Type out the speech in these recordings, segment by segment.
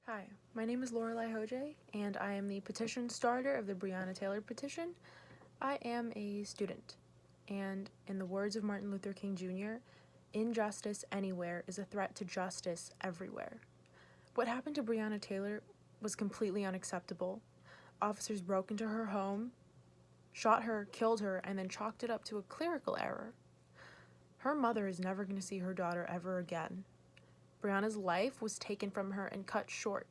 Hi, my name is Loralei, and I am the petition starter of the Breonna Taylor petition. I am a student, and in the words of Martin Luther King Jr., injustice anywhere is a threat to justice everywhere. What happened to Breonna Taylor was completely unacceptable. Officers broke into her home, shot her, killed her, and then chalked it up to a clerical error. Her mother is never going to see her daughter ever again. Breonna's life was taken from her and cut short.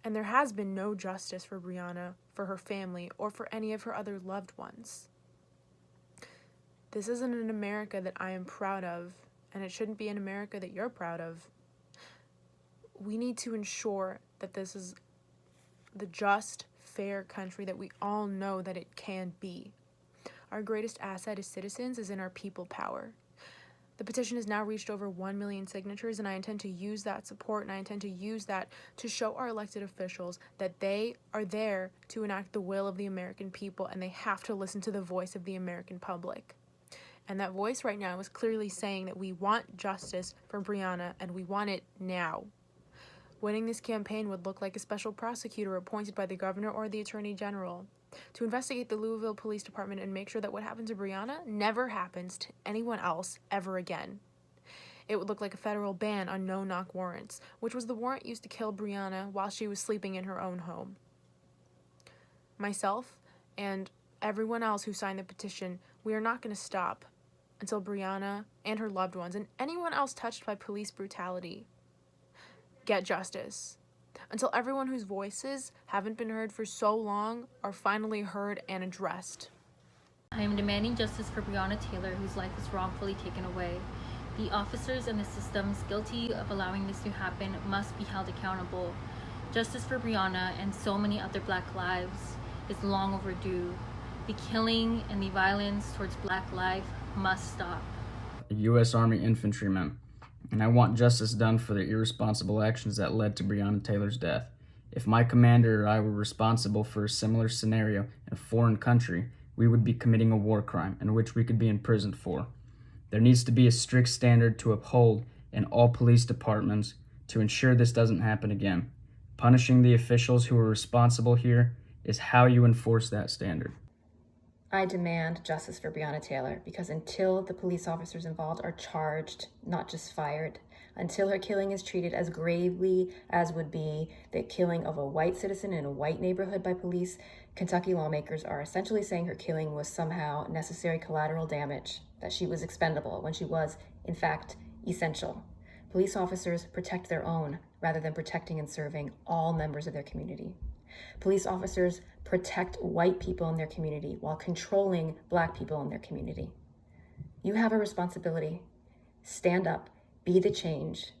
And there has been no justice for Breonna, for her family, or for any of her other loved ones. This isn't an America that I am proud of, and it shouldn't be an America that you're proud of. We need to ensure that this is the just, fair country that we all know that it can be. Our greatest asset as citizens is in our people power. The petition has now reached over 1 million signatures, and I intend to use that support, and I intend to use that to show our elected officials that they are there to enact the will of the American people, and they have to listen to the voice of the American public. And that voice right now is clearly saying that we want justice for Breonna, and we want it now. Winning this campaign would look like a special prosecutor appointed by the governor or the attorney general to investigate the Louisville Police Department and make sure that what happened to Breonna never happens to anyone else ever again. It would look like a federal ban on no-knock warrants, which was the warrant used to kill Breonna while she was sleeping in her own home. Myself and everyone else who signed the petition, we are not going to stop until Breonna and her loved ones and anyone else touched by police brutality get justice. Until everyone whose voices haven't been heard for so long are finally heard and addressed. I am demanding justice for Breonna Taylor, whose life was wrongfully taken away. The officers and the systems guilty of allowing this to happen must be held accountable. Justice for Breonna and so many other Black lives is long overdue. The killing and the violence towards Black life must stop. A U.S. Army infantryman, and I want justice done for the irresponsible actions that led to Breonna Taylor's death. If my commander or I were responsible for a similar scenario in a foreign country, we would be committing a war crime in which we could be imprisoned for. There needs to be a strict standard to uphold in all police departments to ensure this doesn't happen again. Punishing the officials who are responsible here is how you enforce that standard. I demand justice for Breonna Taylor because until the police officers involved are charged, not just fired, until her killing is treated as gravely as would be the killing of a white citizen in a white neighborhood by police, Kentucky lawmakers are essentially saying her killing was somehow necessary collateral damage, that she was expendable when she was, in fact, essential. Police officers protect their own rather than protecting and serving all members of their community. Police officers protect white people in their community while controlling Black people in their community. You have a responsibility. Stand up, be the change.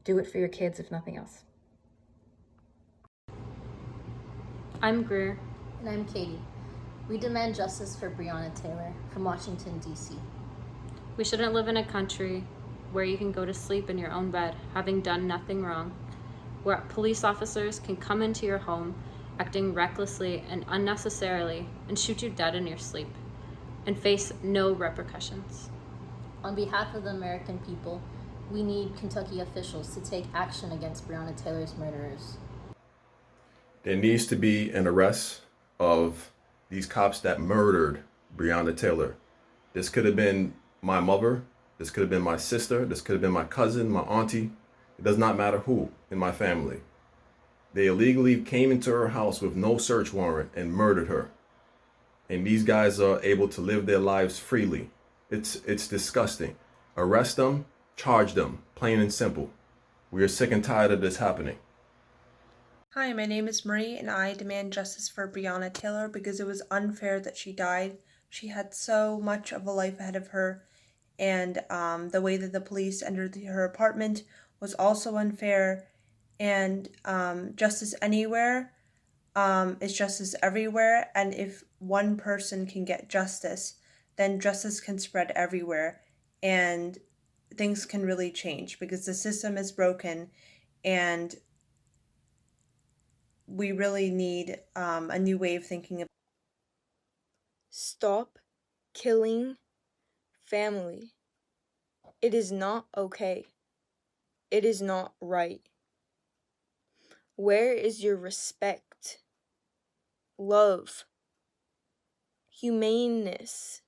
Do it for your kids, if nothing else. I'm Greer. And I'm Katie. We demand justice for Breonna Taylor from Washington, D.C. We shouldn't live in a country where you can go to sleep in your own bed, having done nothing wrong, where police officers can come into your home, acting recklessly and unnecessarily, and shoot you dead in your sleep, and face no repercussions. On behalf of the American people, we need Kentucky officials to take action against Breonna Taylor's murderers. There needs to be an arrest of these cops that murdered Breonna Taylor. This could have been my mother. This could have been my sister. This could have been my cousin, my auntie. It does not matter who in my family. They illegally came into her house with no search warrant and murdered her. And these guys are able to live their lives freely. It's disgusting. Arrest them, charge them, plain and simple. We are sick and tired of this happening. Hi, my name is Marie, and I demand justice for Breonna Taylor because it was unfair that she died. She had so much of a life ahead of her, and the way that the police entered her apartment was also unfair. And justice anywhere is justice everywhere. And if one person can get justice, then justice can spread everywhere, and things can really change because the system is broken, and we really need a new way of thinking about. Stop killing family. It is not okay. It is not right. Where is your respect, love, humaneness?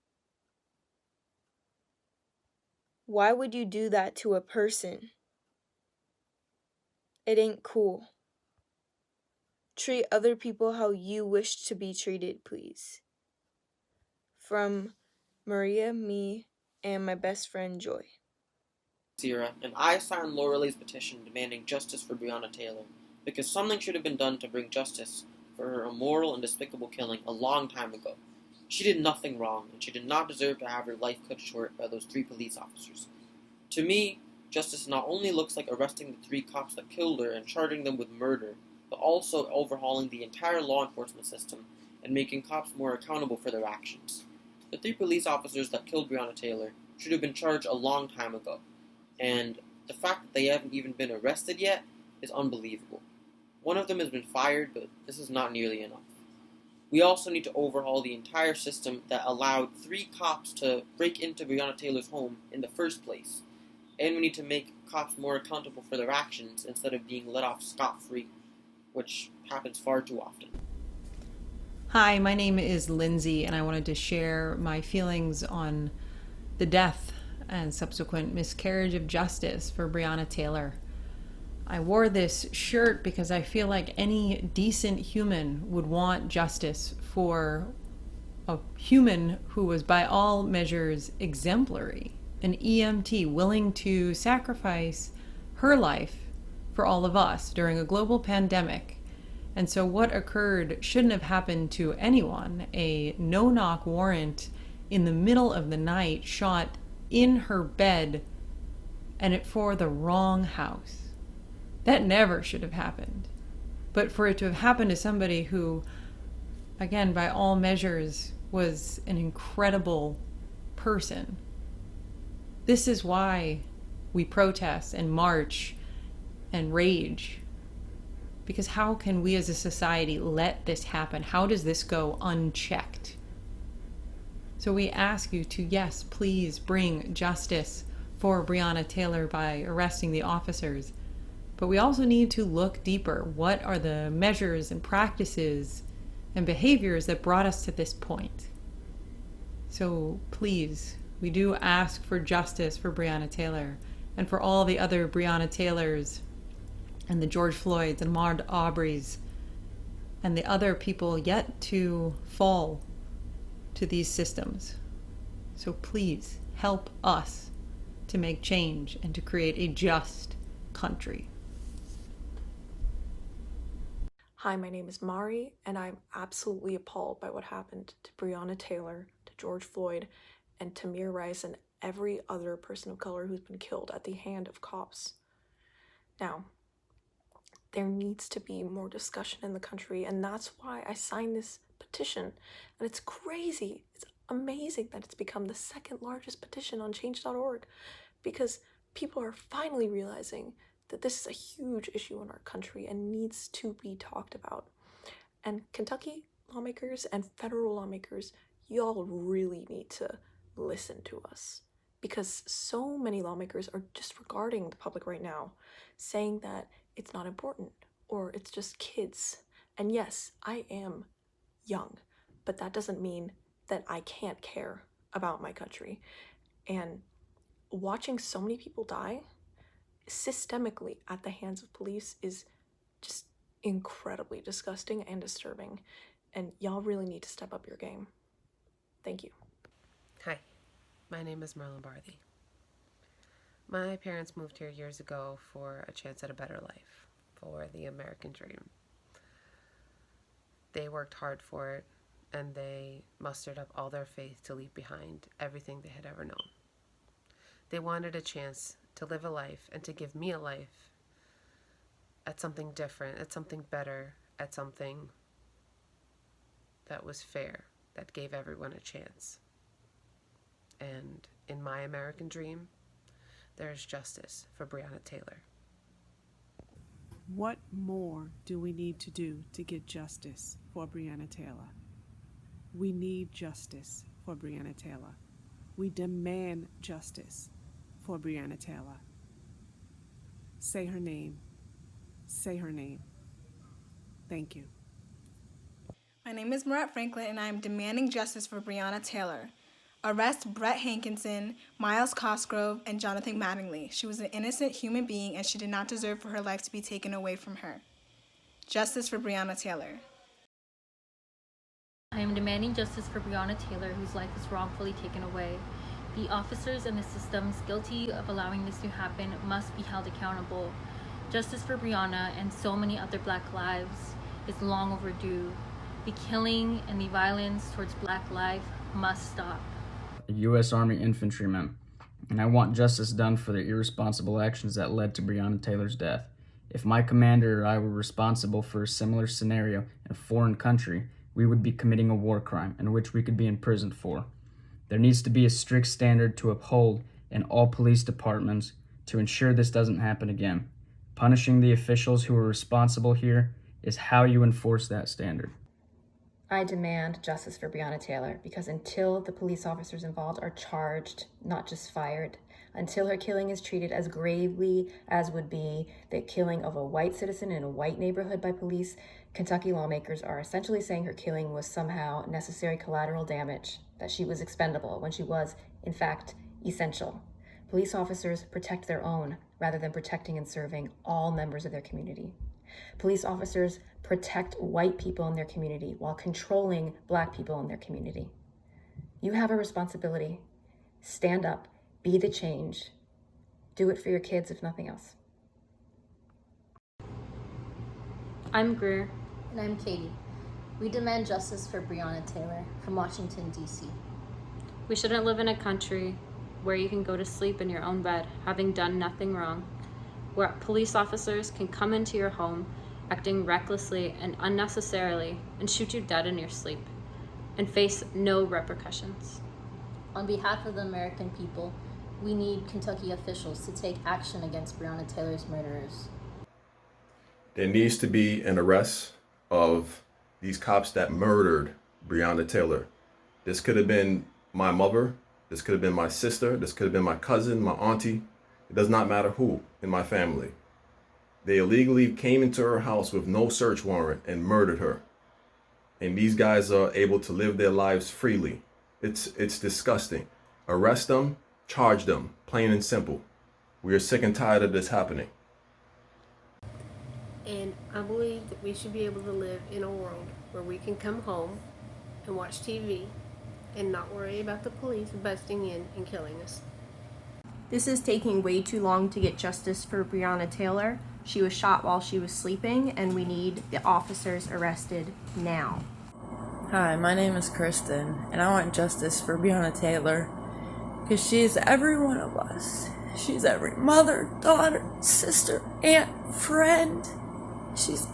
Why would you do that to a person? It ain't cool. Treat other people how you wish to be treated, please. From Maria, me, and my best friend Joy. Sierra, and I signed Loralei's petition demanding justice for Breonna Taylor, because something should have been done to bring justice for her immoral and despicable killing a long time ago. She did nothing wrong, and she did not deserve to have her life cut short by those 3 police officers. To me, justice not only looks like arresting the 3 cops that killed her and charging them with murder, but also overhauling the entire law enforcement system and making cops more accountable for their actions. The 3 police officers that killed Breonna Taylor should have been charged a long time ago, and the fact that they haven't even been arrested yet is unbelievable. One of them has been fired, but this is not nearly enough. We also need to overhaul the entire system that allowed 3 cops to break into Breonna Taylor's home in the first place. And we need to make cops more accountable for their actions instead of being let off scot-free, which happens far too often. Hi, my name is Lindsay, and I wanted to share my feelings on the death and subsequent miscarriage of justice for Breonna Taylor. I wore this shirt because I feel like any decent human would want justice for a human who was by all measures exemplary, an EMT willing to sacrifice her life for all of us during a global pandemic. And so what occurred shouldn't have happened to anyone. A no-knock warrant in the middle of the night, shot in her bed, and it for the wrong house. That never should have happened. But for it to have happened to somebody who, again, by all measures, was an incredible person. This is why we protest and march and rage. Because how can we as a society let this happen? How does this go unchecked? So we ask you to, yes, please bring justice for Breonna Taylor by arresting the officers. But we also need to look deeper. What are the measures and practices and behaviors that brought us to this point? So please, we do ask for justice for Breonna Taylor and for all the other Breonna Taylors and the George Floyds and Ahmaud Arbery's and the other people yet to fall to these systems. So please help us to make change and to create a just country. Hi, my name is Mari, and I'm absolutely appalled by what happened to Breonna Taylor, to George Floyd, and Tamir Rice, and every other person of color who's been killed at the hand of cops. Now, there needs to be more discussion in the country, and that's why I signed this petition. And it's crazy. It's amazing that it's become the 2nd largest petition on Change.org, because people are finally realizing that this is a huge issue in our country and needs to be talked about. And Kentucky lawmakers and federal lawmakers, y'all really need to listen to us, because so many lawmakers are disregarding the public right now, saying that it's not important or it's just kids. And yes, I am young, but that doesn't mean that I can't care about my country. And watching so many people die systemically at the hands of police is just incredibly disgusting and disturbing, and y'all really need to step up your game. Thank you. Hi, my name is Marlon Barthy. My parents moved here years ago for a chance at a better life, for the American dream. They worked hard for it, and they mustered up all their faith to leave behind everything they had ever known. They wanted a chance to live a life and to give me a life at something different, at something better, at something that was fair, that gave everyone a chance. And in my American dream, there is justice for Breonna Taylor. What more do we need to do to get justice for Breonna Taylor? We need justice for Breonna Taylor. We demand justice for Breonna Taylor. Say her name. Say her name. Thank you. My name is Murat Franklin, and I am demanding justice for Breonna Taylor. Arrest Brett Hankinson, Miles Cosgrove, and Jonathan Mattingly. She was an innocent human being, and she did not deserve for her life to be taken away from her. Justice for Breonna Taylor. I am demanding justice for Breonna Taylor, whose life was wrongfully taken away. The officers and the systems guilty of allowing this to happen must be held accountable. Justice for Breonna and so many other Black lives is long overdue. The killing and the violence towards Black life must stop. A U.S. Army infantryman, and I want justice done for the irresponsible actions that led to Breonna Taylor's death. If my commander or I were responsible for a similar scenario in a foreign country, we would be committing a war crime in which we could be imprisoned for. There needs to be a strict standard to uphold in all police departments to ensure this doesn't happen again. Punishing the officials who are responsible here is how you enforce that standard. I demand justice for Breonna Taylor because until the police officers involved are charged, not just fired, until her killing is treated as gravely as would be the killing of a white citizen in a white neighborhood by police, Kentucky lawmakers are essentially saying her killing was somehow necessary collateral damage, that she was expendable when she was, in fact, essential. Police officers protect their own rather than protecting and serving all members of their community. Police officers protect white people in their community while controlling Black people in their community. You have a responsibility. Stand up, be the change. Do it for your kids, if nothing else. I'm Greer. And I'm Katie. We demand justice for Breonna Taylor from Washington, D.C. We shouldn't live in a country where you can go to sleep in your own bed, having done nothing wrong, where police officers can come into your home acting recklessly and unnecessarily and shoot you dead in your sleep and face no repercussions. On behalf of the American people, we need Kentucky officials to take action against Breonna Taylor's murderers. There needs to be an arrest of these cops that murdered Breonna Taylor. This could have been my mother, this could have been my sister, this could have been my cousin, my auntie. It does not matter who in my family. They illegally came into her house with no search warrant and murdered her. And these guys are able to live their lives freely. It's disgusting. Arrest them, charge them, plain and simple. We are sick and tired of this happening. And I believe that we should be able to live in a world where we can come home and watch TV and not worry about the police busting in and killing us. This is taking way too long to get justice for Breonna Taylor. She was shot while she was sleeping, and we need the officers arrested now. Hi, my name is Kristen, and I want justice for Breonna Taylor because she is every one of us. She's every mother, daughter, sister, aunt, friend. She's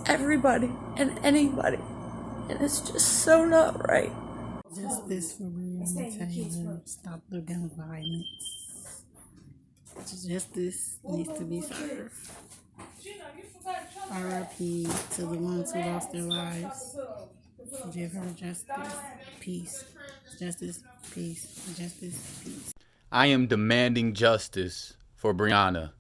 everybody and anybody, and it's just so not right. Justice for Breonna Taylor. Stop the gun violence. Justice needs to be served. R.I.P. to the ones who lost their lives. Give her justice, peace. Justice, peace. Justice, peace. I am demanding justice for Breonna.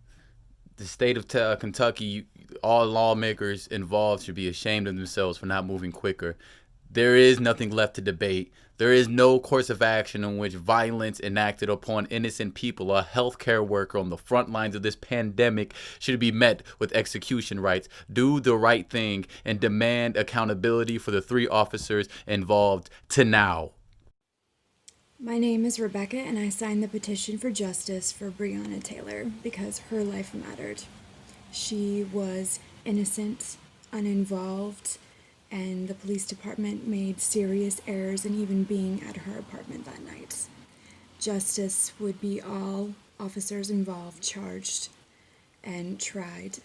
The state of Kentucky, all lawmakers involved should be ashamed of themselves for not moving quicker. There is nothing left to debate. There is no course of action in which violence enacted upon innocent people, a healthcare worker on the front lines of this pandemic, should be met with execution rights. Do the right thing and demand accountability for the 3 officers involved to now. My name is Rebecca, and I signed the petition for justice for Breonna Taylor because her life mattered. She was innocent, uninvolved, and the police department made serious errors in even being at her apartment that night. Justice would be all officers involved charged and tried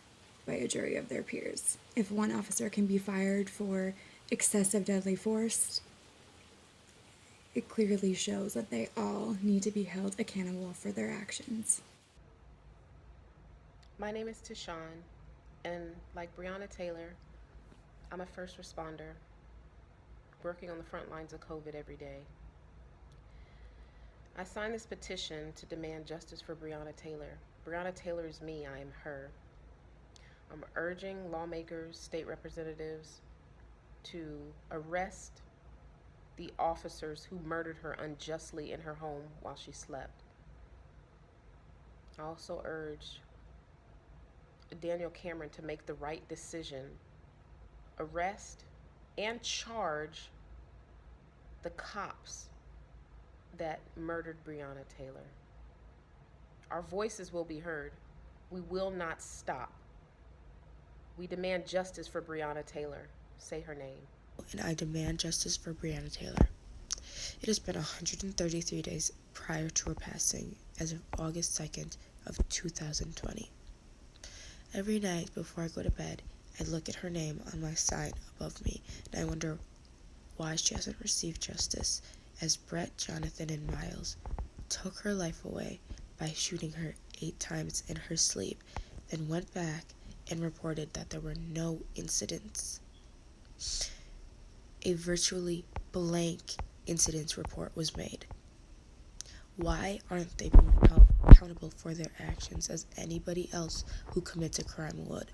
by a jury of their peers. If one officer can be fired for excessive deadly force, it clearly shows that they all need to be held accountable for their actions. My name is Tashawn, and like Breonna Taylor, I'm a first responder working on the front lines of COVID every day. I signed this petition to demand justice for Breonna Taylor. Breonna Taylor is me, I am her. I'm urging lawmakers, state representatives to arrest the officers who murdered her unjustly in her home while she slept. I also urge Daniel Cameron to make the right decision, arrest and charge the cops that murdered Breonna Taylor. Our voices will be heard. We will not stop. We demand justice for Breonna Taylor. Say her name. And I demand justice for Breonna Taylor. It has been 133 days prior to her passing as of August 2nd of 2020. Every night before I go to bed, I look at her name on my sign above me, and I wonder why she hasn't received justice, as Brett, Jonathan, and Miles took her life away by shooting her 8 times in her sleep, then went back and reported that there were no incidents. A virtually blank incidents report was made. Why aren't they being held accountable for their actions as anybody else who commits a crime would?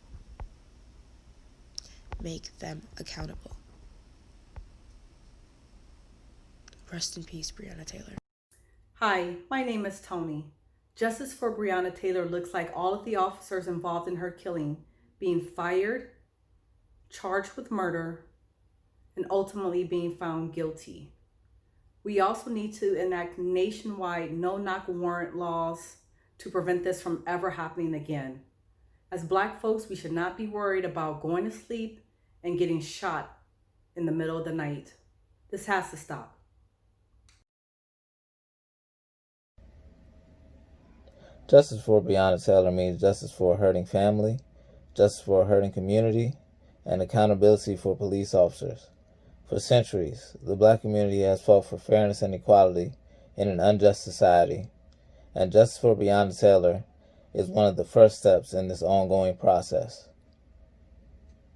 Make them accountable. Rest in peace, Breonna Taylor. Hi, my name is Tony. Justice for Breonna Taylor looks like all of the officers involved in her killing being fired, charged with murder, and ultimately being found guilty. We also need to enact nationwide no-knock warrant laws to prevent this from ever happening again. As Black folks, we should not be worried about going to sleep and getting shot in the middle of the night. This has to stop. Justice for Breonna Taylor means justice for a hurting family, justice for a hurting community, and accountability for police officers. For centuries, the Black community has fought for fairness and equality in an unjust society, and justice for Breonna Taylor is one of the first steps in this ongoing process.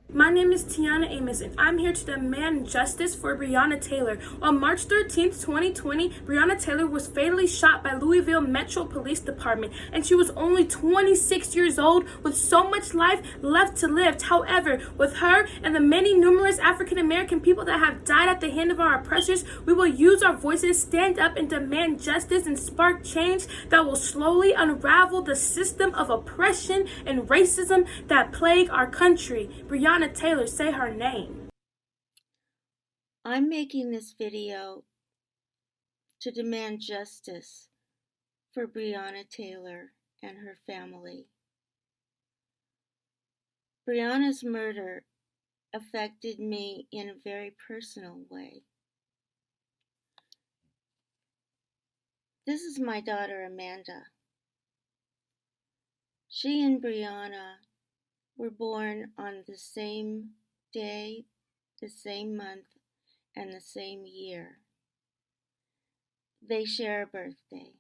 My name is Tiana Amos, and I'm here to demand justice for Breonna Taylor. On March 13th, 2020, Breonna Taylor was fatally shot by Louisville Metro Police Department, and she was only 26 years old with so much life left to live. However, with her and the many numerous African American people that have died at the hand of our oppressors, we will use our voices, stand up, and demand justice and spark change that will slowly unravel the system of oppression and racism that plague our country. Breonna Taylor, say her name. I'm making this video to demand justice for Breonna Taylor and her family. Breonna's murder affected me in a very personal way. This is my daughter Amanda. She and Breonna were born on the same day, the same month, and the same year. They share a birthday.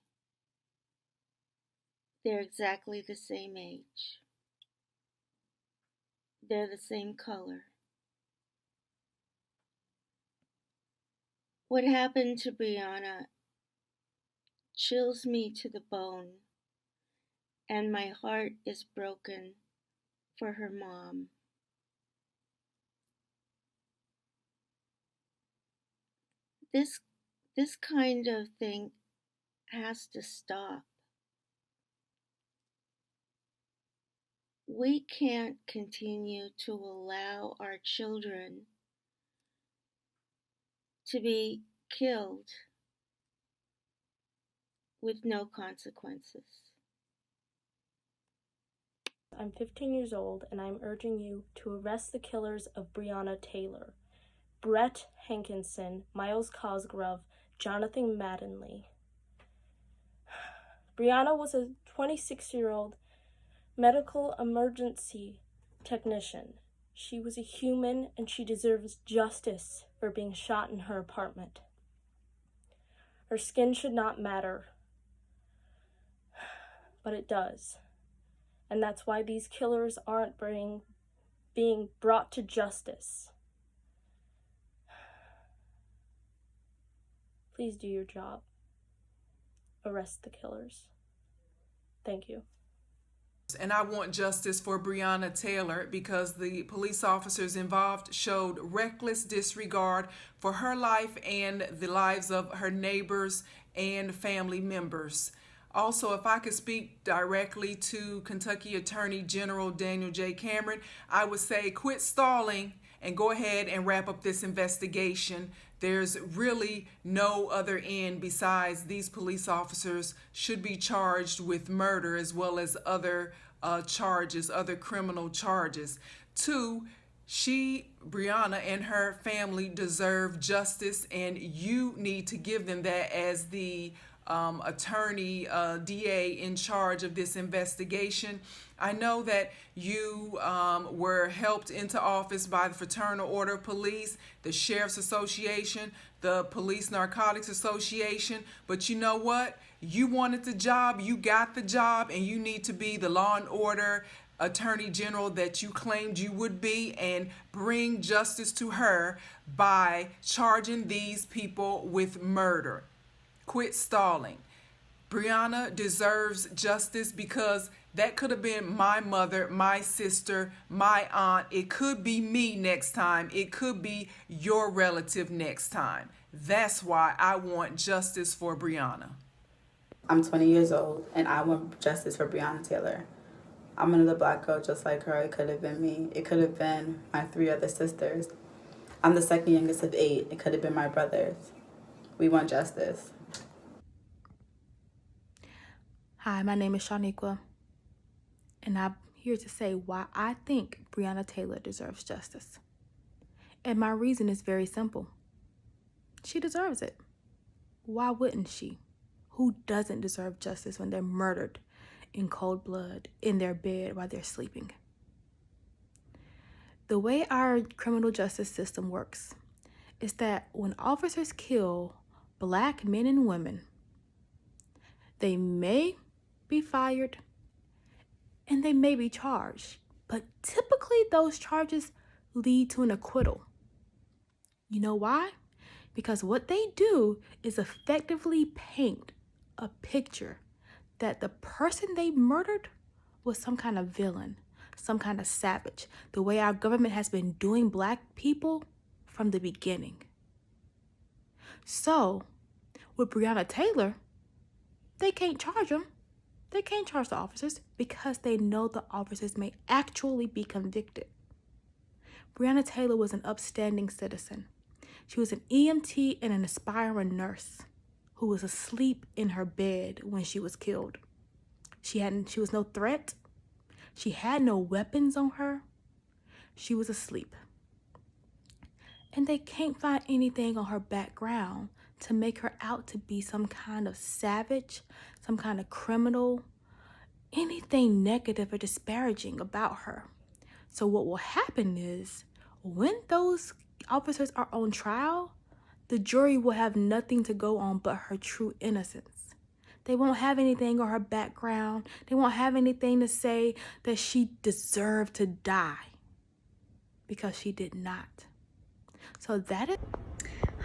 They're exactly the same age. They're the same color. What happened to Breonna chills me to the bone, and my heart is broken for her mom. This kind of thing has to stop. We can't continue to allow our children to be killed with no consequences. I'm 15 years old, and I'm urging you to arrest the killers of Breonna Taylor, Brett Hankinson, Miles Cosgrove, Jonathan Mattingly. Breonna was a 26-year-old medical emergency technician. She was a human, and she deserves justice for being shot in her apartment. Her skin should not matter, but it does. And that's why these killers aren't being brought to justice. Please do your job. Arrest the killers. Thank you. And I want justice for Breonna Taylor because the police officers involved showed reckless disregard for her life and the lives of her neighbors and family members. Also, if I could speak directly to Kentucky Attorney General Daniel J. Cameron, I would say quit stalling and go ahead and wrap up this investigation. There's really no other end besides these police officers should be charged with murder as well as other charges, other criminal charges. Two, Breonna and her family deserve justice, and you need to give them that as the attorney, DA in charge of this investigation. I know that you were helped into office by the Fraternal Order of Police, the Sheriff's Association, the Police Narcotics Association, but you know what? You wanted the job, you got the job, and you need to be the law and order Attorney General that you claimed you would be and bring justice to her by charging these people with murder. Quit stalling. Breonna deserves justice because that could have been my mother, my sister, my aunt. It could be me next time. It could be your relative next time. That's why I want justice for Breonna. I'm 20 years old and I want justice for Breonna Taylor. I'm another Black girl just like her. It could have been me. It could have been my 3 other sisters. I'm the second youngest of 8. It could have been my brothers. We want justice. Hi, my name is Shaniqua, and I'm here to say why I think Breonna Taylor deserves justice. And my reason is very simple. She deserves it. Why wouldn't she? Who doesn't deserve justice when they're murdered in cold blood in their bed while they're sleeping? The way our criminal justice system works is that when officers kill Black men and women, they may be fired and they may be charged, but typically those charges lead to an acquittal. You know why? Because what they do is effectively paint a picture that the person they murdered was some kind of villain, some kind of savage, the way our government has been doing Black people from the beginning. So, with Breonna Taylor, they can't charge them. They can't charge the officers because they know the officers may actually be convicted. Breonna Taylor was an upstanding citizen. She was an EMT and an aspiring nurse who was asleep in her bed when she was killed. She was no threat. She had no weapons on her. She was asleep. And they can't find anything on her background to make her out to be some kind of savage, some kind of criminal, anything negative or disparaging about her. So what will happen is when those officers are on trial, the jury will have nothing to go on but her true innocence. They won't have anything on her background. They won't have anything to say that she deserved to die because she did not. So that is...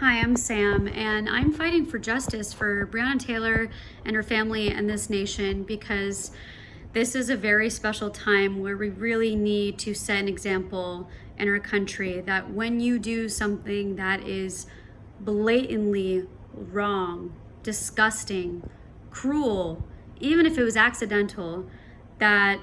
Hi, I'm Sam, and I'm fighting for justice for Breonna Taylor and her family and this nation because this is a very special time where we really need to set an example in our country that when you do something that is blatantly wrong, disgusting, cruel, even if it was accidental, that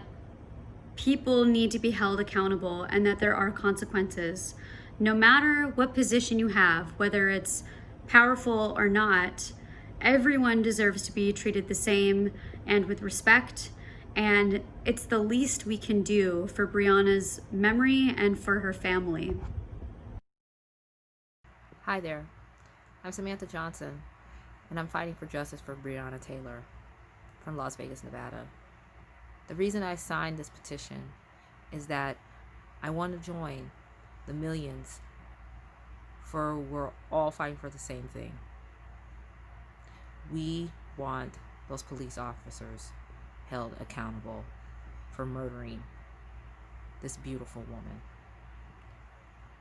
people need to be held accountable and that there are consequences. No matter what position you have, whether it's powerful or not, everyone deserves to be treated the same and with respect. And it's the least we can do for Breonna's memory and for her family. Hi there, I'm Samantha Johnson, and I'm fighting for justice for Breonna Taylor from Las Vegas, Nevada. The reason I signed this petition is that I want to join the millions, for we're all fighting for the same thing. We want those police officers held accountable for murdering this beautiful woman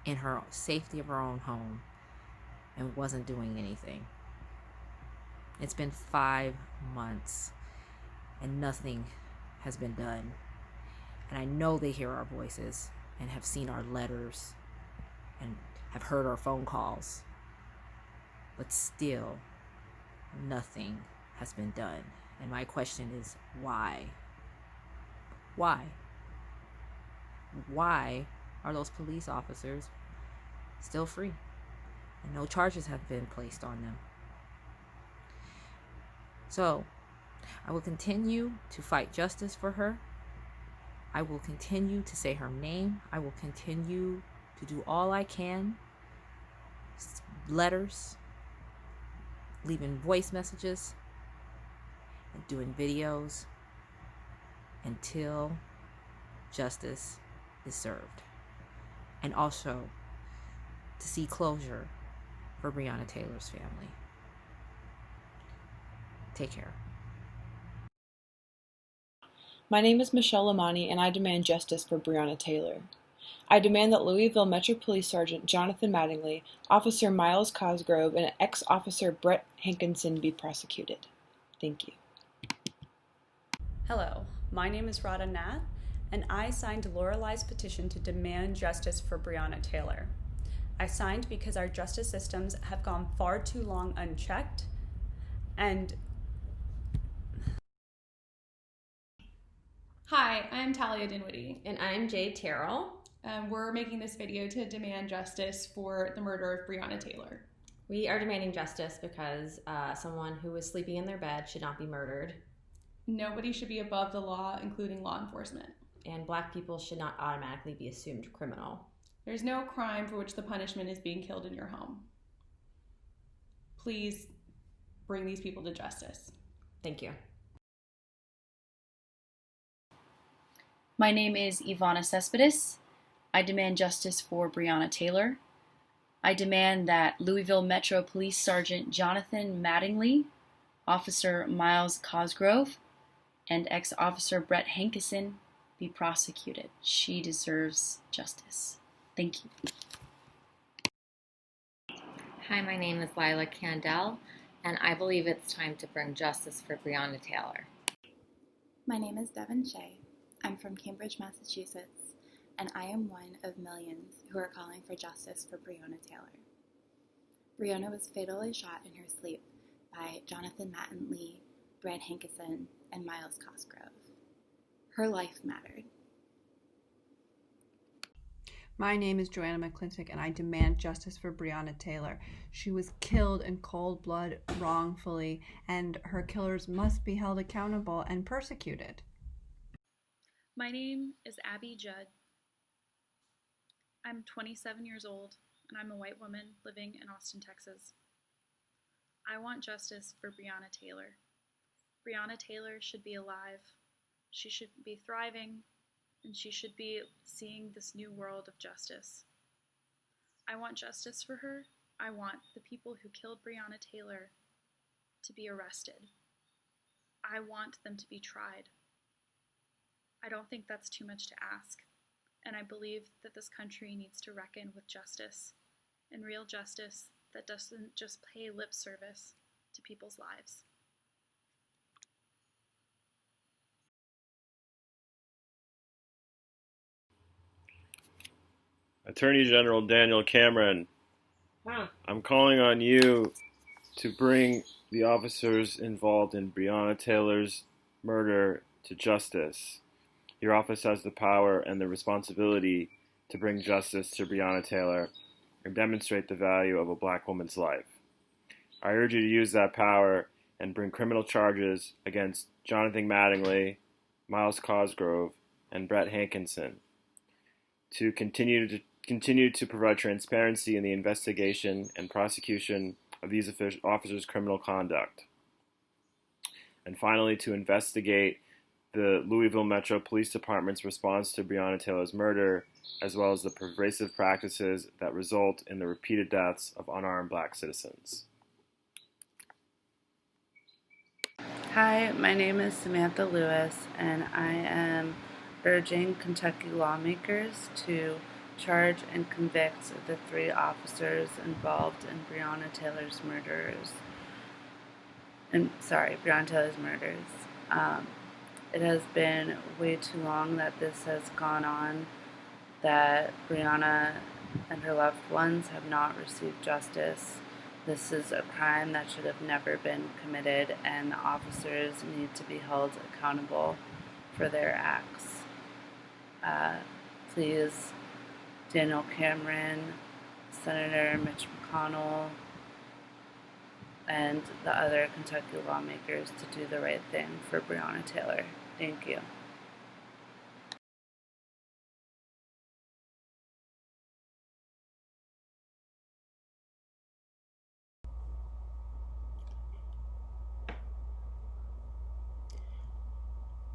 in her safety of her own home and wasn't doing anything. It's been 5 months and nothing has been done. And I know they hear our voices and have seen our letters and have heard our phone calls. But still, nothing has been done. And my question is, why? Why? Why are those police officers still free? And no charges have been placed on them. So, I will continue to fight justice for her. I will continue to say her name. I will continue to do all I can. Letters, leaving voice messages, and doing videos until justice is served. And also to see closure for Breonna Taylor's family. Take care. My name is Michelle Lamani, and I demand justice for Breonna Taylor. I demand that Louisville Metro Police Sergeant Jonathan Mattingly, Officer Miles Cosgrove, and ex-officer Brett Hankinson be prosecuted. Thank you. Hello, my name is Rada Nath, and I signed Loralei's petition to demand justice for Breonna Taylor. I signed because our justice systems have gone far too long unchecked, and Hi, I'm Talia Dinwiddie. And I'm Jade Terrell. We're making this video to demand justice for the murder of Breonna Taylor. We are demanding justice because someone who was sleeping in their bed should not be murdered. Nobody should be above the law, including law enforcement. And Black people should not automatically be assumed criminal. There's no crime for which the punishment is being killed in your home. Please bring these people to justice. Thank you. My name is Ivana Cespedes. I demand justice for Breonna Taylor. I demand that Louisville Metro Police Sergeant Jonathan Mattingly, Officer Miles Cosgrove, and ex-officer Brett Hankinson be prosecuted. She deserves justice. Thank you. Hi, my name is Lila Candell, and I believe it's time to bring justice for Breonna Taylor. My name is Devin Shea. I'm from Cambridge, Massachusetts, and I am one of millions who are calling for justice for Breonna Taylor. Breonna was fatally shot in her sleep by Jonathan Mattingly, Brett Hankinson, and Miles Cosgrove. Her life mattered. My name is Joanna McClintock, and I demand justice for Breonna Taylor. She was killed in cold blood wrongfully, and her killers must be held accountable and persecuted. My name is Abby Judd. I'm 27 years old, and I'm a white woman living in Austin, Texas. I want justice for Breonna Taylor. Breonna Taylor should be alive. She should be thriving, and she should be seeing this new world of justice. I want justice for her. I want the people who killed Breonna Taylor to be arrested. I want them to be tried. I don't think that's too much to ask, and I believe that this country needs to reckon with justice, and real justice that doesn't just pay lip service to people's lives. Attorney General Daniel Cameron, I'm calling on you to bring the officers involved in Breonna Taylor's murder to justice. Your office has the power and the responsibility to bring justice to Breonna Taylor and demonstrate the value of a Black woman's life. I urge you to use that power and bring criminal charges against Jonathan Mattingly, Miles Cosgrove, and Brett Hankinson to continue to provide transparency in the investigation and prosecution of these officers' criminal conduct. And finally, to investigate the Louisville Metro Police Department's response to Breonna Taylor's murder, as well as the pervasive practices that result in the repeated deaths of unarmed Black citizens. Hi, my name is Samantha Lewis, and I am urging Kentucky lawmakers to charge and convict the 3 officers involved in Breonna Taylor's murders. Breonna Taylor's murders. It has been way too long that this has gone on, that Breonna and her loved ones have not received justice. This is a crime that should have never been committed, and the officers need to be held accountable for their acts. Please, Daniel Cameron, Senator Mitch McConnell, and the other Kentucky lawmakers to do the right thing for Breonna Taylor. Thank you.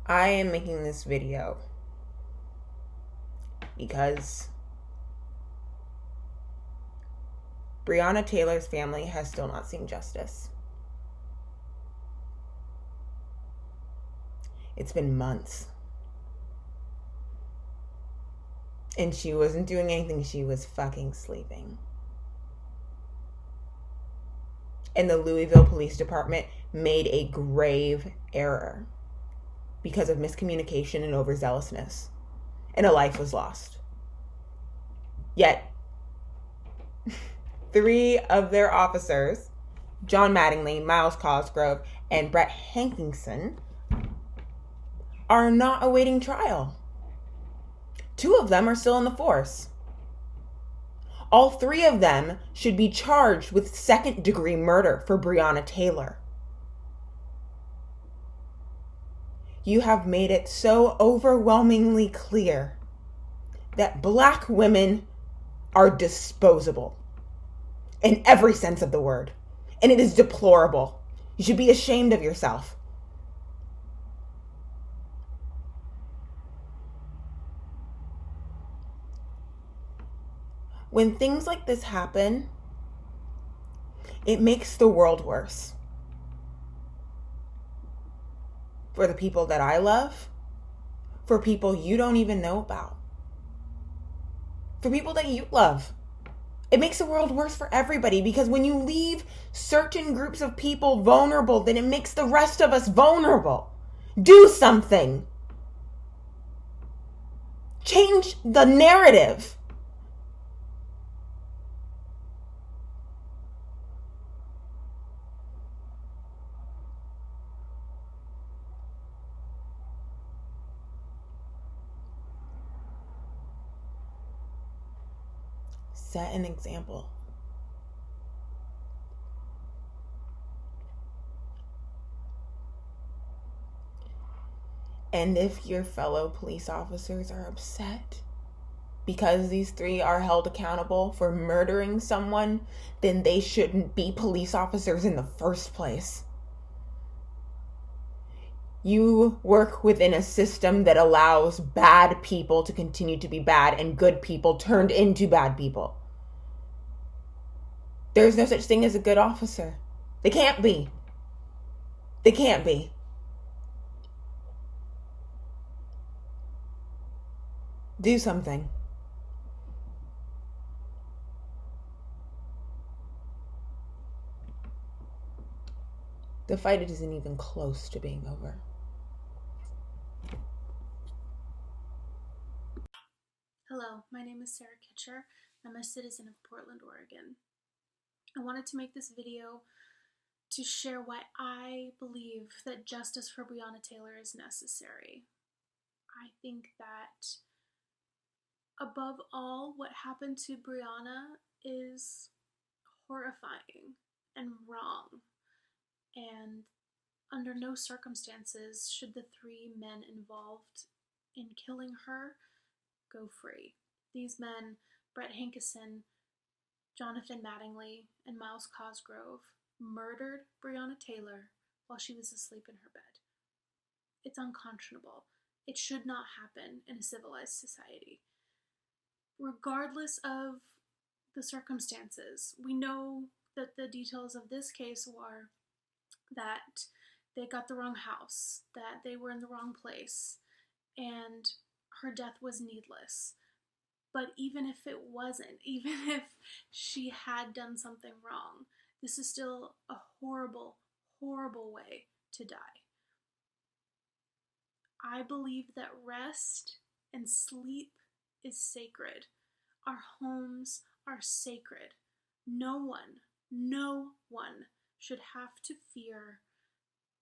I am making this video because Breonna Taylor's family has still not seen justice. It's been months. And she wasn't doing anything, she was fucking sleeping. And the Louisville Police Department made a grave error because of miscommunication and overzealousness. And a life was lost. Yet, 3 of their officers, John Mattingly, Miles Cosgrove, and Brett Hankinson, are not awaiting trial. 2 of them are still in the force. All 3 of them should be charged with second-degree murder for Breonna Taylor. You have made it so overwhelmingly clear that Black women are disposable in every sense of the word. And it is deplorable. You should be ashamed of yourself. When things like this happen, it makes the world worse. For the people that I love, for people you don't even know about, for people that you love. It makes the world worse for everybody, because when you leave certain groups of people vulnerable, then it makes the rest of us vulnerable. Do something. Change the narrative. Set an example. And if your fellow police officers are upset because these 3 are held accountable for murdering someone, then they shouldn't be police officers in the first place. You work within a system that allows bad people to continue to be bad and good people turned into bad people. There's no such thing as a good officer. They can't be. They can't be. Do something. The fight isn't even close to being over. Hello, my name is Sarah Kitcher. I'm a citizen of Portland, Oregon. I wanted to make this video to share why I believe that justice for Breonna Taylor is necessary. I think that above all, what happened to Breonna is horrifying and wrong. And under no circumstances should the 3 men involved in killing her go free. These men, Brett Hankinson, Jonathan Mattingly, and Miles Cosgrove, murdered Breonna Taylor while she was asleep in her bed. It's unconscionable. It should not happen in a civilized society. Regardless of the circumstances, we know that the details of this case were that they got the wrong house, that they were in the wrong place, and her death was needless. But even if it wasn't, even if she had done something wrong, this is still a horrible, horrible way to die. I believe that rest and sleep is sacred. Our homes are sacred. No one should have to fear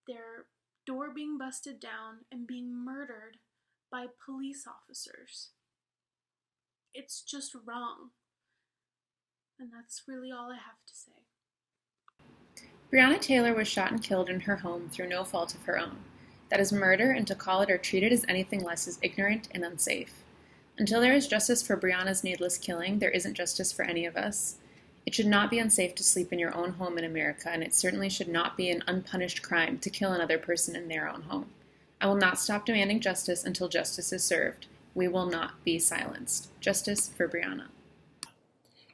their door being busted down and being murdered by police officers. It's just wrong. And that's really all I have to say. Breonna Taylor was shot and killed in her home through no fault of her own. That is murder, and to call it or treat it as anything less is ignorant and unsafe. Until there is justice for Breonna's needless killing, there isn't justice for any of us. It should not be unsafe to sleep in your own home in America, and it certainly should not be an unpunished crime to kill another person in their own home. I will not stop demanding justice until justice is served. We will not be silenced. Justice for Breonna.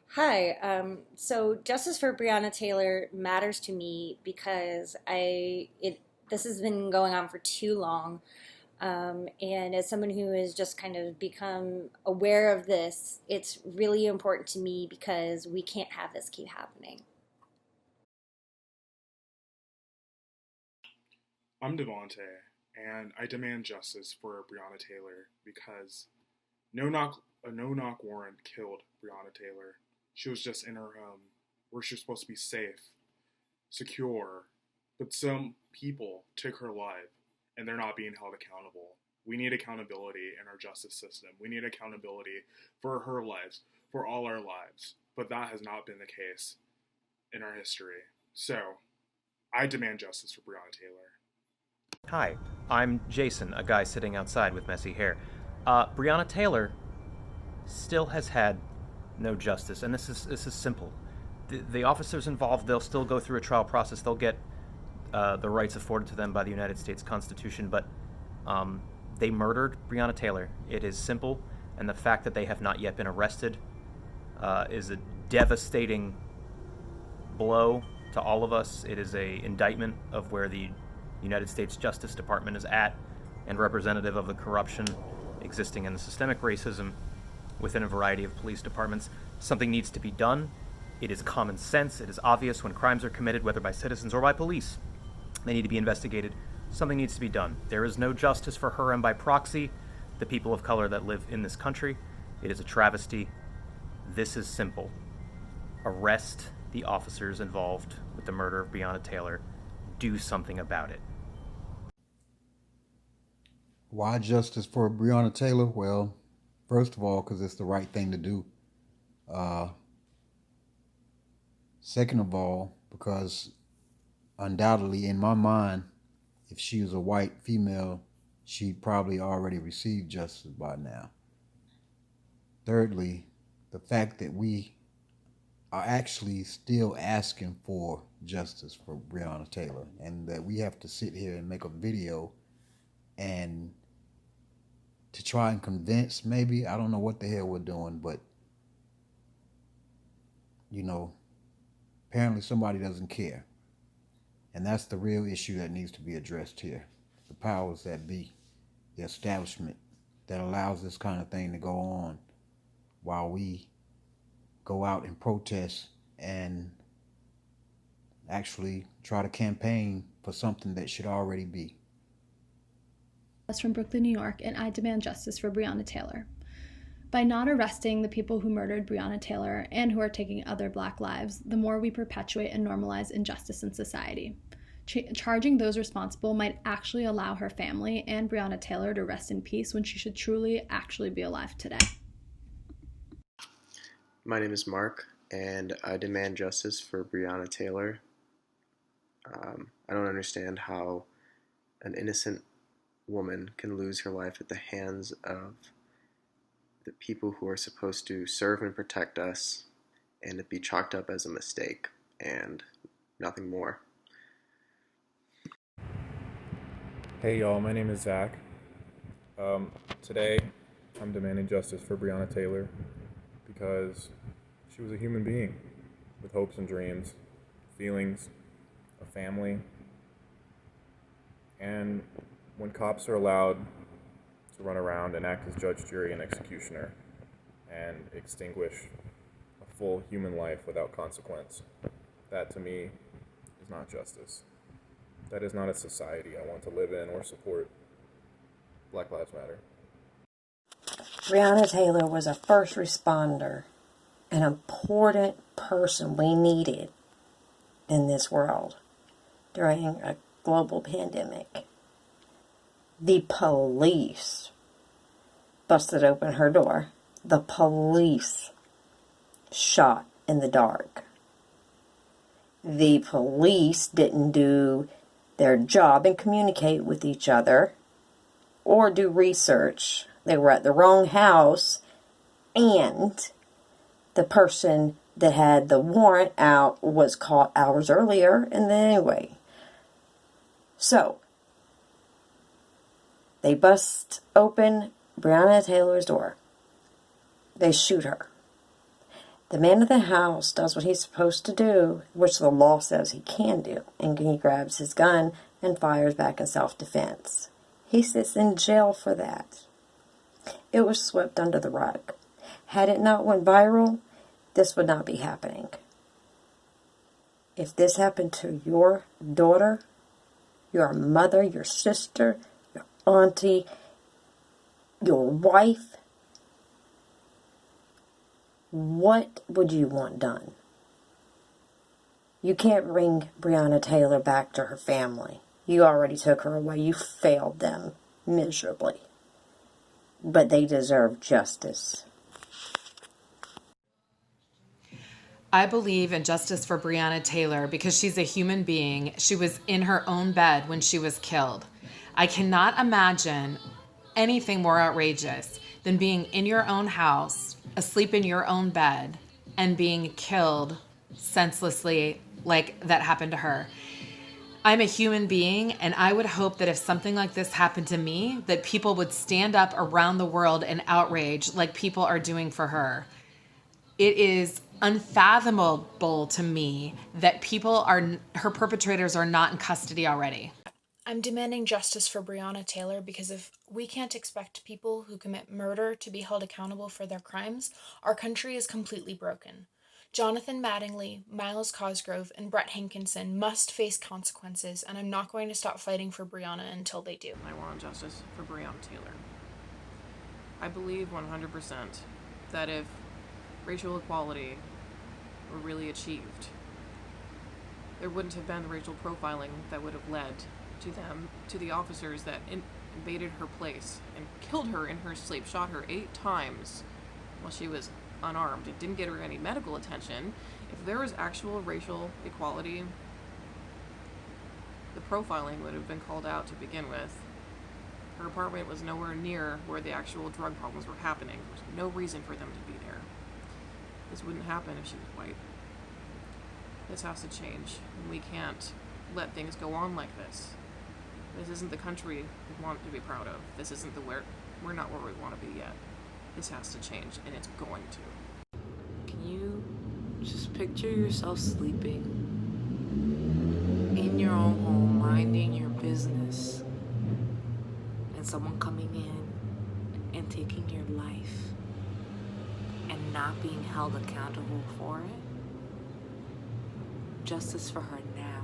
Hi. So justice for Breonna Taylor matters to me because this has been going on for too long. And as someone who has just kind of become aware of this, it's really important to me because we can't have this keep happening. I'm Devonte, and I demand justice for Breonna Taylor because a no-knock warrant killed Breonna Taylor. She was just in her home, where she was supposed to be safe, secure, but some people took her life, and they're not being held accountable. We need accountability in our justice system. We need accountability for her lives, for all our lives, but that has not been the case in our history. So, I demand justice for Breonna Taylor. Hi, I'm Jason, a guy sitting outside with messy hair. Breonna Taylor still has had no justice, and this is simple. The officers involved, they'll still go through a trial process. They'll get the rights afforded to them by the United States Constitution, but they murdered Breonna Taylor. It is simple, and the fact that they have not yet been arrested is a devastating blow to all of us. It is an indictment of where the United States Justice Department is at, and representative of the corruption existing in the systemic racism within a variety of police departments. Something needs to be done. It is common sense. It is obvious when crimes are committed, whether by citizens or by police, they need to be investigated. Something needs to be done. There is no justice for her and by proxy, the people of color that live in this country. It is a travesty. This is simple. Arrest the officers involved with the murder of Breonna Taylor. Do something about it. Why justice for Breonna Taylor? Well, first of all, because it's the right thing to do. Second of all, because undoubtedly, in my mind, if she was a white female, she'd probably already received justice by now. Thirdly, the fact that we are actually still asking for justice for Breonna Taylor, and that we have to sit here and make a video and to try and convince, maybe, I don't know what the hell we're doing, but, you know, apparently somebody doesn't care. And that's the real issue that needs to be addressed here. The powers that be, the establishment that allows this kind of thing to go on while we go out and protest and actually try to campaign for something that should already be. From Brooklyn, New York, and I demand justice for Breonna Taylor. By not arresting the people who murdered Breonna Taylor and who are taking other Black lives, the more we perpetuate and normalize injustice in society. Charging those responsible might actually allow her family and Breonna Taylor to rest in peace when she should truly actually be alive today. My name is Mark, and I demand justice for Breonna Taylor. I don't understand how an innocent woman can lose her life at the hands of the people who are supposed to serve and protect us, and it be chalked up as a mistake and nothing more. Hey y'all, my name is Zach. Today I'm demanding justice for Breonna Taylor because she was a human being with hopes and dreams, feelings, a family, and when cops are allowed to run around and act as judge, jury, and executioner and extinguish a full human life without consequence, that to me is not justice. That is not a society I want to live in or support. Black Lives Matter. Breonna Taylor was a first responder, an important person we needed in this world during a global pandemic. The police busted open her door. The police shot in the dark. The police didn't do their job and communicate with each other or do research. They were at the wrong house, and the person that had the warrant out was caught hours earlier, and then anyway. So, they bust open Breonna Taylor's door. They shoot her. The man of the house does what he's supposed to do, which the law says he can do, and he grabs his gun and fires back in self-defense. He sits in jail for that. It was swept under the rug. Had it not went viral, this would not be happening. If this happened to your daughter, your mother, your sister, your auntie, your wife, what would you want done? You can't bring Breonna Taylor back to her family. You already took her away. You failed them miserably. But they deserve justice. I believe in justice for Breonna Taylor because she's a human being. She was in her own bed when she was killed. I cannot imagine anything more outrageous than being in your own house, asleep in your own bed, and being killed senselessly like that happened to her. I'm a human being, and I would hope that if something like this happened to me, that people would stand up around the world in outrage like people are doing for her. It is unfathomable to me that her perpetrators are not in custody already. I'm demanding justice for Breonna Taylor because if we can't expect people who commit murder to be held accountable for their crimes, our country is completely broken. Jonathan Mattingly, Miles Cosgrove, and Brett Hankinson must face consequences, and I'm not going to stop fighting for Breonna until they do. I want justice for Breonna Taylor. I believe 100% that if racial equality were really achieved, there wouldn't have been racial profiling that would have led to the officers that invaded her place and killed her in her sleep, shot her 8 times while she was unarmed. It didn't get her any medical attention. If there was actual racial equality, the profiling would have been called out to begin with. Her apartment was nowhere near where the actual drug problems were happening. There was no reason for them to be there. This wouldn't happen if she was white. This has to change, and we can't let things go on like this. This isn't the country we want to be proud of. This isn't we're not where we want to be yet. This has to change, and it's going to. Can you just picture yourself sleeping in your own home, minding your business, and someone coming in and taking your life and not being held accountable for it? Justice for her now.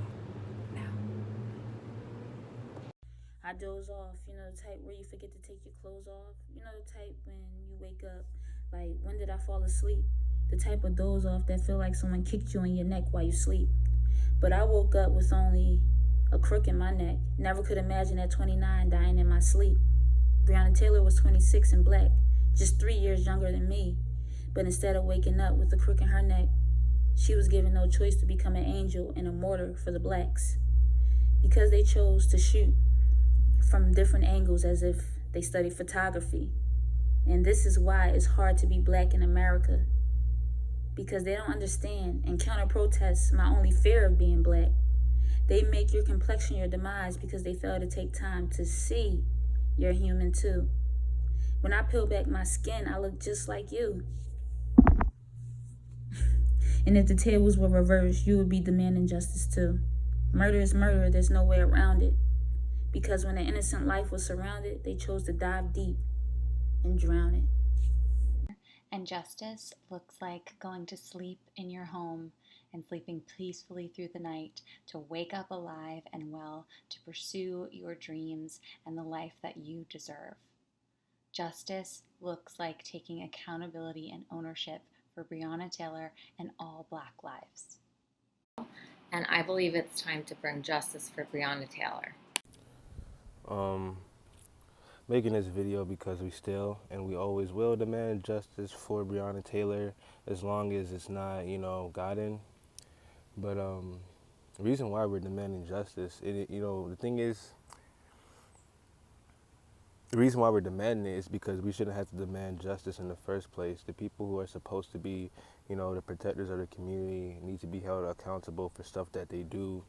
I doze off, you know, the type where you forget to take your clothes off. You know, the type when you wake up, like, when did I fall asleep? The type of doze off that feel like someone kicked you in your neck while you sleep. But I woke up with only a crook in my neck. Never could imagine at 29 dying in my sleep. Breonna Taylor was 26 and black, just 3 years younger than me. But instead of waking up with a crook in her neck, she was given no choice to become an angel and a martyr for the blacks. Because they chose to shoot from different angles as if they studied photography. And this is why it's hard to be black in America. Because they don't understand and counter-protest my only fear of being black. They make your complexion your demise because they fail to take time to see you're human too. When I peel back my skin, I look just like you. And if the tables were reversed, you would be demanding justice too. Murder is murder, there's no way around it. Because when an innocent life was surrounded, they chose to dive deep and drown it. And justice looks like going to sleep in your home and sleeping peacefully through the night to wake up alive and well to pursue your dreams and the life that you deserve. Justice looks like taking accountability and ownership for Breonna Taylor and all Black lives. And I believe it's time to bring justice for Breonna Taylor. Making this video because we still and we always will demand justice for Breonna Taylor as long as it's not, gotten. But the reason why we're demanding justice, the thing is, the reason why we're demanding it is because we shouldn't have to demand justice in the first place. The people who are supposed to be, the protectors of the community need to be held accountable for stuff that they do.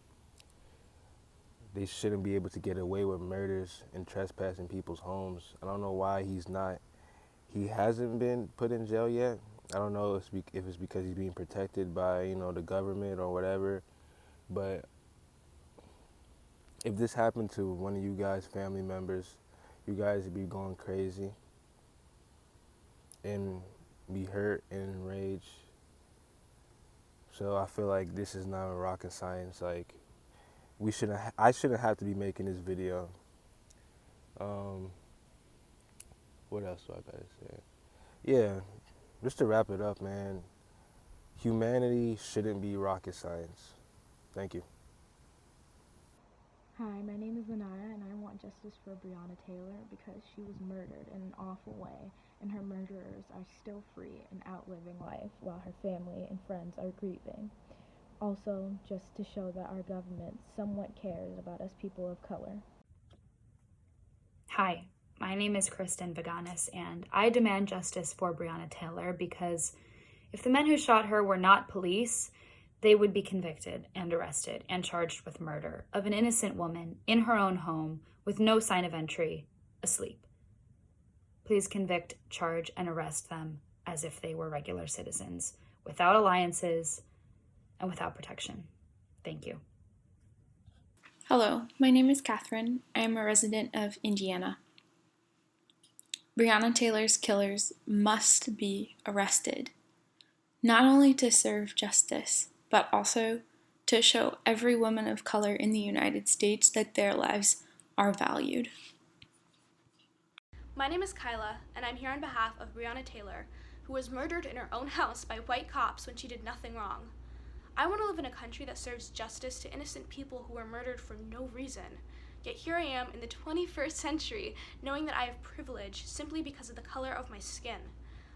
They shouldn't be able to get away with murders and trespassing people's homes. I don't know why he hasn't been put in jail yet. I don't know if it's because he's being protected by, the government or whatever. But if this happened to one of you guys' family members, you guys would be going crazy and be hurt and enraged. So I feel like this is not a rocket science. Like, I shouldn't have to be making this video. What else do I gotta say? Yeah, just to wrap it up, man. Humanity shouldn't be rocket science. Thank you. Hi, my name is Lanaya, and I want justice for Breonna Taylor because she was murdered in an awful way, and her murderers are still free and out living life while her family and friends are grieving. Also, just to show that our government somewhat cares about us people of color. Hi, my name is Kristen Vaganis, and I demand justice for Breonna Taylor because if the men who shot her were not police, they would be convicted and arrested and charged with murder of an innocent woman in her own home with no sign of entry, asleep. Please convict, charge, and arrest them as if they were regular citizens, without alliances and without protection. Thank you. Hello, my name is Catherine. I am a resident of Indiana. Breonna Taylor's killers must be arrested, not only to serve justice, but also to show every woman of color in the United States that their lives are valued. My name is Kyla, and I'm here on behalf of Breonna Taylor, who was murdered in her own house by white cops when she did nothing wrong. I want to live in a country that serves justice to innocent people who were murdered for no reason. Yet here I am in the 21st century, knowing that I have privilege simply because of the color of my skin.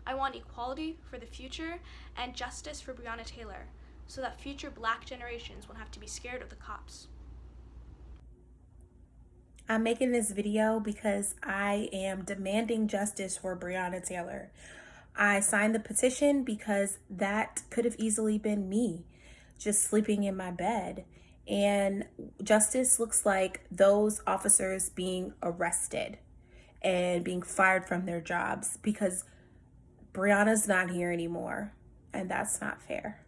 I want equality for the future and justice for Breonna Taylor, so that future Black generations won't have to be scared of the cops. I'm making this video because I am demanding justice for Breonna Taylor. I signed the petition because that could have easily been me, just sleeping in my bed. And justice looks like those officers being arrested and being fired from their jobs because Breonna's not here anymore, and that's not fair.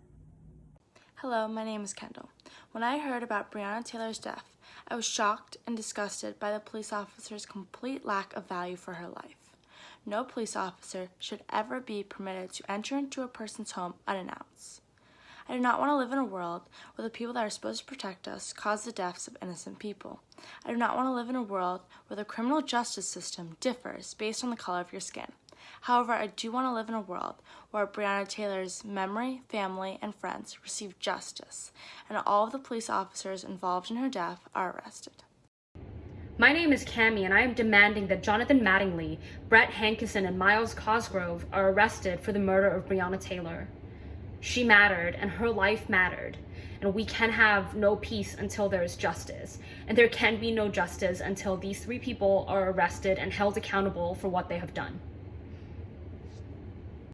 Hello, my name is Kendall. When I heard about Breonna Taylor's death, I was shocked and disgusted by the police officer's complete lack of value for her life. No police officer should ever be permitted to enter into a person's home unannounced. I do not want to live in a world where the people that are supposed to protect us cause the deaths of innocent people. I do not want to live in a world where the criminal justice system differs based on the color of your skin. However, I do want to live in a world where Breonna Taylor's memory, family, and friends receive justice, and all of the police officers involved in her death are arrested. My name is Cammie, and I am demanding that Jonathan Mattingly, Brett Hankison, and Miles Cosgrove are arrested for the murder of Breonna Taylor. She mattered, and her life mattered, and we can have no peace until there is justice, and there can be no justice until these three people are arrested and held accountable for what they have done.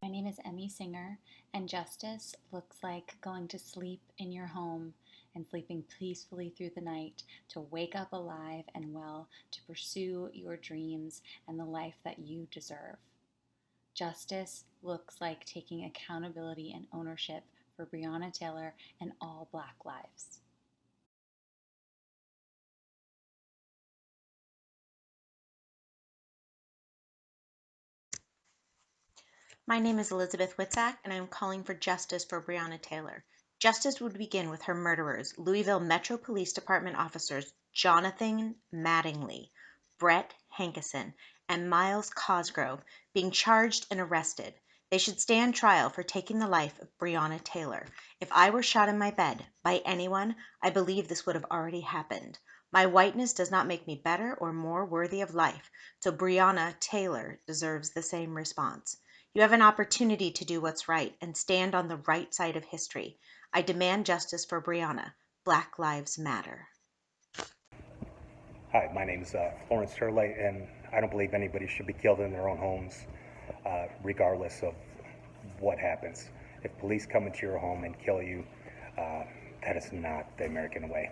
My name is Emmy Singer, and justice looks like going to sleep in your home and sleeping peacefully through the night to wake up alive and well to pursue your dreams and the life that you deserve. Justice looks like taking accountability and ownership for Breonna Taylor and all Black lives. My name is Elizabeth Witzak, and I am calling for justice for Breonna Taylor. Justice would begin with her murderers, Louisville Metro Police Department officers Jonathan Mattingly, Brett Hankison, and Miles Cosgrove, being charged and arrested. They should stand trial for taking the life of Breonna Taylor. If I were shot in my bed by anyone, I believe this would have already happened. My whiteness does not make me better or more worthy of life, so Breonna Taylor deserves the same response. You have an opportunity to do what's right and stand on the right side of history. I demand justice for Breonna. Black Lives Matter. Hi, my name is Florence Turley, and I don't believe anybody should be killed in their own homes, regardless of what happens. If police come into your home and kill you, that is not the American way.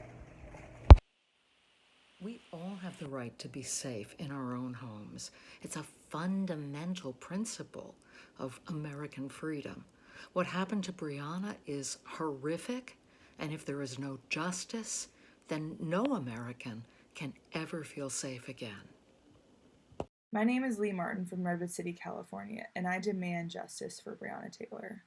We all have the right to be safe in our own homes. It's a fundamental principle of American freedom. What happened to Breonna is horrific, and if there is no justice, then no American can ever feel safe again. My name is Lee Martin from Redwood City, California, and I demand justice for Breonna Taylor.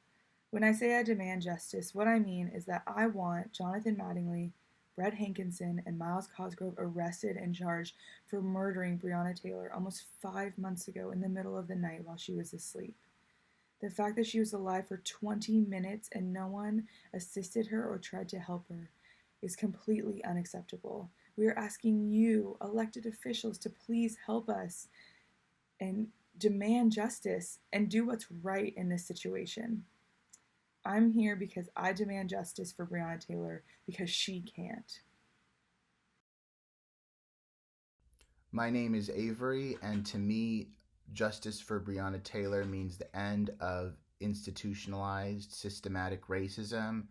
When I say I demand justice, what I mean is that I want Jonathan Mattingly, Brett Hankinson, and Miles Cosgrove arrested and charged for murdering Breonna Taylor almost 5 months ago in the middle of the night while she was asleep. The fact that she was alive for 20 minutes and no one assisted her or tried to help her is completely unacceptable. We are asking you, elected officials, to please help us and demand justice and do what's right in this situation. I'm here because I demand justice for Breonna Taylor because she can't. My name is Avery, and to me, justice for Breonna Taylor means the end of institutionalized systematic racism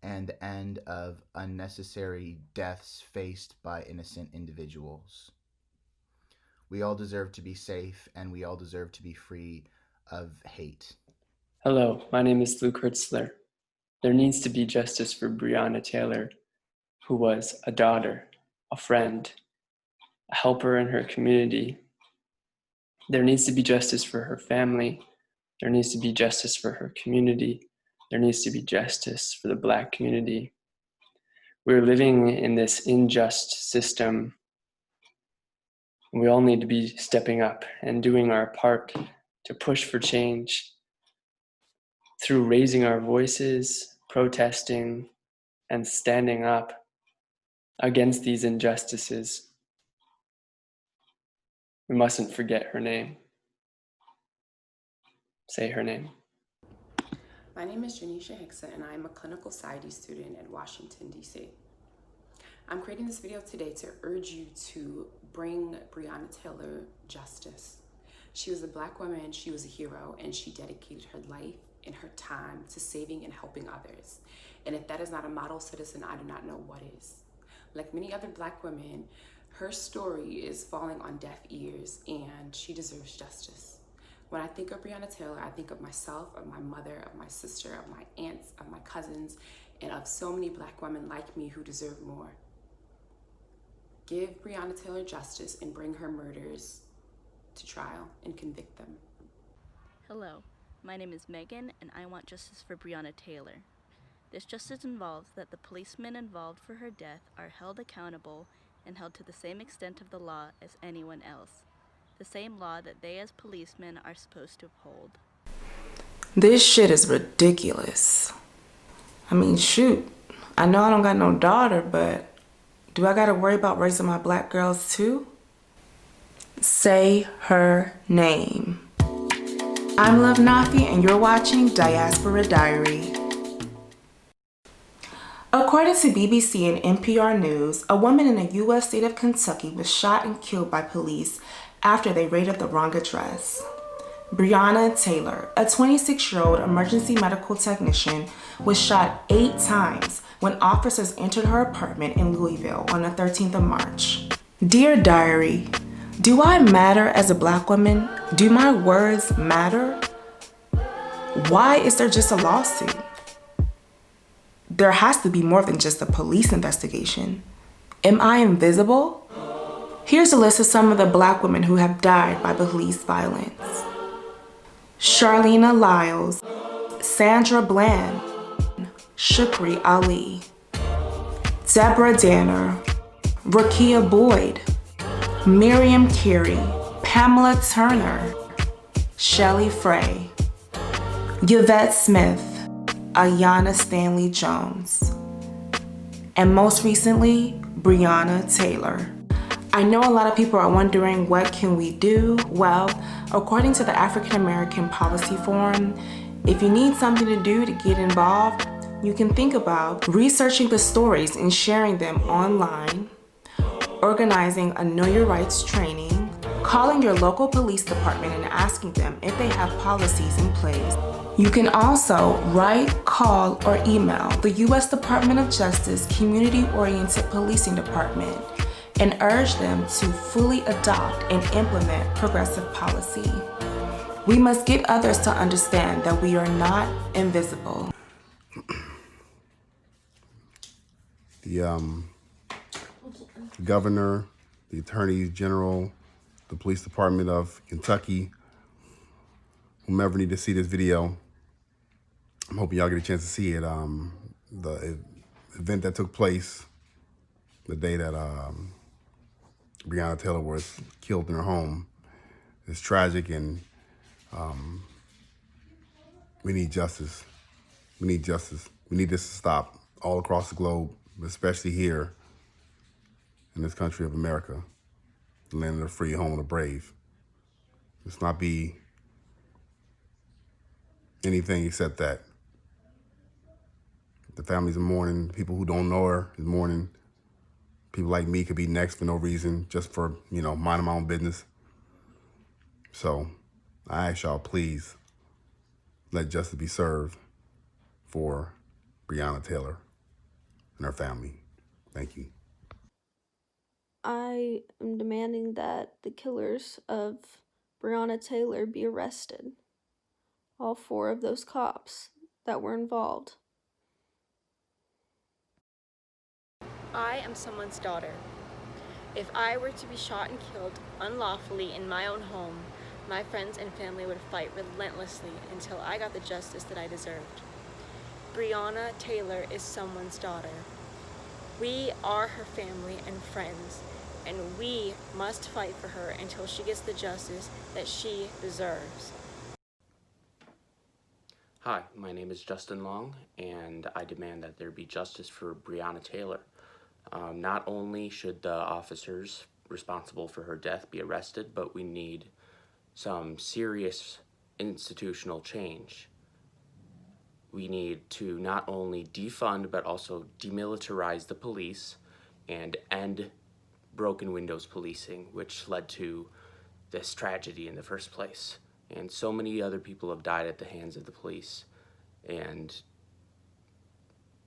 and the end of unnecessary deaths faced by innocent individuals. We all deserve to be safe, and we all deserve to be free of hate. Hello, my name is Luke Hertzler. There needs to be justice for Breonna Taylor, who was a daughter, a friend, a helper in her community. There needs to be justice for her family. There needs to be justice for her community. There needs to be justice for the Black community. We're living in this unjust system. We all need to be stepping up and doing our part to push for change through raising our voices, protesting, and standing up against these injustices. We mustn't forget her name. Say her name. My name is Janisha Hickson, and I am a clinical PsyD student at Washington, D.C. I'm creating this video today to urge you to bring Breonna Taylor justice. She was a Black woman, she was a hero, and she dedicated her life and her time to saving and helping others. And if that is not a model citizen, I do not know what is. Like many other Black women, her story is falling on deaf ears, and she deserves justice. When I think of Breonna Taylor, I think of myself, of my mother, of my sister, of my aunts, of my cousins, and of so many Black women like me who deserve more. Give Breonna Taylor justice and bring her murderers to trial and convict them. Hello, my name is Megan, and I want justice for Breonna Taylor. This justice involves that the policemen involved for her death are held accountable and held to the same extent of the law as anyone else. The same law that they as policemen are supposed to uphold. This shit is ridiculous. I mean, shoot, I know I don't got no daughter, but do I gotta worry about raising my Black girls too? Say her name. I'm Love Nafi, and you're watching Diaspora Diary. According to BBC and NPR News, a woman in the U.S. state of Kentucky was shot and killed by police after they raided the wrong address. Breonna Taylor, a 26-year-old emergency medical technician, was shot 8 times when officers entered her apartment in Louisville on the 13th of March. Dear Diary, do I matter as a Black woman? Do my words matter? Why is there just a lawsuit? There has to be more than just a police investigation. Am I invisible? Here's a list of some of the Black women who have died by police violence. Charlena Lyles, Sandra Bland, Shukri Ali, Deborah Danner, Rakia Boyd, Miriam Carey, Pamela Turner, Shelley Frey, Yvette Smith, Ayanna Stanley Jones, and most recently, Breonna Taylor. I know a lot of people are wondering, what can we do? Well, according to the African American Policy Forum, if you need something to do to get involved, you can think about researching the stories and sharing them online, organizing a Know Your Rights training, calling your local police department and asking them if they have policies in place. You can also write, call, or email the U.S. Department of Justice Community-Oriented Policing Department and urge them to fully adopt and implement progressive policy. We must get others to understand that we are not invisible. The governor, the attorney general, the police department of Kentucky, whomever need to see this video, I'm hoping y'all get a chance to see it. The event that took place the day that Breonna Taylor was killed in her home is tragic, and we need justice. We need justice. We need this to stop all across the globe, especially here in this country of America, the land of the free, home of the brave. Let's not be anything except that. The families are mourning. People who don't know her is mourning. People like me could be next for no reason, just for, minding my own business. So I ask y'all, please let justice be served for Breonna Taylor and her family. Thank you. I am demanding that the killers of Breonna Taylor be arrested. All 4 of those cops that were involved. I am someone's daughter. If I were to be shot and killed unlawfully in my own home, my friends and family would fight relentlessly until I got the justice that I deserved. Breonna Taylor is someone's daughter. We are her family and friends, and we must fight for her until she gets the justice that she deserves. Hi, my name is Justin Long, and I demand that there be justice for Breonna Taylor. Not only should the officers responsible for her death be arrested, but we need some serious institutional change. We need to not only defund, but also demilitarize the police and end broken windows policing, which led to this tragedy in the first place. And so many other people have died at the hands of the police. And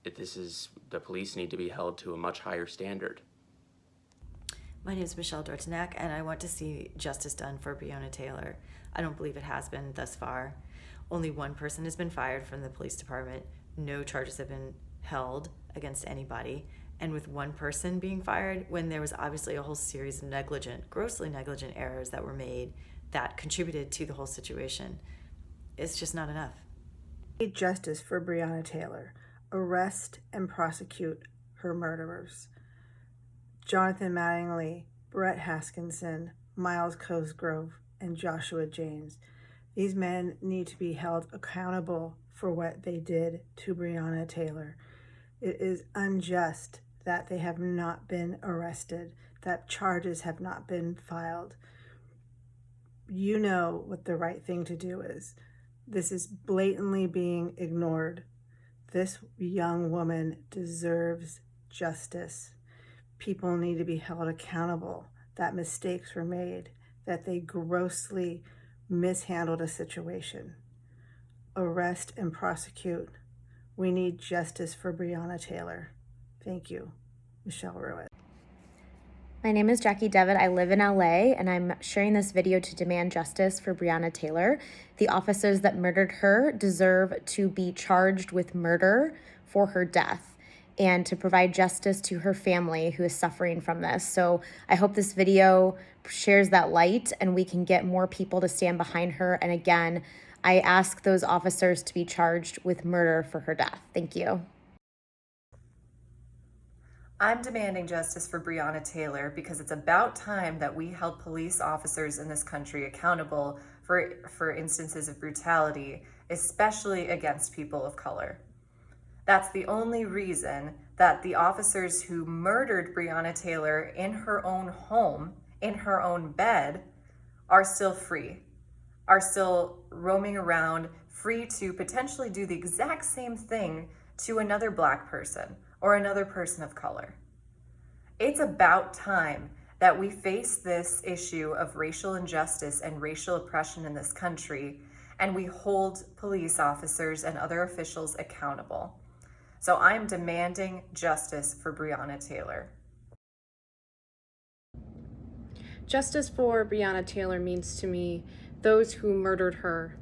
the police need to be held to a much higher standard. My name is Michelle Dortinack, and I want to see justice done for Breonna Taylor. I don't believe it has been thus far. Only one person has been fired from the police department. No charges have been held against anybody. And with one person being fired, when there was obviously a whole series of grossly negligent errors that were made that contributed to the whole situation, it's just not enough. We need justice for Breonna Taylor. Arrest and prosecute her murderers. Jonathan Mattingly, Brett Haskinson, Miles Cosgrove, and Joshua James. These men need to be held accountable for what they did to Breonna Taylor. It is unjust that they have not been arrested, that charges have not been filed. You know what the right thing to do is. This is blatantly being ignored. This young woman deserves justice. People need to be held accountable that mistakes were made, that they grossly mishandled a situation. Arrest and prosecute. We need justice for Breonna Taylor. Thank you. Michelle Ruitt. My name is Jackie Devitt. I live in LA, and I'm sharing this video to demand justice for Breonna Taylor. The officers that murdered her deserve to be charged with murder for her death and to provide justice to her family who is suffering from this. So I hope this video shares that light and we can get more people to stand behind her. And again, I ask those officers to be charged with murder for her death. Thank you. I'm demanding justice for Breonna Taylor because it's about time that we held police officers in this country accountable for instances of brutality, especially against people of color. That's the only reason that the officers who murdered Breonna Taylor in her own home, in her own bed, are still free, are still roaming around, free to potentially do the exact same thing to another Black person or another person of color. It's about time that we face this issue of racial injustice and racial oppression in this country, and we hold police officers and other officials accountable. So I'm demanding justice for Breonna Taylor. Justice for Breonna Taylor means to me those who murdered her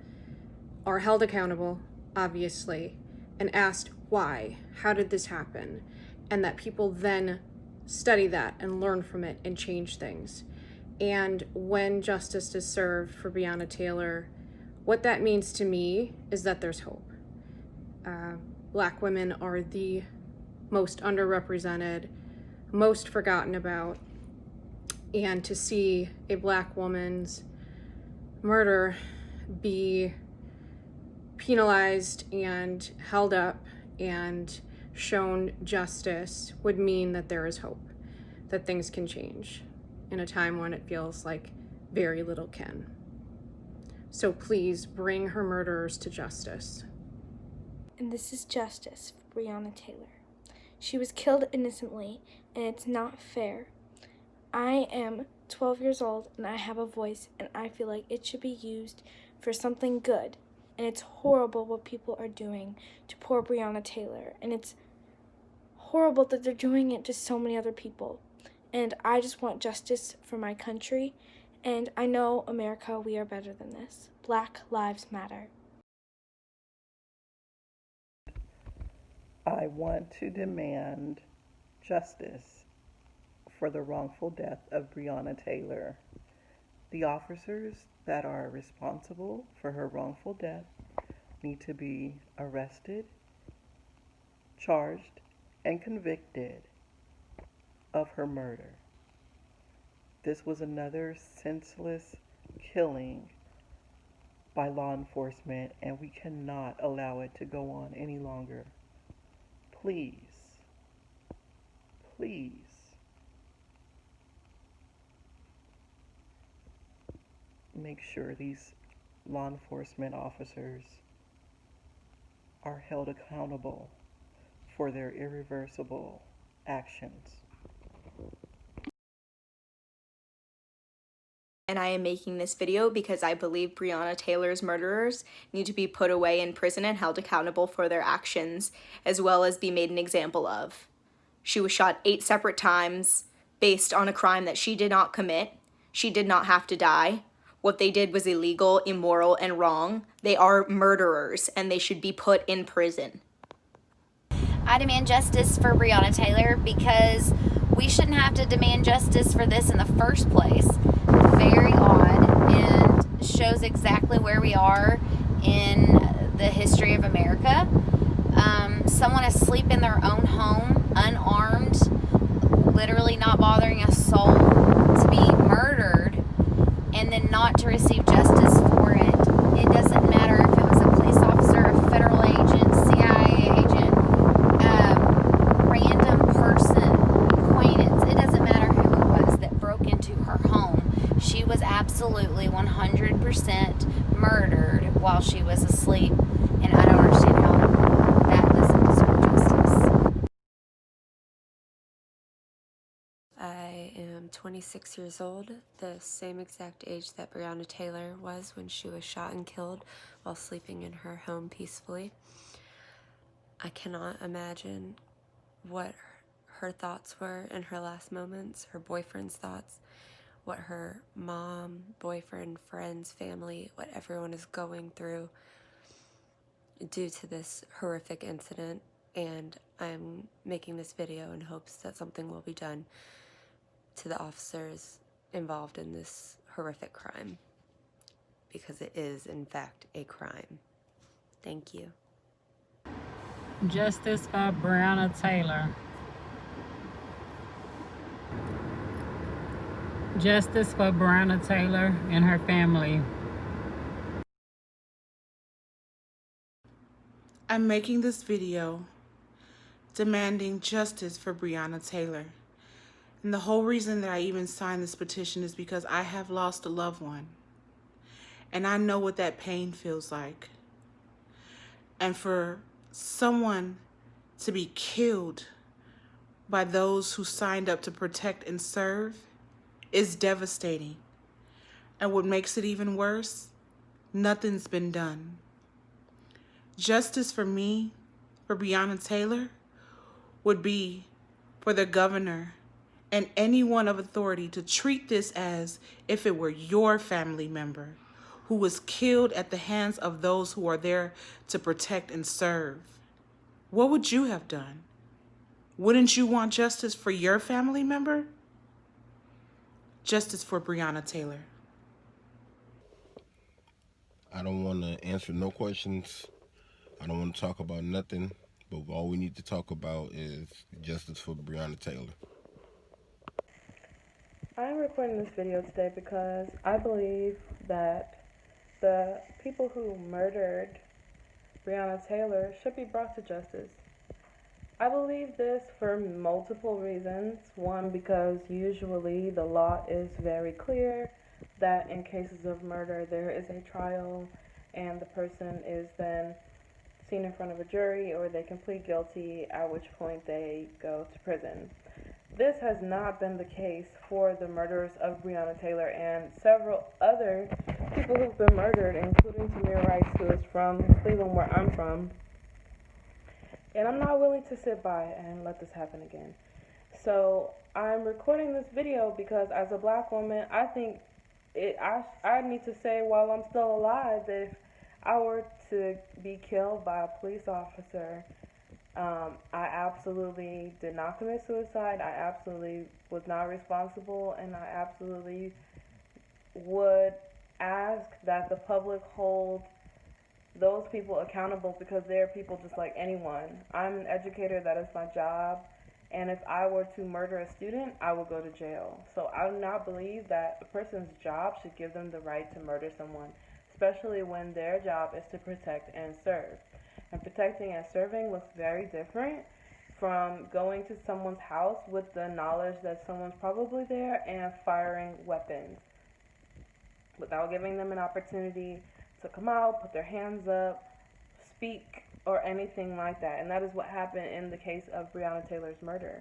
are held accountable, obviously, and asked why, how did this happen, and that people then study that and learn from it and change things. And when justice is served for Breonna Taylor, what that means to me is that there's hope. Black women are the most underrepresented, most forgotten about, and to see a Black woman's murder be penalized and held up and shown justice would mean that there is hope, that things can change in a time when it feels like very little can. So please bring her murderers to justice. And this is justice for Breonna Taylor. She was killed innocently, and it's not fair. I am 12 years old, and I have a voice, and I feel like it should be used for something good. And it's horrible what people are doing to poor Breonna Taylor, and it's horrible that they're doing it to so many other people. And I just want justice for my country, and I know, America, we are better than this. Black Lives Matter. I want to demand justice for the wrongful death of Breonna Taylor. The officers that are responsible for her wrongful death need to be arrested, charged, and convicted of her murder. This was another senseless killing by law enforcement, and we cannot allow it to go on any longer. Please, please, make sure these law enforcement officers are held accountable for their irreversible actions. And I am making this video because I believe Breonna Taylor's murderers need to be put away in prison and held accountable for their actions, as well as be made an example of. She was shot 8 separate times based on a crime that she did not commit. She did not have to die. What they did was illegal, immoral, and wrong. They are murderers, and they should be put in prison. I demand justice for Breonna Taylor because we shouldn't have to demand justice for this in the first place. Very odd, and shows exactly where we are in the history of America. Someone asleep in their own home, unarmed, literally not bothering a soul, to be murdered and then not to receive justice for it. It doesn't matter if it was a police officer, a federal agent, CIA agent, random person, acquaintance. It doesn't matter who it was that broke into her home. She was absolutely 100% murdered while she was asleep, and I don't understand how that doesn't deserve justice. I am 26 years old, the same exact age that Breonna Taylor was when she was shot and killed while sleeping in her home peacefully. I cannot imagine what her thoughts were in her last moments, her boyfriend's thoughts, what her mom, boyfriend, friends, family, what everyone is going through due to this horrific incident. And I'm making this video in hopes that something will be done to the officers involved in this horrific crime, because it is, in fact, a crime. Thank you. Justice for Breonna Taylor. Justice for Breonna Taylor and her family. I'm making this video demanding justice for Breonna Taylor. And the whole reason that I even signed this petition is because I have lost a loved one. And I know what that pain feels like. And for someone to be killed by those who signed up to protect and serve is devastating. And what makes it even worse, nothing's been done. Justice for me, for Breonna Taylor, would be for the governor and anyone of authority to treat this as if it were your family member who was killed at the hands of those who are there to protect and serve. What would you have done? Wouldn't you want justice for your family member? Justice for Breonna Taylor. I don't want to answer no questions. I don't want to talk about nothing. But all we need to talk about is justice for Breonna Taylor. I'm recording this video today because I believe that the people who murdered Breonna Taylor should be brought to justice. I believe this for multiple reasons. One, because usually the law is very clear that in cases of murder there is a trial and the person is then seen in front of a jury or they can plead guilty, at which point they go to prison. This has not been the case for the murderers of Breonna Taylor and several other people who've been murdered, including Tamir Rice, who is from Cleveland, where I'm from. And I'm not willing to sit by and let this happen again. So I'm recording this video because as a black woman, I think I need to say while I'm still alive that if I were to be killed by a police officer, I absolutely did not commit suicide. I absolutely was not responsible, and I absolutely would ask that the public hold those people accountable because they're people just like anyone. I'm an educator, that is my job, and if I were to murder a student, I would go to jail. So I do not believe that a person's job should give them the right to murder someone, especially when their job is to protect and serve. And protecting and serving looks very different from going to someone's house with the knowledge that someone's probably there and firing weapons without giving them an opportunity to come out, put their hands up, speak, or anything like that. And that is what happened in the case of Breonna Taylor's murder.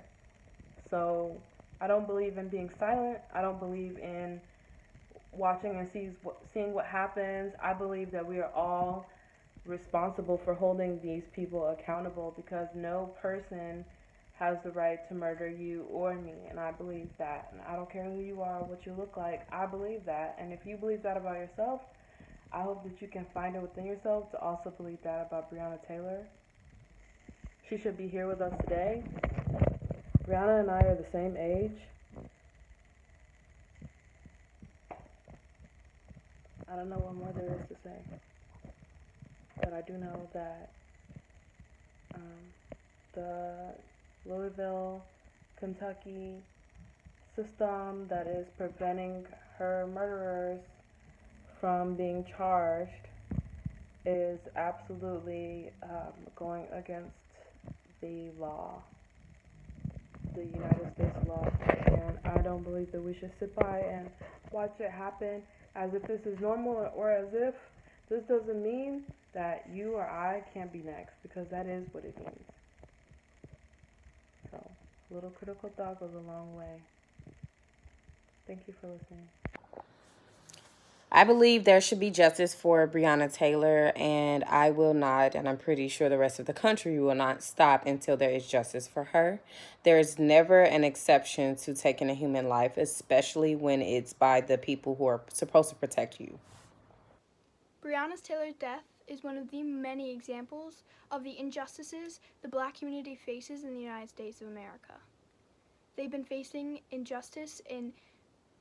So I don't believe in being silent. I don't believe in watching and seeing what happens. I believe that we are all responsible for holding these people accountable because no person has the right to murder you or me, and I believe that. And I don't care who you are or what you look like, I believe that. And if you believe that about yourself, I hope that you can find it within yourself to also believe that about Breonna Taylor. She should be here with us today. Breonna and I are the same age. I don't know what more there is to say, but I do know that the Louisville, Kentucky system that is preventing her murderers from being charged is absolutely going against the law, the United States law, and I don't believe that we should sit by and watch it happen as if this is normal or as if this doesn't mean that you or I can't be next, because that is what it means. So, a little critical thought goes a long way. Thank you for listening. I believe there should be justice for Breonna Taylor, and I will not, and I'm pretty sure the rest of the country will not stop until there is justice for her. There is never an exception to taking a human life, especially when it's by the people who are supposed to protect you. Breonna Taylor's death is one of the many examples of the injustices the black community faces in the United States of America. They've been facing injustice in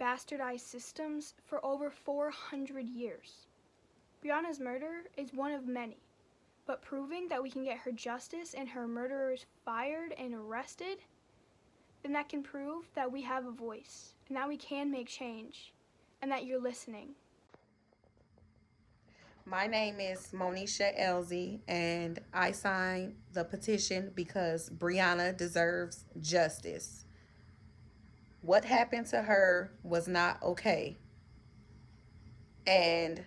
bastardized systems for over 400 years. Breonna's murder is one of many, but proving that we can get her justice and her murderers fired and arrested, then that can prove that we have a voice and that we can make change and that you're listening. My name is Monisha Elzie, and I signed the petition because Breonna deserves justice. What happened to her was not okay. And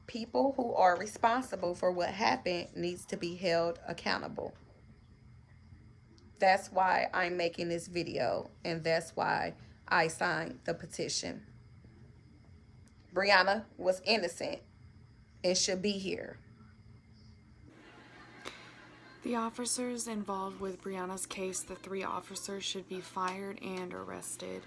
people who are responsible for what happened needs to be held accountable. That's why I'm making this video, and that's why I signed the petition. Breonna was innocent and should be here. The officers involved with Breonna's case, the 3 officers, should be fired and arrested,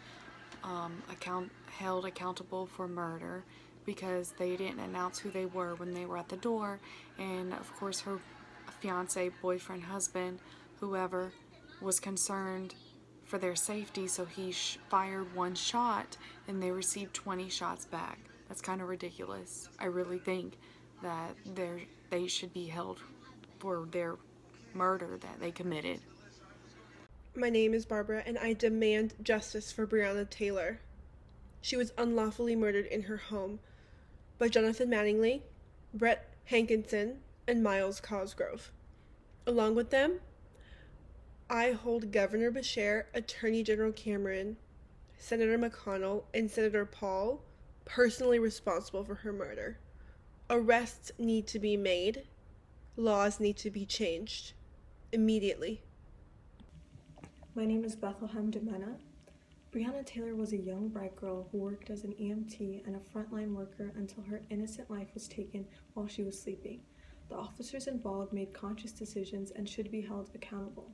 held accountable for murder because they didn't announce who they were when they were at the door. And of course her fiance, boyfriend, husband, whoever, was concerned for their safety, so he fired 1 shot and they received 20 shots back. That's kind of ridiculous. I really think that they should be held for their murder that they committed. My name is Barbara, and I demand justice for Breonna Taylor. She was unlawfully murdered in her home by Jonathan Mattingly, Brett Hankinson, and Miles Cosgrove. Along with them, I hold Governor Beshear, Attorney General Cameron, Senator McConnell, and Senator Paul personally responsible for her murder. Arrests need to be made. Laws need to be changed. Immediately. My name is Bethlehem Demena. Breonna Taylor was a young bright girl who worked as an EMT and a frontline worker until her innocent life was taken while she was sleeping. The officers involved made conscious decisions and should be held accountable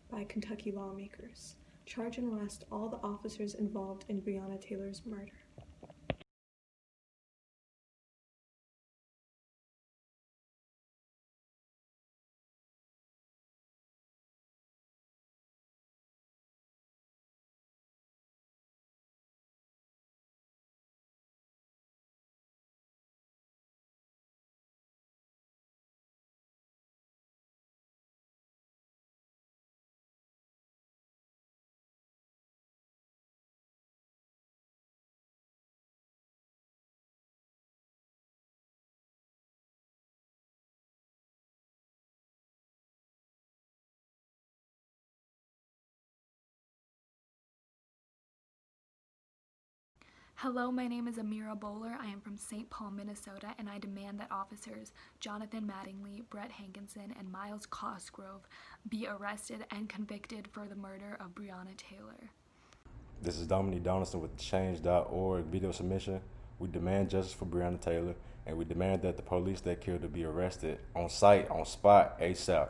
by Kentucky lawmakers. Charge and arrest all the officers involved in Breonna Taylor's murder. Hello, my name is Amira Bowler. I am from St. Paul, Minnesota, and I demand that officers Jonathan Mattingly, Brett Hankinson, and Miles Cosgrove be arrested and convicted for the murder of Breonna Taylor. This is Dominique Donaldson with Change.org video submission. We demand justice for Breonna Taylor, and we demand that the police that killed her be arrested on site, on spot, ASAP.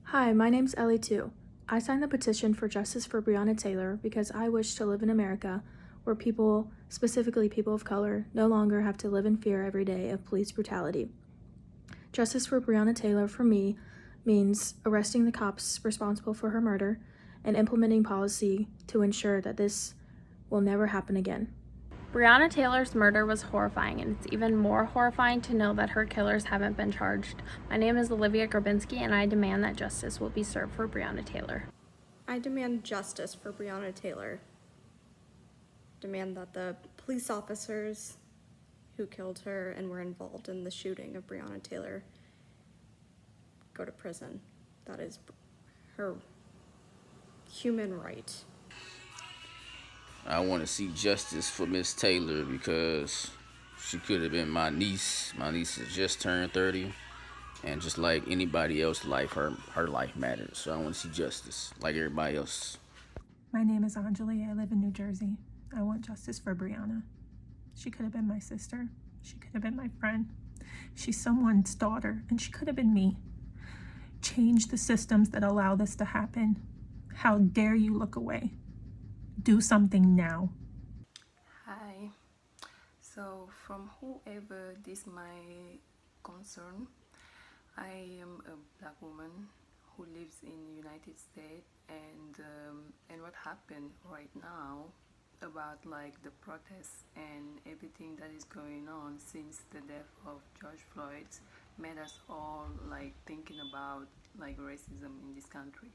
Hi, my name's Ellie too. I signed the petition for justice for Breonna Taylor because I wish to live in America where people, specifically people of color, no longer have to live in fear every day of police brutality. Justice for Breonna Taylor, for me, means arresting the cops responsible for her murder and implementing policy to ensure that this will never happen again. Breonna Taylor's murder was horrifying, and it's even more horrifying to know that her killers haven't been charged. My name is Olivia Grabinski, and I demand that justice will be served for Breonna Taylor. I demand justice for Breonna Taylor. Demand that the police officers who killed her and were involved in the shooting of Breonna Taylor go to prison. That is her human right. I want to see justice for Miss Taylor because she could have been my niece. My niece has just turned 30, and just like anybody else's life, her life matters. So I want to see justice like everybody else. My name is Anjali. I live in New Jersey. I want justice for Breonna. She could have been my sister. She could have been my friend. She's someone's daughter, and she could have been me. Change the systems that allow this to happen. How dare you look away? Do something now. Hi. So from whoever this might concern, I am a black woman who lives in the United States, and what happened right now about like the protests and everything that is going on since the death of George Floyd made us all like thinking about like racism in this country.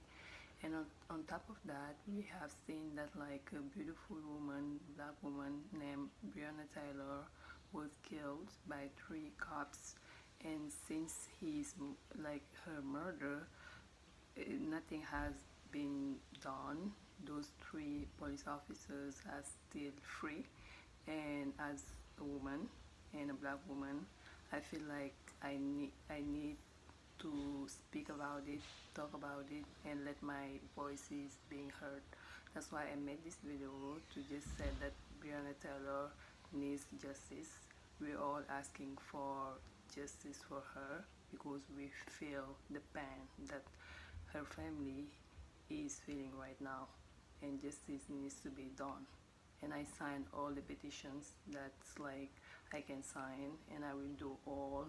And on top of that, we have seen that like a beautiful woman, black woman named Breonna Taylor was killed by 3 cops, and since her murder, nothing has been done. Those 3 police officers are still free, and as a woman and a black woman, I feel like I need to speak about it, talk about it, and let my voices being heard. That's why I made this video to just say that Breonna Taylor needs justice. We're all asking for justice for her because we feel the pain that her family is feeling right now, and justice needs to be done. And I signed all the petitions that's like I can sign, and I will do all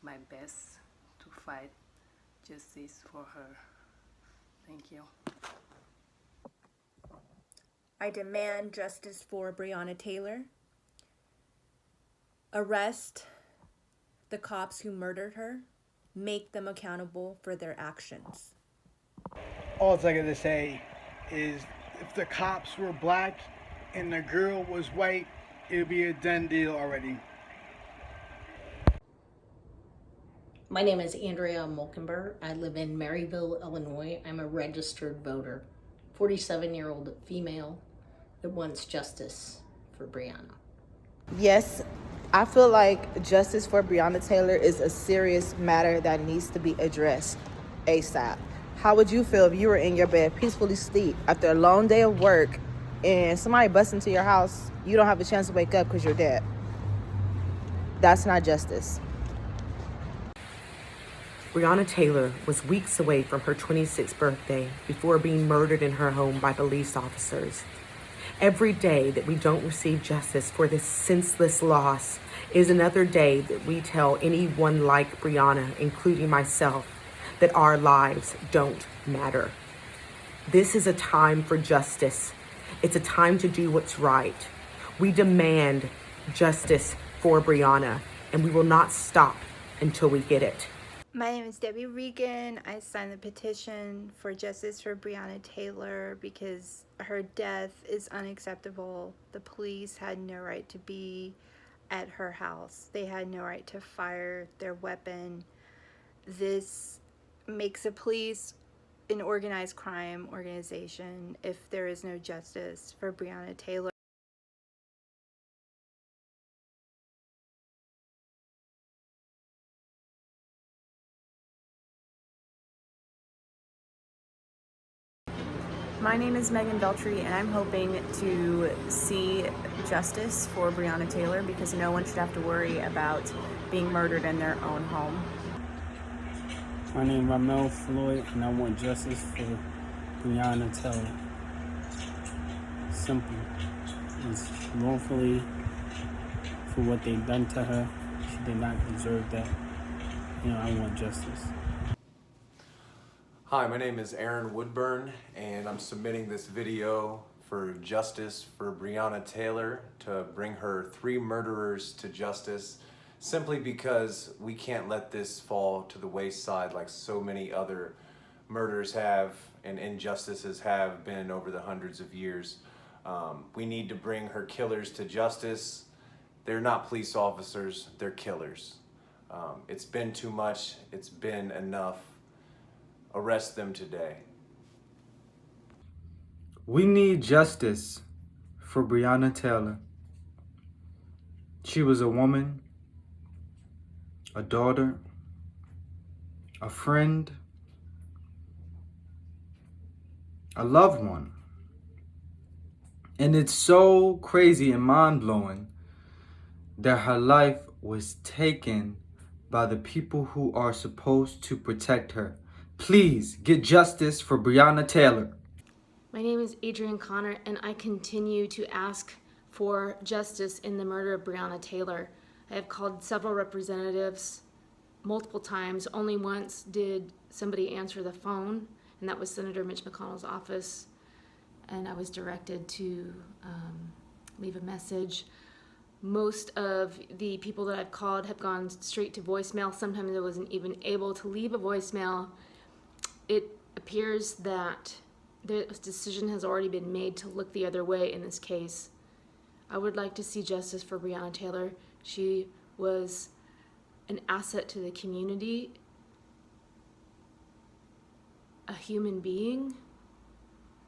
my best to fight justice for her. Thank you. I demand justice for Breonna Taylor. Arrest the cops who murdered her. Make them accountable for their actions. All I gotta say is if the cops were black and the girl was white, it would be a done deal already. My name is Andrea Molkenberg. I live in Maryville, Illinois. I'm a registered voter, 47-year-old female that wants justice for Breonna. Yes, I feel like justice for Breonna Taylor is a serious matter that needs to be addressed ASAP. How would you feel if you were in your bed peacefully asleep after a long day of work and somebody busts into your house, you don't have a chance to wake up because you're dead? That's not justice. Breonna Taylor was weeks away from her 26th birthday before being murdered in her home by police officers. Every day that we don't receive justice for this senseless loss is another day that we tell anyone like Breonna, including myself, that our lives don't matter. This is a time for justice. It's a time to do what's right. We demand justice for Breonna, and we will not stop until we get it. My name is Debbie Regan. I signed the petition for justice for Breonna Taylor because her death is unacceptable. The police had no right to be at her house. They had no right to fire their weapon. This makes the police an organized crime organization if there is no justice for Breonna Taylor. My name is Megan Beltry, and I'm hoping to see justice for Breonna Taylor because no one should have to worry about being murdered in their own home. My name is Ramel Floyd, and I want justice for Breonna Taylor. Simple. It's wrongfully for what they've done to her. She did not deserve that. I want justice. Hi, my name is Aaron Woodburn, and I'm submitting this video for justice for Breonna Taylor to bring her 3 murderers to justice, simply because we can't let this fall to the wayside like so many other murders have and injustices have been over the hundreds of years. We need to bring her killers to justice. They're not police officers, they're killers. It's been too much, it's been enough. Arrest them today. We need justice for Breonna Taylor. She was a woman, a daughter, a friend, a loved one. And it's so crazy and mind-blowing that her life was taken by the people who are supposed to protect her. Please get justice for Breonna Taylor. My name is Adrienne Connor, and I continue to ask for justice in the murder of Breonna Taylor. I have called several representatives multiple times. Only once did somebody answer the phone, and that was Senator Mitch McConnell's office. And I was directed to leave a message. Most of the people that I've called have gone straight to voicemail. Sometimes I wasn't even able to leave a voicemail. it appears that the decision has already been made to look the other way in this case. I would like to see justice for Breonna Taylor. She was an asset to the community, a human being,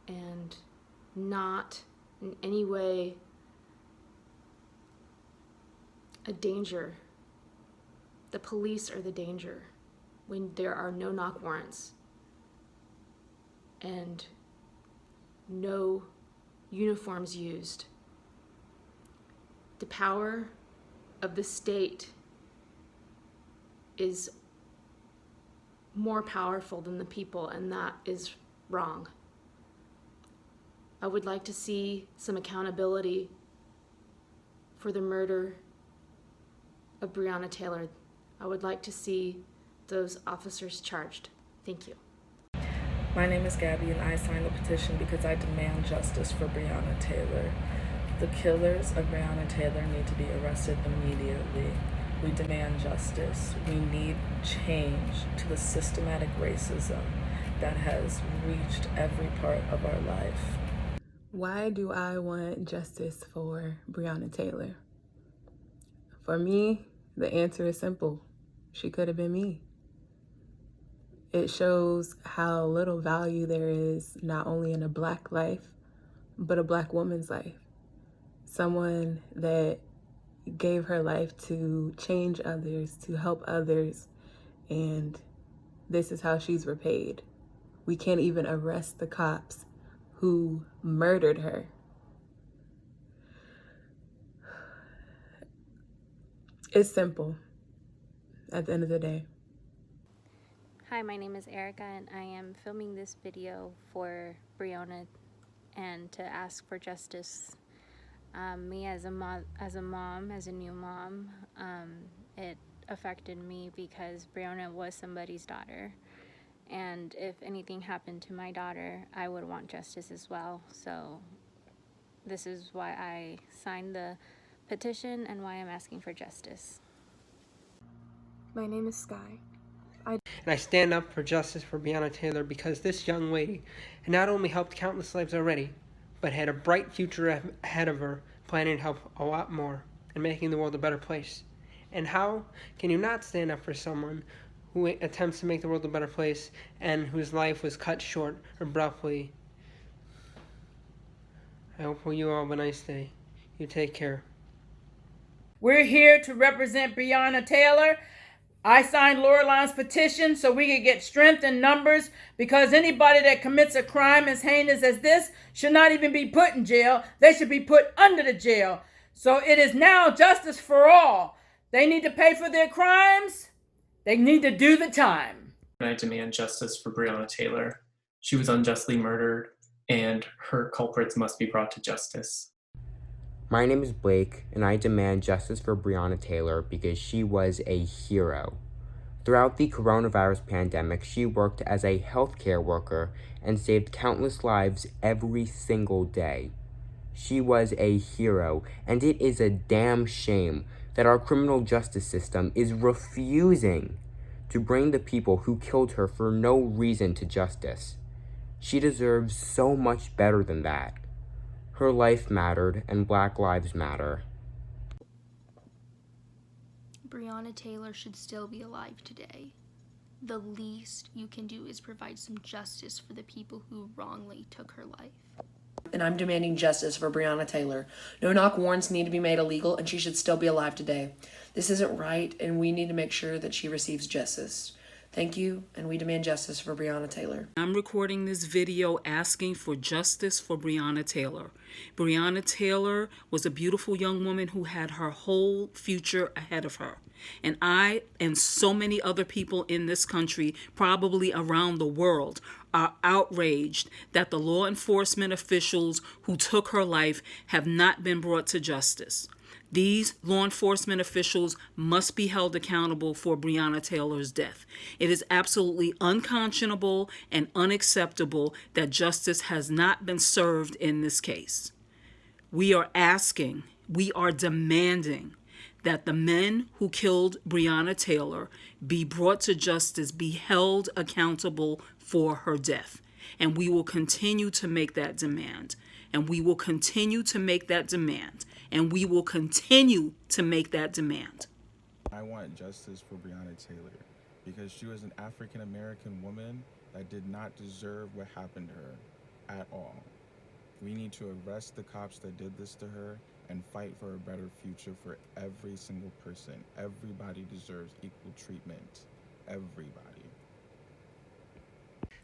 and not in any way a danger. The police are the danger when there are no knock warrants and no uniforms used. The power of the state is more powerful than the people, and that is wrong. I would like to see some accountability for the murder of Breonna Taylor. I would like to see those officers charged. Thank you. My name is Gabby, and I signed the petition because I demand justice for Breonna Taylor. The killers of Breonna Taylor need to be arrested immediately. We demand justice. We need change to the systematic racism that has reached every part of our life. Why do I want justice for Breonna Taylor? For me, the answer is simple. She could have been me. It shows how little value there is not only in a Black life, but a Black woman's life. Someone that gave her life to change others, to help others, and this is how she's repaid. We can't even arrest the cops who murdered her. It's simple at the end of the day. Hi, my name is Erica, and I am filming this video for Breonna and to ask for justice. Me as a mom, as a new mom, it affected me because Breonna was somebody's daughter. And if anything happened to my daughter, I would want justice as well. So this is why I signed the petition and why I'm asking for justice. My name is Sky. And I stand up for justice for Breonna Taylor because this young lady had not only helped countless lives already, but had a bright future ahead of her, planning to help a lot more and making the world a better place. And how can you not stand up for someone who attempts to make the world a better place and whose life was cut short abruptly? I hope you all have a nice day. You take care. We're here to represent Breonna Taylor. I signed Loralei's petition so we could get strength in numbers, because anybody that commits a crime as heinous as this should not even be put in jail. They should be put under the jail. So it is now justice for all. They need to pay for their crimes. They need to do the time. I demand justice for Breonna Taylor. She was unjustly murdered, and her culprits must be brought to justice. My name is Blake, and I demand justice for Breonna Taylor because she was a hero. Throughout the coronavirus pandemic, she worked as a healthcare worker and saved countless lives every single day. She was a hero, and it is a damn shame that our criminal justice system is refusing to bring the people who killed her for no reason to justice. She deserves so much better than that. Her life mattered, and Black lives matter. Breonna Taylor should still be alive today. The least you can do is provide some justice for the people who wrongly took her life. And I'm demanding justice for Breonna Taylor. No knock warrants need to be made illegal, and she should still be alive today. This isn't right, and we need to make sure that she receives justice. Thank you, and we demand justice for Breonna Taylor. I'm recording this video asking for justice for Breonna Taylor. Breonna Taylor was a beautiful young woman who had her whole future ahead of her. And I and so many other people in this country, probably around the world, are outraged that the law enforcement officials who took her life have not been brought to justice. These law enforcement officials must be held accountable for Breonna Taylor's death. It is absolutely unconscionable and unacceptable that justice has not been served in this case. We are asking, we are demanding that the men who killed Breonna Taylor be brought to justice, be held accountable for her death. And we will continue to make that demand. And we will continue to make that demand. And we will continue to make that demand. I want justice for Breonna Taylor because she was an African American woman that did not deserve what happened to her at all. We need to arrest the cops that did this to her and fight for a better future for every single person. Everybody deserves equal treatment. Everybody.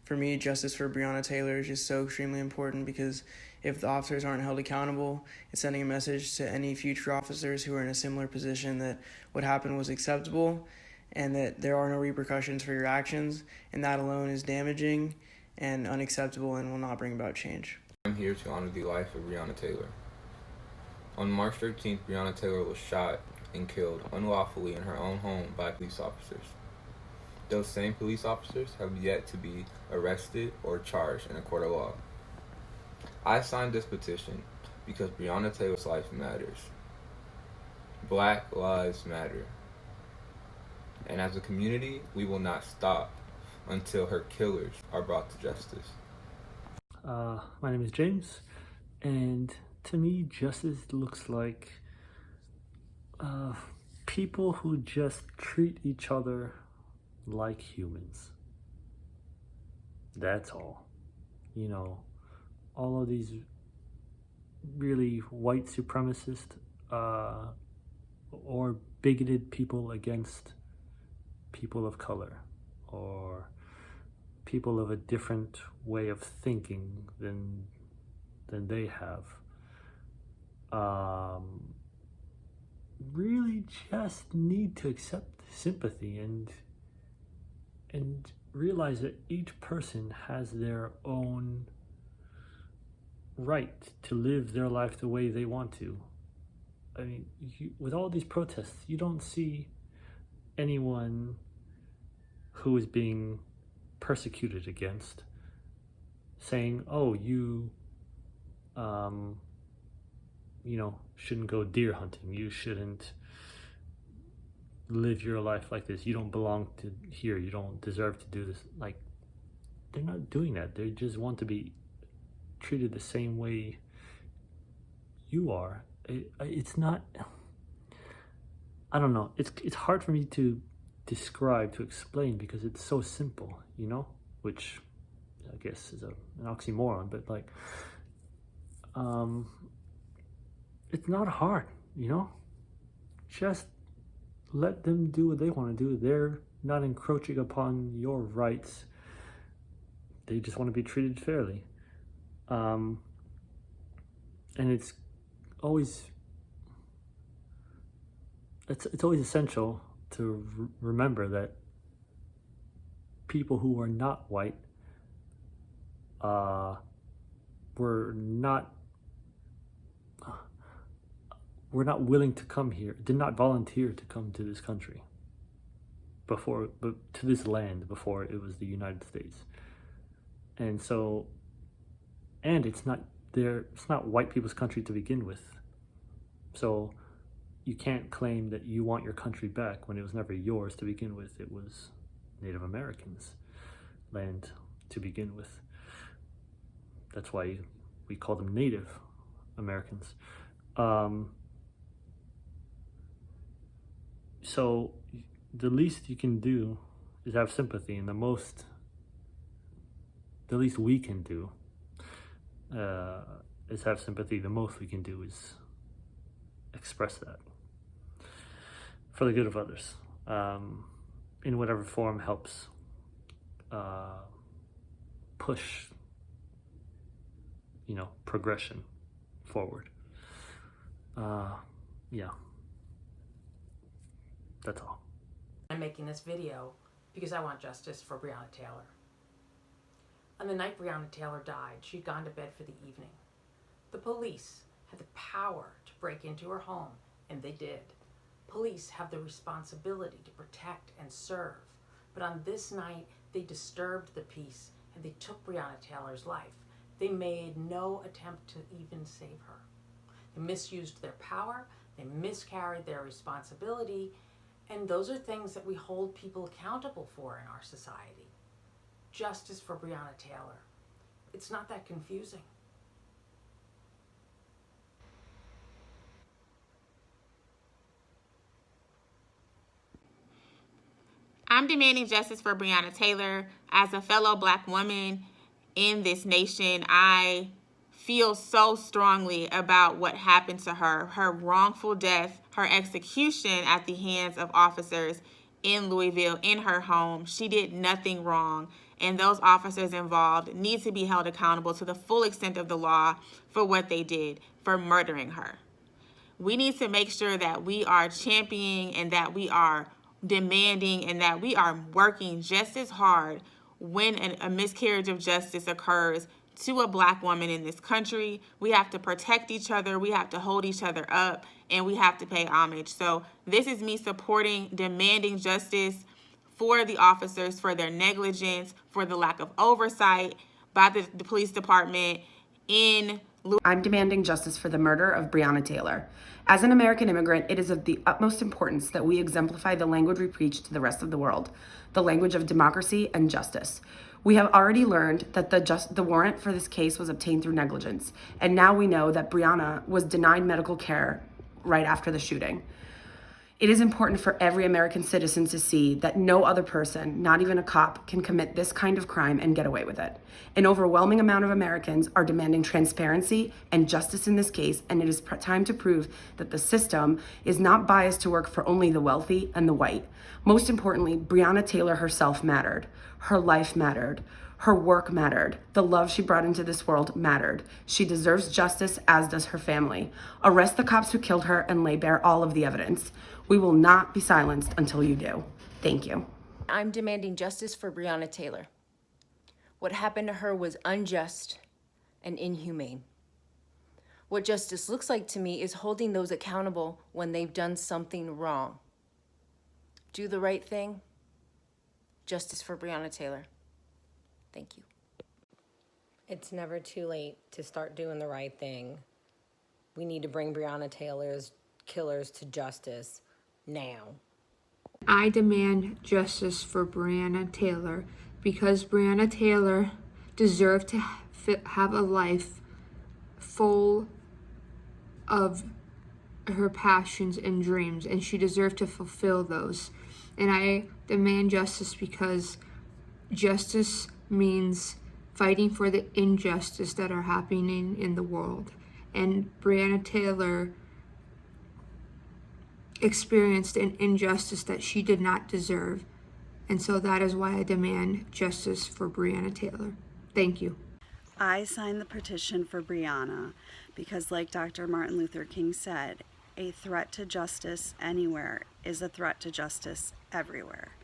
For me, justice for Breonna Taylor is just so extremely important because if the officers aren't held accountable, it's sending a message to any future officers who are in a similar position that what happened was acceptable and that there are no repercussions for your actions, and that alone is damaging and unacceptable and will not bring about change. I'm here to honor the life of Breonna Taylor. On March 13th, Breonna Taylor was shot and killed unlawfully in her own home by police officers. Those same police officers have yet to be arrested or charged in a court of law. I signed this petition because Breonna Taylor's life matters. Black lives matter. And as a community, we will not stop until her killers are brought to justice. My name is James, and to me, justice looks like people who just treat each other like humans. That's all. You know, all of these really white supremacist or bigoted people against people of color or people of a different way of thinking than they have. Really just need to accept sympathy and realize that each person has their own right to live their life the way they want to. I mean, with all these protests, you don't see anyone who is being persecuted against saying, oh, you shouldn't go deer hunting, you shouldn't live your life like this, you don't belong to here, you don't deserve to do this. Like, they're not doing that. They just want to be treated the same way you are. It's not, I don't know, it's hard for me to describe, to explain, because it's so simple, you know, which I guess is an oxymoron, but like, it's not hard, you know, just let them do what they want to do. They're not encroaching upon your rights. They just want to be treated fairly. And it's always essential to remember that people who are not white were not willing to come here, did not volunteer to come to this country before, but to this land before it was the United States. And so, and it's not white people's country to begin with. So you can't claim that you want your country back when it was never yours to begin with. It was Native Americans' land to begin with. That's why we call them Native Americans. So the least you can do is have sympathy, and the least we can do is have sympathy. The most we can do is express that for the good of others, in whatever form helps push, progression forward. Yeah. That's all. I'm making this video because I want justice for Breonna Taylor. On the night Breonna Taylor died, she'd gone to bed for the evening. The police had the power to break into her home, and they did. Police have the responsibility to protect and serve. But on this night, they disturbed the peace and they took Breonna Taylor's life. They made no attempt to even save her. They misused their power, They miscarried their responsibility, and those are things that we hold people accountable for in our society. Justice for Breonna Taylor. It's not that confusing. I'm demanding justice for Breonna Taylor. As a fellow Black woman in this nation, I feel so strongly about what happened to her. Her wrongful death, her execution at the hands of officers in Louisville, in her home. She did nothing wrong, and those officers involved need to be held accountable to the full extent of the law for what they did, for murdering her. We need to make sure that we are championing and that we are demanding and that we are working just as hard when a miscarriage of justice occurs to a Black woman in this country. We have to protect each other, we have to hold each other up, and we have to pay homage. So this is me supporting, demanding justice for the officers, for their negligence, for the lack of oversight by the police department in I'm demanding justice for the murder of Breonna Taylor. As an American immigrant, it is of the utmost importance that we exemplify the language we preach to the rest of the world, the language of democracy and justice. We have already learned that the warrant for this case was obtained through negligence, and now we know that Breonna was denied medical care right after the shooting. It is important for every American citizen to see that no other person, not even a cop, can commit this kind of crime and get away with it. An overwhelming amount of Americans are demanding transparency and justice in this case, and it is time to prove that the system is not biased to work for only the wealthy and the white. Most importantly, Breonna Taylor herself mattered. Her life mattered. Her work mattered. The love she brought into this world mattered. She deserves justice, as does her family. Arrest the cops who killed her and lay bare all of the evidence. We will not be silenced until you do. Thank you. I'm demanding justice for Breonna Taylor. What happened to her was unjust and inhumane. What justice looks like to me is holding those accountable when they've done something wrong. Do the right thing. Justice for Breonna Taylor. Thank you. It's never too late to start doing the right thing. We need to bring Breonna Taylor's killers to justice now. I demand justice for Breonna Taylor because Breonna Taylor deserved to have a life full of her passions and dreams, and she deserved to fulfill those. And I demand justice because justice means fighting for the injustice that are happening in the world. And Breonna Taylor experienced an injustice that she did not deserve. And so that is why I demand justice for Breonna Taylor. Thank you. I signed the petition for Breonna because, like Dr. Martin Luther King said, a threat to justice anywhere is a threat to justice everywhere.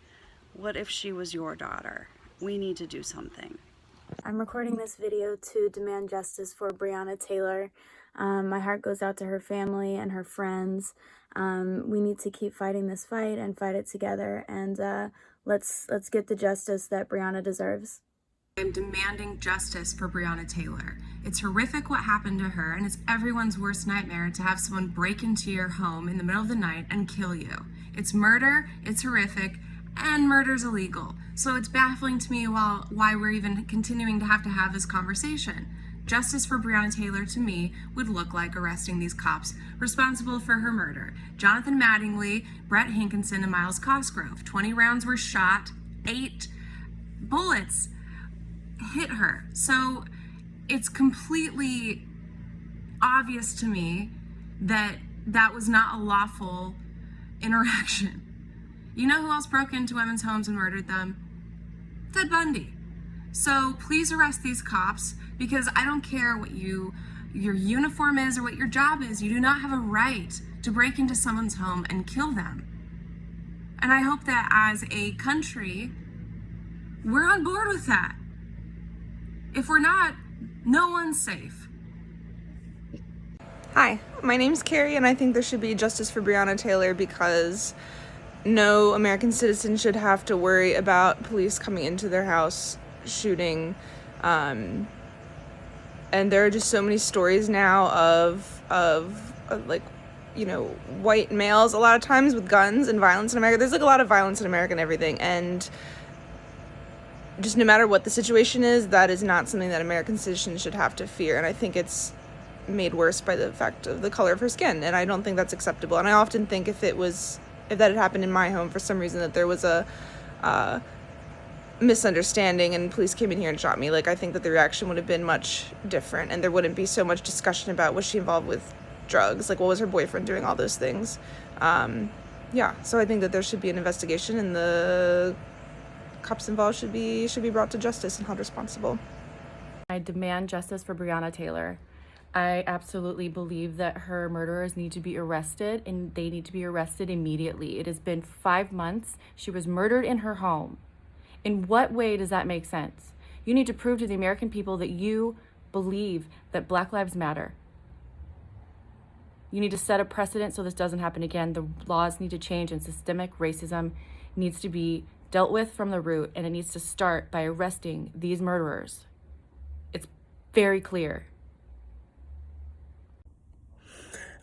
What if she was your daughter? We need to do something. I'm recording this video to demand justice for Breonna Taylor. My heart goes out to her family and her friends. We need to keep fighting this fight and fight it together, and let's get the justice that Breonna deserves. I'm demanding justice for Breonna Taylor. It's horrific what happened to her, and it's everyone's worst nightmare to have someone break into your home in the middle of the night and kill you. It's murder, it's horrific, and murder's illegal. So it's baffling to me why we're even continuing to have this conversation. Justice for Breonna Taylor, to me, would look like arresting these cops responsible for her murder. Jonathan Mattingly, Brett Hankinson, and Miles Cosgrove. 20 rounds were shot, 8 bullets hit her. So it's completely obvious to me that that was not a lawful interaction. You know who else broke into women's homes and murdered them? Ted Bundy. So please arrest these cops, because I don't care what your uniform is or what your job is. You do not have a right to break into someone's home and kill them. And I hope that as a country, we're on board with that. If we're not, no one's safe. Hi, my name's Carrie, and I think there should be justice for Breonna Taylor because no American citizen should have to worry about police coming into their house, shooting, and there are just so many stories now of like white males a lot of times with guns and violence in America. There's like a lot of violence in America and everything, and just no matter what the situation is, that is not something that American citizens should have to fear. And I think it's made worse by the fact of the color of her skin, and I don't think that's acceptable. And I often think if that had happened in my home for some reason, that there was a misunderstanding and police came in here and shot me, like I think that the reaction would have been much different, and there wouldn't be so much discussion about was she involved with drugs, like what was her boyfriend doing, all those things. So I think that there should be an investigation, and the cops involved should be brought to justice and held responsible. I demand justice for Breonna Taylor. I absolutely believe that her murderers need to be arrested, and they need to be arrested immediately. It has been 5 months. She was murdered in her home. In what way does that make sense? You need to prove to the American people that you believe that Black Lives Matter. You need to set a precedent so this doesn't happen again. The laws need to change, and systemic racism needs to be dealt with from the root, and it needs to start by arresting these murderers. It's very clear.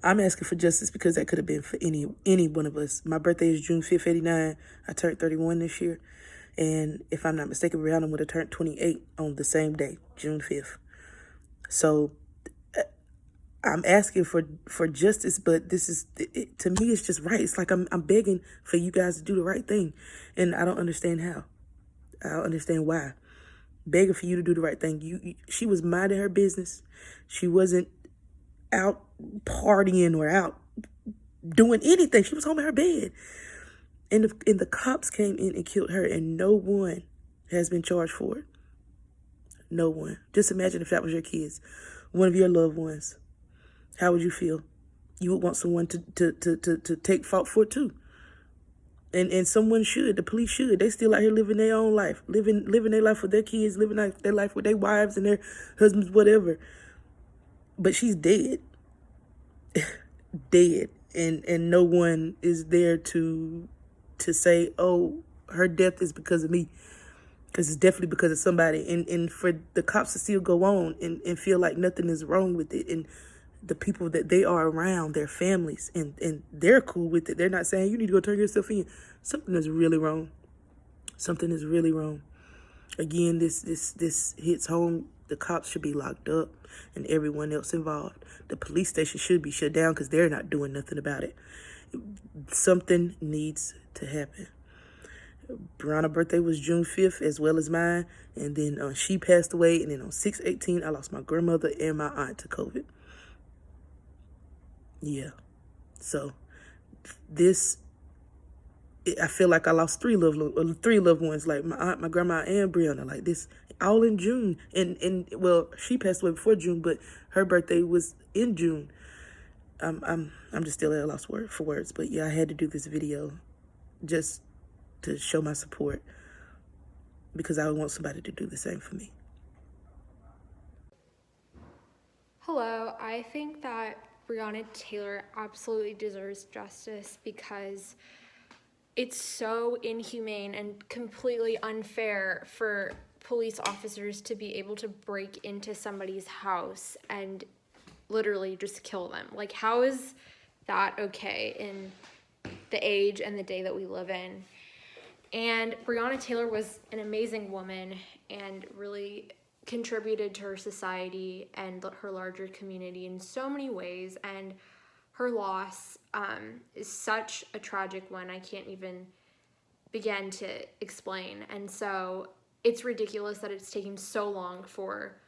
I'm asking for justice because that could have been for any one of us. My birthday is June 5th, 89. I turned 31 this year. And if I'm not mistaken, Breonna would have turned 28 on the same day, June 5th. So I'm asking for justice, but this is, to me, it's just right. It's like I'm begging for you guys to do the right thing. And I don't understand how. I don't understand why. Begging for you to do the right thing. She was minding her business. She wasn't out partying or out doing anything. She was home in her bed. And the cops came in and killed her, and no one has been charged for it. No one. Just imagine if that was your kids, one of your loved ones. How would you feel? You would want someone to take fault for it too. And someone should. The police should. They still out here living their own life, living their life with their kids, living their life with their wives and their husbands, whatever. But she's dead. Dead. And no one is there to say, oh, her death is because of me. Because it's definitely because of somebody. And for the cops to still go on and feel like nothing is wrong with it. And the people that they are around, their families, and they're cool with it. They're not saying, you need to go turn yourself in. Something is really wrong. Something is really wrong. Again, this hits home. The cops should be locked up and everyone else involved. The police station should be shut down because they're not doing nothing about it. Something needs to happen. Breonna's birthday was June 5th as well as mine. And then she passed away. And then on 6/18, I lost my grandmother and my aunt to COVID. Yeah. So I feel like I lost three loved ones, like my aunt, my grandma, and Breonna, like this, all in June. And well, she passed away before June, but her birthday was in June. I'm just still at a loss for words, but yeah, I had to do this video just to show my support because I want somebody to do the same for me. Hello, I think that Breonna Taylor absolutely deserves justice because it's so inhumane and completely unfair for police officers to be able to break into somebody's house and literally just kill them. Like, how is that okay in the age and the day that we live in? And Breonna Taylor was an amazing woman and really contributed to her society and her larger community in so many ways, and her loss is such a tragic one. I can't even begin to explain. And so it's ridiculous that it's taken so long for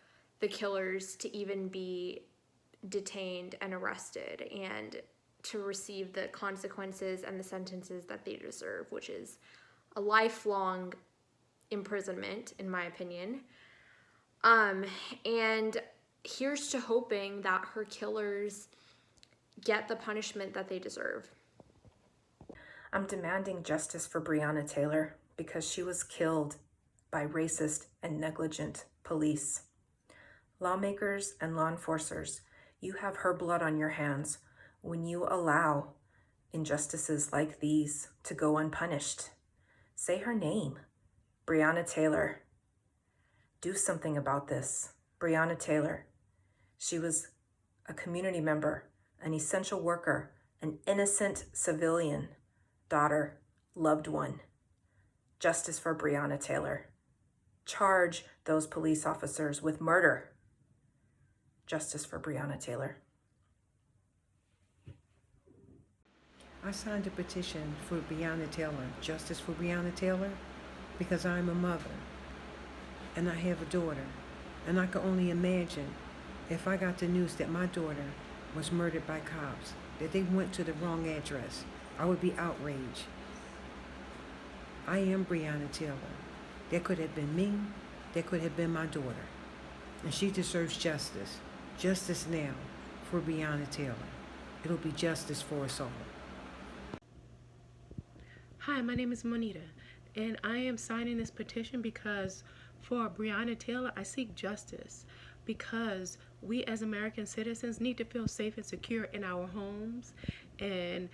the killers to even be detained and arrested and to receive the consequences and the sentences that they deserve, which is a lifelong imprisonment, in my opinion. And here's to hoping that her killers get the punishment that they deserve. I'm demanding justice for Breonna Taylor because she was killed by racist and negligent police. Lawmakers and law enforcers, you have her blood on your hands when you allow injustices like these to go unpunished. Say her name, Breonna Taylor. Do something about this. Breonna Taylor. She was a community member, an essential worker an innocent civilian, daughter, loved one. Justice for Breonna Taylor. Charge those police officers with murder. Justice for Breonna Taylor. I signed a petition for Breonna Taylor, Justice for Breonna Taylor, because I'm a mother and I have a daughter. And I can only imagine if I got the news that my daughter was murdered by cops, that they went to the wrong address, I would be outraged. I am Breonna Taylor. That could have been me. That could have been my daughter. And she deserves justice. Justice now for Breonna Taylor. It'll be justice for us all. Hi, my name is Monita, and I am signing this petition because for Breonna Taylor, I seek justice because we as American citizens need to feel safe and secure in our homes, and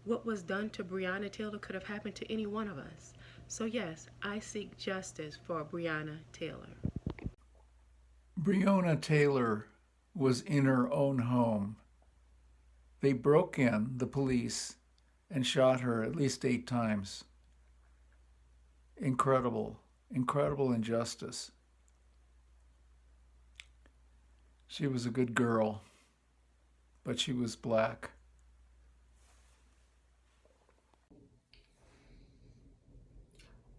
what was done to Breonna Taylor could have happened to any one of us. So yes, I seek justice for Breonna Taylor. Breonna Taylor was in her own home. They broke in, the police, and shot her at least 8 times. Incredible injustice. She was a good girl, but she was black.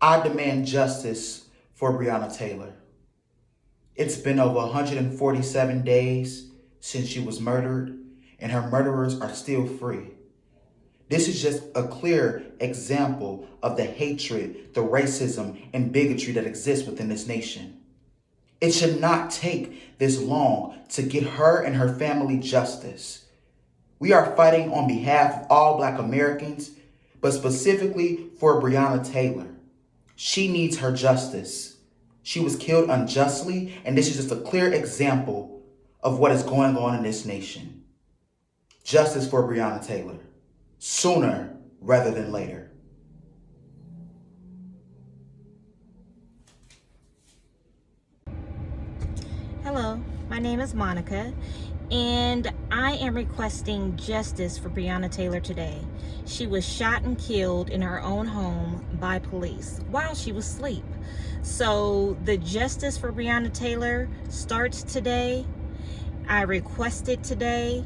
I demand justice for Breonna Taylor. It's been over 147 days since she was murdered, and her murderers are still free. This is just a clear example of the hatred, the racism, and bigotry that exists within this nation. It should not take this long to get her and her family justice. We are fighting on behalf of all Black Americans, but specifically for Breonna Taylor. She needs her justice. She was killed unjustly, and this is just a clear example of what is going on in this nation. Justice for Breonna Taylor. Sooner rather than later. Hello, my name is Monica, and I am requesting justice for Breonna Taylor today. She was shot and killed in her own home by police while she was asleep. So the justice for Breonna Taylor starts today. I request it today,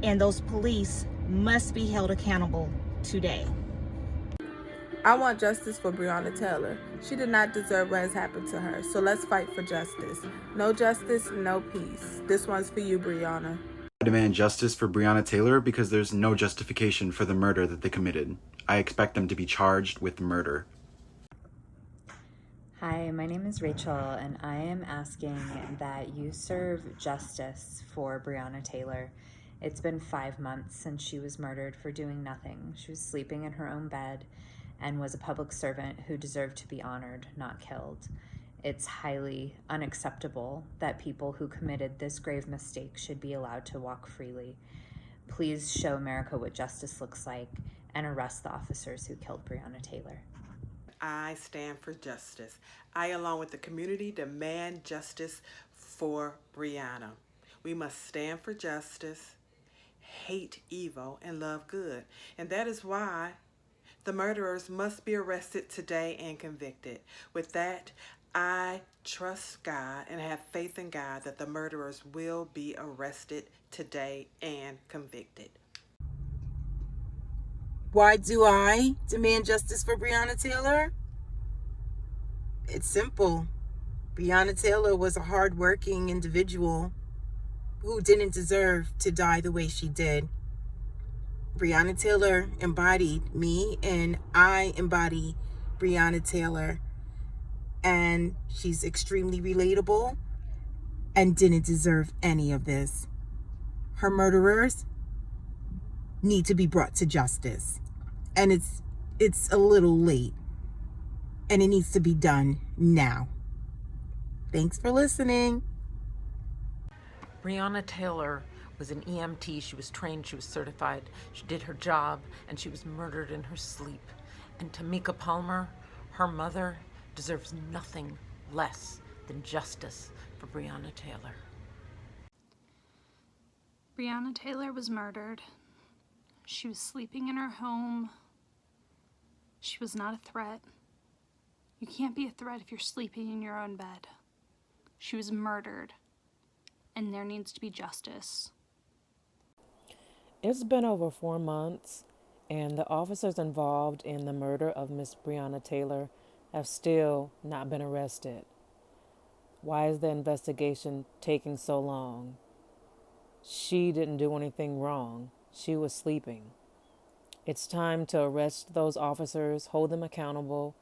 and those police must be held accountable today. I want justice for Breonna Taylor. She did not deserve what has happened to her, so let's fight for justice. No justice, no peace. This one's for you, Breonna. I demand justice for Breonna Taylor because there's no justification for the murder that they committed. I expect them to be charged with murder. Hi, my name is Rachel, and I am asking that you serve justice for Breonna Taylor. It's been 5 months since she was murdered for doing nothing. She was sleeping in her own bed and was a public servant who deserved to be honored, not killed. It's highly unacceptable that people who committed this grave mistake should be allowed to walk freely. Please show America what justice looks like and arrest the officers who killed Breonna Taylor. I stand for justice. I, along with the community, demand justice for Breonna. We must stand for justice, hate evil, and love good. And that is why the murderers must be arrested today and convicted. With that, I trust God and have faith in God that the murderers will be arrested today and convicted. Why do I demand justice for Breonna Taylor? It's simple. Breonna Taylor was a hardworking individual who didn't deserve to die the way she did. Breonna Taylor embodied me, and I embody Breonna Taylor. And she's extremely relatable and didn't deserve any of this. Her murderers need to be brought to justice. And it's a little late. And it needs to be done now. Thanks for listening. Breonna Taylor was an EMT. She was trained, she was certified, she did her job, and she was murdered in her sleep. And Tamika Palmer, her mother, deserves nothing less than justice for Breonna Taylor. Breonna Taylor was murdered. She was sleeping in her home. She was not a threat. You can't be a threat if you're sleeping in your own bed. She was murdered, and there needs to be justice. It's been over 4 months, and the officers involved in the murder of Miss Breonna Taylor have still not been arrested. Why is the investigation taking so long? She didn't do anything wrong. She was sleeping. It's time to arrest those officers, hold them accountable,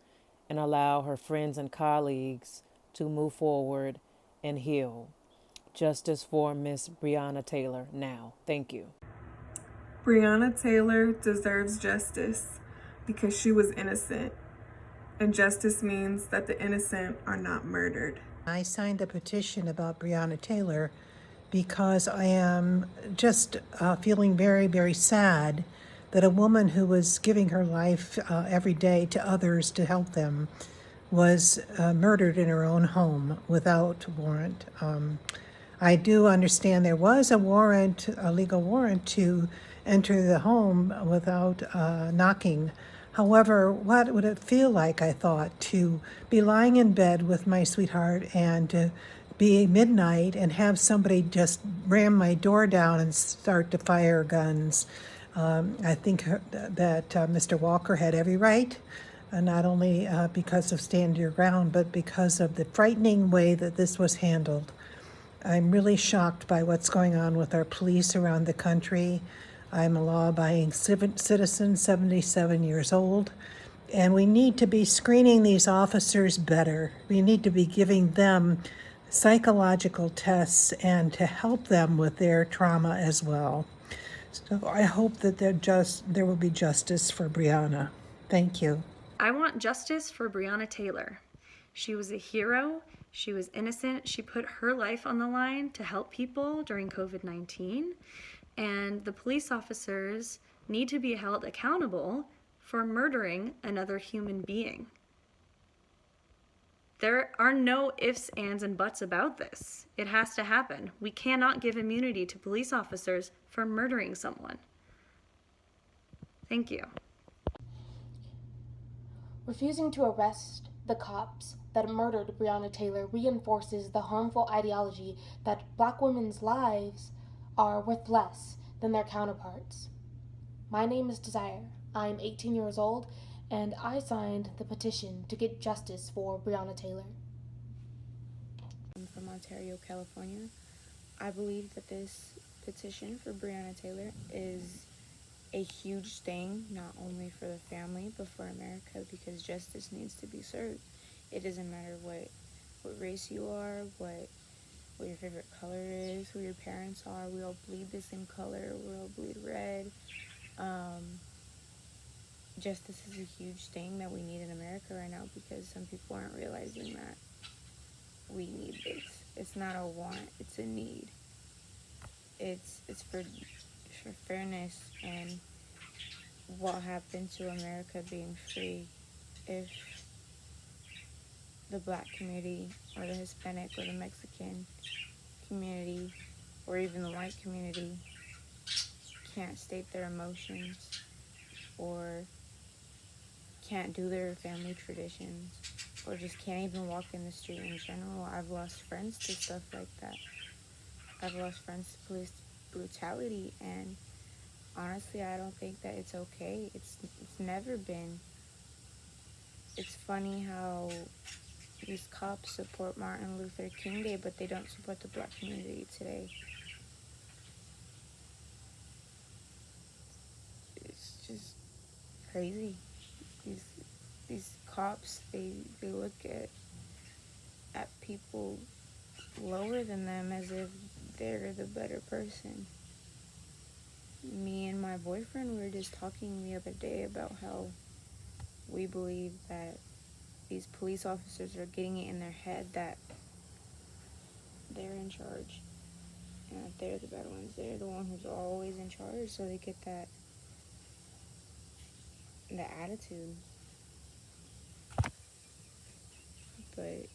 and allow her friends and colleagues to move forward and heal. Justice for Miss Breonna Taylor now. Thank you. Breonna Taylor deserves justice because she was innocent, and justice means that the innocent are not murdered. I signed a petition about Breonna Taylor because I am just feeling very, very sad that a woman who was giving her life every day to others to help them was murdered in her own home without warrant. I do understand there was a warrant, a legal warrant to enter the home without knocking. However, what would it feel like, I thought, to be lying in bed with my sweetheart and to be midnight and have somebody just ram my door down and start to fire guns? I think that Mr. Walker had every right, not only because of stand your ground, but because of the frightening way that this was handled. I'm really shocked by what's going on with our police around the country. I'm a law-abiding citizen, 77 years old, and we need to be screening these officers better. We need to be giving them psychological tests and to help them with their trauma as well. So I hope that there will be justice for Breonna. Thank you. I want justice for Breonna Taylor. She was a hero. She was innocent. She put her life on the line to help people during COVID-19. And the police officers need to be held accountable for murdering another human being. There are no ifs, ands, and buts about this. It has to happen. We cannot give immunity to police officers for murdering someone. Thank you. Refusing to arrest the cops that murdered Breonna Taylor reinforces the harmful ideology that Black women's lives are worth less than their counterparts. My name is Desire. I'm 18 years old, and I signed the petition to get justice for Breonna Taylor. I'm from Ontario, California. I believe that this petition for Breonna Taylor is a huge thing, not only for the family, but for America, because justice needs to be served. It doesn't matter what race you are, what your favorite color is, who your parents are. We all bleed the same color. We all bleed red. Justice is a huge thing that we need in America right now, because some people aren't realizing that we need this. It's not a want, it's a need. It's for fairness and what happened to America being free. If the Black community or the Hispanic or the Mexican community or even the white community can't state their emotions or can't do their family traditions or just can't even walk in the street in general. I've lost friends to stuff like that. I've lost friends to police brutality, and honestly, I don't think that it's okay. It's never been. It's funny how these cops support Martin Luther King Day, but they don't support the Black community today. It's just crazy. These cops, they look at people lower than them as if they're the better person. Me and my boyfriend were just talking the other day about how we believe that these police officers are getting it in their head that they're in charge and that they're the better ones. They're the one who's always in charge, so they get that attitude. But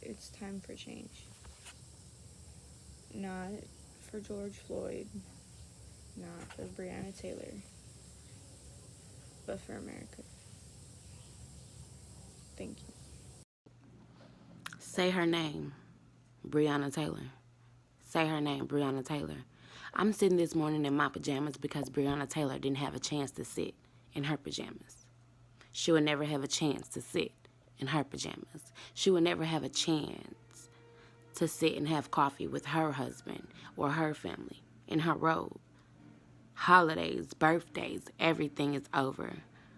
it's time for change. Not for George Floyd, not for Breonna Taylor, but for America. Thank you. Say her name, Breonna Taylor. Say her name, Breonna Taylor. I'm sitting this morning in my pajamas because Breonna Taylor didn't have a chance to sit in her pajamas. She would never have a chance to sit in her pajamas. She would never have a chance to sit and have coffee with her husband or her family in her robe. Holidays, birthdays, everything is over.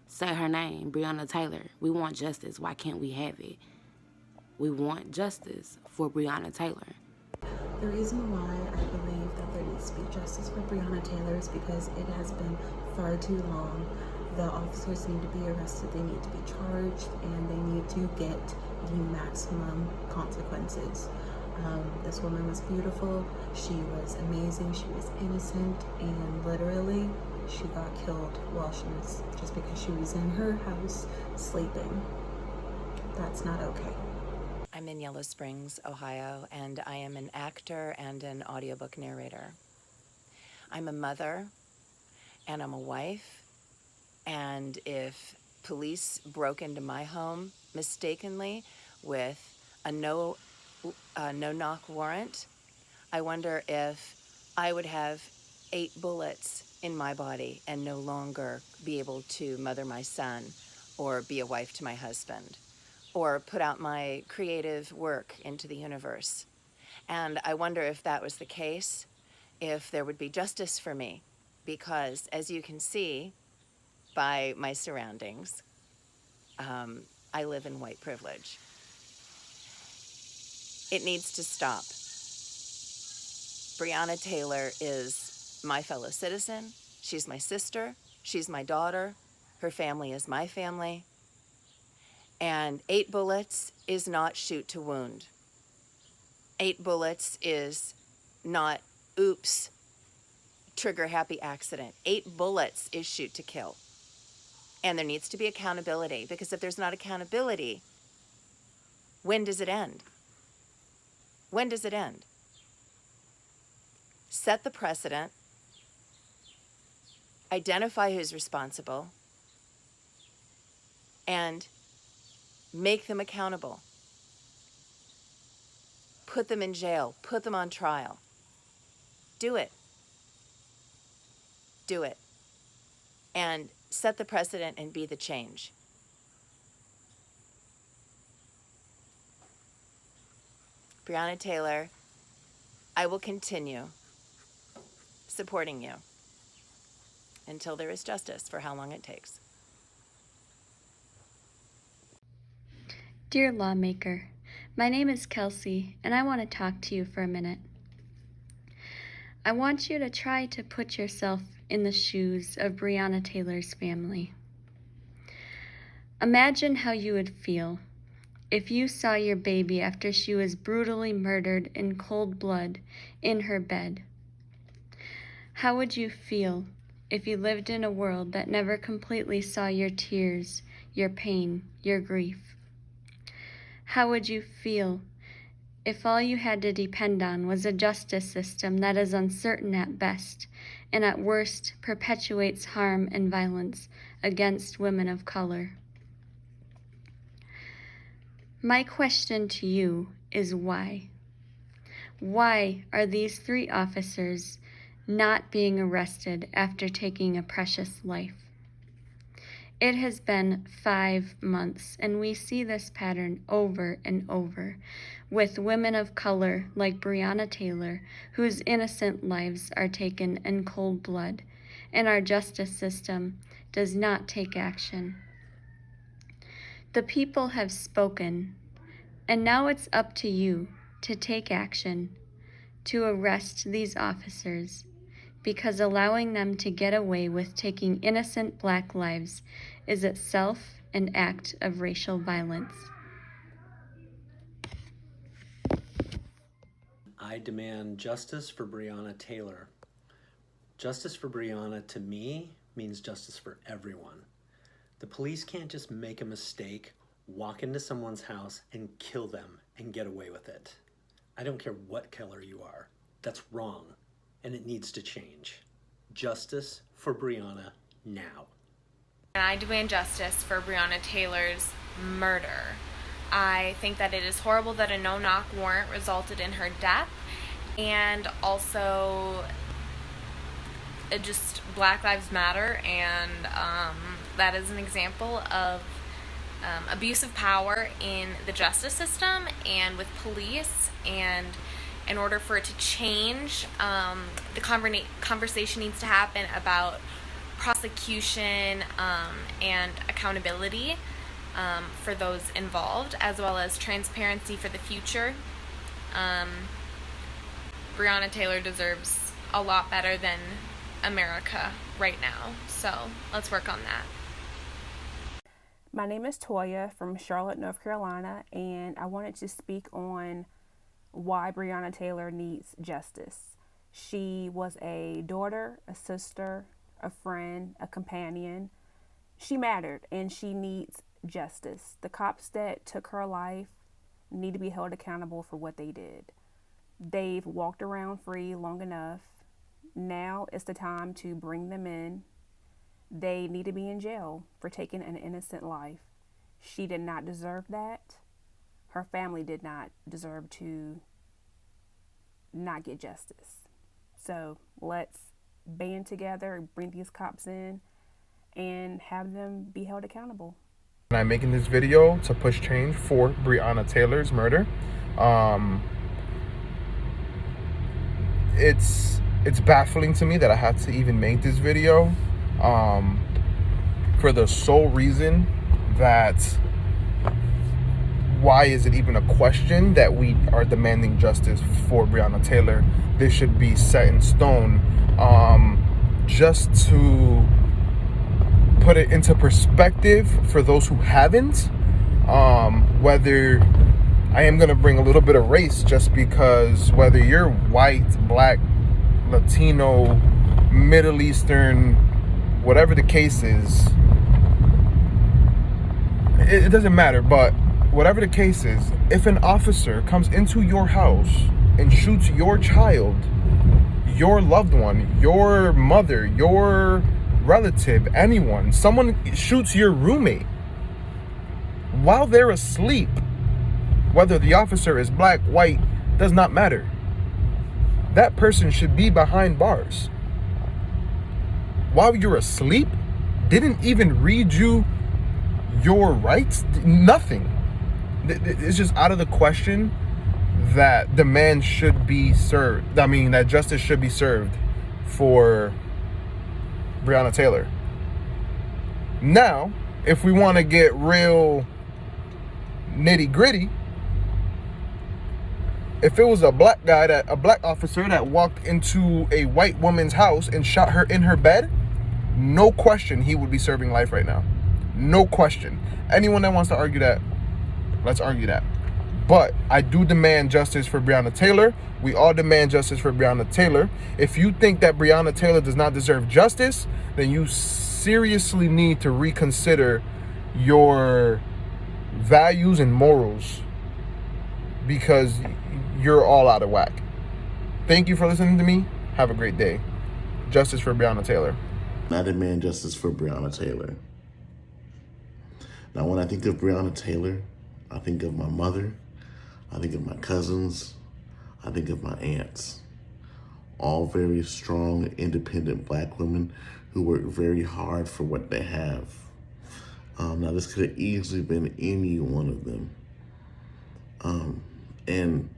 Say her name, Breonna Taylor. We want justice. Why can't we have it? We want justice for Breonna Taylor. The reason why I believe that there needs to be justice for Breonna Taylor is because it has been far too long. The officers need to be arrested, they need to be charged, and they need to get the maximum consequences. This woman was beautiful, she was amazing, she was innocent, and literally she got killed while just because she was in her house sleeping. That's not okay. I'm in Yellow Springs, Ohio, and I am an actor and an audiobook narrator. I'm a mother, and I'm a wife, and if police broke into my home mistakenly with a no-knock warrant, I wonder if I would have 8 bullets in my body and no longer be able to mother my son or be a wife to my husband, or put out my creative work into the universe. And I wonder if that was the case, if there would be justice for me, because as you can see by my surroundings, I live in white privilege. It needs to stop. Breonna Taylor is my fellow citizen. She's my sister. She's my daughter. Her family is my family. And 8 bullets is not shoot to wound. 8 bullets is not, oops, trigger happy accident. 8 bullets is shoot to kill. And there needs to be accountability, because if there's not accountability, when does it end? When does it end? Set the precedent, identify who's responsible, and make them accountable. Put them in jail, put them on trial. Do it. Do it. And set the precedent and be the change. Breonna Taylor, I will continue supporting you until there is justice, for how long it takes. Dear lawmaker, my name is Kelsey, and I want to talk to you for a minute. I want you to try to put yourself in the shoes of Breonna Taylor's family. Imagine how you would feel if you saw your baby after she was brutally murdered in cold blood in her bed. How would you feel if you lived in a world that never completely saw your tears, your pain, your grief? How would you feel if all you had to depend on was a justice system that is uncertain at best and at worst perpetuates harm and violence against women of color? My question to you is why? Why are these 3 officers not being arrested after taking a precious life? It has been 5 months, and we see this pattern over and over with women of color like Breonna Taylor, whose innocent lives are taken in cold blood, and our justice system does not take action. The people have spoken, and now it's up to you to take action, to arrest these officers, because allowing them to get away with taking innocent Black lives is itself an act of racial violence. I demand justice for Breonna Taylor. Justice for Breonna, to me, means justice for everyone. The police can't just make a mistake, walk into someone's house, and kill them and get away with it. I don't care what color you are. That's wrong. and it needs to change. Justice for Breonna now. And I demand justice for Breonna Taylor's murder. I think that it is horrible that a no-knock warrant resulted in her death, and also just Black Lives Matter, and that is an example of abuse of power in the justice system and with police. And in order for it to change, the conversation needs to happen about prosecution and accountability for those involved, as well as transparency for the future. Breonna Taylor deserves a lot better than America right now, so let's work on that. My name is Toya from Charlotte, North Carolina, and I wanted to speak on why Breonna Taylor needs justice. She was a daughter, a sister, a friend, a companion. She mattered, and she needs justice. The cops that took her life need to be held accountable for what they did. They've walked around free long enough. Now is the time to bring them in. They need to be in jail for taking an innocent life. She did not deserve that. Her family did not deserve to not get justice. So let's band together, bring these cops in, and have them be held accountable. I'm making this video to push change for Breonna Taylor's murder. It's baffling to me that I had to even make this video, for the sole reason that why is it even a question that we are demanding justice for Breonna Taylor? This should be set in stone. Just to put it into perspective for those who haven't, whether I am going to bring a little bit of race, just because whether you're white, black, Latino, Middle Eastern, whatever the case is, it doesn't matter. But whatever the case is, if an officer comes into your house and shoots your child, your loved one, your mother, your relative, anyone, someone shoots your roommate while they're asleep, whether the officer is black, white, does not matter. That person should be behind bars. While you're asleep, didn't even read you your rights, nothing. It's just out of the question that the man should be served. That justice should be served for Breonna Taylor. Now, if we want to get real nitty gritty, if it was a black officer that walked into a white woman's house and shot her in her bed, no question he would be serving life right now. No question. Anyone that wants to argue that, let's argue that. But I do demand justice for Breonna Taylor. We all demand justice for Breonna Taylor. If you think that Breonna Taylor does not deserve justice, then you seriously need to reconsider your values and morals, because you're all out of whack. Thank you for listening to me. Have a great day. Justice for Breonna Taylor. I demand justice for Breonna Taylor. Now, when I think of Breonna Taylor, I think of my mother, I think of my cousins, I think of my aunts. All very strong, independent black women who work very hard for what they have. Now, this could have easily been any one of them. And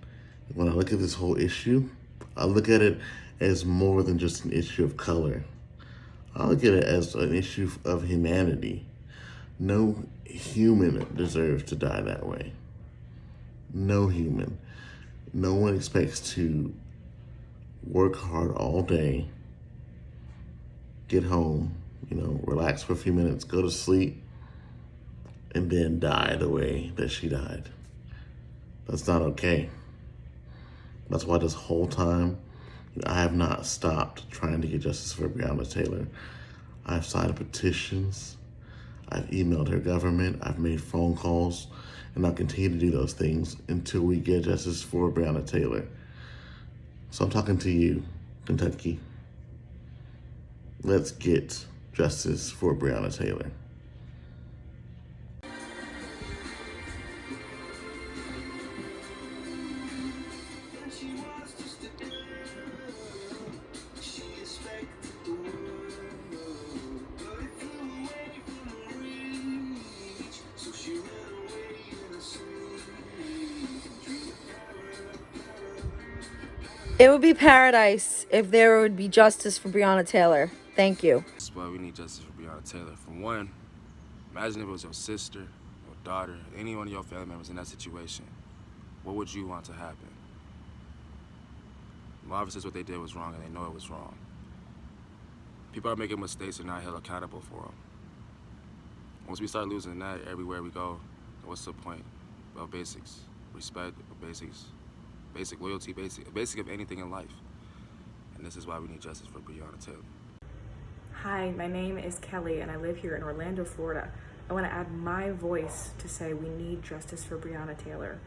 when I look at this whole issue, I look at it as more than just an issue of color. I look at it as an issue of humanity. No human deserves to die that way. No human. No one expects to work hard all day, get home, relax for a few minutes, go to sleep, and then die the way that she died. That's not okay. That's why this whole time, I have not stopped trying to get justice for Breonna Taylor. I've signed petitions, I've emailed her government, I've made phone calls, and I'll continue to do those things until we get justice for Breonna Taylor. So I'm talking to you, Kentucky, let's get justice for Breonna Taylor. It would be paradise if there would be justice for Breonna Taylor. Thank you. That's why we need justice for Breonna Taylor. For one, imagine if it was your sister, your daughter, any one of your family members in that situation. What would you want to happen? Well, obviously what they did was wrong and they know it was wrong. People are making mistakes and not held accountable for them. Once we start losing that everywhere we go, what's the point of basics? Respect, basic loyalty, basic of anything in life. And this is why we need justice for Breonna Taylor. Hi, my name is Kelly and I live here in Orlando, Florida. I want to add my voice to say we need justice for Breonna Taylor.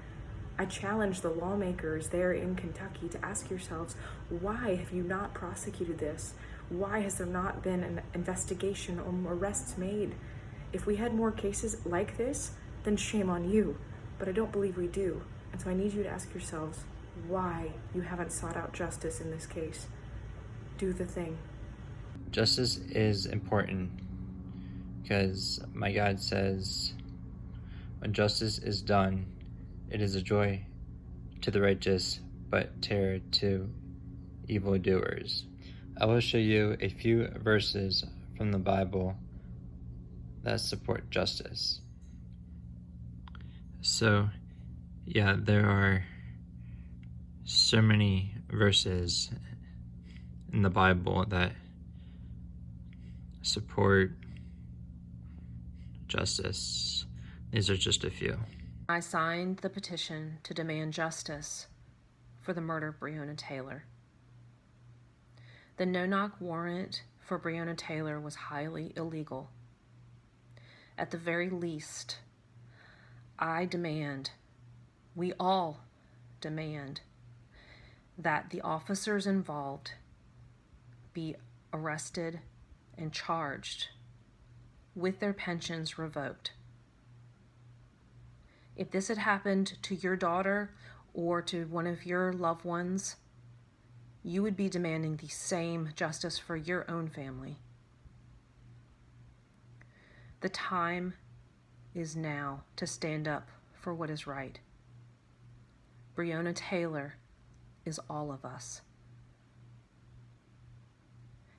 I challenge the lawmakers there in Kentucky to ask yourselves, why have you not prosecuted this? Why has there not been an investigation or arrests made? If we had more cases like this, then shame on you. But I don't believe we do. And so I need you to ask yourselves why you haven't sought out justice in this case. Do the thing. Justice is important because my God says, when justice is done, it is a joy to the righteous, but terror to evildoers. I will show you a few verses from the Bible that support justice. So, yeah, there are so many verses in the Bible that support justice. These are just a few. I signed the petition to demand justice for the murder of Breonna Taylor. The no-knock warrant for Breonna Taylor was highly illegal. At the very least, I demand, we all demand, that the officers involved be arrested and charged with their pensions revoked. If this had happened to your daughter or to one of your loved ones, you would be demanding the same justice for your own family. The time is now to stand up for what is right. Breonna Taylor is all of us.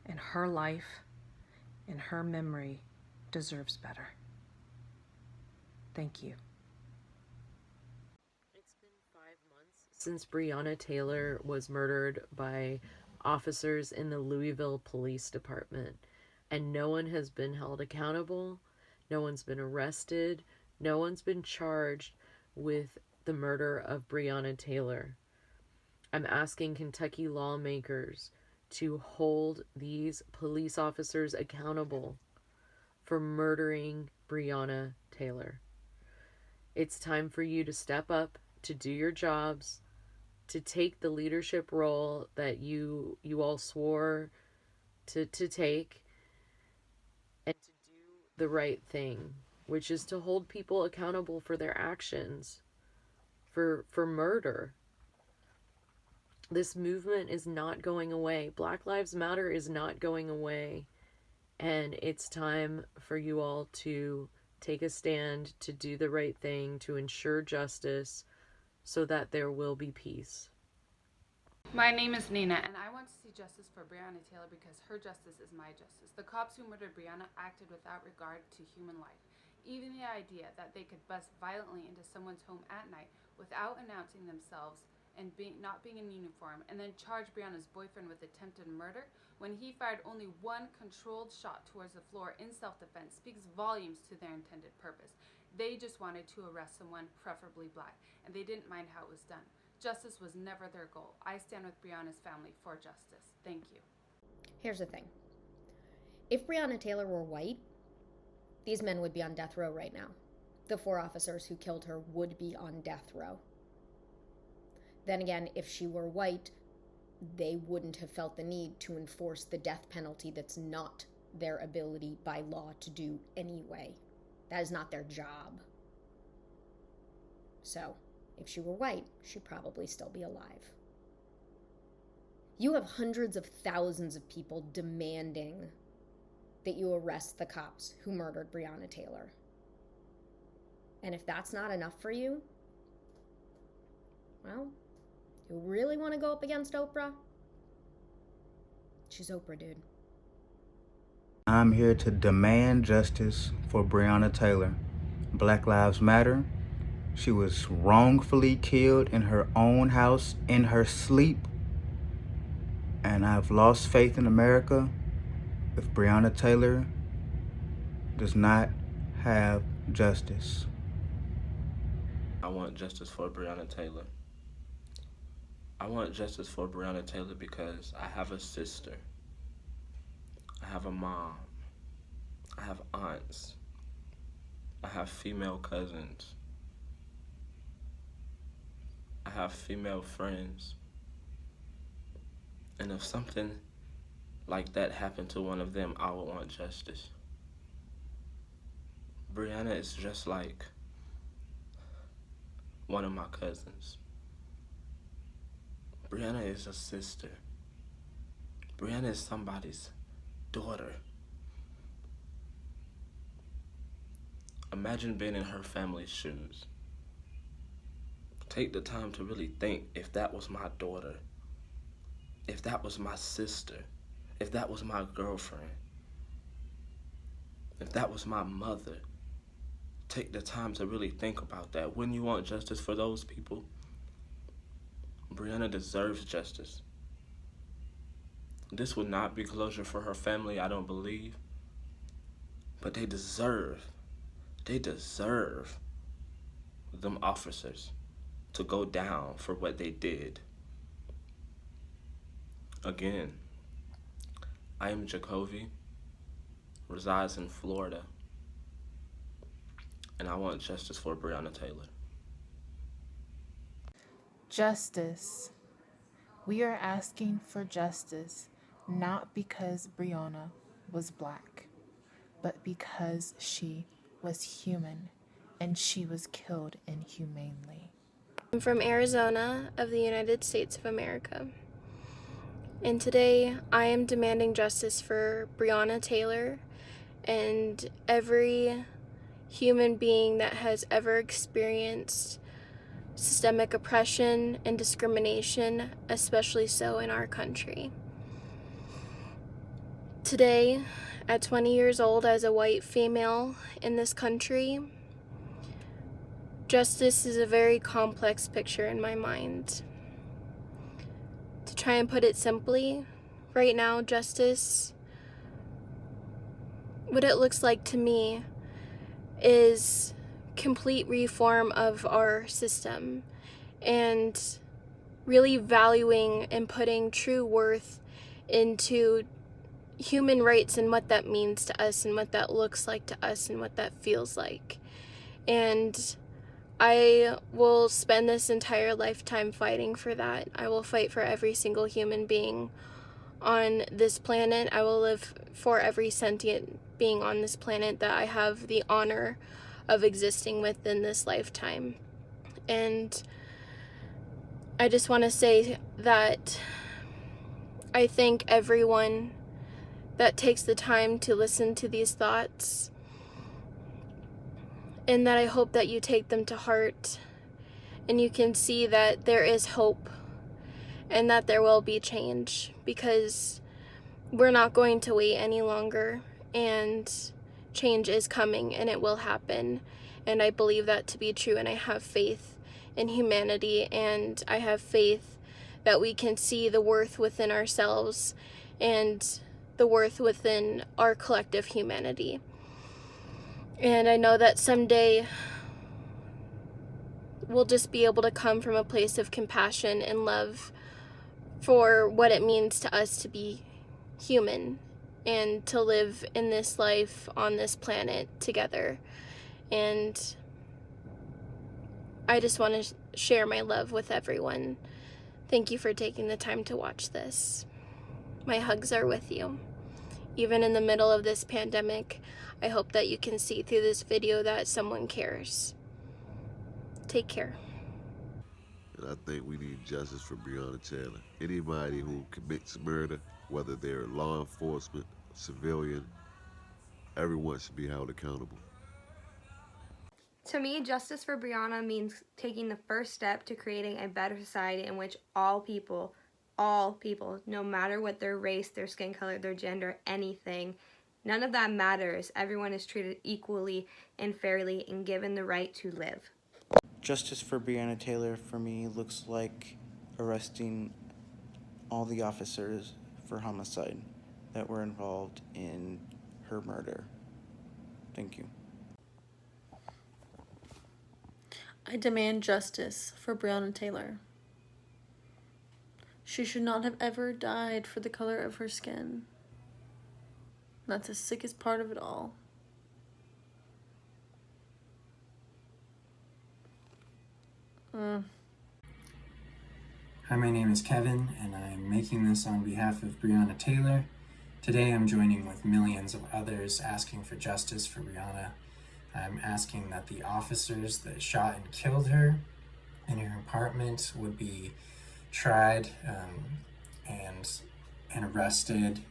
And her life and her memory deserves better. Thank you. It's been 5 months since Breonna Taylor was murdered by officers in the Louisville Police Department, and no one has been held accountable, no one's been arrested, no one's been charged with the murder of Breonna Taylor. I'm asking Kentucky lawmakers to hold these police officers accountable for murdering Breonna Taylor. It's time for you to step up, to do your jobs, to take the leadership role that you all swore to take, and to do the right thing, which is to hold people accountable for their actions, for murder. This movement is not going away. Black Lives Matter is not going away. And it's time for you all to take a stand, to do the right thing, to ensure justice so that there will be peace. My name is Nina, and I want to see justice for Breonna Taylor because her justice is my justice. The cops who murdered Breonna acted without regard to human life. Even the idea that they could bust violently into someone's home at night without announcing themselves and not being in uniform, and then charge Breonna's boyfriend with attempted murder when he fired only one controlled shot towards the floor in self-defense speaks volumes to their intended purpose. They just wanted to arrest someone, preferably black, and they didn't mind how it was done. Justice was never their goal. I stand with Breonna's family for justice. Thank you. Here's the thing. If Breonna Taylor were white, these men would be on death row right now. The 4 officers who killed her would be on death row. Then again, if she were white, they wouldn't have felt the need to enforce the death penalty that's not their ability by law to do anyway. That is not their job. So, if she were white, she'd probably still be alive. You have hundreds of thousands of people demanding that you arrest the cops who murdered Breonna Taylor. And if that's not enough for you, well, you really want to go up against Oprah? She's Oprah, dude. I'm here to demand justice for Breonna Taylor. Black Lives Matter. She was wrongfully killed in her own house in her sleep. And I've lost faith in America if Breonna Taylor does not have justice. I want justice for Breonna Taylor. I want justice for Breonna Taylor because I have a sister. I have a mom. I have aunts. I have female cousins. I have female friends. And if something like that happened to one of them, I would want justice. Breonna is just like one of my cousins. Breonna is a sister. Breonna is somebody's daughter. Imagine being in her family's shoes. Take the time to really think, if that was my daughter, if that was my sister, if that was my girlfriend, if that was my mother. Take the time to really think about that. Wouldn't you want justice for those people? Breonna deserves justice. This would not be closure for her family, I don't believe. But they deserve them officers to go down for what they did. Again, I am Jacoby, resides in Florida, and I want justice for Breonna Taylor. Justice. We are asking for justice, not because Breonna was black, but because she was human and she was killed inhumanely. I'm from Arizona of the United States of America. And today I am demanding justice for Breonna Taylor and every human being that has ever experienced systemic oppression and discrimination, especially so in our country. Today, at 20 years old as a white female in this country, justice is a very complex picture in my mind. To try and put it simply, right now, justice, what it looks like to me is complete reform of our system and really valuing and putting true worth into human rights and what that means to us and what that looks like to us and what that feels like. And I will spend this entire lifetime fighting for that. I will fight for every single human being on this planet. I will live for every sentient being on this planet that I have the honor of existing within this lifetime. And I just want to say that I thank everyone that takes the time to listen to these thoughts, and that I hope that you take them to heart and you can see that there is hope and that there will be change, because we're not going to wait any longer, and change is coming and it will happen. And I believe that to be true, and I have faith in humanity, and I have faith that we can see the worth within ourselves and the worth within our collective humanity. And I know that someday we'll just be able to come from a place of compassion and love for what it means to us to be human and to live in this life on this planet together. And I just want to share my love with everyone. Thank you for taking the time to watch this. My hugs are with you. Even in the middle of this pandemic, I hope that you can see through this video that someone cares. Take care. And I think we need justice for Breonna Taylor. Anybody who commits murder, whether they're law enforcement, civilian, everyone should be held accountable. To me, justice for Breonna means taking the first step to creating a better society in which all people, no matter what their race, their skin color, their gender, anything, none of that matters. Everyone is treated equally and fairly and given the right to live. Justice for Breonna Taylor, for me, looks like arresting all the officers for homicide that were involved in her murder. Thank you. I demand justice for Breonna Taylor. She should not have ever died for the color of her skin. That's the sickest part of it all. Hi, my name is Kevin, and I'm making this on behalf of Breonna Taylor. Today I'm joining with millions of others asking for justice for Breonna. I'm asking that the officers that shot and killed her in her apartment would be tried and arrested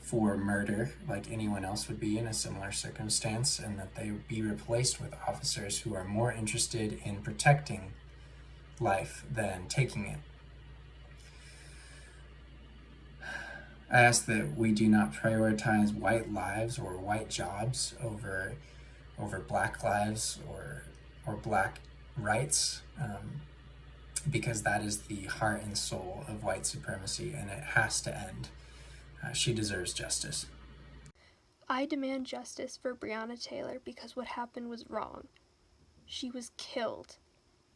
for murder like anyone else would be in a similar circumstance, and that they would be replaced with officers who are more interested in protecting life than taking it. I ask that we do not prioritize white lives or white jobs over black lives or black rights, because that is the heart and soul of white supremacy, and it has to end. She deserves justice. I demand justice for Breonna Taylor because what happened was wrong. She was killed,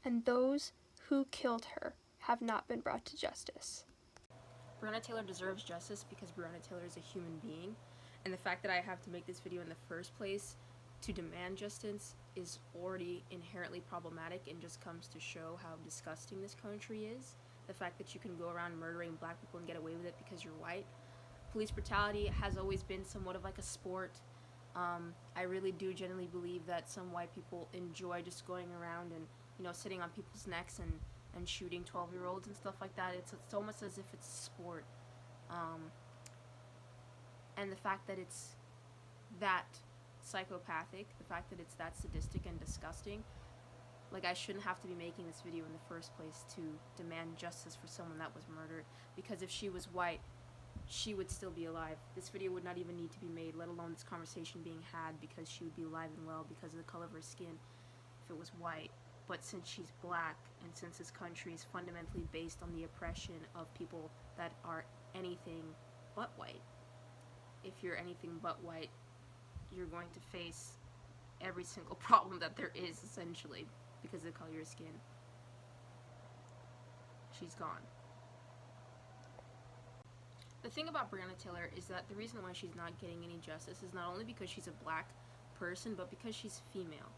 and those who killed her have not been brought to justice. Breonna Taylor deserves justice because Breonna Taylor is a human being, and the fact that I have to make this video in the first place to demand justice is already inherently problematic and just comes to show how disgusting this country is. The fact that you can go around murdering black people and get away with it because you're white. Police brutality has always been somewhat of like a sport. I really do genuinely believe that some white people enjoy just going around and, you know, sitting on people's necks and shooting 12-year-olds and stuff like that. It's almost as if it's a sport. And the fact that it's that psychopathic, the fact that it's that sadistic and disgusting, like, I shouldn't have to be making this video in the first place to demand justice for someone that was murdered, because if she was white, she would still be alive. This video would not even need to be made, let alone this conversation being had, because she would be alive and well because of the color of her skin if it was white. But since she's black, and since this country is fundamentally based on the oppression of people that are anything but white, if you're anything but white, you're going to face every single problem that there is, essentially, because of the color of your skin. She's gone. The thing about Breonna Taylor is that the reason why she's not getting any justice is not only because she's a black person, but because she's female.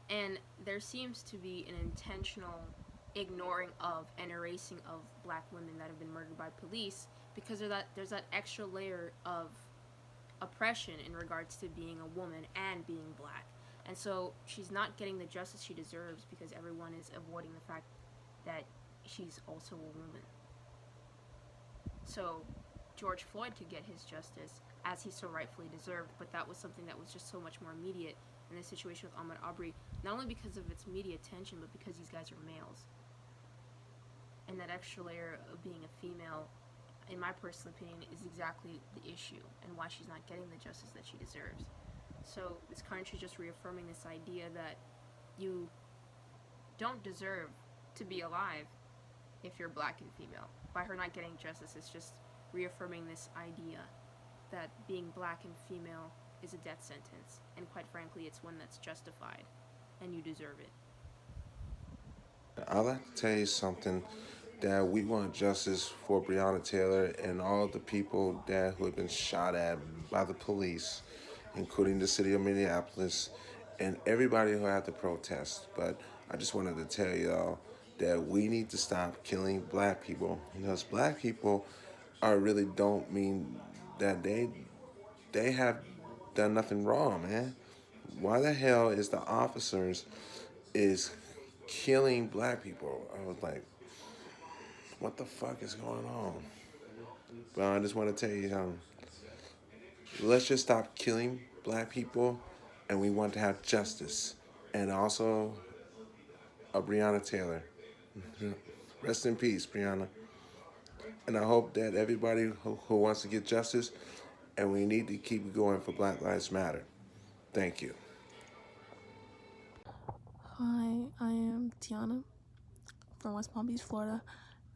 And there seems to be an intentional ignoring of and erasing of black women that have been murdered by police because there's that extra layer of oppression in regards to being a woman and being black. And so she's not getting the justice she deserves because everyone is avoiding the fact that she's also a woman. So George Floyd could get his justice as he so rightfully deserved, but that was something that was just so much more immediate in this situation with Ahmaud Arbery, not only because of its media attention, but because these guys are males. And that extra layer of being a female, in my personal opinion, is exactly the issue and why she's not getting the justice that she deserves. So this country is just reaffirming this idea that you don't deserve to be alive if you're black and female. By her not getting justice, it's just reaffirming this idea that being black and female is a death sentence, and quite frankly, it's one that's justified, and you deserve it. I'd like to tell you something, that we want justice for Breonna Taylor and all the people who have been shot at by the police, including the city of Minneapolis, and everybody who had to protest. But I just wanted to tell y'all that we need to stop killing black people, because black people are really don't mean that they have done nothing wrong, man. Why the hell is the officers is killing black people? I was like, what the fuck is going on? But I just want to tell you something. Let's just stop killing black people, and we want to have justice. And also, Breonna Taylor. Rest in peace, Breonna. And I hope that everybody who wants to get justice, and we need to keep going for Black Lives Matter. Thank you. Hi, I am Tiana from West Palm Beach, Florida,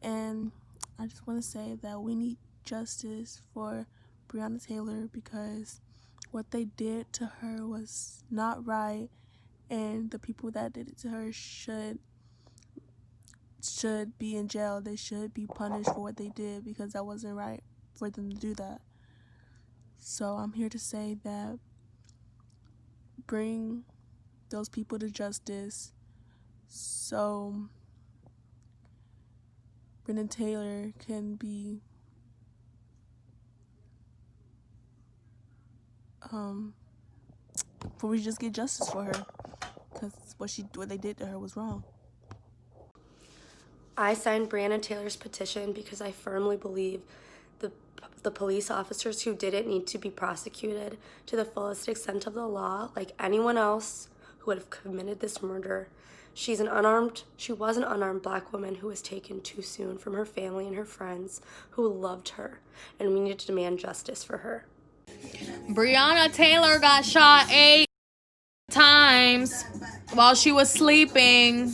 and I just want to say that we need justice for Breonna Taylor because what they did to her was not right, and the people that did it to her should be in jail. They should be punished for what they did because that wasn't right for them to do that. So I'm here to say that bring those people to justice so Breonna Taylor can be but we just get justice for her because what they did to her was wrong. I signed Breonna Taylor's petition because I firmly believe the police officers who did it need to be prosecuted to the fullest extent of the law, like anyone else who would have committed this murder. She was an unarmed black woman who was taken too soon from her family and her friends who loved her, and we need to demand justice for her. Breonna Taylor got shot 8 times while she was sleeping.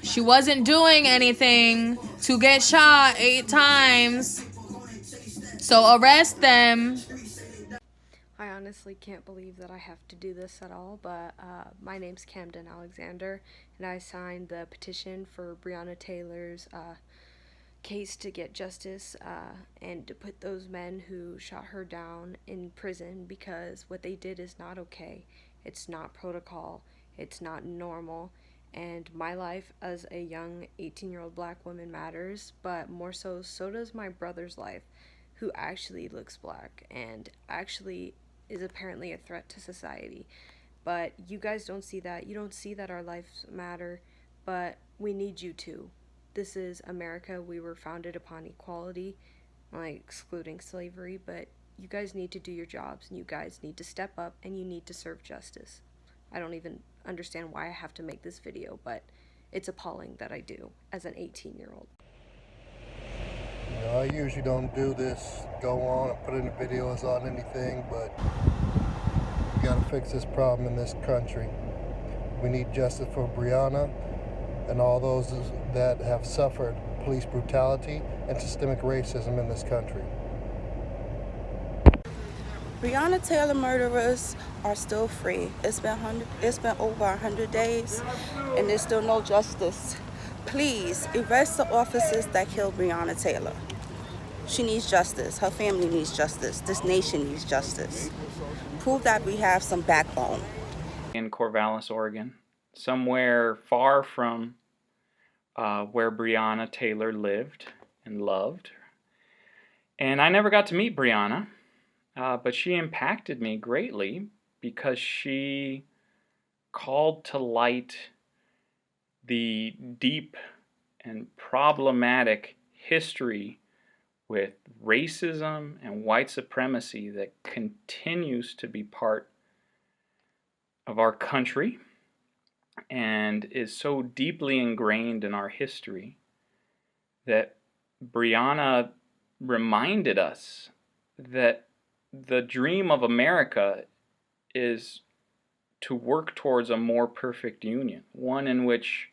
She wasn't doing anything to get shot 8 times. So arrest them. I honestly can't believe that I have to do this at all, but my name's Camden Alexander, and I signed the petition for Breonna Taylor's case to get justice and to put those men who shot her down in prison because what they did is not okay. It's not protocol. It's not normal. And my life as a young 18-year-old black woman matters, but more so does my brother's life, who actually looks black and actually is apparently a threat to society. But you guys don't see that. You don't see that our lives matter, but we need you to. This is America. We were founded upon equality, like excluding slavery, but you guys need to do your jobs, and you guys need to step up, and you need to serve justice. I don't even understand why I have to make this video, but it's appalling that I do as an 18-year-old. You know, I usually don't do this, go on and put in the videos on anything, but we gotta fix this problem in this country. We need justice for Breonna and all those that have suffered police brutality and systemic racism in this country. Breonna Taylor murderers are still free. It's been over 100 days, and there's still no justice. Please arrest the officers that killed Breonna Taylor. She needs justice. Her family needs justice. This nation needs justice. Prove that we have some backbone. In Corvallis, Oregon, somewhere far from where Breonna Taylor lived and loved. And I never got to meet Breonna. But she impacted me greatly because she called to light the deep and problematic history with racism and white supremacy that continues to be part of our country and is so deeply ingrained in our history that Breonna reminded us that the dream of America is to work towards a more perfect union, one in which,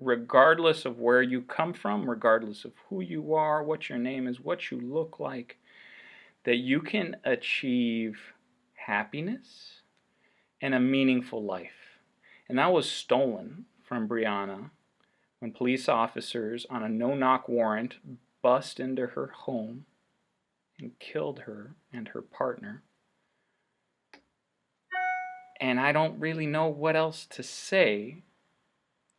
regardless of where you come from, regardless of who you are, what your name is, what you look like, that you can achieve happiness and a meaningful life. And that was stolen from Breonna when police officers on a no-knock warrant bust into her home and killed her and her partner. And I don't really know what else to say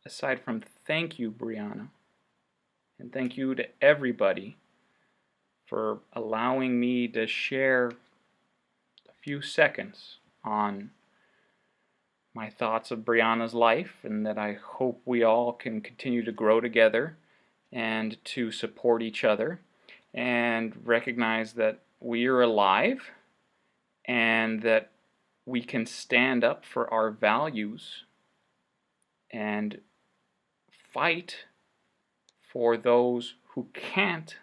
aside from thank you, Breonna, and thank you to everybody for allowing me to share a few seconds on my thoughts of Breonna's life, and that I hope we all can continue to grow together and to support each other and recognize that we are alive and that we can stand up for our values and fight for those who can't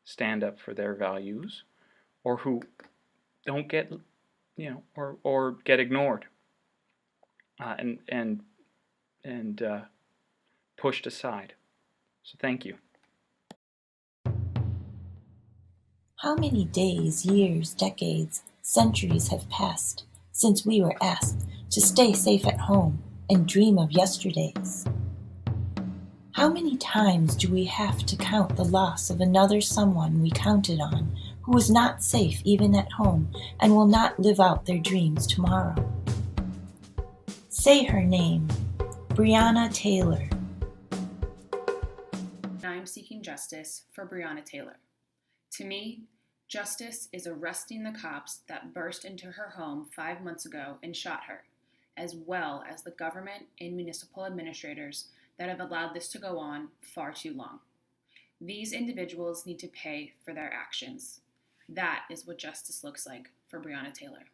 stand up for their values or who don't get, or get ignored and pushed aside. So thank you. How many days, years, decades, centuries have passed since we were asked to stay safe at home and dream of yesterdays? How many times do we have to count the loss of another someone we counted on who is not safe even at home and will not live out their dreams tomorrow? Say her name, Breonna Taylor. I'm seeking justice for Breonna Taylor. To me, justice is arresting the cops that burst into her home 5 months ago and shot her, as well as the government and municipal administrators that have allowed this to go on far too long. These individuals need to pay for their actions. That is what justice looks like for Breonna Taylor.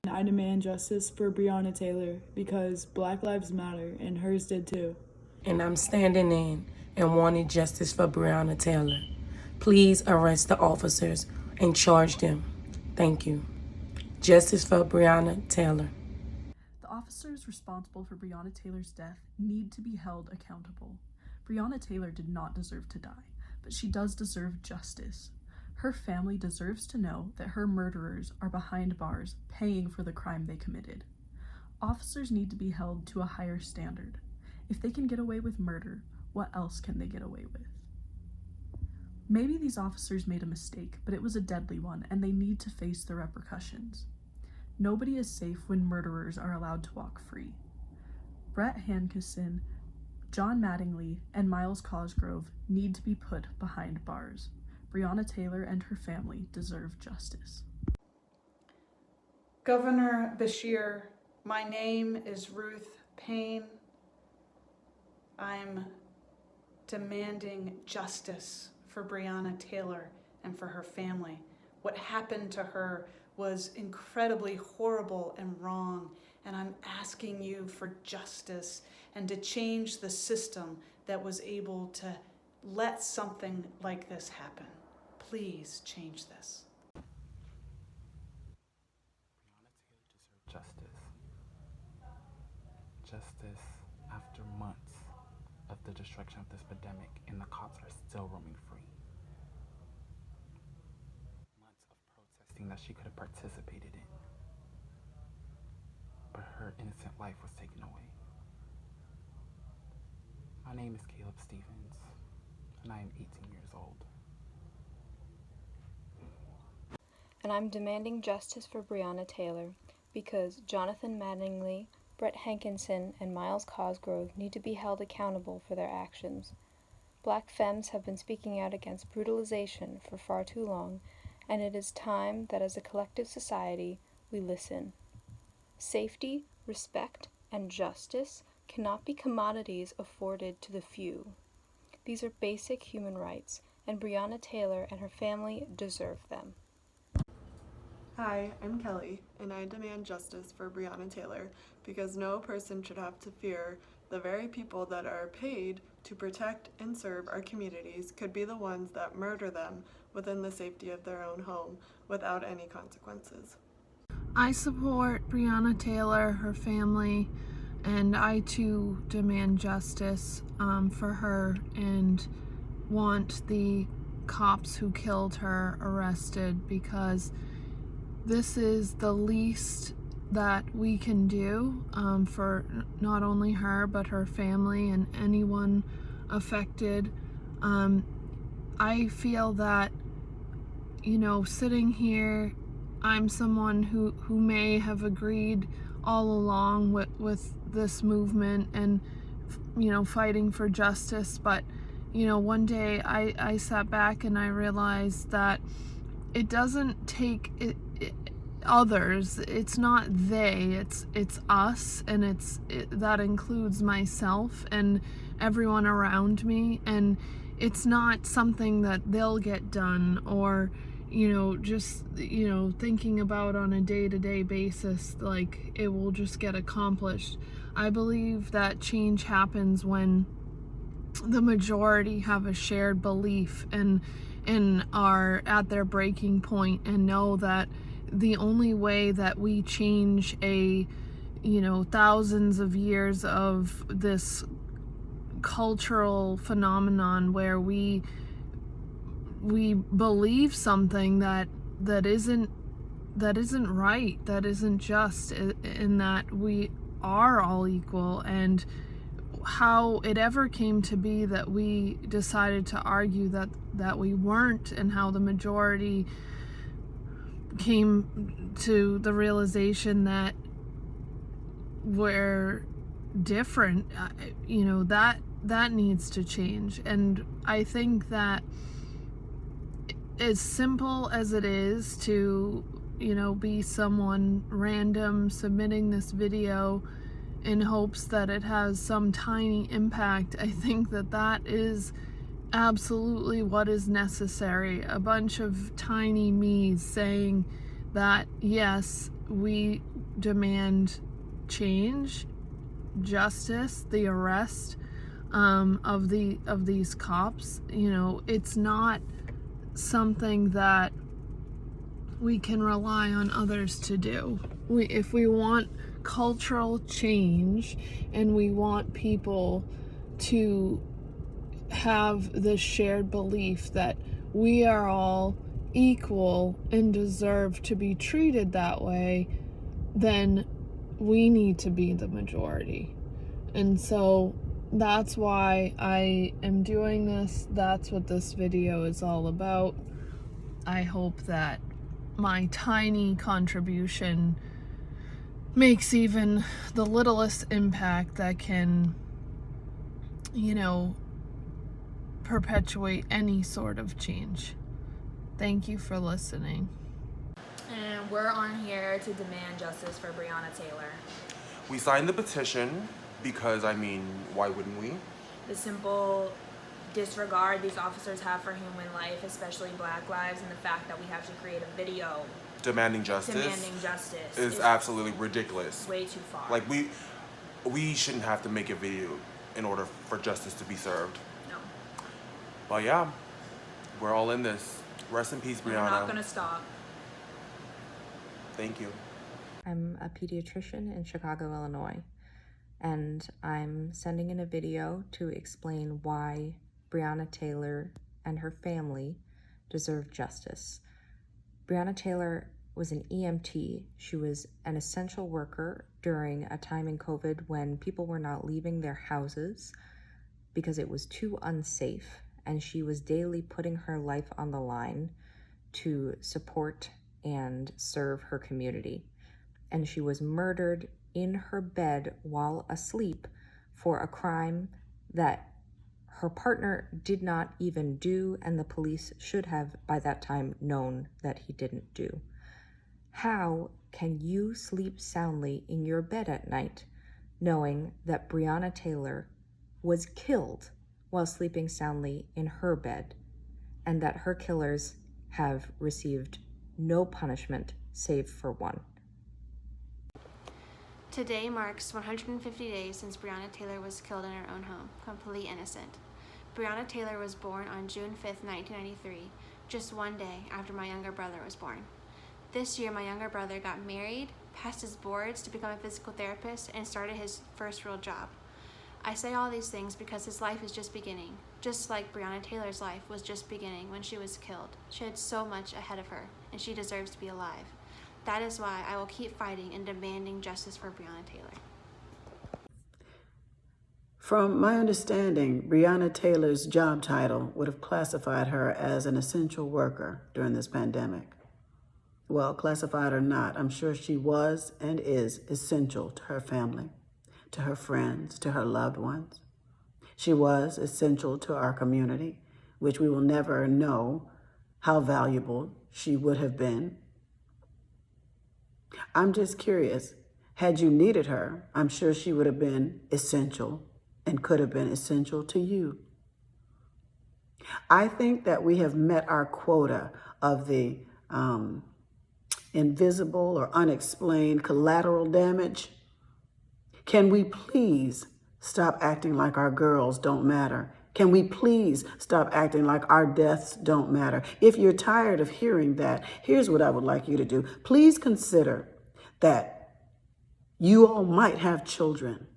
I demand justice for Breonna Taylor because Black Lives Matter and hers did too. And I'm standing in and wanting justice for Breonna Taylor. Please arrest the officers and charge them. Thank you. Justice for Breonna Taylor. The officers responsible for Breonna Taylor's death need to be held accountable. Breonna Taylor did not deserve to die, but she does deserve justice. Her family deserves to know that her murderers are behind bars paying for the crime they committed. Officers need to be held to a higher standard. If they can get away with murder, what else can they get away with? Maybe these officers made a mistake, but it was a deadly one, and they need to face the repercussions. Nobody is safe when murderers are allowed to walk free. Brett Hankinson, John Mattingly, and Miles Cosgrove need to be put behind bars. Breonna Taylor and her family deserve justice. Governor Beshear, my name is Ruth Payne. I'm demanding justice for Breonna Taylor and for her family. What happened to her was incredibly horrible and wrong, and I'm asking you for justice and to change the system that was able to let something like this happen. Please change this. Justice. Justice after months of the destruction of this pandemic, and the cops are still roaming free. Months of protesting that she could have participated in, but her innocent life was taken away. My name is Caleb Stevens, and I am 18 years old. And I'm demanding justice for Breonna Taylor because Jonathan Mattingly, Brett Hankinson, and Miles Cosgrove need to be held accountable for their actions. Black femmes have been speaking out against brutalization for far too long, and it is time that as a collective society, we listen. Safety, respect, and justice cannot be commodities afforded to the few. These are basic human rights, and Breonna Taylor and her family deserve them. Hi, I'm Kelly, and I demand justice for Breonna Taylor because no person should have to fear the very people that are paid to protect and serve our communities could be the ones that murder them within the safety of their own home without any consequences. I support Breonna Taylor, her family, and I too demand justice for her and want the cops who killed her arrested because this is the least that we can do for not only her but her family and anyone affected. I feel that, sitting here I'm someone who may have agreed all along with this movement and, fighting for justice. But, one day I sat back and I realized that it doesn't take others. It's not they, it's us, and that includes myself and everyone around me. And it's not something that they'll get done or just thinking about on a day-to-day basis, like it will just get accomplished. I believe that change happens when the majority have a shared belief and are at their breaking point and know that the only way that we change thousands of years of this cultural phenomenon where we believe something that isn't right, that isn't just, in that we are all equal, and how it ever came to be that we decided to argue that we weren't, and how the majority came to the realization that we're different. That needs to change. And I think that as simple as it is to be someone random submitting this video in hopes that it has some tiny impact, I think that is absolutely what is necessary. A bunch of tiny me's saying that yes, we demand change, justice, the arrest of these cops. It's not something that we can rely on others to do. If we want cultural change and we want people to have this shared belief that we are all equal and deserve to be treated that way, then we need to be the majority. And so that's why I am doing this. That's what this video is all about. I hope that my tiny contribution makes even the littlest impact that can, perpetuate any sort of change. Thank you for listening. And we're on here to demand justice for Breonna Taylor. We signed the petition because, why wouldn't we? The simple disregard these officers have for human life, especially Black lives, and the fact that we have to create a video demanding justice is absolutely ridiculous. Way too far. Like, we shouldn't have to make a video in order for justice to be served. No. But yeah, we're all in this. Rest in peace, Breonna. We're not gonna stop. Thank you. I'm a pediatrician in Chicago, Illinois, and I'm sending in a video to explain why Breonna Taylor and her family deserve justice. Breonna Taylor was an EMT. She was an essential worker during a time in COVID when people were not leaving their houses because it was too unsafe, and she was daily putting her life on the line to support and serve her community. And she was murdered in her bed while asleep for a crime that her partner did not even do, and the police should have by that time known that he didn't do. How can you sleep soundly in your bed at night knowing that Breonna Taylor was killed while sleeping soundly in her bed, and that her killers have received no punishment save for one? Today marks 150 days since Breonna Taylor was killed in her own home, completely innocent. Breonna Taylor was born on June 5th, 1993, just one day after my younger brother was born. This year, my younger brother got married, passed his boards to become a physical therapist, and started his first real job. I say all these things because his life is just beginning, just like Breonna Taylor's life was just beginning when she was killed. She had so much ahead of her, and she deserves to be alive. That is why I will keep fighting and demanding justice for Breonna Taylor. From my understanding, Breonna Taylor's job title would have classified her as an essential worker during this pandemic. Well, classified or not, I'm sure she was and is essential to her family, to her friends, to her loved ones. She was essential to our community, which we will never know how valuable she would have been. I'm just curious, had you needed her, I'm sure she would have been essential and could have been essential to you. I think that we have met our quota of the invisible or unexplained collateral damage. Can we please stop acting like our girls don't matter? Can we please stop acting like our deaths don't matter? If you're tired of hearing that, here's what I would like you to do. Please consider that you all might have children.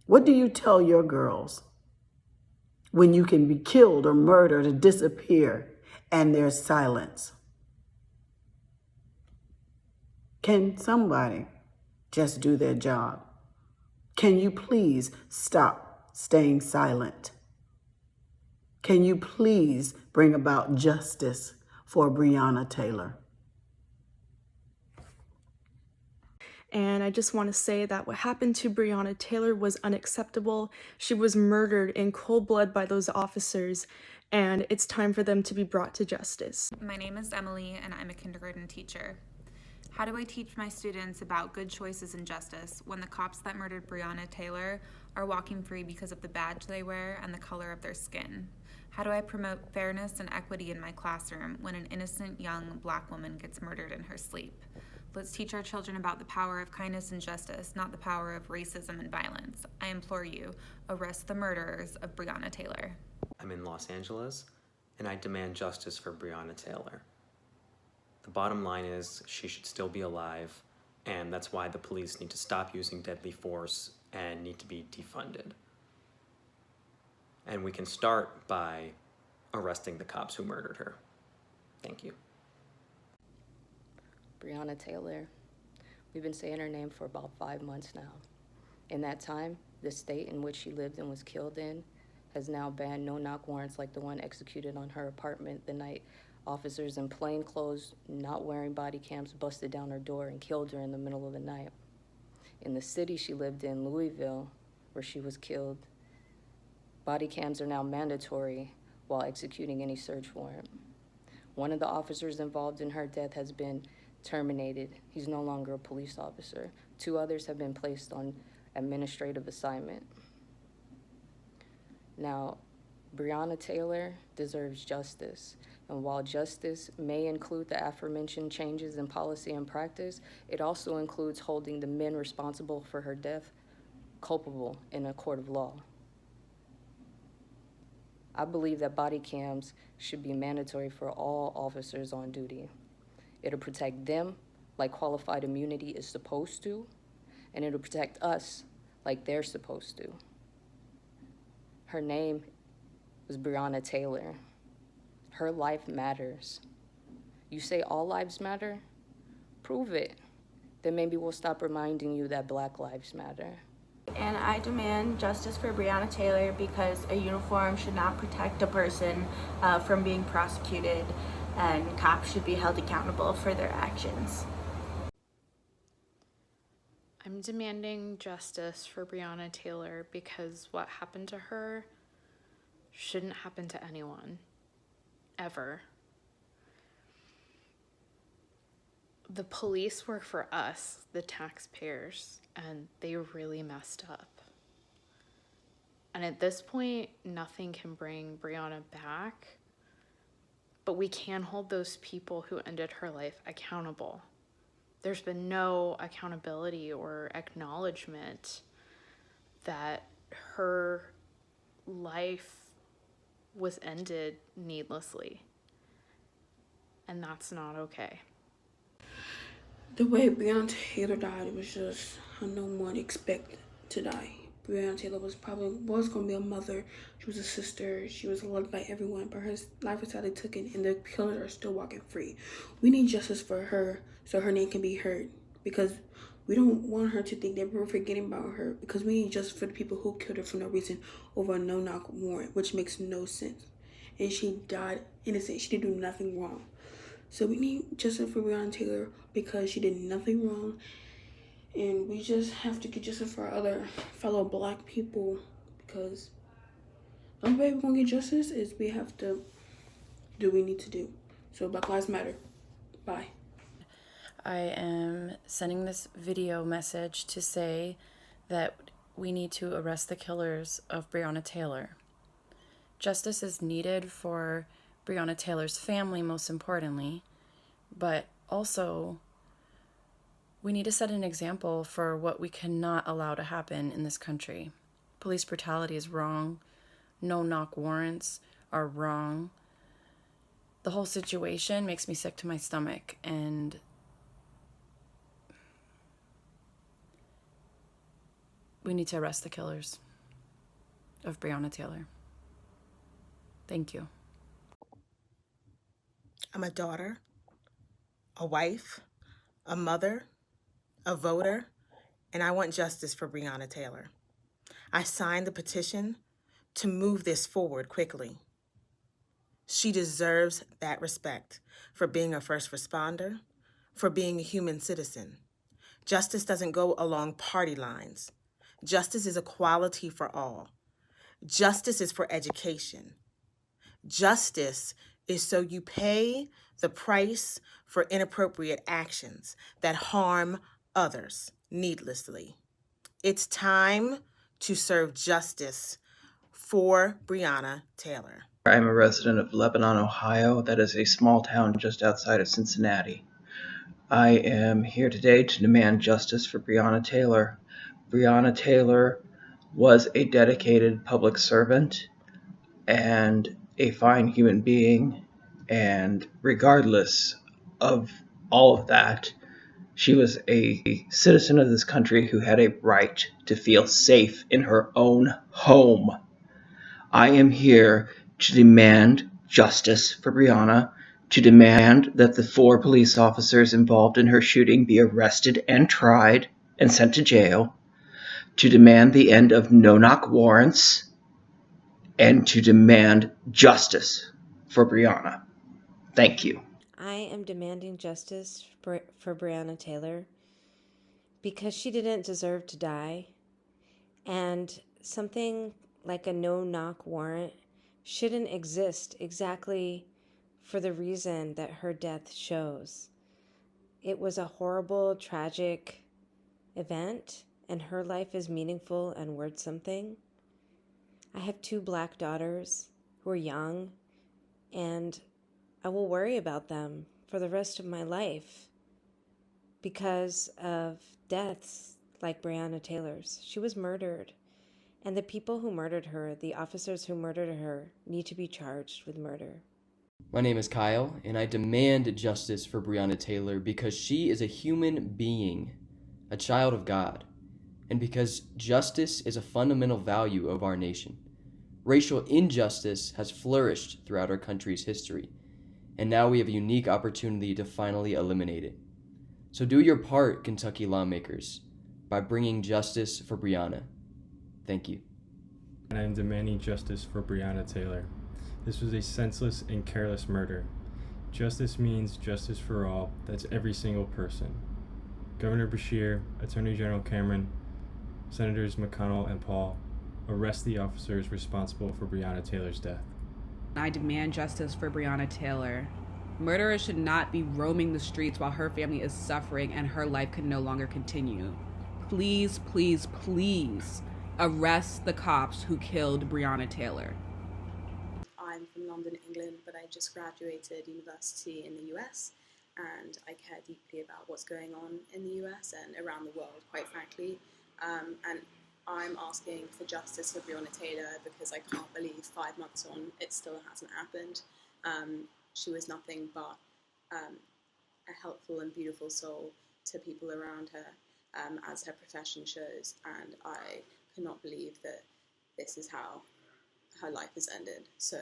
What do you tell your girls when you can be killed or murdered or disappear and there's silence? Can somebody just do their job? Can you please stop staying silent? Can you please bring about justice for Breonna Taylor? And I just want to say that what happened to Breonna Taylor was unacceptable. She was murdered in cold blood by those officers, and it's time for them to be brought to justice. My name is Emily, and I'm a kindergarten teacher. How do I teach my students about good choices and justice when the cops that murdered Breonna Taylor are walking free because of the badge they wear and the color of their skin? How do I promote fairness and equity in my classroom when an innocent young Black woman gets murdered in her sleep? Let's teach our children about the power of kindness and justice, not the power of racism and violence. I implore you, arrest the murderers of Breonna Taylor. I'm in Los Angeles, and I demand justice for Breonna Taylor. The bottom line is she should still be alive, and that's why the police need to stop using deadly force and need to be defunded. And we can start by arresting the cops who murdered her. Thank you. Breonna Taylor. We've been saying her name for about 5 months now. In that time, the state in which she lived and was killed in has now banned no-knock warrants like the one executed on her apartment the night officers in plain clothes, not wearing body cams, busted down her door and killed her in the middle of the night. In the city she lived in, Louisville, where she was killed, body cams are now mandatory while executing any search warrant. One of the officers involved in her death has been terminated. He's no longer a police officer. 2 others have been placed on administrative assignment. Now, Breonna Taylor deserves justice. And while justice may include the aforementioned changes in policy and practice, it also includes holding the men responsible for her death culpable in a court of law. I believe that body cams should be mandatory for all officers on duty. It'll protect them like qualified immunity is supposed to, and it'll protect us like they're supposed to. Her name was Breonna Taylor. Her life matters. You say all lives matter? Prove it. Then maybe we'll stop reminding you that Black lives matter. And I demand justice for Breonna Taylor because a uniform should not protect a person from being prosecuted, and cops should be held accountable for their actions. I'm demanding justice for Breonna Taylor because what happened to her shouldn't happen to anyone, ever. The police work for us, the taxpayers, and they really messed up. And at this point, nothing can bring Breonna back, but we can hold those people who ended her life accountable. There's been no accountability or acknowledgement that her life was ended needlessly. And that's not okay. The way Breonna Taylor died, it was just how no one expected to die. Breonna Taylor was going to be a mother. She was a sister. She was loved by everyone, but her life was sadly taken, and the killers are still walking free. We need justice for her so her name can be heard, because we don't want her to think that we're forgetting about her, because we need justice for the people who killed her for no reason over a no-knock warrant, which makes no sense. And she died innocent. She didn't do nothing wrong. So we need justice for Breonna Taylor because she did nothing wrong. And we just have to get justice for our other fellow black people, because the only way we're going to get justice is we have to do what we need to do. So Black Lives Matter. Bye. I am sending this video message to say that we need to arrest the killers of Breonna Taylor. Justice is needed for Breonna Taylor's family, most importantly, but also we need to set an example for what we cannot allow to happen in this country. Police brutality is wrong. No-knock warrants are wrong. The whole situation makes me sick to my stomach, and we need to arrest the killers of Breonna Taylor. Thank you. I'm a daughter, a wife, a mother, a voter, and I want justice for Breonna Taylor. I signed the petition to move this forward quickly. She deserves that respect for being a first responder, for being a human citizen. Justice doesn't go along party lines. Justice is equality for all. Justice is for education. Justice is so you pay the price for inappropriate actions that harm others needlessly. It's time to serve justice for Breonna Taylor. I'm a resident of Lebanon, Ohio. That is a small town just outside of Cincinnati. I am here today to demand justice for Breonna Taylor. Breonna Taylor was a dedicated public servant and a fine human being, and regardless of all of that, she was a citizen of this country who had a right to feel safe in her own home. I am here to demand justice for Breonna, to demand that the 4 police officers involved in her shooting be arrested and tried and sent to jail, to demand the end of no-knock warrants, and to demand justice for Breonna. Thank you. I am demanding justice for Breonna Taylor because she didn't deserve to die, and something like a no-knock warrant shouldn't exist exactly for the reason that her death shows. It was a horrible, tragic event, and her life is meaningful and worth something. I have 2 black daughters who are young, and I will worry about them for the rest of my life because of deaths like Breonna Taylor's. She was murdered, and the people who murdered her, the officers who murdered her, need to be charged with murder. My name is Kyle, and I demand justice for Breonna Taylor because she is a human being, a child of God, and because justice is a fundamental value of our nation. Racial injustice has flourished throughout our country's history, and now we have a unique opportunity to finally eliminate it. So do your part, Kentucky lawmakers, by bringing justice for Breonna. Thank you. And I am demanding justice for Breonna Taylor. This was a senseless and careless murder. Justice means justice for all. That's every single person. Governor Beshear, Attorney General Cameron, Senators McConnell and Paul, arrest the officers responsible for Breonna Taylor's death. I demand justice for Breonna Taylor. Murderers should not be roaming the streets while her family is suffering and her life can no longer continue. Please, please, please arrest the cops who killed Breonna Taylor. I'm from London, England, but I just graduated university in the US, and I care deeply about what's going on in the US and around the world, quite frankly. And I'm asking for justice for Breonna Taylor because I can't believe 5 months on it still hasn't happened. She was nothing but a helpful and beautiful soul to people around her, as her profession shows, and I cannot believe that this is how her life has ended. So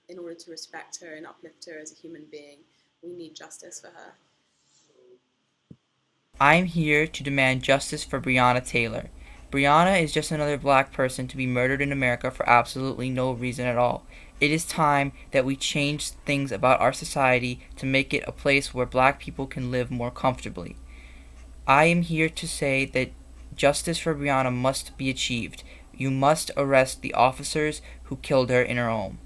in order to respect her and uplift her as a human being, we need justice for her. I'm here to demand justice for Breonna Taylor. Breonna is just another black person to be murdered in America for absolutely no reason at all. It is time that we change things about our society to make it a place where Black people can live more comfortably. I am here to say that justice for Breonna must be achieved. You must arrest the officers who killed her in her home.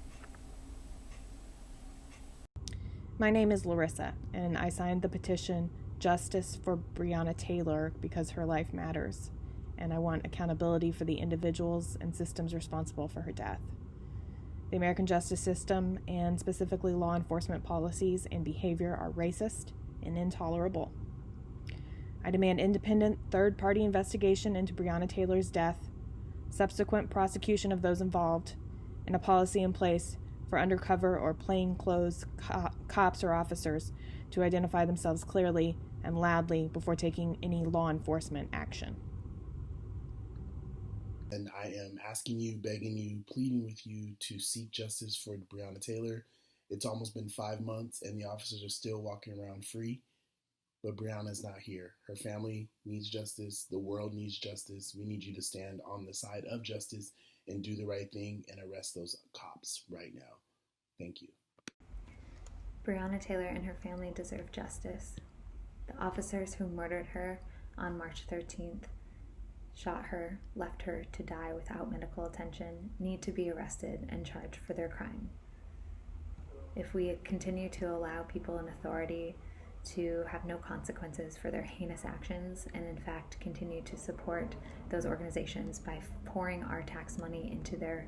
My name is Larissa, and I signed the petition Justice for Breonna Taylor because her life matters, and I want accountability for the individuals and systems responsible for her death. The American justice system, and specifically law enforcement policies and behavior, are racist and intolerable. I demand independent third-party investigation into Breonna Taylor's death, subsequent prosecution of those involved, and a policy in place for undercover or plainclothes cops or officers to identify themselves clearly and loudly before taking any law enforcement action. And I am asking you, begging you, pleading with you to seek justice for Breonna Taylor. It's almost been 5 months and the officers are still walking around free, but Breonna's not here. Her family needs justice. The world needs justice. We need you to stand on the side of justice and do the right thing and arrest those cops right now. Thank you. Breonna Taylor and her family deserve justice. The officers who murdered her on March 13th, shot her, left her to die without medical attention, need to be arrested and charged for their crime. If we continue to allow people in authority to have no consequences for their heinous actions, and in fact continue to support those organizations by pouring our tax money into their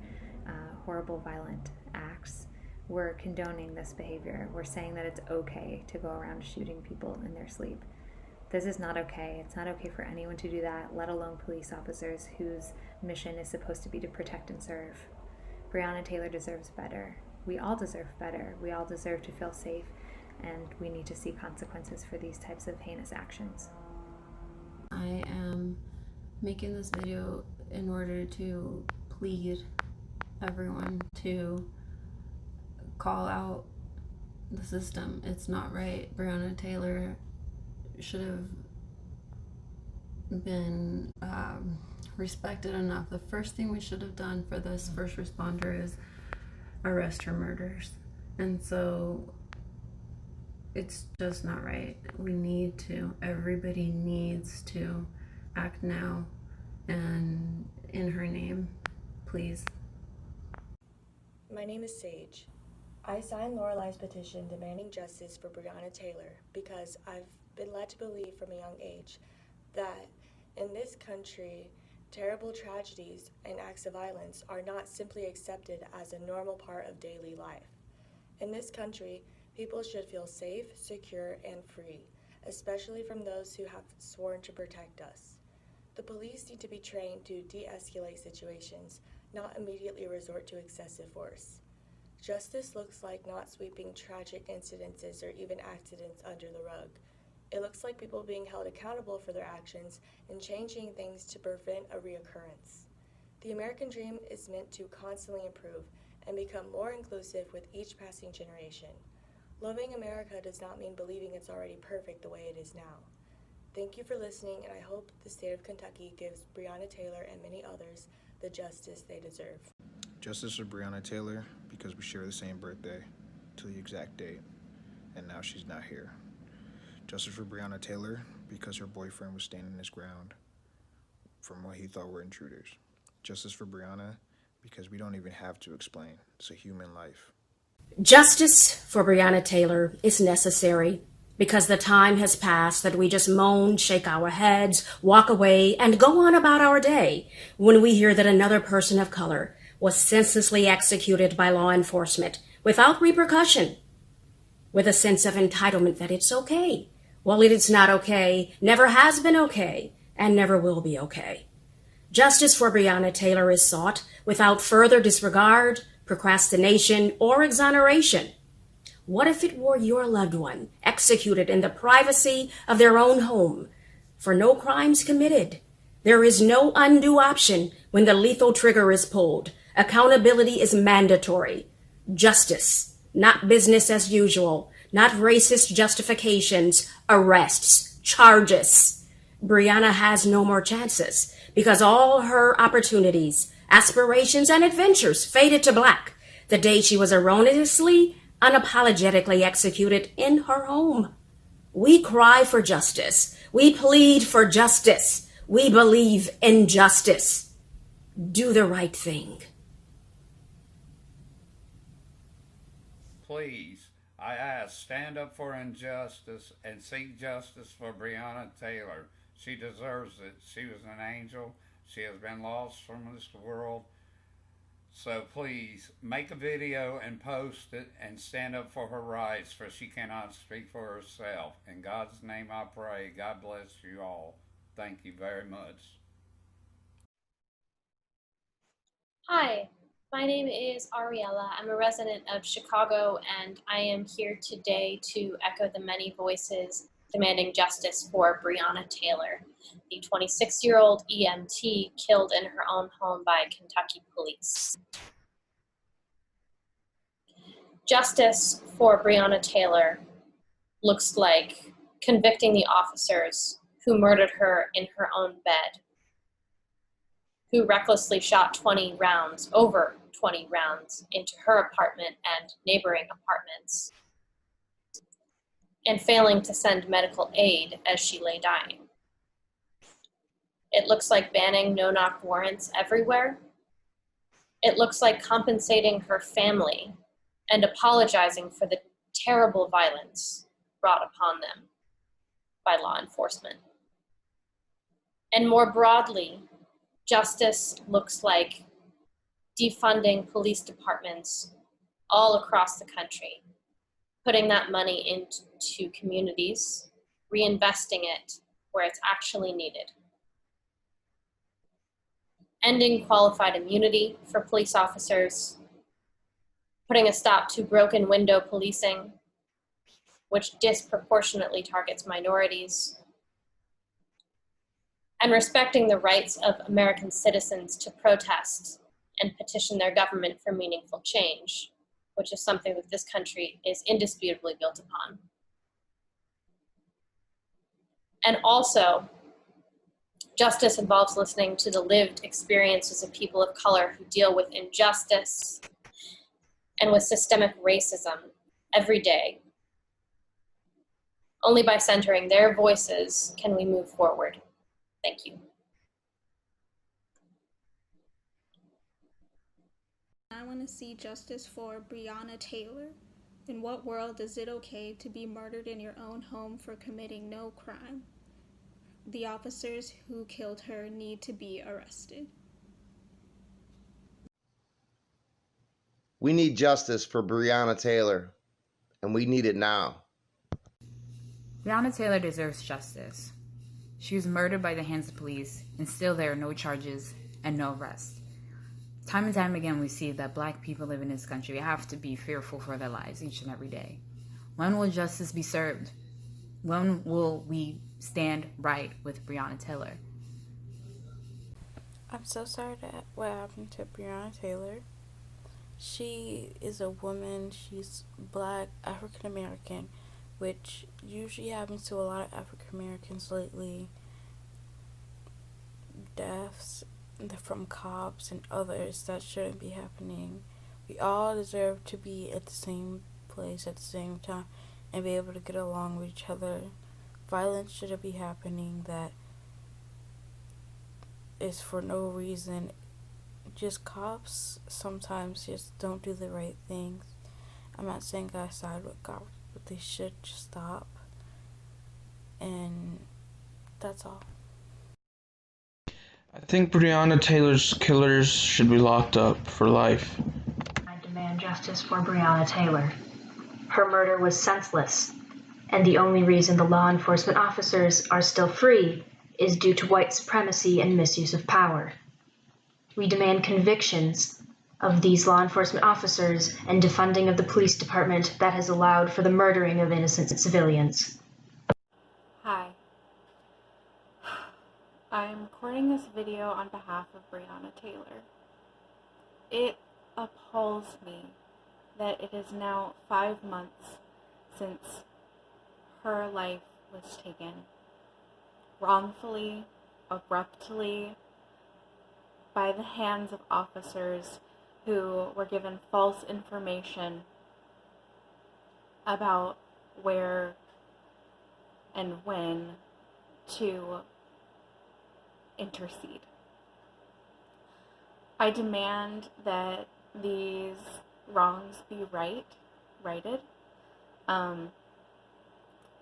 horrible, violent acts, we're condoning this behavior. We're saying that it's okay to go around shooting people in their sleep. This is not okay. It's not okay for anyone to do that, let alone police officers whose mission is supposed to be to protect and serve. Breonna Taylor deserves better. We all deserve better. We all deserve to feel safe, and we need to see consequences for these types of heinous actions. I am making this video in order to plead everyone to call out the system. It's not right. Breonna Taylor should have been respected enough. The first thing we should have done for this first responder is arrest her murderers. And so it's just not right. We need to, everybody needs to act now and in her name, please. My name is Sage. I signed Loralei's petition demanding justice for Breonna Taylor because I've been led to believe from a young age that in this country, terrible tragedies and acts of violence are not simply accepted as a normal part of daily life. In this country, people should feel safe, secure, and free, especially from those who have sworn to protect us. The police need to be trained to de-escalate situations, not immediately resort to excessive force. Justice looks like not sweeping tragic incidences or even accidents under the rug. It looks like people being held accountable for their actions and changing things to prevent a reoccurrence. The American dream is meant to constantly improve and become more inclusive with each passing generation. Loving America does not mean believing it's already perfect the way it is now. Thank you for listening, and I hope the state of Kentucky gives Breonna Taylor and many others the justice they deserve. Justice for Breonna Taylor because we share the same birthday to the exact date, and now she's not here. Justice for Breonna Taylor because her boyfriend was standing his ground from what he thought were intruders. Justice for Breonna because we don't even have to explain. It's a human life. Justice for Breonna Taylor is necessary because the time has passed that we just moan, shake our heads, walk away, and go on about our day when we hear that another person of color was senselessly executed by law enforcement without repercussion, with a sense of entitlement that it's okay. Well, it is not okay, never has been okay, and never will be okay. Justice for Breonna Taylor is sought without further disregard, procrastination, or exoneration. What if it were your loved one executed in the privacy of their own home for no crimes committed? There is no undue option when the lethal trigger is pulled. Accountability is mandatory. Justice, not business as usual, not racist justifications, arrests, charges. Breonna has no more chances because all her opportunities, aspirations, and adventures faded to black the day she was erroneously, unapologetically executed in her home. We cry for justice. We plead for justice. We believe in justice. Do the right thing. Please, I ask, stand up for injustice and seek justice for Breonna Taylor. She deserves it. She was an angel. She has been lost from this world. So please, make a video and post it and stand up for her rights, for she cannot speak for herself. In God's name I pray. God bless you all. Thank you very much. Hi, my name is Ariella. I'm a resident of Chicago, and I am here today to echo the many voices demanding justice for Breonna Taylor, the 26-year-old EMT killed in her own home by Kentucky police. Justice for Breonna Taylor looks like convicting the officers who murdered her in her own bed, who recklessly shot over 20 rounds into her apartment and neighboring apartments, and failing to send medical aid as she lay dying. It looks like banning no-knock warrants everywhere. It looks like compensating her family and apologizing for the terrible violence brought upon them by law enforcement. And more broadly, justice looks like defunding police departments all across the country, putting that money into communities, reinvesting it where it's actually needed. Ending qualified immunity for police officers, putting a stop to broken window policing, which disproportionately targets minorities, and respecting the rights of American citizens to protest and petition their government for meaningful change, which is something that this country is indisputably built upon. And also, justice involves listening to the lived experiences of people of color who deal with injustice and with systemic racism every day. Only by centering their voices can we move forward. Thank you. I want to see justice for Breonna Taylor. In what world is it okay to be murdered in your own home for committing no crime? The officers who killed her need to be arrested. We need justice for Breonna Taylor, and we need it now. Breonna Taylor deserves justice. She was murdered by the hands of police, and still there are no charges and no arrest. Time and time again, we see that Black people live in this country have to be fearful for their lives each and every day. When will justice be served? When will we stand right with Breonna Taylor? I'm so sorry that what happened to Breonna Taylor. She is a woman. She's Black, African American, which usually happens to a lot of African Americans lately. Deaths from cops and others that shouldn't be happening. We all deserve to be at the same place at the same time and be able to get along with each other. Violence shouldn't be happening that is for no reason. Just cops sometimes just don't do the right things. I'm not saying I side with cops, but they should just stop. And that's all. I think Breonna Taylor's killers should be locked up for life. I demand justice for Breonna Taylor. Her murder was senseless, and the only reason the law enforcement officers are still free is due to white supremacy and misuse of power. We demand convictions of these law enforcement officers and defunding of the police department that has allowed for the murdering of innocent civilians. Hi. I'm recording this video on behalf of Breonna Taylor. It appalls me that it is now 5 months since her life was taken wrongfully, abruptly, by the hands of officers who were given false information about where and when to intercede. I demand that these wrongs be righted.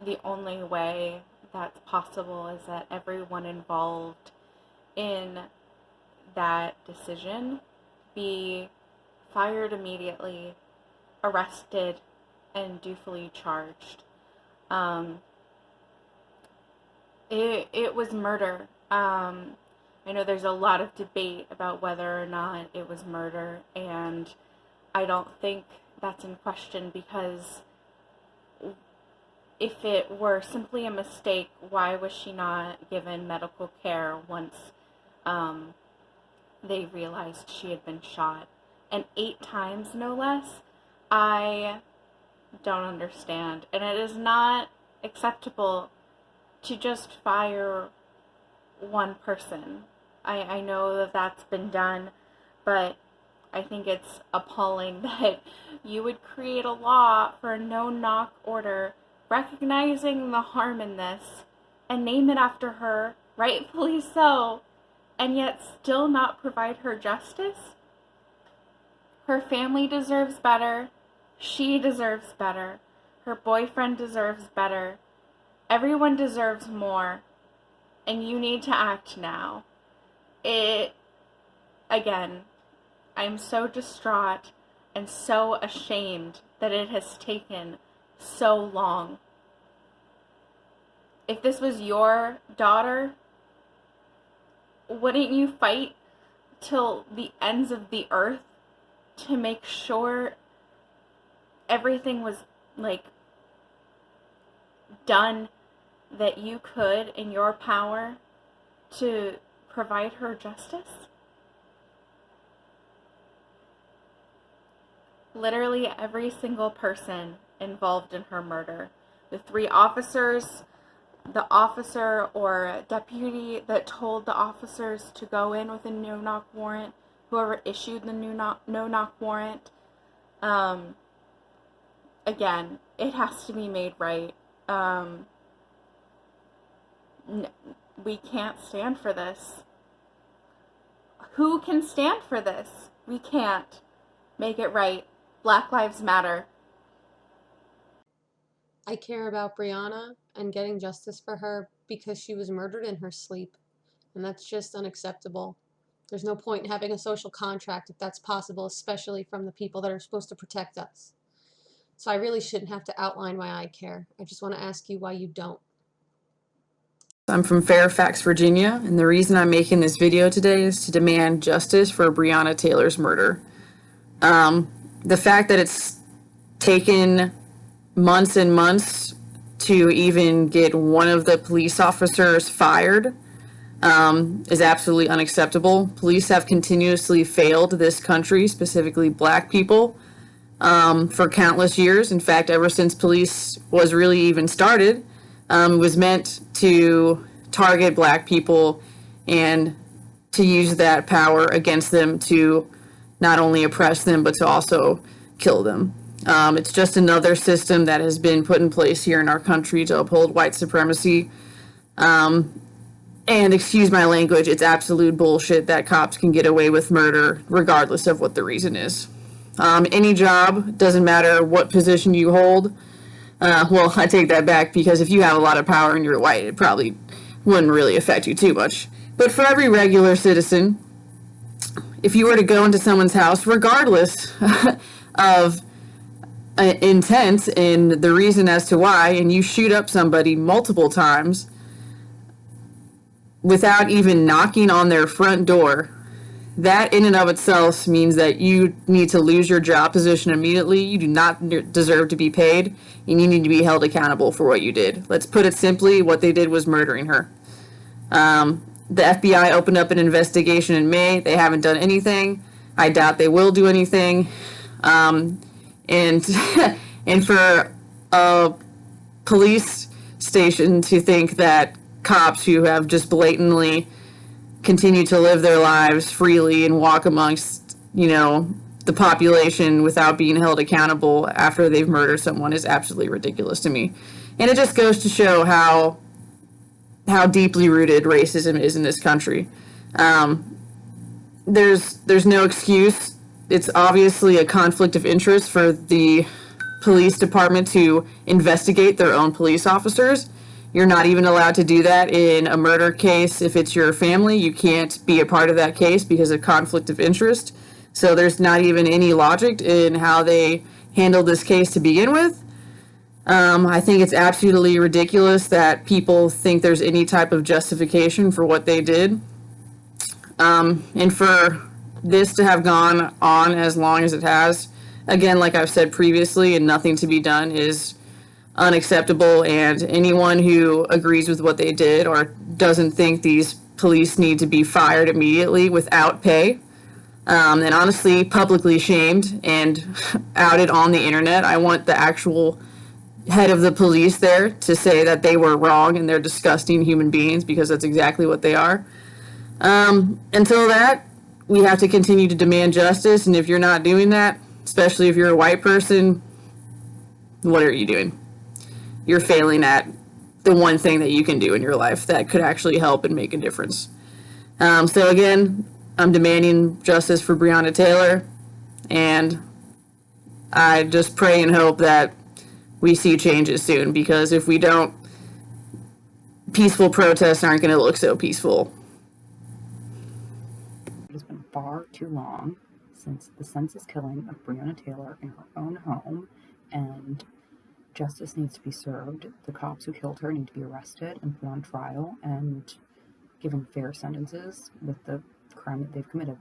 The only way that's possible is that everyone involved in that decision be fired immediately, arrested, and dutifully charged. It was murder. I know there's a lot of debate about whether or not it was murder, and I don't think that's in question, because if it were simply a mistake, why was she not given medical care once they realized she had been shot? And 8 times, no less? I don't understand. And it is not acceptable to just fire one person. I know that that's been done, but I think it's appalling that you would create a law for a no-knock order, recognizing the harm in this, and name it after her, rightfully so, and yet still not provide her justice. Her family deserves better. She deserves better. Her boyfriend deserves better. Everyone deserves more, and you need to act now. Again, I'm so distraught and so ashamed that it has taken so long. If this was your daughter, wouldn't you fight till the ends of the earth to make sure everything was, done that you could in your power to provide her justice? Literally every single person involved in her murder. The 3 officers, the officer or deputy that told the officers to go in with a no-knock warrant, whoever issued the no-knock warrant. Again, it has to be made right. We can't stand for this. Who can stand for this? We can't. Make it right. Black Lives Matter. I care about Breonna and getting justice for her because she was murdered in her sleep, and that's just unacceptable. There's no point in having a social contract if that's possible, especially from the people that are supposed to protect us. So I really shouldn't have to outline why I care. I just want to ask you why you don't. I'm from Fairfax, Virginia, and the reason I'm making this video today is to demand justice for Breonna Taylor's murder. The fact that it's taken months and months to even get one of the police officers fired is absolutely unacceptable. Police have continuously failed this country, specifically Black people, for countless years. In fact, ever since police was really even started, it was meant to target Black people and to use that power against them to not only oppress them, but to also kill them. It's just another system that has been put in place here in our country to uphold white supremacy. And excuse my language, it's absolute bullshit that cops can get away with murder regardless of what the reason is. Any job, doesn't matter what position you hold. Well, I take that back, because if you have a lot of power and you're white, it probably wouldn't really affect you too much. But for every regular citizen, if you were to go into someone's house, regardless of intent and the reason as to why, and you shoot up somebody multiple times without even knocking on their front door, that in and of itself means that you need to lose your job position immediately. You do not deserve to be paid, and you need to be held accountable for what you did. Let's put it simply, what they did was murdering her. The FBI opened up an investigation in May. They haven't done anything. I doubt they will do anything. And for a police station to think that cops who have just blatantly continued to live their lives freely and walk amongst, the population without being held accountable after they've murdered someone is absolutely ridiculous to me. And it just goes to show how deeply rooted racism is in this country. There's no excuse. It's obviously a conflict of interest for the police department to investigate their own police officers. You're not even allowed to do that in a murder case. If it's your family, you can't be a part of that case because of conflict of interest. So there's not even any logic in how they handled this case to begin with. I think it's absolutely ridiculous that people think there's any type of justification for what they did. And for this to have gone on as long as it has, again, like I've said previously, and nothing to be done is unacceptable. And anyone who agrees with what they did or doesn't think these police need to be fired immediately without pay, and honestly publicly shamed and outed on the internet. I want the actual head of the police there to say that they were wrong and they're disgusting human beings, because that's exactly what they are. Until that, we have to continue to demand justice, and if you're not doing that, especially if you're a white person, what are you doing? You're failing at the one thing that you can do in your life that could actually help and make a difference. So again, I'm demanding justice for Breonna Taylor, and I just pray and hope that we see changes soon, because if we don't, peaceful protests aren't going to look so peaceful. It has been far too long since the senseless killing of Breonna Taylor in her own home, and justice needs to be served. The cops who killed her need to be arrested and put on trial and given fair sentences with the crime that they've committed.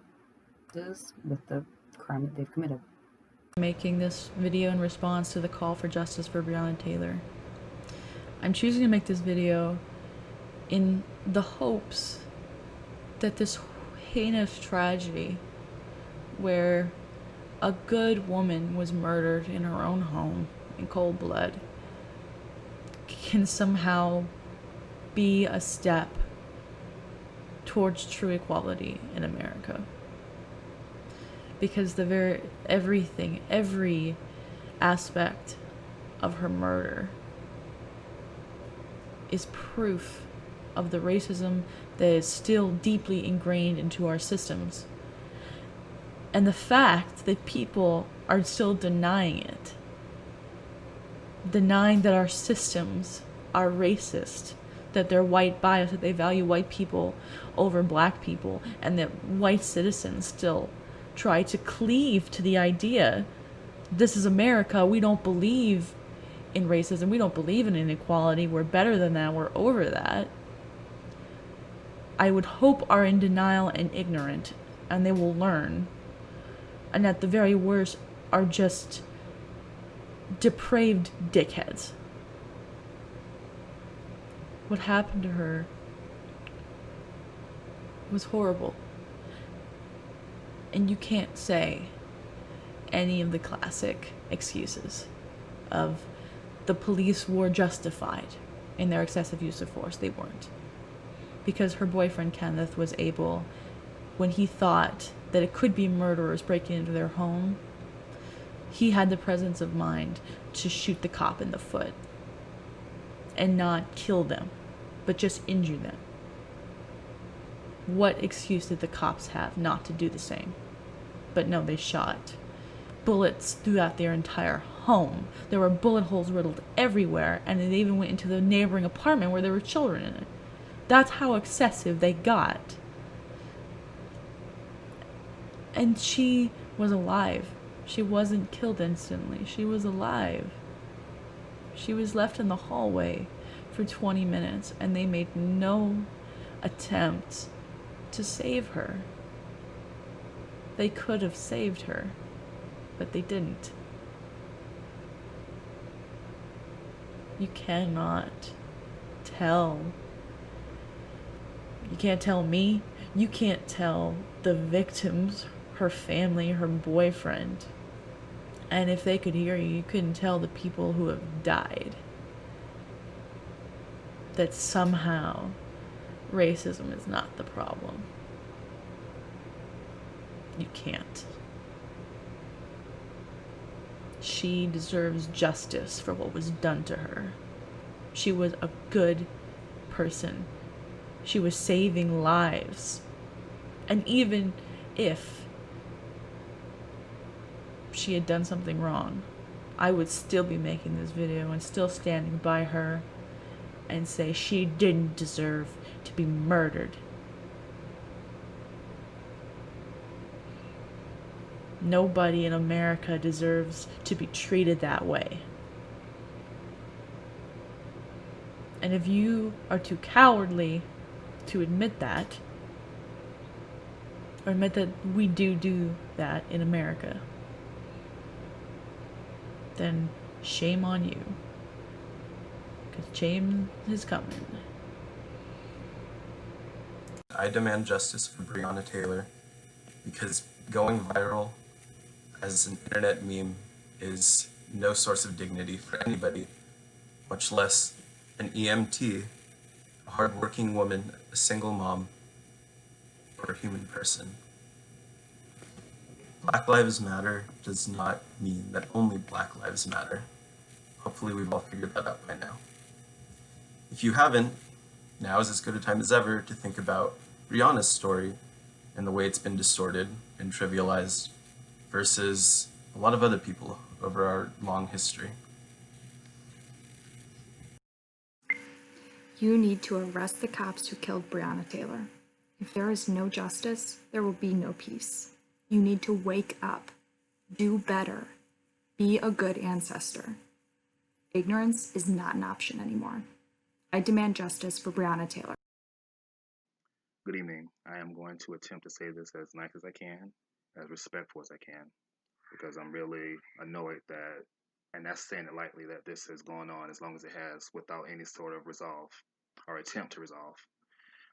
Making this video in response to the call for justice for Breonna Taylor. I'm choosing to make this video in the hopes that this heinous tragedy, where a good woman was murdered in her own home in cold blood, can somehow be a step towards true equality in America. Because every aspect of her murder is proof of the racism that is still deeply ingrained into our systems. And the fact that people are still denying it, denying that our systems are racist, that they're white biased, that they value white people over black people, and that white citizens still try to cleave to the idea, this is America, we don't believe in racism, we don't believe in inequality, we're better than that, we're over that, I would hope are in denial and ignorant, and they will learn, and at the very worst are just depraved dickheads. What happened to her was horrible. And you can't say any of the classic excuses of the police were justified in their excessive use of force. They weren't. Because her boyfriend Kenneth was able, when he thought that it could be murderers breaking into their home, he had the presence of mind to shoot the cop in the foot and not kill them, but just injure them. What excuse did the cops have not to do the same? But no, they shot bullets throughout their entire home. There were bullet holes riddled everywhere, and they even went into the neighboring apartment where there were children in it. That's how excessive they got. And she was alive. She wasn't killed instantly. She was alive. She was left in the hallway for 20 minutes, and they made no attempt to save her. They could have saved her, but they didn't. You cannot tell. You can't tell me. You can't tell the victims, her family, her boyfriend. And if they could hear you, you couldn't tell the people who have died that somehow racism is not the problem. You can't. She deserves justice for what was done to her. She was a good person. She was saving lives. And even if she had done something wrong, I would still be making this video and still standing by her and say she didn't deserve to be murdered. Nobody in America deserves to be treated that way. And if you are too cowardly to admit that, or admit that we do that in America, then shame on you. Because shame is coming. I demand justice for Breonna Taylor because going viral as an internet meme is no source of dignity for anybody, much less an EMT, a hardworking woman, a single mom, or a human person. Black Lives Matter does not mean that only Black Lives Matter. Hopefully we've all figured that out by now. If you haven't, now is as good a time as ever to think about Breonna's story and the way it's been distorted and trivialized versus a lot of other people over our long history. You need to arrest the cops who killed Breonna Taylor. If there is no justice, there will be no peace. You need to wake up, do better, be a good ancestor. Ignorance is not an option anymore. I demand justice for Breonna Taylor. Good evening. I am going to attempt to say this as nice as I can, as respectful as I can, because I'm really annoyed that, and that's saying it lightly, that this has gone on as long as it has without any sort of resolve or attempt to resolve.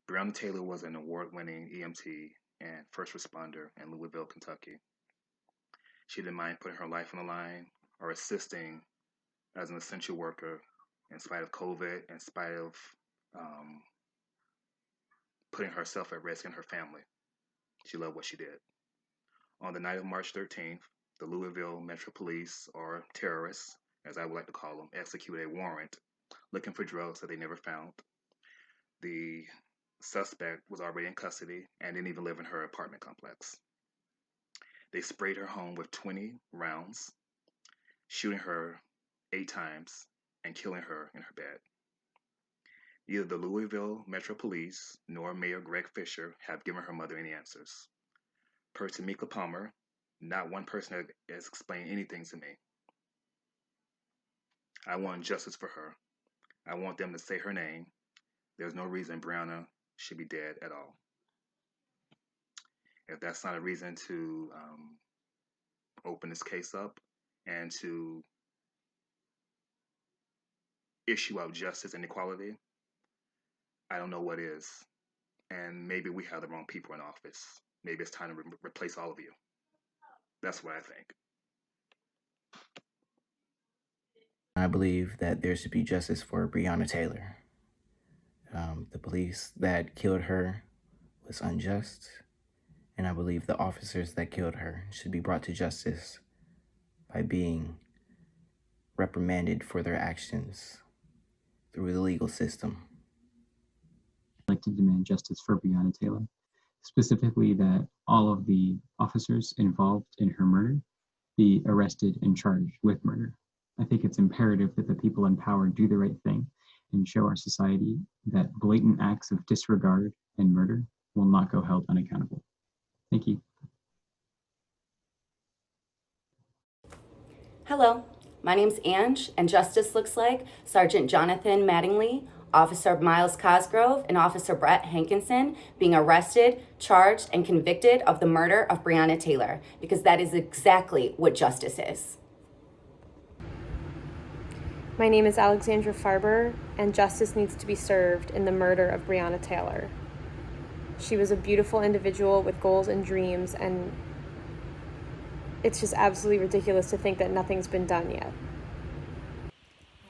Breonna Taylor was an award-winning EMT and first responder in Louisville, Kentucky. She didn't mind putting her life on the line or assisting as an essential worker in spite of COVID, in spite of putting herself at risk and her family. She loved what she did. On the night of March 13th, the Louisville Metro Police, or terrorists, as I would like to call them, executed a warrant looking for drugs that they never found. The suspect was already in custody and didn't even live in her apartment complex. They sprayed her home with 20 rounds, shooting her 8 times and killing her in her bed. Neither the Louisville Metro Police nor Mayor Greg Fisher have given her mother any answers. Per Tamika Palmer, not one person has explained anything to me. I want justice for her. I want them to say her name. There's no reason Breonna should be dead at all. If that's not a reason to open this case up and to issue out justice and equality, I don't know what is. And maybe we have the wrong people in office. Maybe it's time to replace all of you. That's what I think. I believe that there should be justice for Breonna Taylor. The police that killed her was unjust, and I believe the officers that killed her should be brought to justice by being reprimanded for their actions through the legal system. I'd like to demand justice for Breonna Taylor, specifically that all of the officers involved in her murder be arrested and charged with murder. I think it's imperative that the people in power do the right thing and show our society that blatant acts of disregard and murder will not go held unaccountable. Thank you. Hello, my name's Ange, and justice looks like Sergeant Jonathan Mattingly, Officer Miles Cosgrove, and Officer Brett Hankinson being arrested, charged, and convicted of the murder of Breonna Taylor, because that is exactly what justice is. My name is Alexandra Farber, and justice needs to be served in the murder of Breonna Taylor. She was a beautiful individual with goals and dreams, and it's just absolutely ridiculous to think that nothing's been done yet.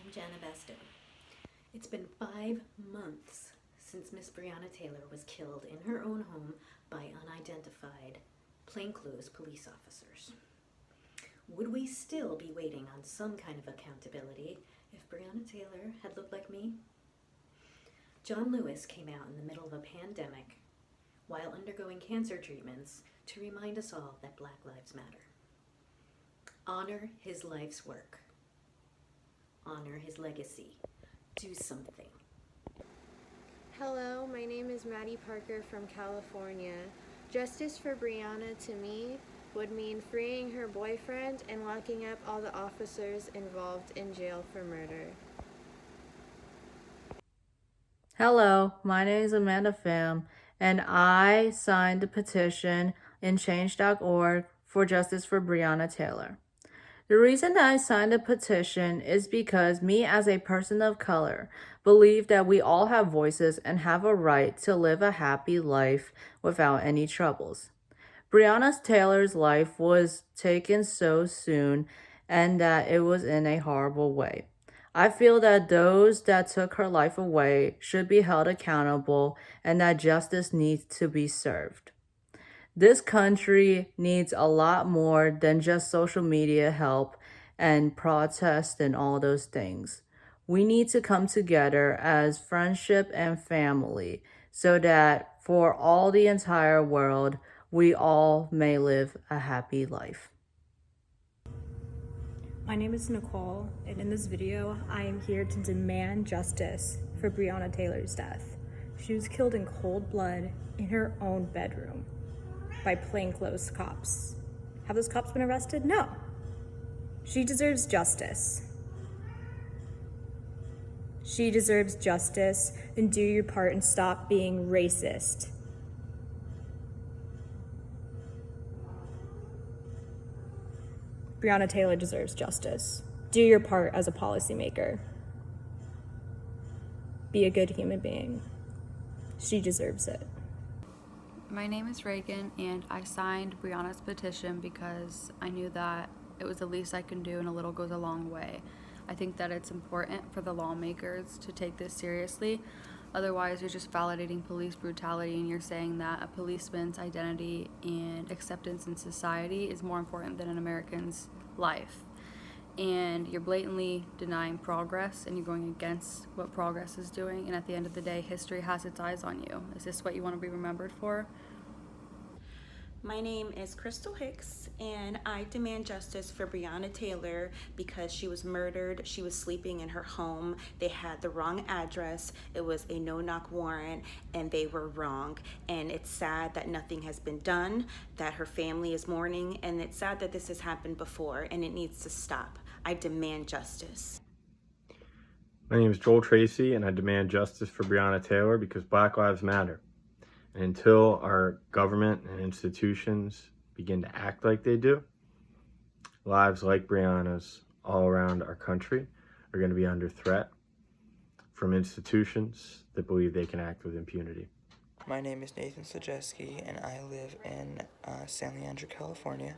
I'm Jana Besto. It's been 5 months since Miss Breonna Taylor was killed in her own home by unidentified plainclothes police officers. would we still be waiting on some kind of accountability if Breonna Taylor had looked like me? John Lewis came out in the middle of a pandemic while undergoing cancer treatments to remind us all that Black Lives Matter. Honor his life's work. Honor his legacy. Do something. Hello, my name is Maddie Parker from California. Justice for Breonna to me would mean freeing her boyfriend and locking up all the officers involved in jail for murder. Hello, my name is Amanda Pham, and I signed a petition in Change.org for justice for Breonna Taylor. The reason that I signed a petition is because me as a person of color believe that we all have voices and have a right to live a happy life without any troubles. Breonna Taylor's life was taken so soon and that it was in a horrible way. I feel that those that took her life away should be held accountable and that justice needs to be served. This country needs a lot more than just social media help and protest and all those things. We need to come together as friendship and family so that for all the entire world, we all may live a happy life. My name is Nicole, and in this video, I am here to demand justice for Breonna Taylor's death. She was killed in cold blood in her own bedroom by plainclothes cops. Have those cops been arrested? No. She deserves justice. She deserves justice, then do your part and stop being racist. Breonna Taylor deserves justice. Do your part as a policymaker. Be a good human being. She deserves it. My name is Reagan, and I signed Breonna's petition because I knew that it was the least I can do, and a little goes a long way. I think that it's important for the lawmakers to take this seriously. Otherwise, you're just validating police brutality, and you're saying that a policeman's identity and acceptance in society is more important than an American's life. And you're blatantly denying progress, and you're going against what progress is doing. And at the end of the day, history has its eyes on you. Is this what you want to be remembered for? My name is Crystal Hicks, and I demand justice for Breonna Taylor because she was murdered. She was sleeping in her home. They had the wrong address. It was a no-knock warrant, and they were wrong. And it's sad that nothing has been done, that her family is mourning, and it's sad that this has happened before, and it needs to stop. I demand justice. My name is Joel Tracy, and I demand justice for Breonna Taylor because Black Lives Matter. And until our government and institutions begin to act like they do, lives like Breonna's all around our country are going to be under threat from institutions that believe they can act with impunity. My name is Nathan Sajeski, and I live in San Leandro, California.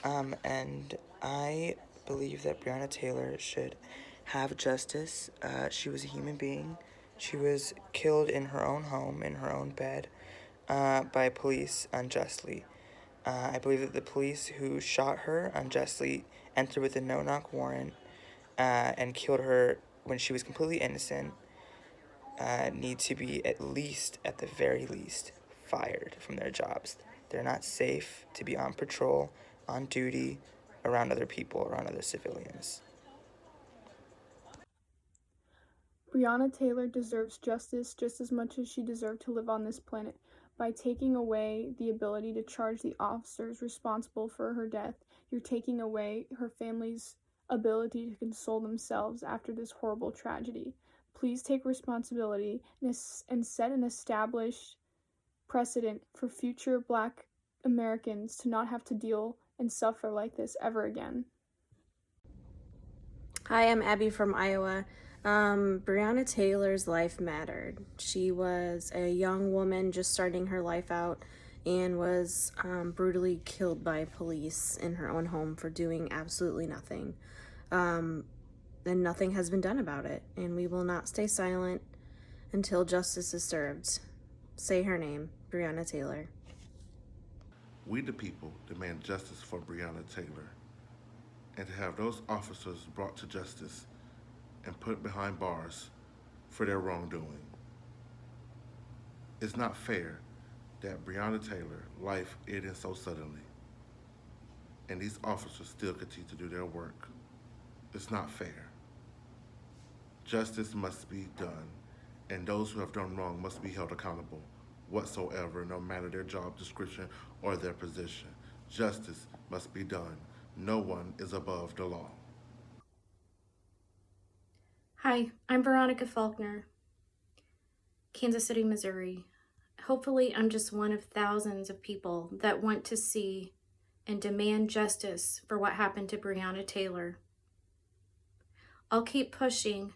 And I believe that Breonna Taylor should have justice. She was a human being. She was killed in her own home, in her own bed, by police unjustly. I believe that the police who shot her unjustly entered with a no-knock warrant and killed her when she was completely innocent need to be at the very least, fired from their jobs. They're not safe to be on patrol, on duty, around other people, around other civilians. Breonna Taylor deserves justice just as much as she deserved to live on this planet. By taking away the ability to charge the officers responsible for her death, you're taking away her family's ability to console themselves after this horrible tragedy. Please take responsibility and set an established precedent for future Black Americans to not have to deal and suffer like this ever again. Hi, I'm Abby from Iowa. Breonna Taylor's life mattered. She was a young woman just starting her life out and was brutally killed by police in her own home for doing absolutely nothing. And nothing has been done about it, and we will not stay silent until justice is served. Say her name, Breonna Taylor. We the people demand justice for Breonna Taylor. and to have those officers brought to justice and put behind bars for their wrongdoing. It's not fair that Breonna Taylor's life ended so suddenly, and these officers still continue to do their work. It's not fair. Justice must be done, and those who have done wrong must be held accountable whatsoever, no matter their job description or their position. Justice must be done. No one is above the law. Hi, I'm Veronica Faulkner, Kansas City, Missouri. Hopefully, I'm just one of thousands of people that want to see and demand justice for what happened to Breonna Taylor. I'll keep pushing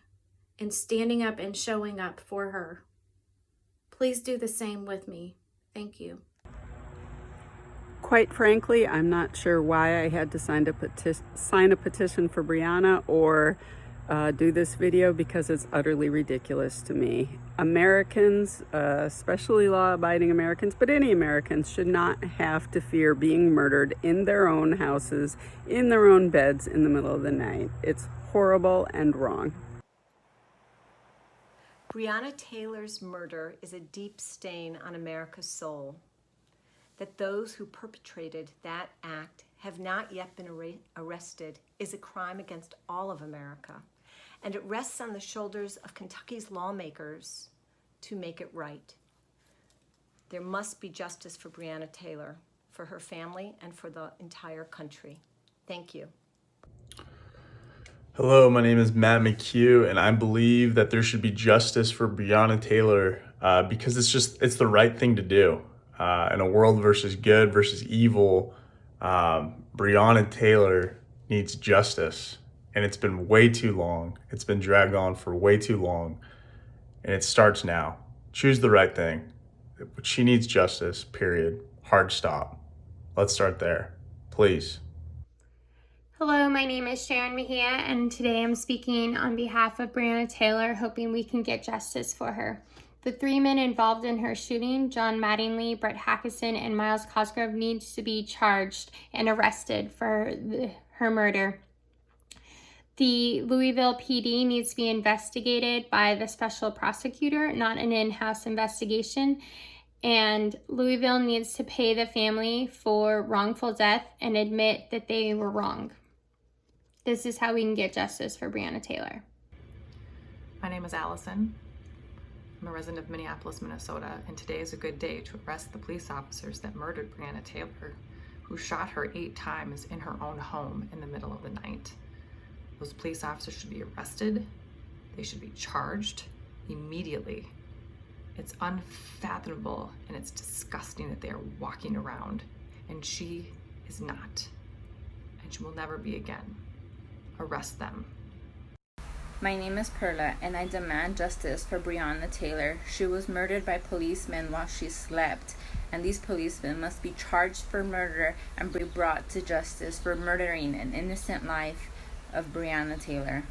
and standing up and showing up for her. Please do the same with me. Thank you. Quite frankly, I'm not sure why I had to sign a petition for Breonna or do this video, because it's utterly ridiculous to me. Americans, especially law-abiding Americans, but any Americans, should not have to fear being murdered in their own houses, in their own beds in the middle of the night. It's horrible and wrong. Breonna Taylor's murder is a deep stain on America's soul. That those who perpetrated that act have not yet been arrested is a crime against all of America, and it rests on the shoulders of Kentucky's lawmakers to make it right. There must be justice for Breonna Taylor, for her family, and for the entire country. Thank you. Hello, my name is Matt McHugh, and I believe that there should be justice for Breonna Taylor because it's the right thing to do. In a world versus good versus evil, Breonna Taylor needs justice, and it's been way too long. It's been dragged on for way too long, and it starts now. Choose the right thing. She needs justice, period. Hard stop. Let's start there, please. Hello, my name is Sharon Mejia, and today I'm speaking on behalf of Breonna Taylor, hoping we can get justice for her. The 3 men involved in her shooting, John Mattingly, Brett Hackison, and Miles Cosgrove, needs to be charged and arrested for her murder. The Louisville PD needs to be investigated by the special prosecutor, not an in-house investigation. And Louisville needs to pay the family for wrongful death and admit that they were wrong. This is how we can get justice for Breonna Taylor. My name is Allison. I'm a resident of Minneapolis, Minnesota, and today is a good day to arrest the police officers that murdered Breonna Taylor, who shot her 8 times in her own home in the middle of the night. Those police officers should be arrested. They should be charged immediately. It's unfathomable and it's disgusting that they are walking around, and she is not, and she will never be again. Arrest them. My name is Perla, and I demand justice for Breonna Taylor. She was murdered by policemen while she slept, and these policemen must be charged for murder and be brought to justice for murdering an innocent life of Breonna Taylor.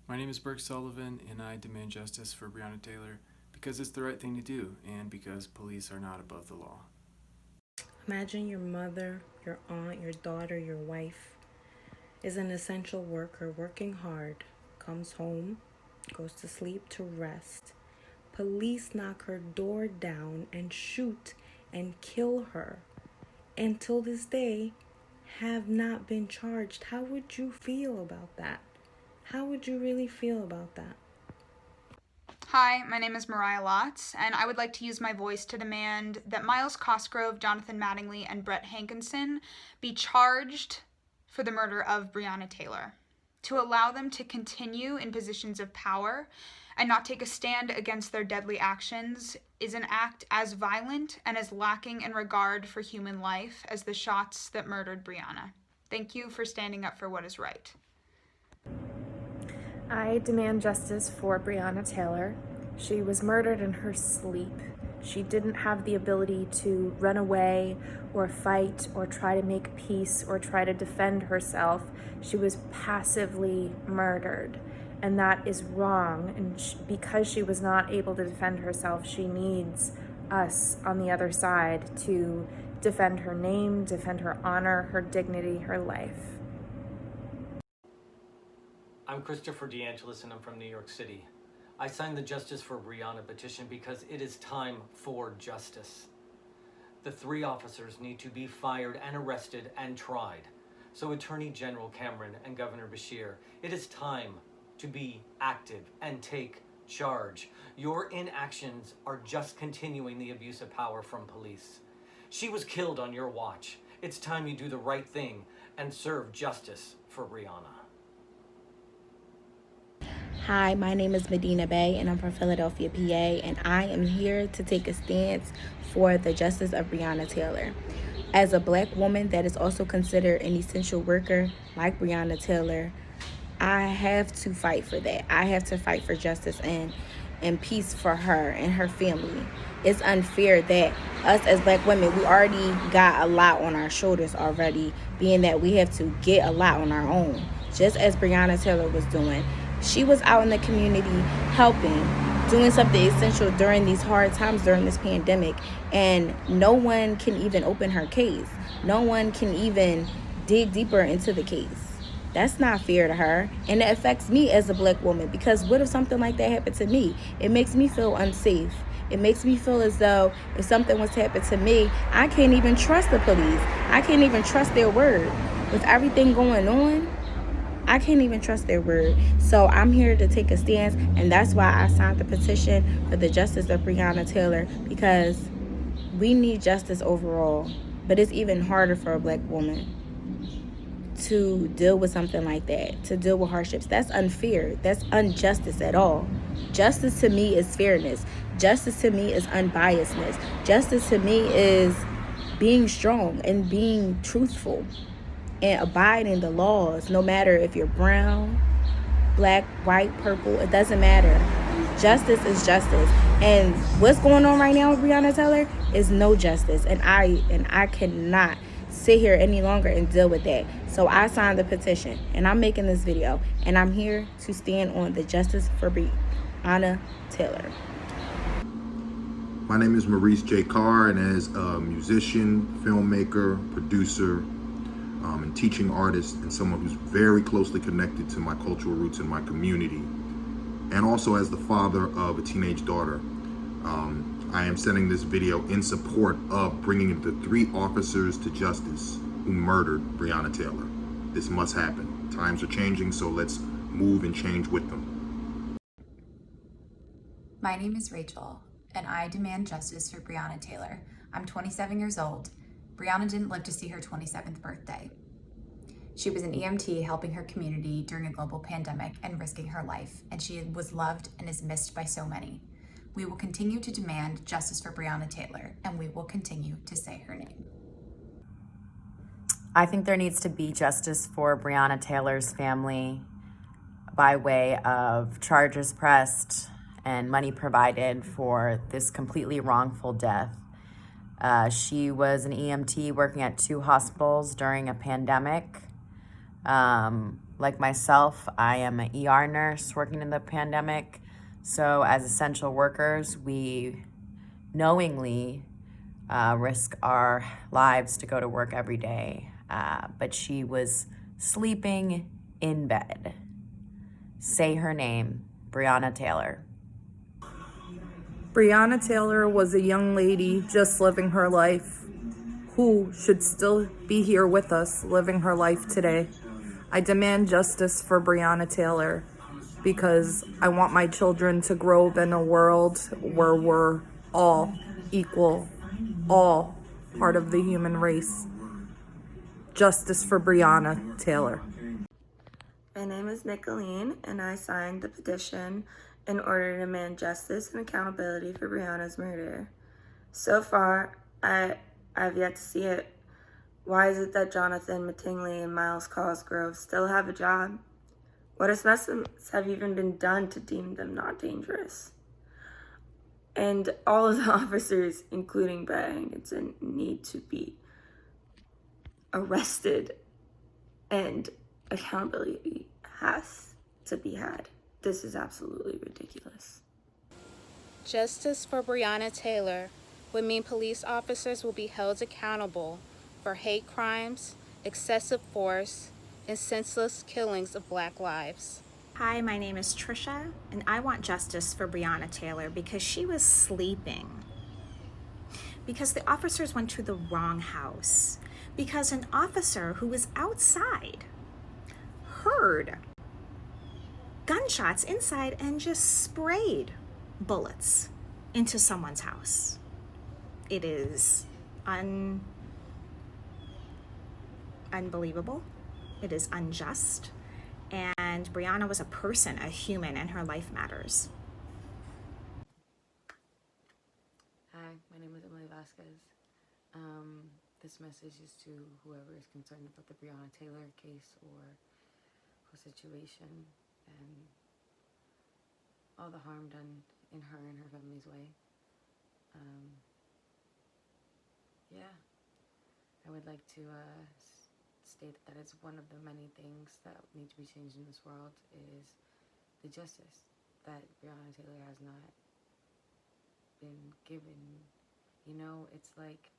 My name is Burke Sullivan, and I demand justice for Breonna Taylor because it's the right thing to do, and because police are not above the law. Imagine your mother, your aunt, your daughter, your wife is an essential worker working hard, comes home, goes to sleep to rest. Police knock her door down and shoot and kill her. And till this day, have not been charged. How would you feel about that? How would you really feel about that? Hi, my name is Mariah Lotz, and I would like to use my voice to demand that Miles Cosgrove, Jonathan Mattingly, and Brett Hankinson be charged for the murder of Breonna Taylor. To allow them to continue in positions of power and not take a stand against their deadly actions is an act as violent and as lacking in regard for human life as the shots that murdered Breonna. Thank you for standing up for what is right. I demand justice for Breonna Taylor. She was murdered in her sleep. She didn't have the ability to run away or fight or try to make peace or try to defend herself. She was passively murdered, and that is wrong. And because she was not able to defend herself, she needs us on the other side to defend her name, defend her honor, her dignity, her life. I'm Christopher DeAngelis and I'm from New York City. I signed the Justice for Breonna petition because it is time for justice. The 3 officers need to be fired and arrested and tried. So Attorney General Cameron and Governor Beshear, it is time to be active and take charge. Your inactions are just continuing the abuse of power from police. She was killed on your watch. It's time you do the right thing and serve justice for Breonna. Hi, my name is Medina Bay and I'm from Philadelphia, PA, and I am here to take a stance for the justice of Breonna Taylor. As a Black woman that is also considered an essential worker like Breonna Taylor, I have to fight for that. I have to fight for justice and peace for her and her family. It's unfair that us as Black women, we already got a lot on our shoulders already, being that we have to get a lot on our own, just as Breonna Taylor was doing. She was out in the community helping, doing something essential during these hard times during this pandemic, and no one can even open her case. No one can even dig deeper into the case. That's not fair to her, and it affects me as a Black woman, because what if something like that happened to me? It makes me feel unsafe. It makes me feel as though if something was to happen to me, I can't even trust the police. I can't even trust their word. With everything going on, I can't even trust their word. So I'm here to take a stance, and that's why I signed the petition for the justice of Breonna Taylor, because we need justice overall. But it's even harder for a Black woman to deal with something like that, to deal with hardships. That's unfair. That's injustice at all. Justice to me is fairness. Justice to me is unbiasedness. Justice to me is being strong and being truthful and abiding the laws, no matter if you're brown, Black, white, purple, it doesn't matter. Justice is justice. And what's going on right now with Breonna Taylor is no justice. And I cannot sit here any longer and deal with that. So I signed the petition, and I'm making this video, and I'm here to stand on the justice for Breonna Taylor. My name is Maurice J. Carr, and as a musician, filmmaker, producer, and teaching artist, and someone who's very closely connected to my cultural roots and my community, and also as the father of a teenage daughter, I am sending this video in support of bringing the 3 officers to justice who murdered Breonna Taylor. This must happen. Times are changing, so let's move and change with them. My name is Rachel, and I demand justice for Breonna Taylor. I'm 27 years old. Breonna didn't live to see her 27th birthday. She was an EMT helping her community during a global pandemic and risking her life, and she was loved and is missed by so many. We will continue to demand justice for Breonna Taylor, and we will continue to say her name. I think there needs to be justice for Breonna Taylor's family by way of charges pressed and money provided for this completely wrongful death. She was an EMT working at 2 hospitals during a pandemic. Like myself, I am an ER nurse working in the pandemic. So as essential workers, we knowingly risk our lives to go to work every day. But she was sleeping in bed. Say her name, Breonna Taylor. Breonna Taylor was a young lady just living her life who should still be here with us living her life today. I demand justice for Breonna Taylor because I want my children to grow up in a world where we're all equal, all part of the human race. Justice for Breonna Taylor. My name is Nicolene, and I signed the petition in order to demand justice and accountability for Breonna's murder. So far, I've yet to see it. Why is it that Jonathan Mattingly and Miles Cosgrove still have a job? What assessments have even been done to deem them not dangerous? And all of the officers, including Brett Hankinson, need to be arrested, and accountability has to be had. This is absolutely ridiculous. Justice for Breonna Taylor would mean police officers will be held accountable for hate crimes, excessive force, and senseless killings of Black lives. Hi, my name is Trisha, and I want justice for Breonna Taylor because she was sleeping. Because the officers went to the wrong house. Because an officer who was outside heard gunshots inside and just sprayed bullets into someone's house. It is unbelievable. It is unjust. And Breonna was a person, a human, and her life matters. Hi, my name is Emily Vasquez. This message is to whoever is concerned about the Breonna Taylor case or her situation and all the harm done in her and her family's way. Yeah, I would like to state that it's one of the many things that need to be changed in this world is the justice that Breonna Taylor has not been given. You know, it's like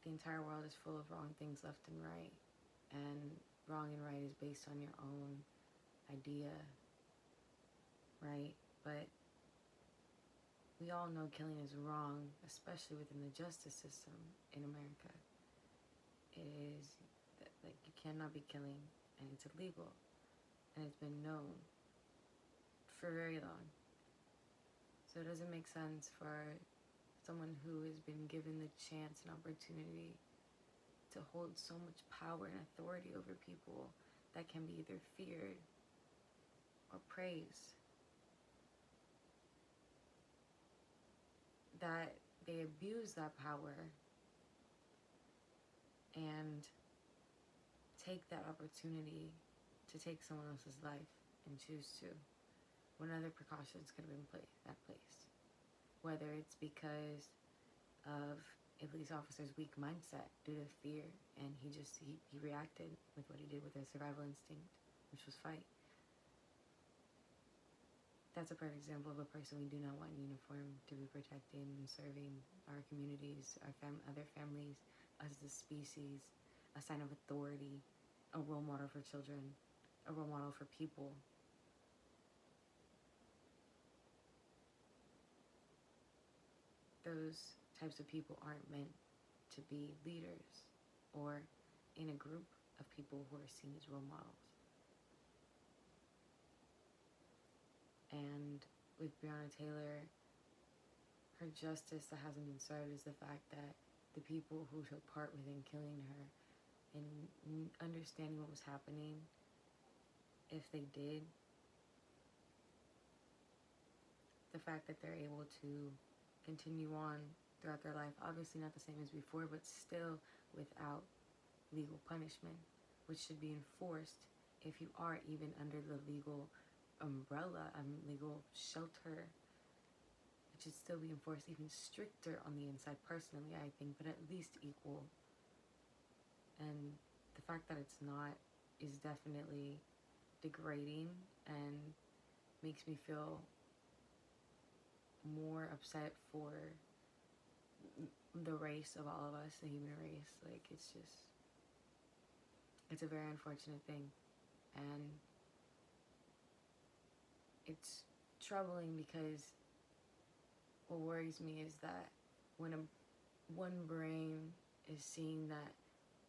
the entire world is full of wrong things left and right, and wrong and right is based on your own idea, right? But we all know killing is wrong, especially within the justice system in America. It is, like, you cannot be killing, and it's illegal, and it's been known for very long. So it doesn't make sense for someone who has been given the chance and opportunity to hold so much power and authority over people that can be either feared or praised, that they abuse that power and take that opportunity to take someone else's life and choose to, when other precautions could have been placed. Whether it's because of a police officer's weak mindset due to fear, and he reacted with what he did with his survival instinct, which was fight. That's a perfect example of a person we do not want in uniform to be protecting and serving our communities, other families, us as a species, a sign of authority, a role model for children, a role model for people. Those types of people aren't meant to be leaders or in a group of people who are seen as role models. And with Breonna Taylor, her justice that hasn't been served is the fact that the people who took part within killing her and understanding what was happening, if they did, the fact that they're able to continue on throughout their life, obviously not the same as before, but still without legal punishment, which should be enforced if you are even under the legal umbrella, legal shelter. It should still be enforced even stricter on the inside, personally, I think, but at least equal. And the fact that it's not is definitely degrading and makes me feel more upset for the race of all of us, the human race. Like, it's a very unfortunate thing. And it's troubling because what worries me is that when one brain is seeing that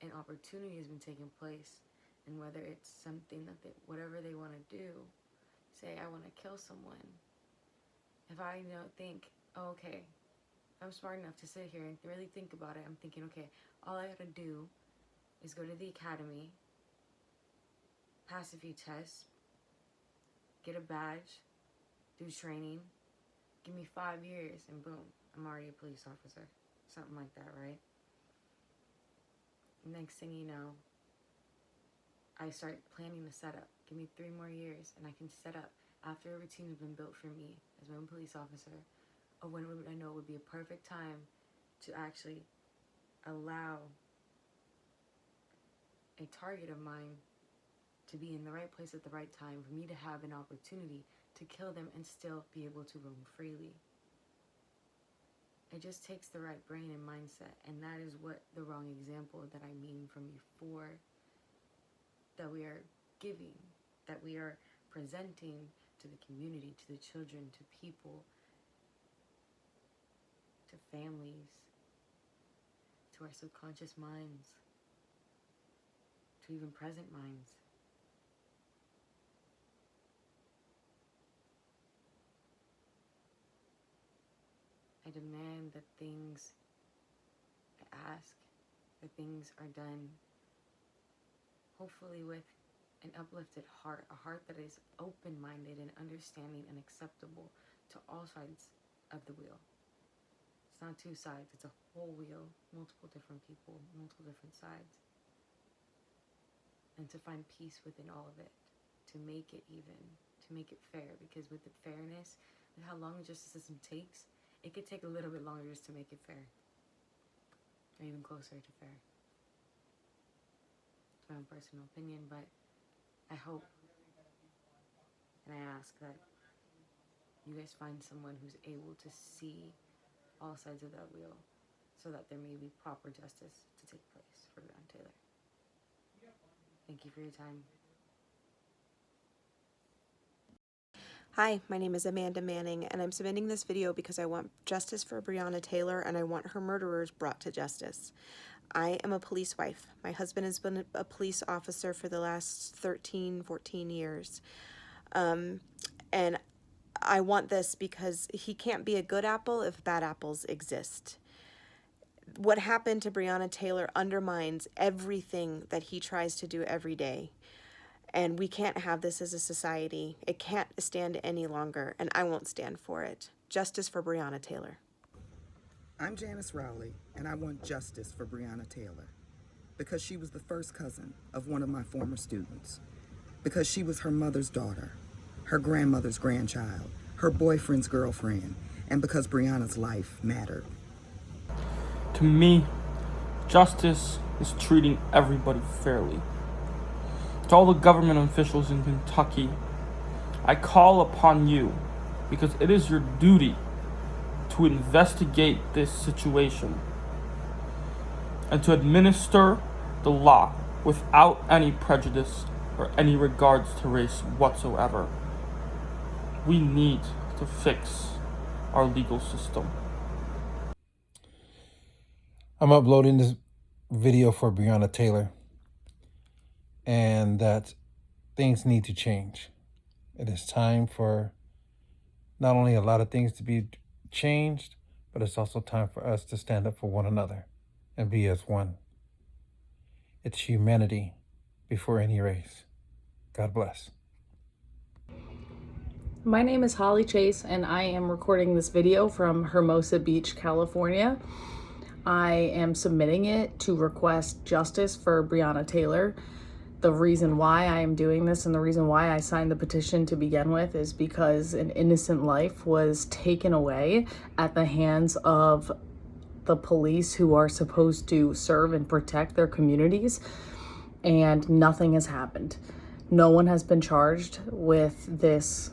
an opportunity has been taking place, and whether it's something that whatever they want to do, say I want to kill someone, if I think, oh, okay, I'm smart enough to sit here and really think about it, I'm thinking, okay, all I gotta do is go to the academy, pass a few tests, get a badge, do training, give me 5 years, and boom, I'm already a police officer. Something like that, right? Next thing you know, I start planning the setup. Give me 3 more years, and I can set up, after a routine has been built for me as my own police officer, or when I know it would be a perfect time to actually allow a target of mine to be in the right place at the right time, for me to have an opportunity to kill them and still be able to roam freely. It just takes the right brain and mindset, and that is what the wrong example that I mean from before that we are giving, that we are presenting to the community, to the children, to people, to families, to our subconscious minds, to even present minds. I demand that things, I ask that things are done, hopefully with an uplifted heart, a heart that is open-minded and understanding and acceptable to all sides of the wheel. It's not two sides, it's a whole wheel, multiple different people, multiple different sides. And to find peace within all of it, to make it even, to make it fair, because with the fairness, with how long the justice system takes, it could take a little bit longer just to make it fair, or even closer to fair. It's my own personal opinion, but I hope and I ask that you guys find someone who's able to see all sides of that wheel so that there may be proper justice to take place for Breonna Taylor. Thank you for your time. Hi, my name is Amanda Manning, and I'm submitting this video because I want justice for Breonna Taylor and I want her murderers brought to justice. I am a police wife. My husband has been a police officer for the last 13, 14 years. And I want this because he can't be a good apple if bad apples exist. What happened to Breonna Taylor undermines everything that he tries to do every day. And we can't have this as a society. It can't stand any longer, and I won't stand for it. Justice for Breonna Taylor. I'm Janice Rowley, and I want justice for Breonna Taylor because she was the first cousin of one of my former students, because she was her mother's daughter, her grandmother's grandchild, her boyfriend's girlfriend, and because Breonna's life mattered. To me, justice is treating everybody fairly. To all the government officials in Kentucky, I call upon you because it is your duty to investigate this situation and to administer the law without any prejudice or any regards to race whatsoever. We need to fix our legal system. I'm uploading this video for Breonna Taylor, and that things need to change. It is time for not only a lot of things to be changed, but it's also time for us to stand up for one another and be as one. It's humanity before any race. God bless. My name is Holly Chase, and I am recording this video from Hermosa Beach, California. I am submitting it to request justice for Breonna Taylor. The reason why I am doing this and the reason why I signed the petition to begin with is because an innocent life was taken away at the hands of the police who are supposed to serve and protect their communities, and nothing has happened. No one has been charged with this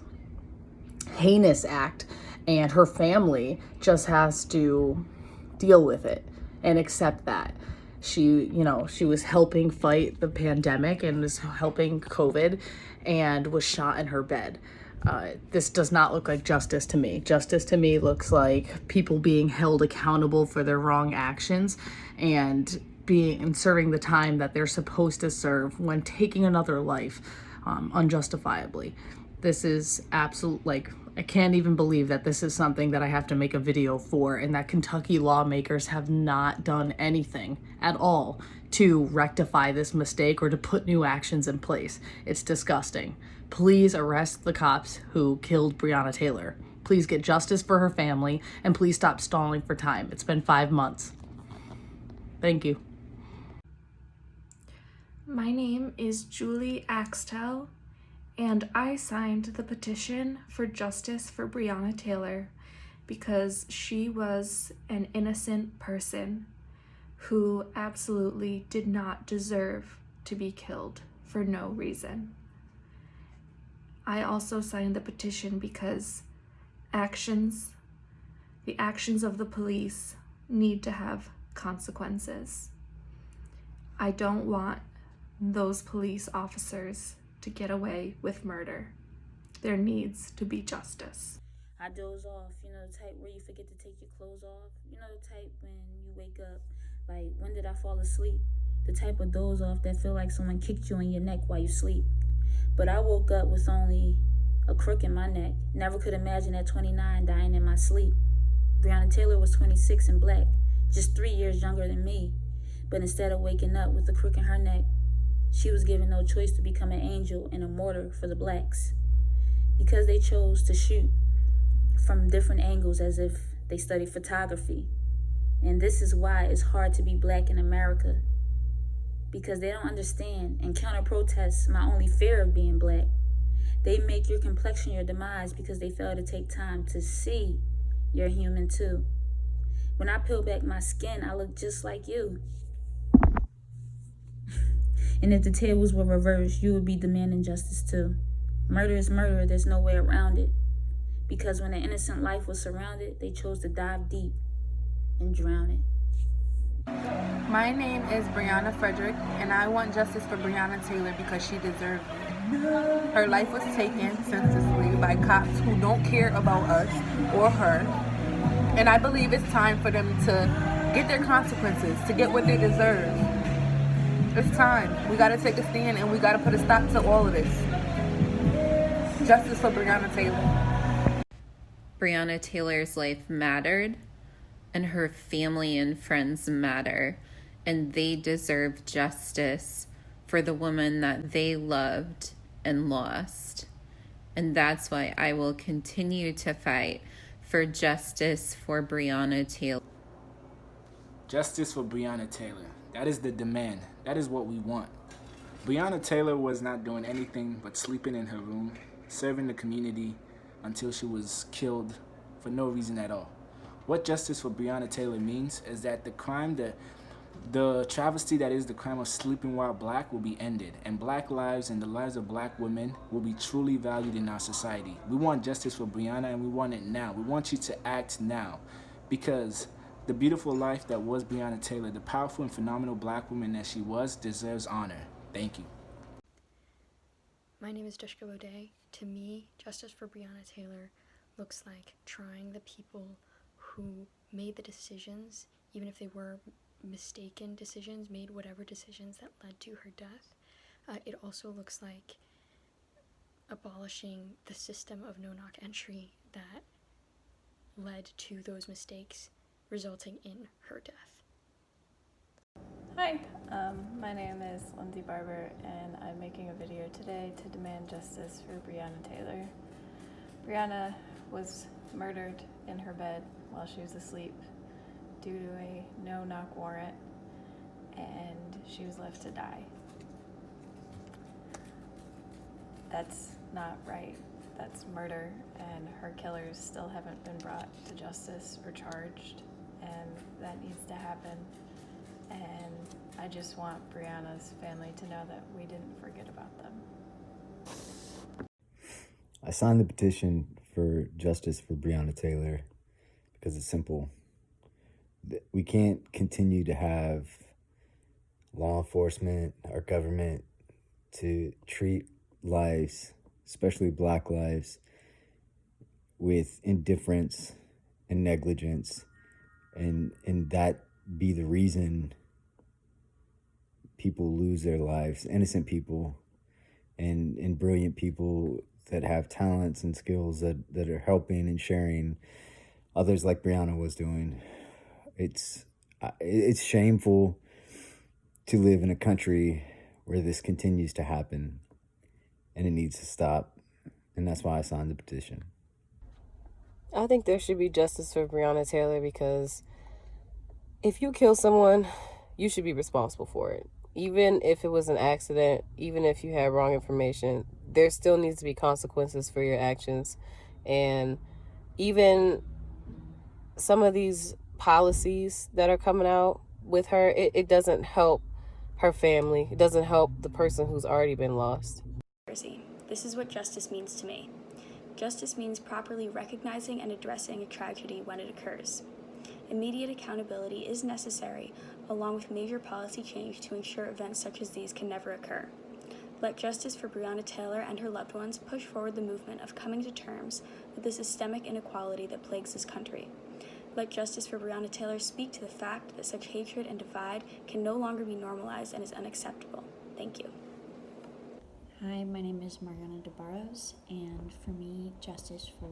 heinous act, and her family just has to deal with it and accept that. She was helping fight the pandemic and was helping COVID and was shot in her bed. This does not look like justice to me. Justice to me looks like people being held accountable for their wrong actions and serving the time that they're supposed to serve when taking another life unjustifiably. This is absolute, I can't even believe that this is something that I have to make a video for, and that Kentucky lawmakers have not done anything at all to rectify this mistake or to put new actions in place. It's disgusting. Please arrest the cops who killed Breonna Taylor. Please get justice for her family, and please stop stalling for time. It's been 5 months. Thank you. My name is Julie Axtell, and I signed the petition for justice for Breonna Taylor because she was an innocent person who absolutely did not deserve to be killed for no reason. I also signed the petition because the actions of the police need to have consequences. I don't want those police officers to get away with murder. There needs to be justice. I doze off, you know, the type where you forget to take your clothes off. You know, the type when you wake up, like, when did I fall asleep? The type of doze off that feel like someone kicked you in your neck while you sleep. But I woke up with only a crook in my neck. Never could imagine at 29 dying in my sleep. Breonna Taylor was 26 and black, just 3 years younger than me. But instead of waking up with a crook in her neck, she was given no choice to become an angel and a martyr for the blacks. Because they chose to shoot from different angles as if they studied photography. And this is why it's hard to be black in America. Because they don't understand and counter-protest my only fear of being black. They make your complexion your demise because they fail to take time to see you're human too. When I peel back my skin, I look just like you. And if the tables were reversed, you would be demanding justice too. Murder is murder, there's no way around it. Because when an innocent life was surrounded, they chose to dive deep and drown it. My name is Breonna Frederick, and I want justice for Breonna Taylor because she deserved it. Her life was taken senselessly by cops who don't care about us or her. And I believe it's time for them to get their consequences, to get what they deserve. It's time. We gotta take a stand and we gotta put a stop to all of this. Justice for Breonna Taylor. Breonna Taylor's life mattered, and her family and friends matter, and they deserve justice for the woman that they loved and lost. And that's why I will continue to fight for justice for Breonna Taylor. Justice for Breonna Taylor. That is the demand. That is what we want. Breonna Taylor was not doing anything but sleeping in her room, serving the community until she was killed for no reason at all. What justice for Breonna Taylor means is that the crime, the travesty that is the crime of sleeping while black will be ended, and black lives and the lives of black women will be truly valued in our society. We want justice for Breonna, and we want it now. We want you to act now, because the beautiful life that was Breonna Taylor, the powerful and phenomenal black woman that she was, deserves honor. Thank you. My name is Jessica Baudet. To me, justice for Breonna Taylor looks like trying the people who made the decisions, even if they were mistaken decisions, made whatever decisions that led to her death. It also looks like abolishing the system of no-knock entry that led to those mistakes, resulting in her death. Hi, my name is Lindsay Barber, and I'm making a video today to demand justice for Breonna Taylor. Breonna was murdered in her bed while she was asleep due to a no-knock warrant, and she was left to die. That's not right. That's murder, and her killers still haven't been brought to justice or charged, and that needs to happen. And I just want Breonna's family to know that we didn't forget about them. I signed the petition for justice for Breonna Taylor because it's simple. We can't continue to have law enforcement, our government, to treat lives, especially black lives, with indifference and negligence, and that be the reason people lose their lives, innocent people and brilliant people that have talents and skills that are helping and sharing others like Breonna was doing. It's shameful to live in a country where this continues to happen, and it needs to stop, and that's why I signed the petition. I think there should be justice for Breonna Taylor because if you kill someone, you should be responsible for it. Even if it was an accident, even if you had wrong information, there still needs to be consequences for your actions. And even some of these policies that are coming out with her, it doesn't help her family. It doesn't help the person who's already been lost. This is what justice means to me. Justice means properly recognizing and addressing a tragedy when it occurs. Immediate accountability is necessary, along with major policy change to ensure events such as these can never occur. Let justice for Breonna Taylor and her loved ones push forward the movement of coming to terms with the systemic inequality that plagues this country. Let justice for Breonna Taylor speak to the fact that such hatred and divide can no longer be normalized and is unacceptable. Thank you. Hi, my name is Mariana DeBarros, and for me, justice for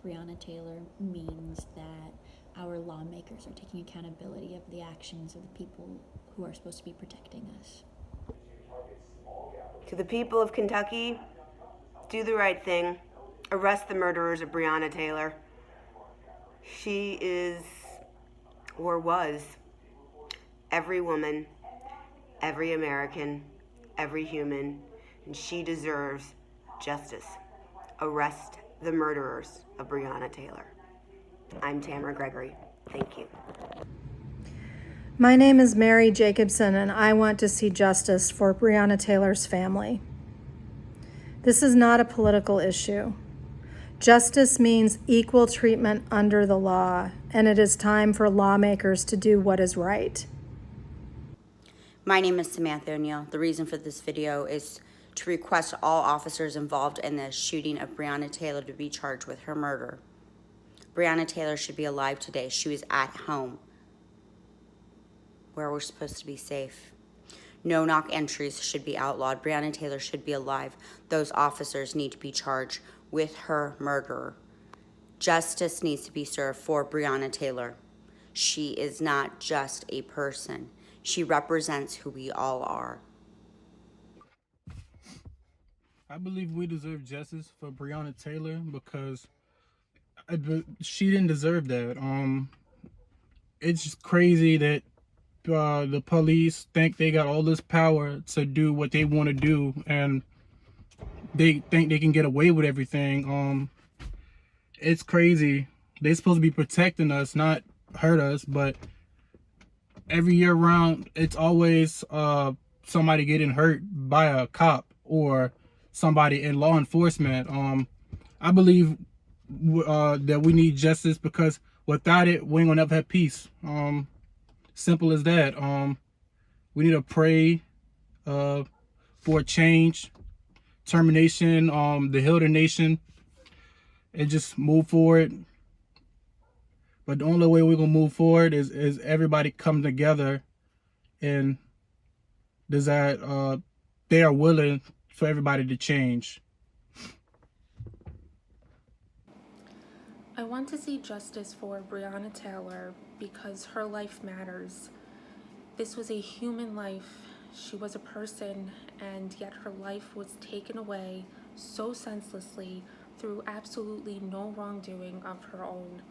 Breonna Taylor means that our lawmakers are taking accountability of the actions of the people who are supposed to be protecting us. To the people of Kentucky, do the right thing. Arrest the murderers of Breonna Taylor. She is, or was, every woman, every American, every human, and she deserves justice. Arrest the murderers of Breonna Taylor. I'm Tamara Gregory. Thank you. My name is Mary Jacobson, and I want to see justice for Breonna Taylor's family. This is not a political issue. Justice means equal treatment under the law, and it is time for lawmakers to do what is right. My name is Samantha O'Neill. The reason for this video is to request all officers involved in the shooting of Breonna Taylor to be charged with her murder. Breonna Taylor should be alive today. She was at home, where we're supposed to be safe. No-knock entries should be outlawed. Breonna Taylor should be alive. Those officers need to be charged with her murderer. Justice needs to be served for Breonna Taylor. She is not just a person. She represents who we all are. I believe we deserve justice for Breonna Taylor because she didn't deserve that. It's just crazy that the police think they got all this power to do what they want to do, and they think they can get away with everything. It's crazy. They're supposed to be protecting us, not hurt us, but every year round, it's always somebody getting hurt by a cop or somebody in law enforcement. I believe that we need justice because without it, we ain't gonna never have peace. Simple as that. We need to pray for change, termination, the Hilda Nation, and just move forward. But the only way we're gonna move forward is everybody come together and desire they are willing for everybody to change. I want to see justice for Breonna Taylor because her life matters. This was a human life. She was a person, and yet her life was taken away so senselessly through absolutely no wrongdoing of her own.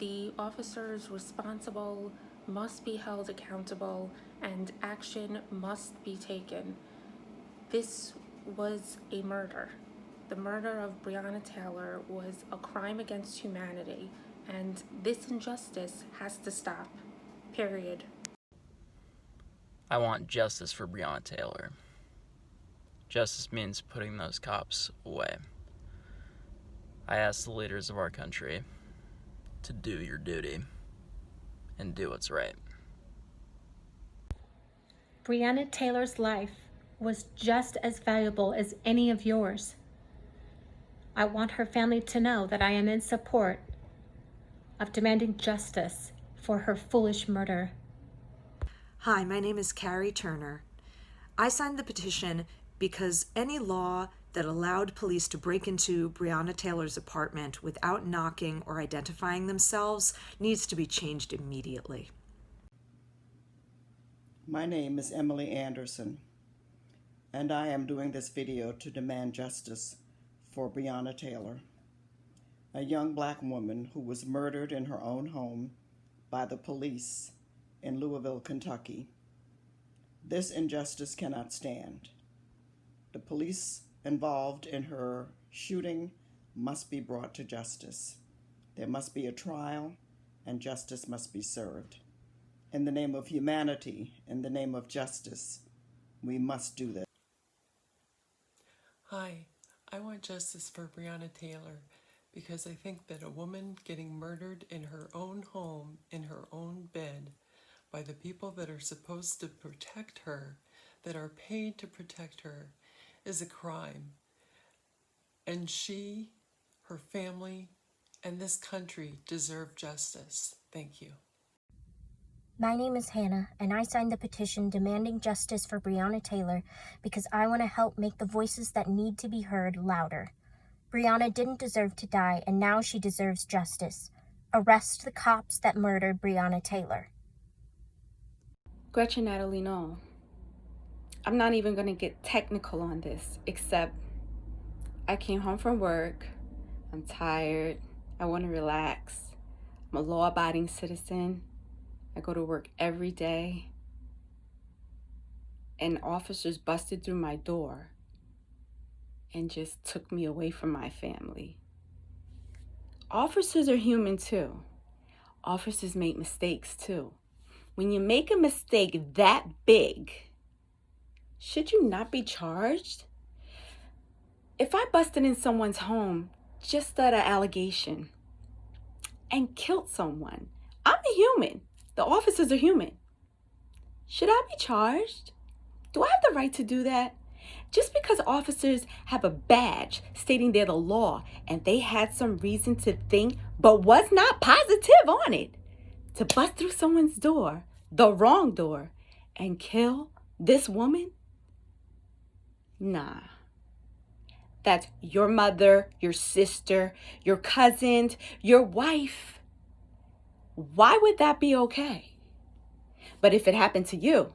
The officers responsible must be held accountable, and action must be taken. This was a murder. The murder of Breonna Taylor was a crime against humanity, and this injustice has to stop. Period. I want justice for Breonna Taylor. Justice means putting those cops away. I ask the leaders of our country to do your duty and do what's right. Breonna Taylor's life was just as valuable as any of yours. I want her family to know that I am in support of demanding justice for her foolish murder. Hi, my name is Carrie Turner. I signed the petition because any law that allowed police to break into Breonna Taylor's apartment without knocking or identifying themselves needs to be changed immediately. My name is Emily Anderson, and I am doing this video to demand justice for Breonna Taylor, a young black woman who was murdered in her own home by the police in Louisville, Kentucky. This injustice cannot stand. The police involved in her shooting must be brought to justice. There must be a trial, and justice must be served. In the name of humanity, in the name of justice, we must do this. Hi, I want justice for Breonna Taylor because I think that a woman getting murdered in her own home, in her own bed, by the people that are supposed to protect her, that are paid to protect her, is a crime. And she, her family, and this country deserve justice. Thank you. My name is Hannah, and I signed the petition demanding justice for Breonna Taylor because I want to help make the voices that need to be heard louder. Breonna didn't deserve to die, and now she deserves justice. Arrest the cops that murdered Breonna Taylor. Gretchen Natalie, no. I'm not even going to get technical on this, except I came home from work. I'm tired. I want to relax. I'm a law-abiding citizen. I go to work every day. And officers busted through my door and just took me away from my family. Officers are human too. Officers make mistakes too. When you make a mistake that big, should you not be charged? If I busted in someone's home just at an allegation and killed someone, I'm a human. The officers are human. Should I be charged? Do I have the right to do that? Just because officers have a badge stating they're the law and they had some reason to think but was not positive on it, to bust through someone's door, the wrong door, and kill this woman? Nah. That's your mother, your sister, your cousin, your wife. Why would that be okay? But if it happened to you,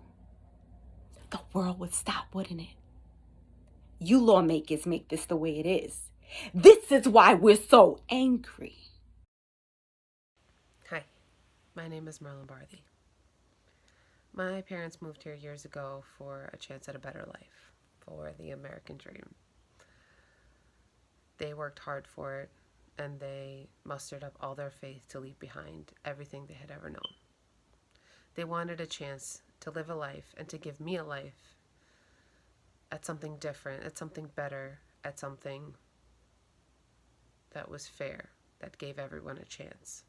the world would stop, wouldn't it? You lawmakers make this the way it is. This is why we're so angry. Hi, my name is Marlon Barthy. My parents moved here years ago for a chance at a better life, for the American dream. They worked hard for it, and they mustered up all their faith to leave behind everything they had ever known. They wanted a chance to live a life and to give me a life at something different, at something better, at something that was fair, that gave everyone a chance.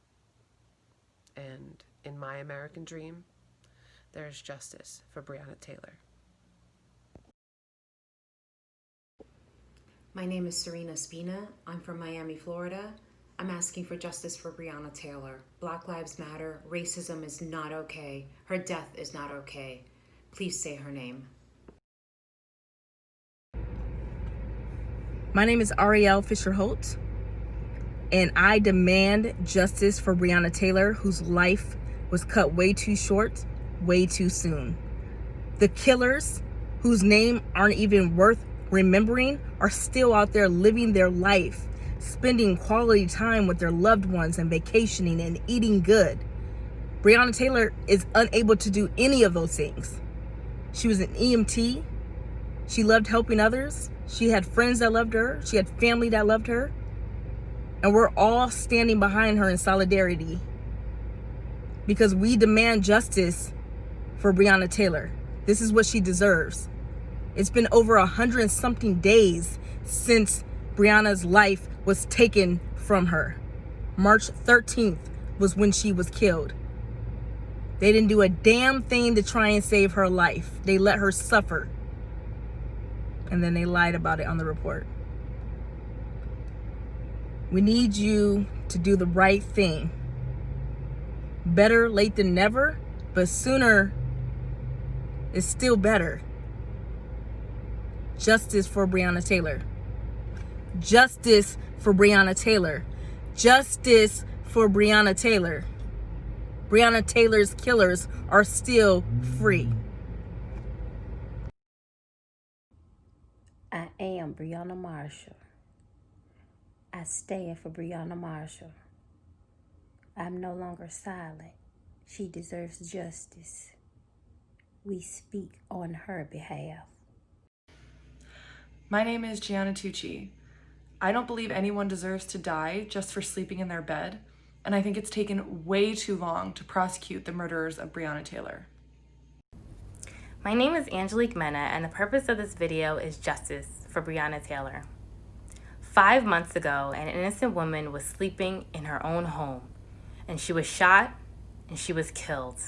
And in my American dream, there is justice for Breonna Taylor. My name is Serena Spina. I'm from Miami, Florida. I'm asking for justice for Breonna Taylor. Black Lives Matter. Racism is not okay. Her death is not okay. Please say her name. My name is Arielle Fisher-Holt, and I demand justice for Breonna Taylor, whose life was cut way too short, way too soon. The killers, whose name aren't even worth remembering, are still out there living their life, spending quality time with their loved ones and vacationing and eating good. Breonna Taylor is unable to do any of those things. She was an EMT. She loved helping others. She had friends that loved her. She had family that loved her. And we're all standing behind her in solidarity because we demand justice for Breonna Taylor. This is what she deserves. It's been over 100-something days since Breonna's life was taken from her. March 13th was when she was killed. They didn't do a damn thing to try and save her life. They let her suffer. And then they lied about it on the report. We need you to do the right thing. Better late than never, but sooner is still better. Justice for Breonna Taylor. Justice for Breonna Taylor. Justice for Breonna Taylor. Breonna Taylor's killers are still free. I am Breonna Marshall. I stand for Breonna Marshall. I'm no longer silent. She deserves justice. We speak on her behalf. My name is Gianna Tucci. I don't believe anyone deserves to die just for sleeping in their bed, and I think it's taken way too long to prosecute the murderers of Breonna Taylor. My name is Angelique Mena, and the purpose of this video is justice for Breonna Taylor. 5 months ago, an innocent woman was sleeping in her own home, and she was shot and she was killed.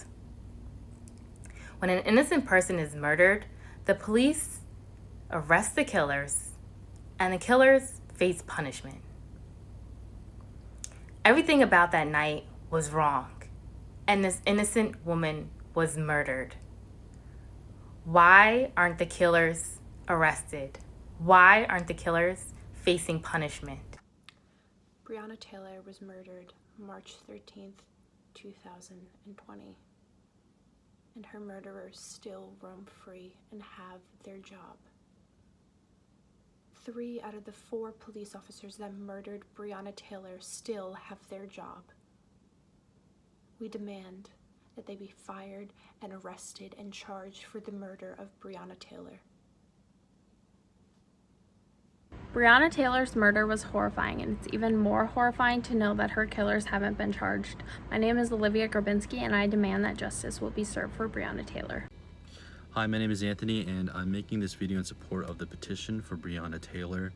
When an innocent person is murdered, the police arrest the killers, and the killers face punishment. Everything about that night was wrong, and this innocent woman was murdered. Why aren't the killers arrested? Why aren't the killers facing punishment? Breonna Taylor was murdered March 13th, 2020, and her murderers still roam free and have their job. 3 out of the 4 police officers that murdered Breonna Taylor still have their job. We demand that they be fired and arrested and charged for the murder of Breonna Taylor. Breonna Taylor's murder was horrifying, and it's even more horrifying to know that her killers haven't been charged. My name is Olivia Grabinski, and I demand that justice will be served for Breonna Taylor. Hi, my name is Anthony, and I'm making this video in support of the petition for Breonna Taylor.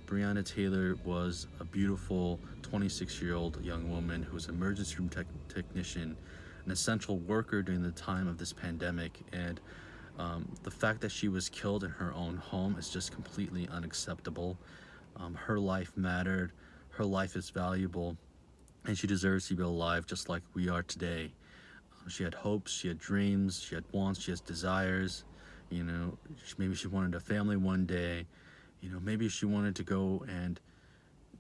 Breonna Taylor was a beautiful 26-year-old young woman who was an emergency room technician, an essential worker during the time of this pandemic, and the fact that she was killed in her own home is just completely unacceptable. Her life mattered, her life is valuable, and she deserves to be alive just like we are today. She had hopes, she had dreams, she had wants, she has desires. You know, maybe she wanted a family one day. You know, maybe she wanted to go and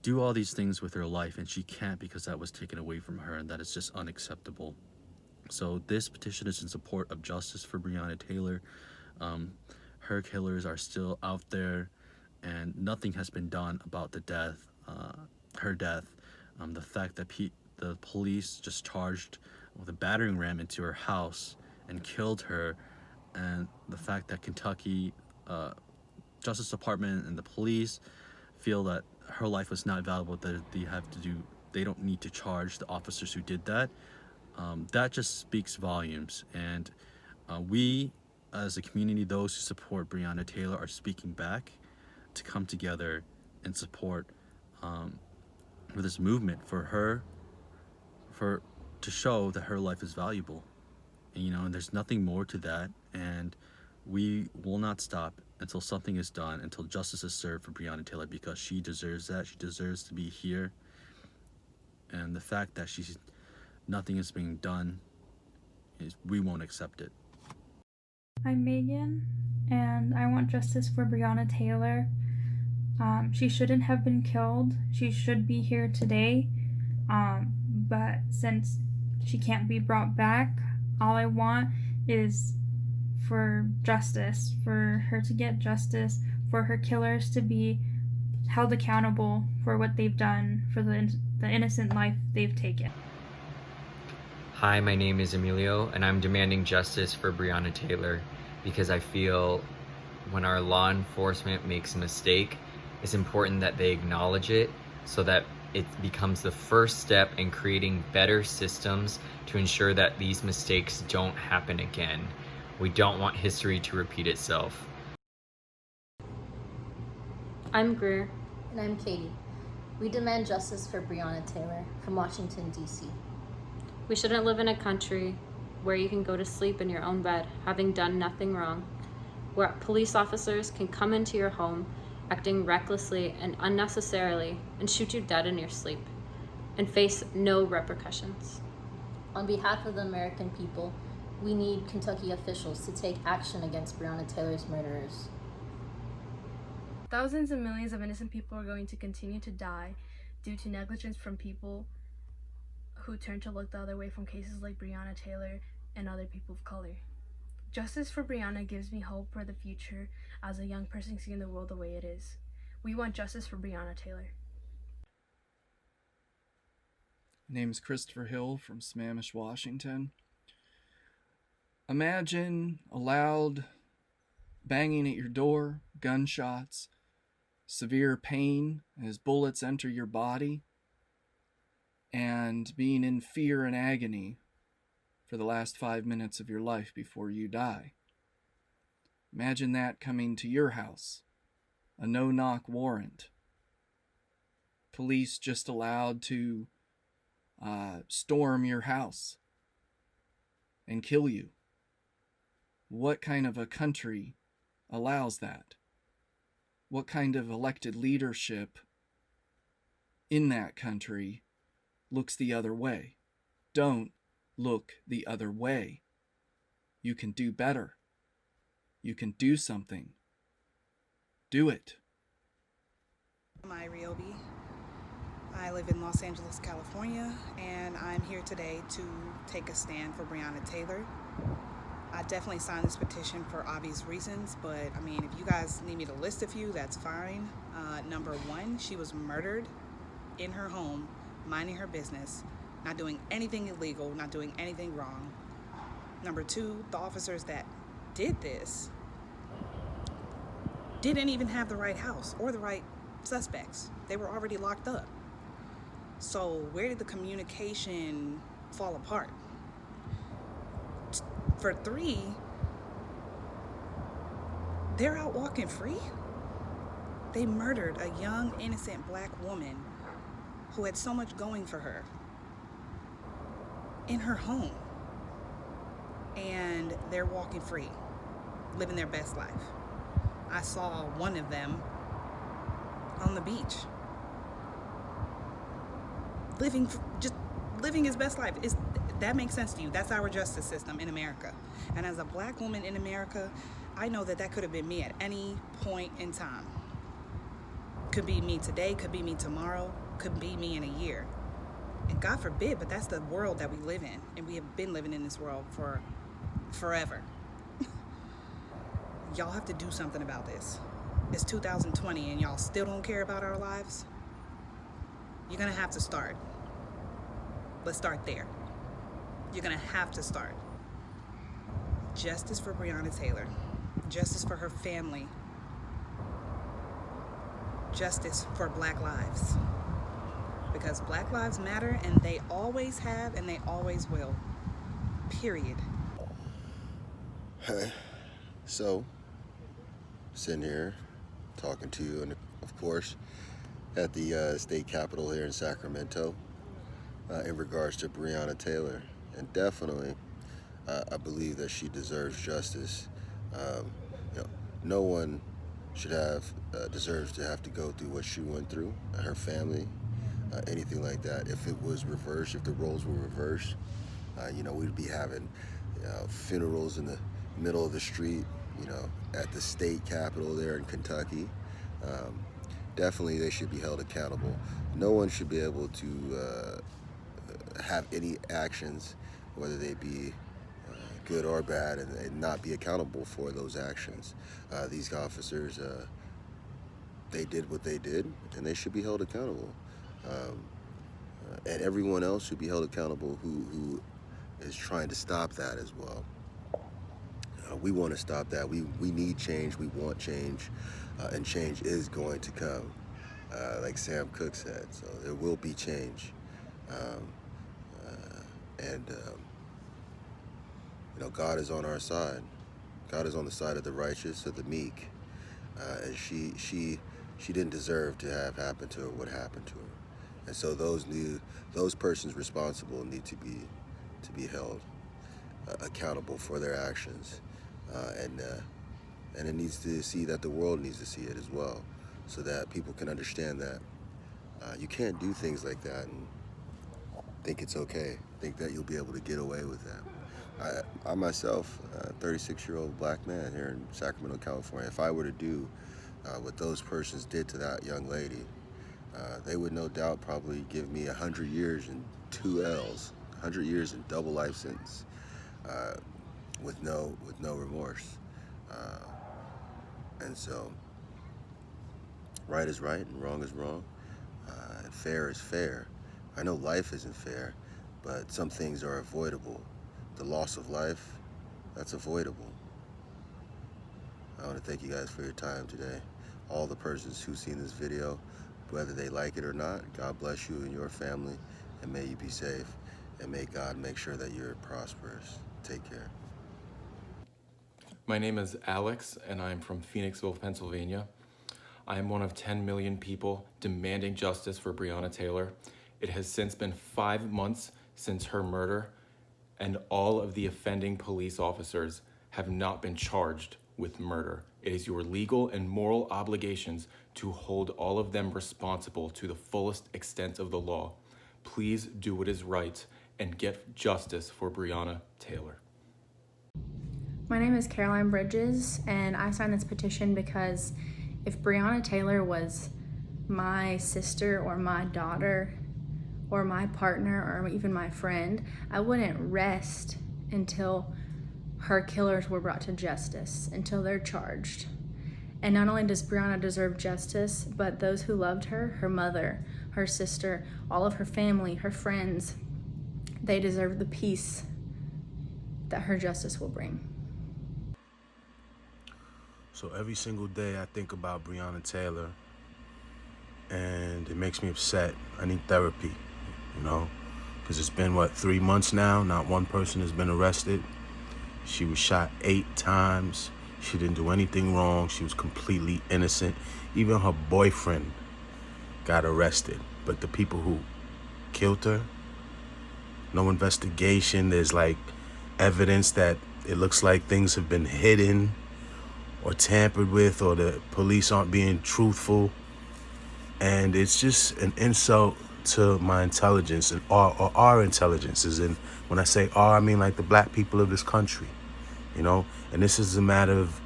do all these things with her life, and she can't because that was taken away from her, and that is just unacceptable. So this petition is in support of justice for Breonna Taylor. Her killers are still out there, and nothing has been done about the death, her death. The fact that the police just charged with a battering ram into her house and killed her, and the fact that Kentucky Justice Department and the police feel that her life was not valuable, that they don't need to charge the officers who did that. That just speaks volumes, and we as a community, those who support Breonna Taylor, are speaking back to come together and support for this movement to show that her life is valuable. And, you know, and there's nothing more to that, and we will not stop until something is done, until justice is served for Breonna Taylor, because she deserves that. She deserves to be here, and the fact that nothing is being done, we won't accept it. I'm Megan, and I want justice for Breonna Taylor. She shouldn't have been killed. She should be here today, but since she can't be brought back, all I want is for justice, for her to get justice, for her killers to be held accountable for what they've done, for the innocent life they've taken. Hi, my name is Emilio, and I'm demanding justice for Breonna Taylor because I feel when our law enforcement makes a mistake, it's important that they acknowledge it so that it becomes the first step in creating better systems to ensure that these mistakes don't happen again. We don't want history to repeat itself. I'm Greer. And I'm Katie. We demand justice for Breonna Taylor from Washington, D.C. We shouldn't live in a country where you can go to sleep in your own bed, having done nothing wrong, where police officers can come into your home, acting recklessly and unnecessarily, and shoot you dead in your sleep, and face no repercussions. On behalf of the American people, we need Kentucky officials to take action against Breonna Taylor's murderers. Thousands and millions of innocent people are going to continue to die due to negligence from people who turn to look the other way from cases like Breonna Taylor and other people of color. Justice for Breonna gives me hope for the future as a young person seeing the world the way it is. We want justice for Breonna Taylor. My name is Christopher Hill from Sammamish, Washington. Imagine a loud banging at your door, gunshots, severe pain as bullets enter your body, and being in fear and agony for the last 5 minutes of your life before you die. Imagine that coming to your house, a no-knock warrant. Police just allowed to storm your house and kill you. What kind of a country allows that? What kind of elected leadership in that country looks the other way? Don't look the other way. You can do better. You can do something. Do it. I'm Iriobi. I live in Los Angeles, California, and I'm here today to take a stand for Breonna Taylor. I definitely signed this petition for obvious reasons, but I mean, if you guys need me to list a few, that's fine. Number one, she was murdered in her home, minding her business, not doing anything illegal, not doing anything wrong. Number two, the officers that did this didn't even have the right house or the right suspects. They were already locked up. So where did the communication fall apart? For three, they're out walking free. They murdered a young, innocent black woman who had so much going for her in her home. And they're walking free, living their best life. I saw one of them on the beach, just living his best life. That makes sense to you? That's our justice system in America. And as a black woman in America, I know that could have been me at any point in time. Could be me today, could be me tomorrow, could be me in a year. And God forbid, but that's the world that we live in. And we have been living in this world for forever. Y'all have to do something about this. It's 2020 and y'all still don't care about our lives? You're gonna have to start. Let's start there. You're gonna have to start. Justice for Breonna Taylor. Justice for her family. Justice for Black lives. Because Black lives matter, and they always have and they always will. Period. Hey, so, sitting here talking to you, and of course, at the state capitol here in Sacramento in regards to Breonna Taylor. And definitely, I believe that she deserves justice. No one should deserves to have to go through what she went through, her family, anything like that. If it was reversed, if the roles were reversed, we'd be having funerals in the middle of the street, at the state capitol there in Kentucky. Definitely they should be held accountable. No one should be able to have any actions, whether they be good or bad, and not be accountable for those actions. These officers, they did what they did, and they should be held accountable. And everyone else should be held accountable who is trying to stop that as well. We want to stop that. We need change. We want change. And change is going to come, like Sam Cooke said. So there will be change. God is on our side. God is on the side of the righteous, of the meek. And she didn't deserve to have happened to her what happened to her. And so those persons responsible need to be held accountable for their actions. And it needs to see that the world needs to see it as well, so that people can understand that you can't do things like that and think it's okay, think that you'll be able to get away with that. I myself, a 36-year-old black man here in Sacramento, California, if I were to do what those persons did to that young lady, they would no doubt probably give me 100 years and 2 L's, 100 years and double life sentence, with no remorse. And so, right is right and wrong is wrong, and fair is fair. I know life isn't fair, but some things are avoidable. The loss of life, that's avoidable. I want to thank you guys for your time today. All the persons who've seen this video, whether they like it or not, God bless you and your family, and may you be safe, and may God make sure that you're prosperous. Take care. My name is Alex, and I'm from Phoenixville, Pennsylvania. I am one of 10 million people demanding justice for Breonna Taylor. It has since been 5 months since her murder, and all of the offending police officers have not been charged with murder. It is your legal and moral obligations to hold all of them responsible to the fullest extent of the law. Please do what is right and get justice for Breonna Taylor. My name is Caroline Bridges, and I signed this petition because if Breonna Taylor was my sister or my daughter or my partner or even my friend, I wouldn't rest until her killers were brought to justice, until they're charged. And not only does Breonna deserve justice, but those who loved her, her mother, her sister, all of her family, her friends, they deserve the peace that her justice will bring. So every single day I think about Breonna Taylor and it makes me upset. I need therapy, you know, because it's been, 3 months now? Not one person has been arrested. She was shot 8 times. She didn't do anything wrong. She was completely innocent. Even her boyfriend got arrested. But the people who killed her, no investigation. There's evidence that it looks like things have been hidden or tampered with, or the police aren't being truthful. And it's just an insult to my intelligence and our intelligences. And when I say our, I mean the black people of this country, you know? And this is a matter of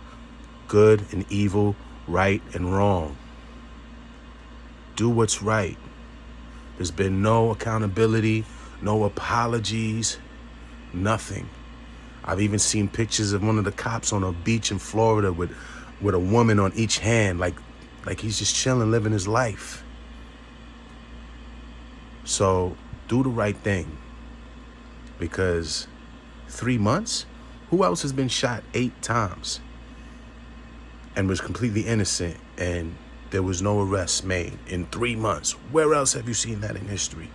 good and evil, right and wrong. Do what's right. There's been no accountability, no apologies, nothing. I've even seen pictures of one of the cops on a beach in Florida with a woman on each hand, like he's just chilling, living his life. So do the right thing, because 3 months? Who else has been shot 8 times and was completely innocent and there was no arrests made in 3 months? Where else have you seen that in history?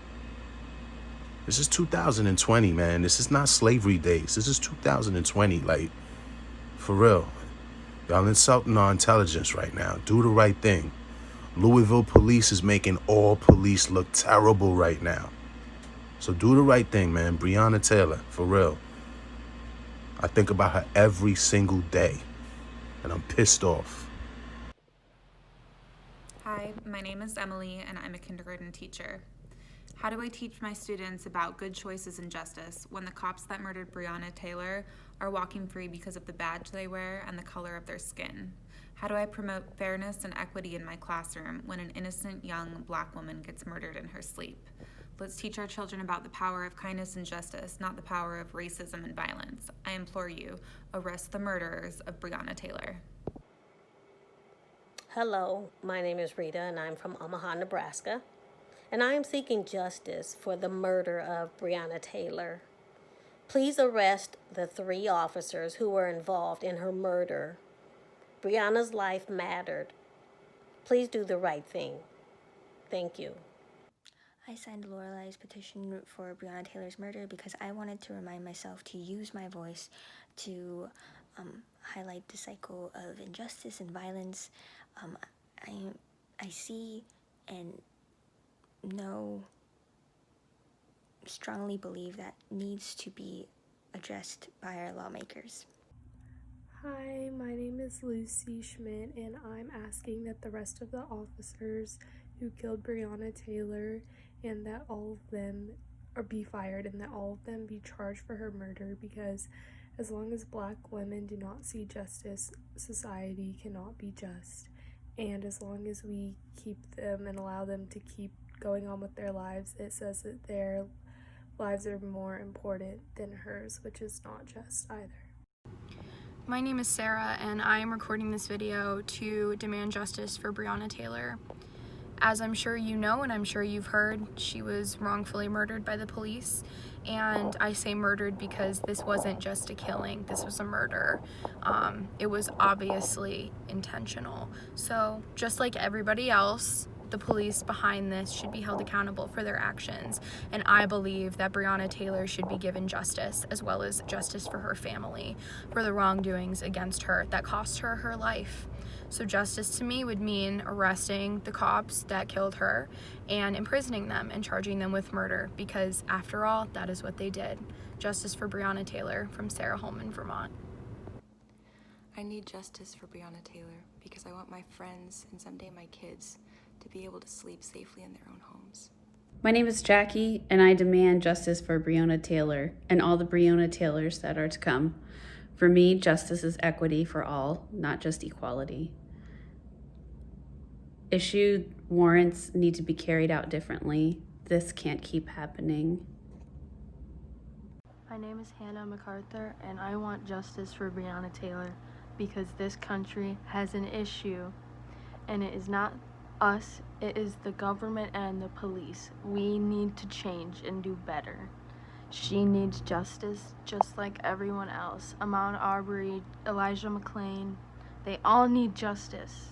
This is 2020, man. This is not slavery days. This is 2020, for real. Y'all insulting our intelligence right now. Do the right thing. Louisville police is making all police look terrible right now. So do the right thing, man. Breonna Taylor, for real. I think about her every single day, and I'm pissed off. Hi, my name is Emily, and I'm a kindergarten teacher. How do I teach my students about good choices and justice when the cops that murdered Breonna Taylor are walking free because of the badge they wear and the color of their skin? How do I promote fairness and equity in my classroom when an innocent young black woman gets murdered in her sleep? Let's teach our children about the power of kindness and justice, not the power of racism and violence. I implore you, arrest the murderers of Breonna Taylor. Hello, my name is Rita, and I'm from Omaha, Nebraska. And I am seeking justice for the murder of Breonna Taylor. Please arrest the 3 officers who were involved in her murder. Breonna's life mattered. Please do the right thing. Thank you. I signed Loralei's petition for Breonna Taylor's murder because I wanted to remind myself to use my voice to highlight the cycle of injustice and violence. I see and strongly believe that needs to be addressed by our lawmakers. Hi, my name is Lucy Schmidt, and I'm asking that the rest of the officers who killed Breonna Taylor and that all of them be fired and that all of them be charged for her murder, because as long as black women do not see justice, society cannot be just. And as long as we keep them and allow them to keep going on with their lives, it says that their lives are more important than hers, which is not just either. My name is Sarah, and I am recording this video to demand justice for Breonna Taylor. As I'm sure you know, and I'm sure you've heard, she was wrongfully murdered by the police. And I say murdered because this wasn't just a killing, this was a murder. It was obviously intentional. So just like everybody else, the police behind this should be held accountable for their actions. And I believe that Breonna Taylor should be given justice, as well as justice for her family, for the wrongdoings against her that cost her her life. So justice to me would mean arresting the cops that killed her and imprisoning them and charging them with murder, because after all, that is what they did. Justice for Breonna Taylor, from Sarah Holman, Vermont. I I need justice for Breonna Taylor because I want my friends and someday my kids to be able to sleep safely in their own homes. My name is Jackie, and I demand justice for Breonna Taylor and all the Breonna Taylors that are to come. For me, justice is equity for all, not just equality. Issued warrants need to be carried out differently. This can't keep happening. My name is Hannah MacArthur, and I want justice for Breonna Taylor because this country has an issue, and it is not us, it is the government and the police. We need to change and do better. She needs justice just like everyone else. Ahmaud Arbery, Elijah McClain, they all need justice.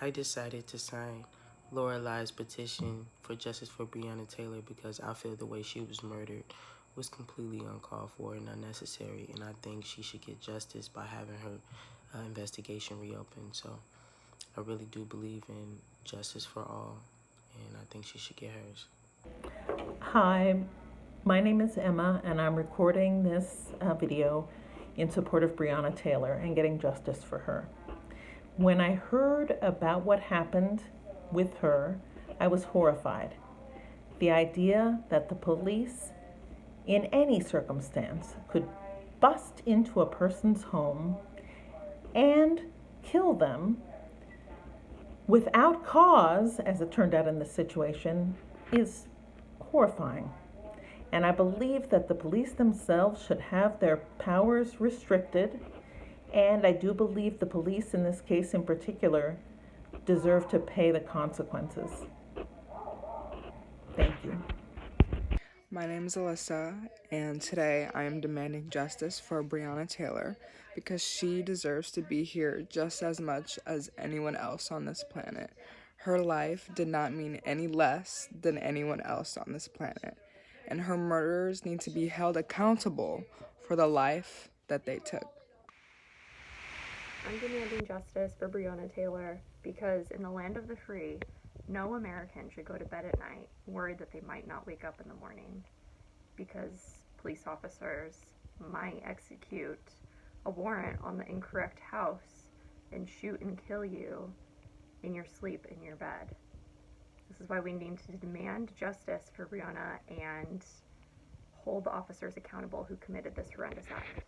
I decided to sign Loralei's petition for justice for Breonna Taylor because I feel the way she was murdered was completely uncalled for and unnecessary, and I think she should get justice by having her investigation reopened. So I really do believe in justice for all, and I think she should get hers. Hi, my name is Emma, and I'm recording this video in support of Breonna Taylor and getting justice for her. When I heard about what happened with her, I was horrified. The idea that the police, in any circumstance, could bust into a person's home and kill them without cause, as it turned out in this situation, is horrifying. And I believe that the police themselves should have their powers restricted, and I do believe the police in this case in particular deserve to pay the consequences. Thank you. My name is Alyssa, and today I am demanding justice for Breonna Taylor because she deserves to be here just as much as anyone else on this planet. Her life did not mean any less than anyone else on this planet, and her murderers need to be held accountable for the life that they took. I'm demanding justice for Breonna Taylor because in the land of the free, no American should go to bed at night worried that they might not wake up in the morning because police officers might execute a warrant on the incorrect house and shoot and kill you in your sleep in your bed. This is why we need to demand justice for Breonna and hold the officers accountable who committed this horrendous act.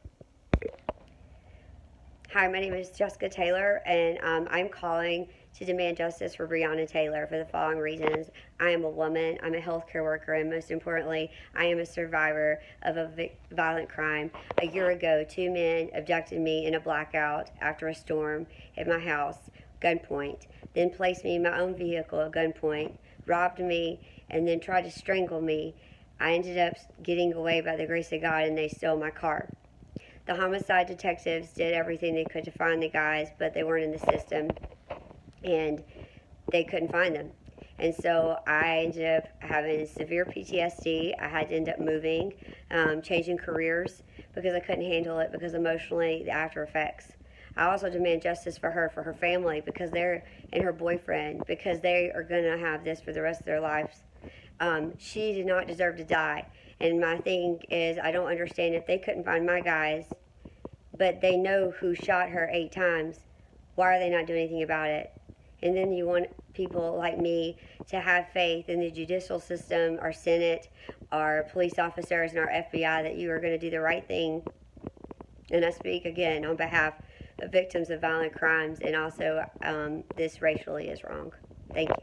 Hi, my name is Jessica Taylor, and I'm calling to demand justice for Breonna Taylor for the following reasons. I am a woman, I'm a healthcare worker, and most importantly, I am a survivor of a violent crime. A year ago, 2 men abducted me in a blackout after a storm at my house, gunpoint, then placed me in my own vehicle at gunpoint, robbed me, and then tried to strangle me. I ended up getting away by the grace of God, and they stole my car. The homicide detectives did everything they could to find the guys, but they weren't in the system, and they couldn't find them. And so I ended up having severe PTSD. I had to end up moving, changing careers, because I couldn't handle it, because emotionally, the after effects. I also demand justice for her family, because they're, and her boyfriend, because they are going to have this for the rest of their lives. She did not deserve to die. And my thing is, I don't understand if they couldn't find my guys, but they know who shot her 8 times, why are they not doing anything about it? And then you want people like me to have faith in the judicial system, our Senate, our police officers, and our FBI that you are going to do the right thing. And I speak again on behalf of victims of violent crimes, and also this racially is wrong. Thank you.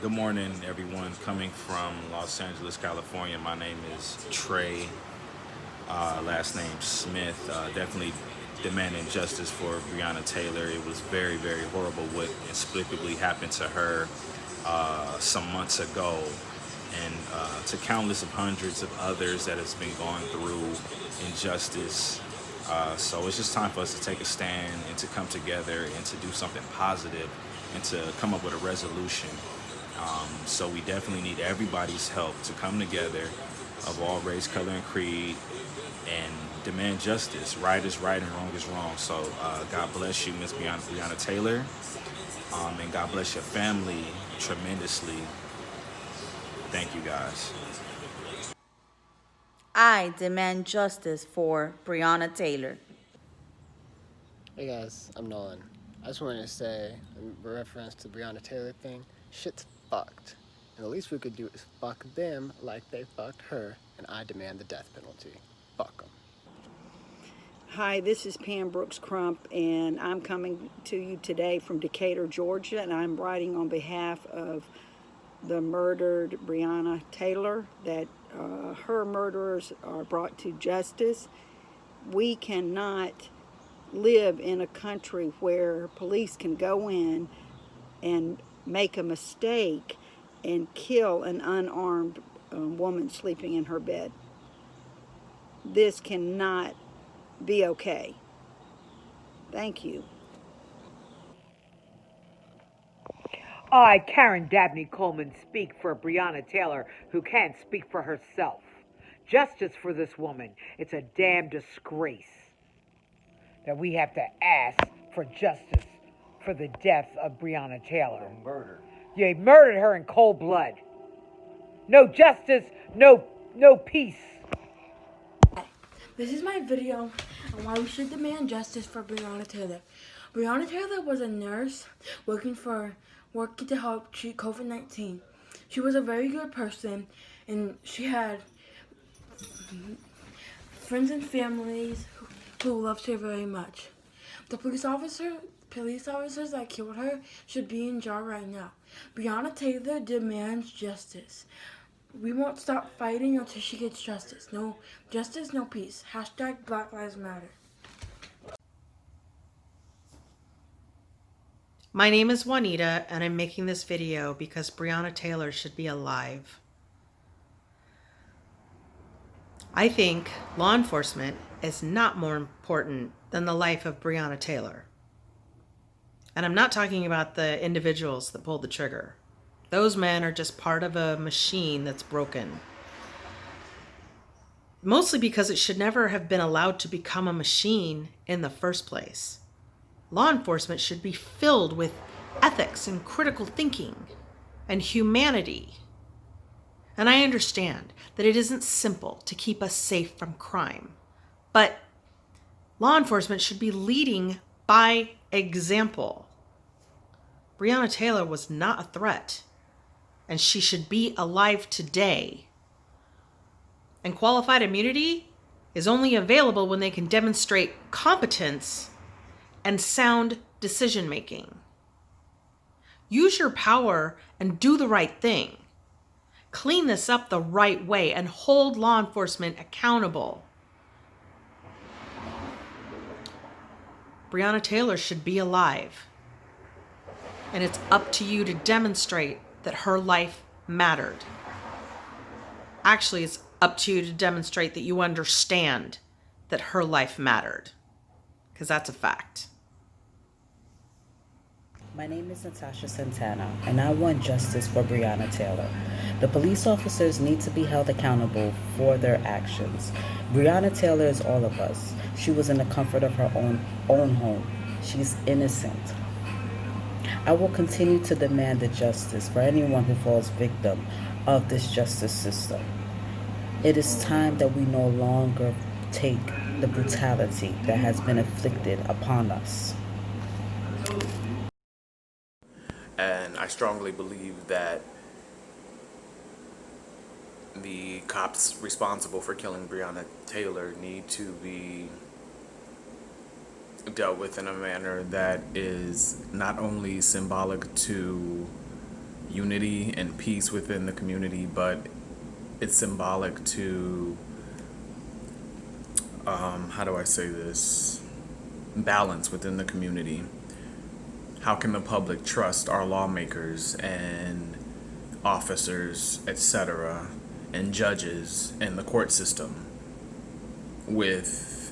Good morning, everyone. Coming from Los Angeles, California. My name is Trey, last name Smith. Definitely demanding justice for Breonna Taylor. It was very, very horrible what inexplicably happened to her some months ago, and to countless of hundreds of others that has been going through injustice. So it's just time for us to take a stand and to come together and to do something positive and to come up with a resolution. So we definitely need everybody's help to come together of all race, color, and creed and demand justice. Right is right and wrong is wrong. So God bless you, Miss Breonna Taylor, and God bless your family tremendously. Thank you, guys. I demand justice for Breonna Taylor. Hey guys, I'm Nolan. I just wanted to say, in reference to Breonna Taylor thing, shit's fucked. And the least we could do is fuck them like they fucked her, and I demand the death penalty. Fuck them. Hi, this is Pam Brooks Crump, and I'm coming to you today from Decatur, Georgia, and I'm writing on behalf of the murdered Breonna Taylor, that her murderers are brought to justice. We cannot live in a country where police can go in and make a mistake and kill an unarmed woman sleeping in her bed. This cannot be okay. Thank you. I, Karen Dabney Coleman, speak for Breonna Taylor, who can't speak for herself. Justice for this woman. It's a damn disgrace that we have to ask for justice for the death of Breonna Taylor. Murder. You murdered her in cold blood. No justice, no peace. This is my video on why we should demand justice for Breonna Taylor. Breonna Taylor was a nurse working to help treat COVID-19. She was a very good person, and she had friends and families who loved her very much. The police officers that killed her should be in jail right now. Breonna Taylor demands justice. We won't stop fighting until she gets justice. No justice, no peace. Hashtag Black Lives Matter. My name is Juanita, and I'm making this video because Breonna Taylor should be alive. I think law enforcement is not more important than the life of Breonna Taylor. And I'm not talking about the individuals that pulled the trigger. Those men are just part of a machine that's broken. Mostly because it should never have been allowed to become a machine in the first place. Law enforcement should be filled with ethics and critical thinking and humanity. And I understand that it isn't simple to keep us safe from crime, but law enforcement should be leading by example. Breonna Taylor was not a threat, and she should be alive today. And qualified immunity is only available when they can demonstrate competence and sound decision-making. Use your power and do the right thing. Clean this up the right way and hold law enforcement accountable. Breonna Taylor should be alive. And it's up to you to demonstrate that her life mattered. Actually, it's up to you to demonstrate that you understand that her life mattered. Because that's a fact. My name is Natasha Santana, and I want justice for Breonna Taylor. The police officers need to be held accountable for their actions. Breonna Taylor is all of us. She was in the comfort of her own home. She's innocent. I will continue to demand the justice for anyone who falls victim of this justice system. It is time that we no longer take the brutality that has been inflicted upon us. And I strongly believe that the cops responsible for killing Breonna Taylor need to be dealt with in a manner that is not only symbolic to unity and peace within the community, but it's symbolic to, how do I say this, balance within the community. How can the public trust our lawmakers and officers, etc., and judges and the court system without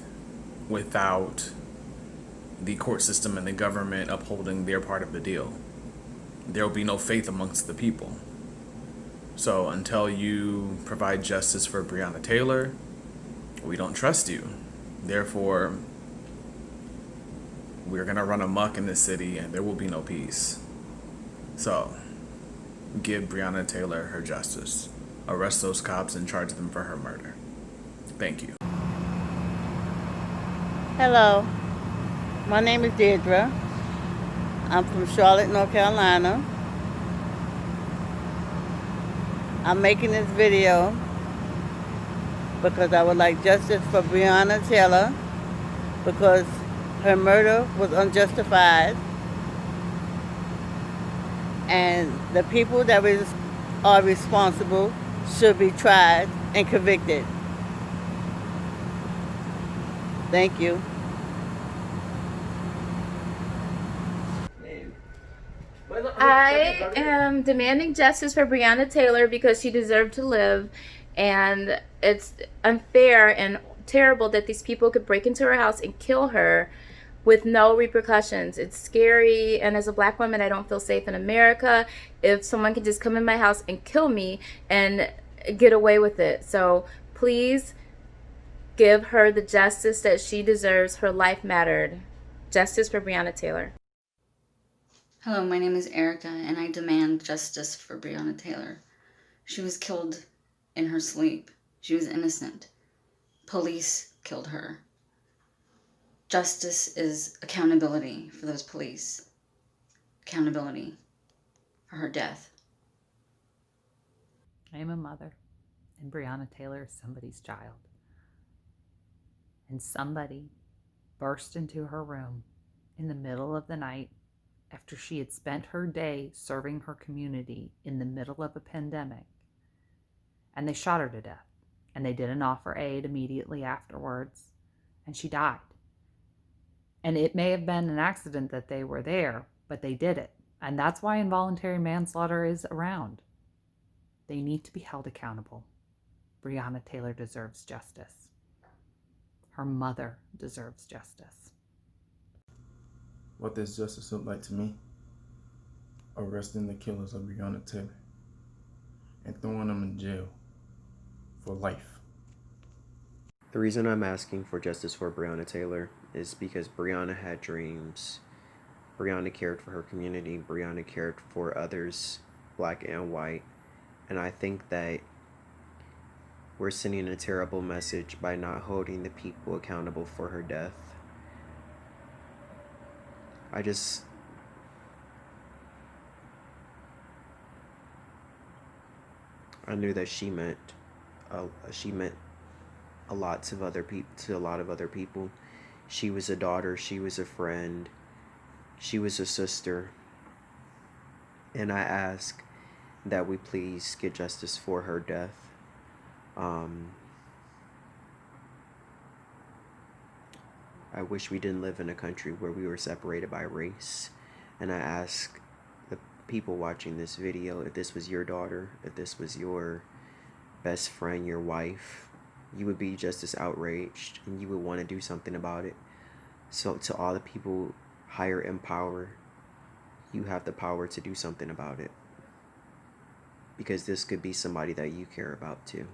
the court system and the government upholding their part of the deal? There will be no faith amongst the people. So until you provide justice for Breonna Taylor, we don't trust you. Therefore, we're going to run amok in this city and there will be no peace. So, give Breonna Taylor her justice. Arrest those cops and charge them for her murder. Thank you. Hello. My name is Deirdre. I'm from Charlotte, North Carolina. I'm making this video because I would like justice for Breonna Taylor because her murder was unjustified, and the people that are responsible should be tried and convicted. Thank you. I am demanding justice for Breonna Taylor because she deserved to live, and it's unfair and terrible that these people could break into her house and kill her with no repercussions. It's scary, and as a black woman, I don't feel safe in America if someone can just come in my house and kill me and get away with it. So please give her the justice that she deserves. Her life mattered. Justice for Breonna Taylor. Hello, my name is Erica, and I demand justice for Breonna Taylor. She was killed in her sleep. She was innocent. Police killed her. Justice is accountability for those police. Accountability for her death. I am a mother, and Breonna Taylor is somebody's child. And somebody burst into her room in the middle of the night after she had spent her day serving her community in the middle of a pandemic, and they shot her to death, and they didn't offer aid immediately afterwards, and she died. And it may have been an accident that they were there, but they did it, and that's why involuntary manslaughter is around. They need to be held accountable. Breonna Taylor deserves justice. Her mother deserves justice. What does justice look like to me? Arresting the killers of Breonna Taylor and throwing them in jail for life. The reason I'm asking for justice for Breonna Taylor is because Breonna had dreams. Breonna cared for her community. Breonna cared for others, black and white. And I think that we're sending a terrible message by not holding the people accountable for her death. I knew that she meant a lot to a lot of other people. She was a daughter, she was a friend, she was a sister. And I ask that we please get justice for her death. I wish we didn't live in a country where we were separated by race. And I ask the people watching this video, if this was your daughter, if this was your best friend, your wife, you would be just as outraged and you would want to do something about it. So to all the people higher in power, you have the power to do something about it. Because this could be somebody that you care about too.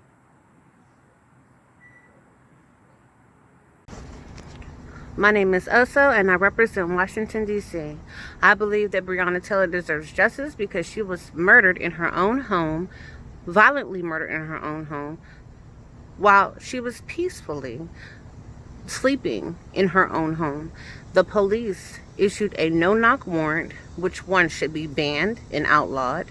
My name is Oso, and I represent Washington, D.C. I believe that Breonna Taylor deserves justice because she was murdered in her own home, violently murdered in her own home, while she was peacefully sleeping in her own home. The police issued a no-knock warrant, which one should be banned and outlawed,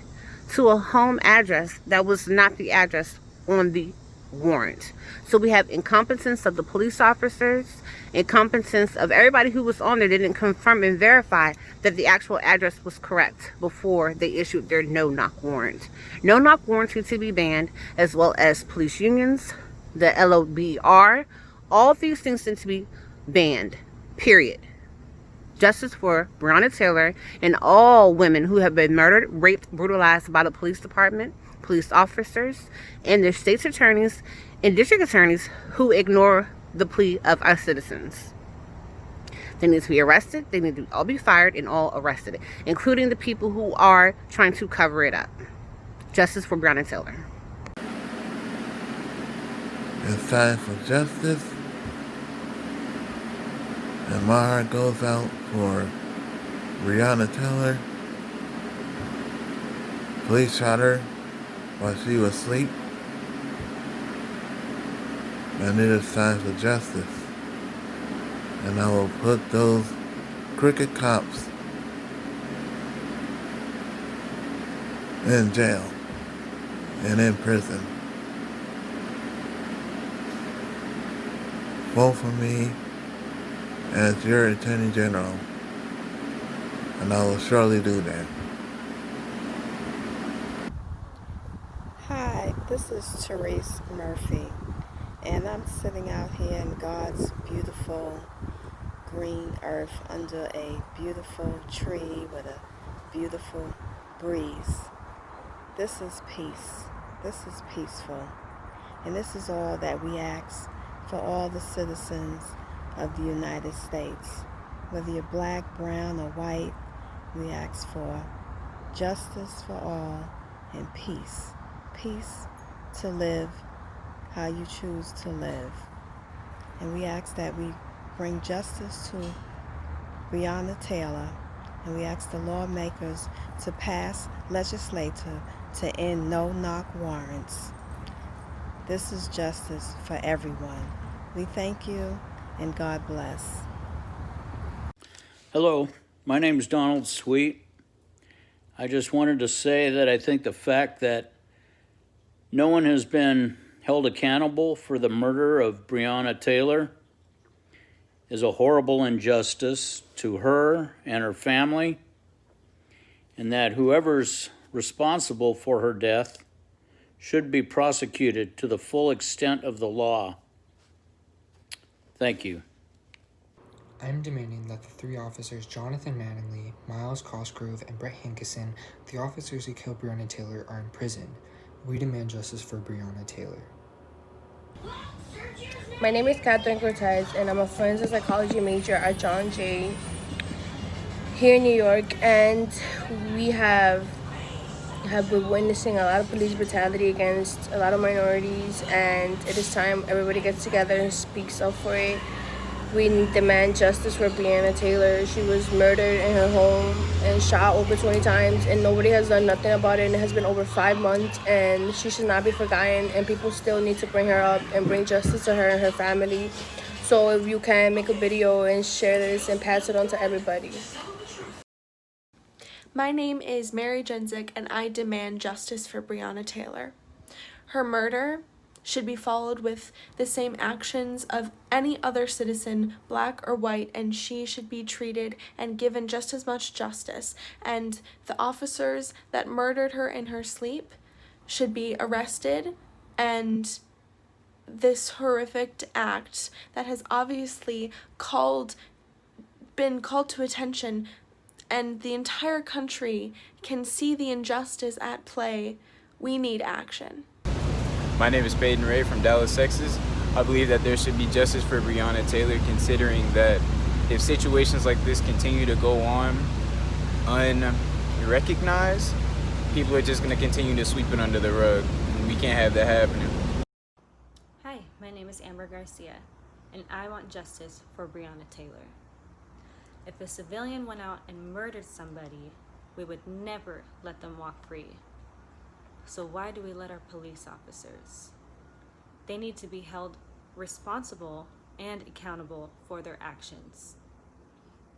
to a home address that was not the address on the warrant. So we have incompetence of the police officers, incompetence of everybody who was on there. They didn't confirm and verify that the actual address was correct before they issued their no-knock warrant. No-knock warrants need to be banned, as well as police unions, the LOBR. All these things need to be banned, period. Justice for Breonna Taylor and all women who have been murdered, raped, brutalized by the police department, police officers, and their state's attorneys and district attorneys who ignore the plea of our citizens. They need to be arrested. They need to all be fired and all arrested, including the people who are trying to cover it up. Justice for Breonna Taylor. It's time for justice. And my heart goes out for Breonna Taylor. Police shot her while she was asleep. And it is time for justice. And I will put those crooked cops in jail and in prison. Vote for me as your Attorney General, and I will surely do that. Hi, this is Therese Murphy, and I'm sitting out here in God's beautiful green earth under a beautiful tree with a beautiful breeze. This is peace. This is peaceful. And this is all that we ask for all the citizens of the United States. Whether you're black, brown, or white, we ask for justice for all and peace. Peace to live how you choose to live. And we ask that we bring justice to Breonna Taylor, and we ask the lawmakers to pass legislation to end no-knock warrants. This is justice for everyone. We thank you, and God bless. Hello, my name is Donald Sweet. I just wanted to say that I think the fact that no one has been held accountable for the murder of Breonna Taylor is a horrible injustice to her and her family, and that whoever's responsible for her death should be prosecuted to the full extent of the law. Thank you. I'm demanding that the 3 officers, Jonathan Mattingly, Miles Cosgrove, and Brett Hankerson, the officers who killed Breonna Taylor, are in prison. We demand justice for Breonna Taylor. My name is Catherine Cortez, and I'm a forensic psychology major at John Jay here in New York, and we have been witnessing a lot of police brutality against a lot of minorities, and it is time everybody gets together and speaks up for it. We demand justice for Breonna Taylor. She was murdered in her home and shot over 20 times, and nobody has done nothing about it, and it has been over 5 months, and she should not be forgotten, and people still need to bring her up and bring justice to her and her family. So if you can, make a video and share this and pass it on to everybody. My name is Mary Jenzik, and I demand justice for Breonna Taylor. Her murder should be followed with the same actions of any other citizen, black or white, and she should be treated and given just as much justice. And the officers that murdered her in her sleep should be arrested, and this horrific act that has obviously been called to attention, and the entire country can see the injustice at play. We need action. My name is Peyton Ray from Dallas, Texas. I believe that there should be justice for Breonna Taylor, considering that if situations like this continue to go on unrecognized, people are just going to continue to sweep it under the rug. And we can't have that happening. Hi, my name is Amber Garcia, and I want justice for Breonna Taylor. If a civilian went out and murdered somebody, we would never let them walk free. So why do we let our police officers? They need to be held responsible and accountable for their actions.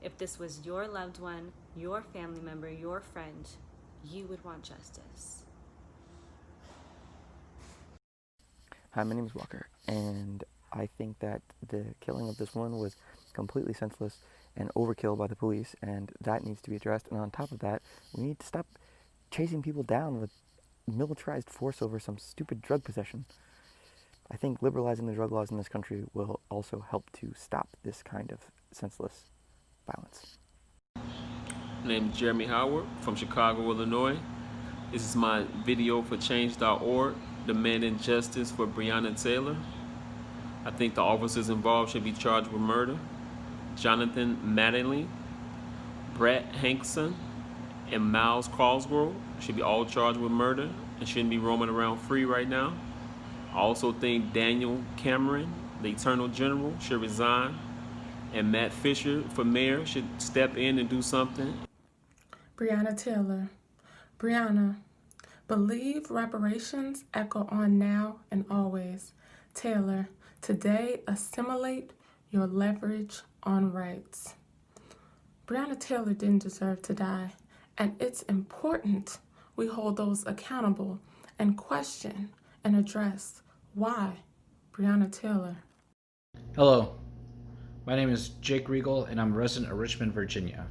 If this was your loved one, your family member, your friend, you would want justice. Hi, my name is Walker, and I think that the killing of this woman was completely senseless and overkill by the police, and that needs to be addressed. And on top of that, we need to stop chasing people down with militarized force over some stupid drug possession. I think liberalizing the drug laws in this country will also help to stop this kind of senseless violence. My name is Jeremy Howard from Chicago, Illinois. This is my video for Change.org, demanding justice for Breonna Taylor. I think the officers involved should be charged with murder. Jonathan Mattingly, Brett Hankerson, and Miles Cosgrove should be all charged with murder and shouldn't be roaming around free right now. I also think Daniel Cameron, the Attorney General, should resign, and Matt Fisher for mayor should step in and do something. Breonna Taylor. Breonna, believe reparations echo on now and always. Taylor, today assimilate your leverage on rights. Breonna Taylor didn't deserve to die, and it's important we hold those accountable and question and address why Breonna Taylor. Hello, my name is Jake Regal, and I'm a resident of Richmond, Virginia.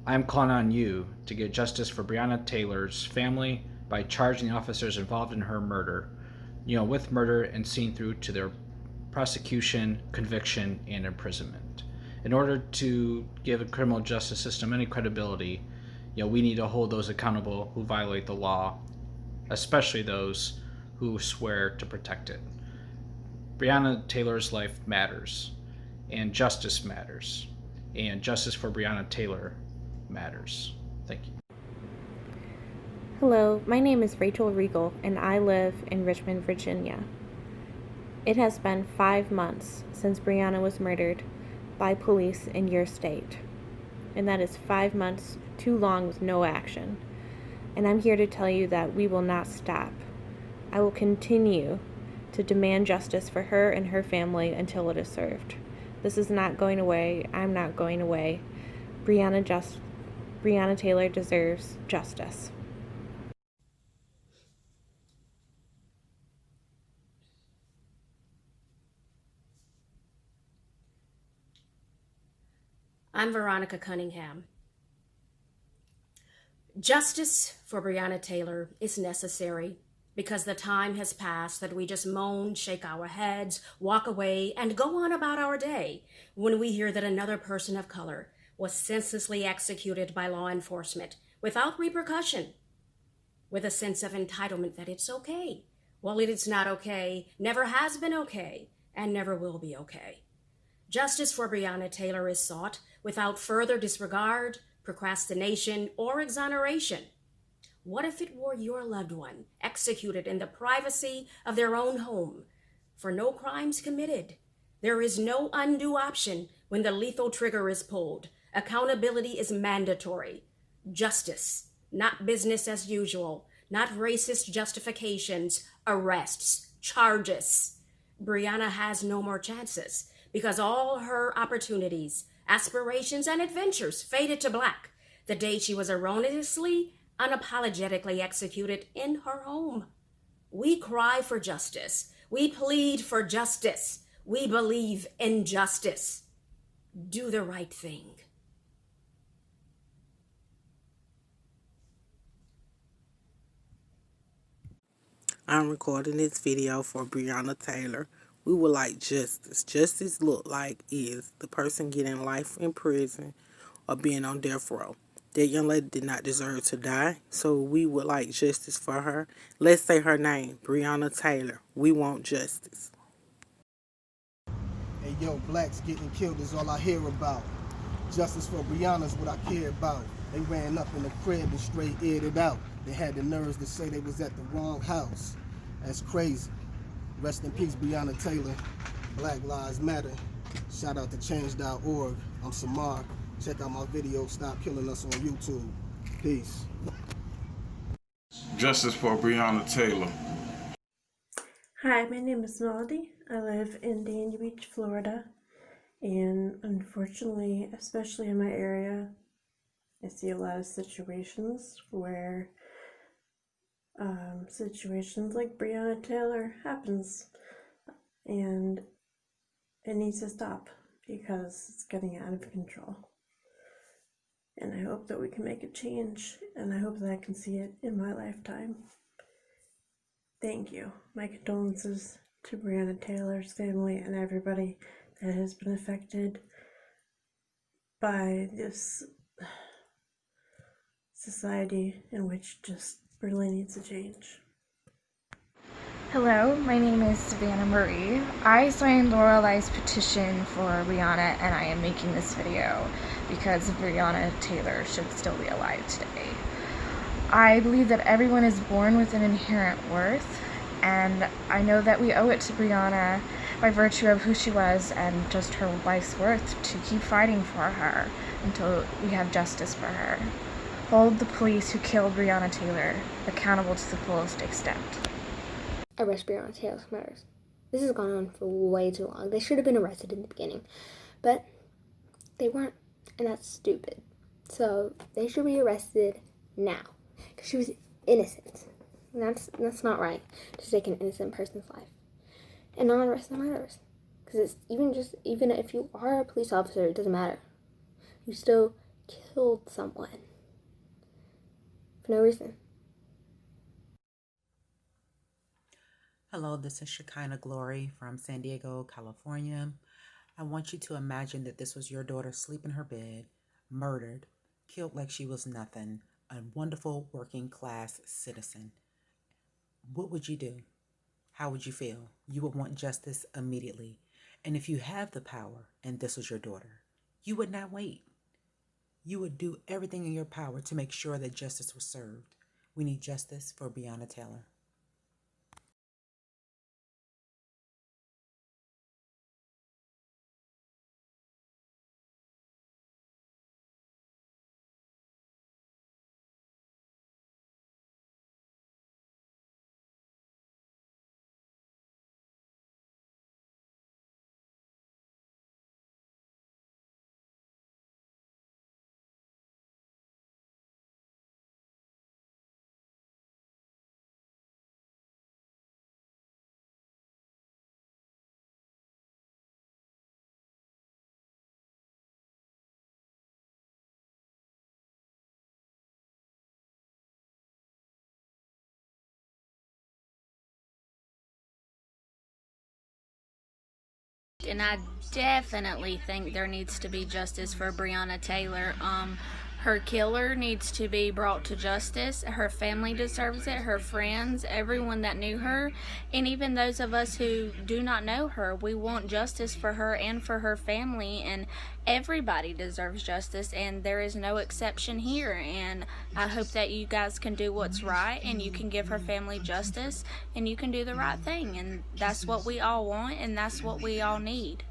I'm calling on you to get justice for Breonna Taylor's family by charging the officers involved in her murder, with murder and seeing through to their prosecution, conviction, and imprisonment. In order to give the criminal justice system any credibility, we need to hold those accountable who violate the law, especially those who swear to protect it. Breonna Taylor's life matters, and justice matters, and justice for Breonna Taylor matters. Thank you. Hello, my name is Rachel Regal, and I live in Richmond, Virginia. It has been 5 months since Breonna was murdered by police in your state, and that is 5 months too long with no action. And I'm here to tell you that we will not stop. I will continue to demand justice for her and her family until it is served. This is not going away. I'm not going away. Breonna Taylor deserves justice. I'm Veronica Cunningham. Justice for Breonna Taylor is necessary because the time has passed that we just moan, shake our heads, walk away, and go on about our day when we hear that another person of color was senselessly executed by law enforcement without repercussion, with a sense of entitlement that it's okay. Well, it is not okay, never has been okay, and never will be okay. Justice for Breonna Taylor is sought without further disregard, procrastination, or exoneration. What if it were your loved one executed in the privacy of their own home for no crimes committed? There is no undue option when the lethal trigger is pulled. Accountability is mandatory. Justice, not business as usual, not racist justifications, arrests, charges. Breonna has no more chances because all her opportunities, aspirations, and adventures faded to black the day she was erroneously, unapologetically executed in her home. We cry for justice. We plead for justice. We believe in justice. Do the right thing. I'm recording this video for Breonna Taylor. We would like justice. Justice look like is the person getting life in prison or being on death row. That young lady did not deserve to die, so we would like justice for her. Let's say her name, Breonna Taylor. We want justice. Hey yo, blacks getting killed is all I hear about. Justice for Breonna's what I care about. They ran up in the crib and straight aired it out. They had the nerves to say they was at the wrong house. That's crazy. Rest in peace, Breonna Taylor. Black Lives Matter. Shout out to Change.org. I'm Samar. Check out my video, Stop Killing Us, on YouTube. Peace. Justice for Breonna Taylor. Hi, my name is Melody. I live in Dania Beach, Florida. And unfortunately, especially in my area, I see a lot of situations where situations like Breonna Taylor happens, and it needs to stop because it's getting out of control. And I hope that we can make a change, and I hope that I can see it in my lifetime. Thank you. My condolences to Breonna Taylor's family and everybody that has been affected by this society in which just really needs a change. Hello, my name is Savannah Marie. I signed Loralei's petition for Breonna, and I am making this video because Breonna Taylor should still be alive today. I believe that everyone is born with an inherent worth, and I know that we owe it to Breonna by virtue of who she was and just her life's worth to keep fighting for her until we have justice for her. Hold the police who killed Breonna Taylor accountable to the fullest extent. Arrest Breonna Taylor's murders. This has gone on for way too long. They should have been arrested in the beginning, but they weren't. and that's stupid. So they should be arrested now, because she was innocent. And that's not right, to take an innocent person's life and not arrest the murderers. Because it's even if you are a police officer, it doesn't matter. You still killed someone for no reason. Hello, this is Shekinah Glory from San Diego, California. I want you to imagine that this was your daughter asleep in her bed, murdered, killed like she was nothing, a wonderful working class citizen. What would you do? How would you feel? You would want justice immediately. And if you have the power and this was your daughter, you would not wait. You would do everything in your power to make sure that justice was served. We need justice for Breonna Taylor. And I definitely think there needs to be justice for Breonna Taylor. Her killer needs to be brought to justice. Her family deserves it, her friends, everyone that knew her, and even those of us who do not know her. We want justice for her and for her family, and everybody deserves justice, and there is no exception here. And I hope that you guys can do what's right, and you can give her family justice, and you can do the right thing, and that's what we all want, and that's what we all need.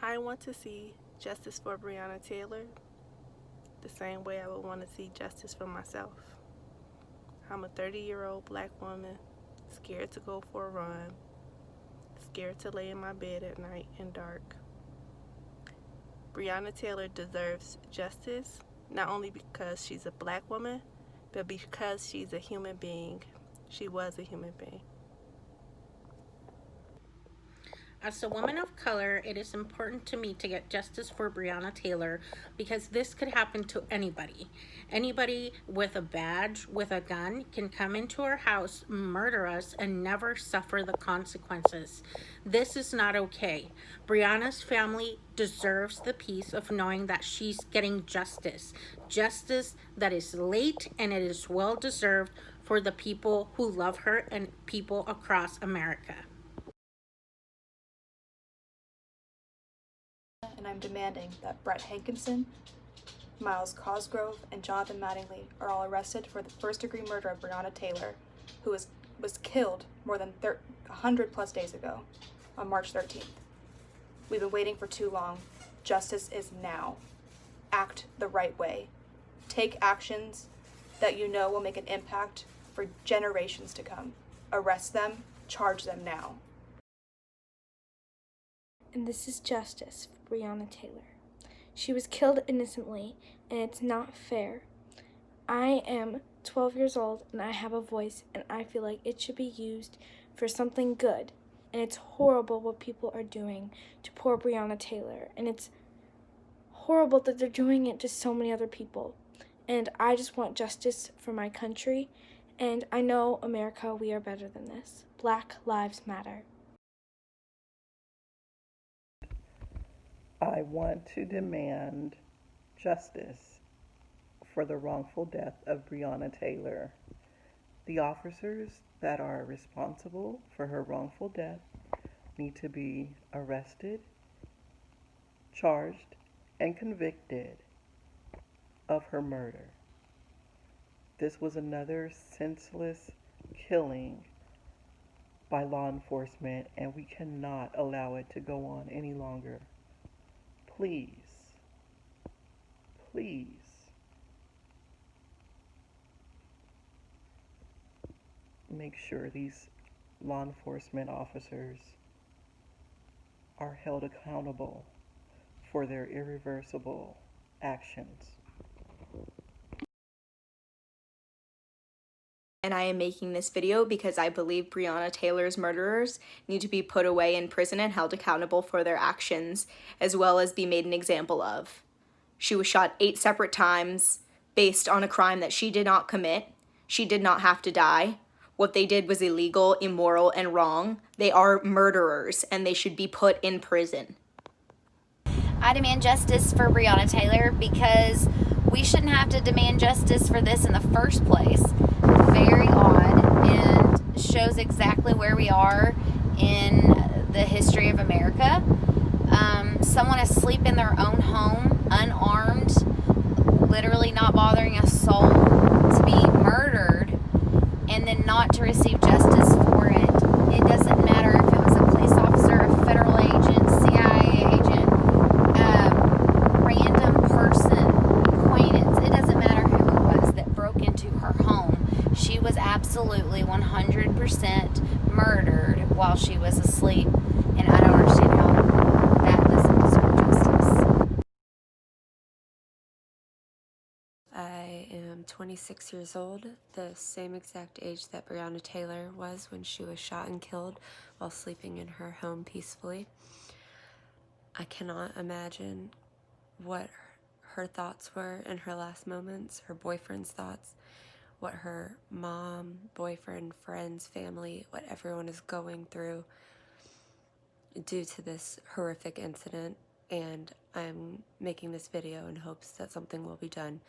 I want to see justice for Breonna Taylor the same way I would want to see justice for myself. I'm a 30-year-old black woman, scared to go for a run, scared to lay in my bed at night in dark. Breonna Taylor deserves justice, not only because she's a black woman, but because she's a human being. She was a human being. As a woman of color, it is important to me to get justice for Breonna Taylor because this could happen to anybody. Anybody with a badge, with a gun, can come into our house, murder us, and never suffer the consequences. This is not okay. Breonna's family deserves the peace of knowing that she's getting justice. Justice that is late and it is well deserved for the people who love her and people across America. And I'm demanding that Brett Hankinson, Miles Cosgrove, and Jonathan Mattingly are all arrested for the first-degree murder of Breonna Taylor, who was killed more than 100 plus days ago on March 13th. We've been waiting for too long. Justice is now. Act the right way. Take actions that you know will make an impact for generations to come. Arrest them, charge them now. And this is justice for Breonna Taylor. She was killed innocently, and it's not fair. I am 12 years old, and I have a voice, and I feel like it should be used for something good. And it's horrible what people are doing to poor Breonna Taylor, and it's horrible that they're doing it to so many other people. And I just want justice for my country, and I know, America, we are better than this. Black Lives Matter. I want to demand justice for the wrongful death of Breonna Taylor. The officers that are responsible for her wrongful death need to be arrested, charged, and convicted of her murder. This was another senseless killing by law enforcement, and we cannot allow it to go on any longer. Please, please, make sure these law enforcement officers are held accountable for their irreversible actions. And I am making this video because I believe Breonna Taylor's murderers need to be put away in prison and held accountable for their actions, as well as be made an example of. She was shot 8 separate times based on a crime that she did not commit. She did not have to die. What they did was illegal, immoral, and wrong. They are murderers, and they should be put in prison. I demand justice for Breonna Taylor because we shouldn't have to demand justice for this in the first place. Very odd and shows exactly where we are in the history of America. Someone asleep in their own home, unarmed, literally not bothering a soul, to be murdered and then not to receive justice for it. It doesn't matter if it was a police officer, a federal agent, CIA agent, random person, acquaintance. It doesn't matter who it was that broke into her home. She was absolutely 100% murdered while she was asleep, and I don't understand how that doesn't deserve justice. I am 26 years old, the same exact age that Breonna Taylor was when she was shot and killed while sleeping in her home peacefully. I cannot imagine what her thoughts were in her last moments, her boyfriend's thoughts, what her mom, boyfriend, friends, family, what everyone is going through due to this horrific incident. And I'm making this video in hopes that something will be done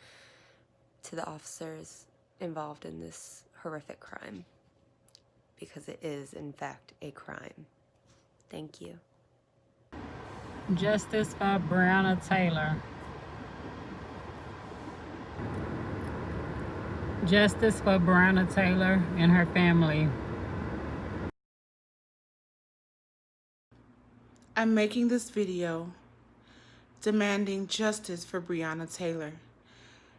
to the officers involved in this horrific crime, because it is in fact a crime. Thank you. Justice for Breonna Taylor. Justice for Breonna Taylor and her family. I'm making this video demanding justice for Breonna Taylor.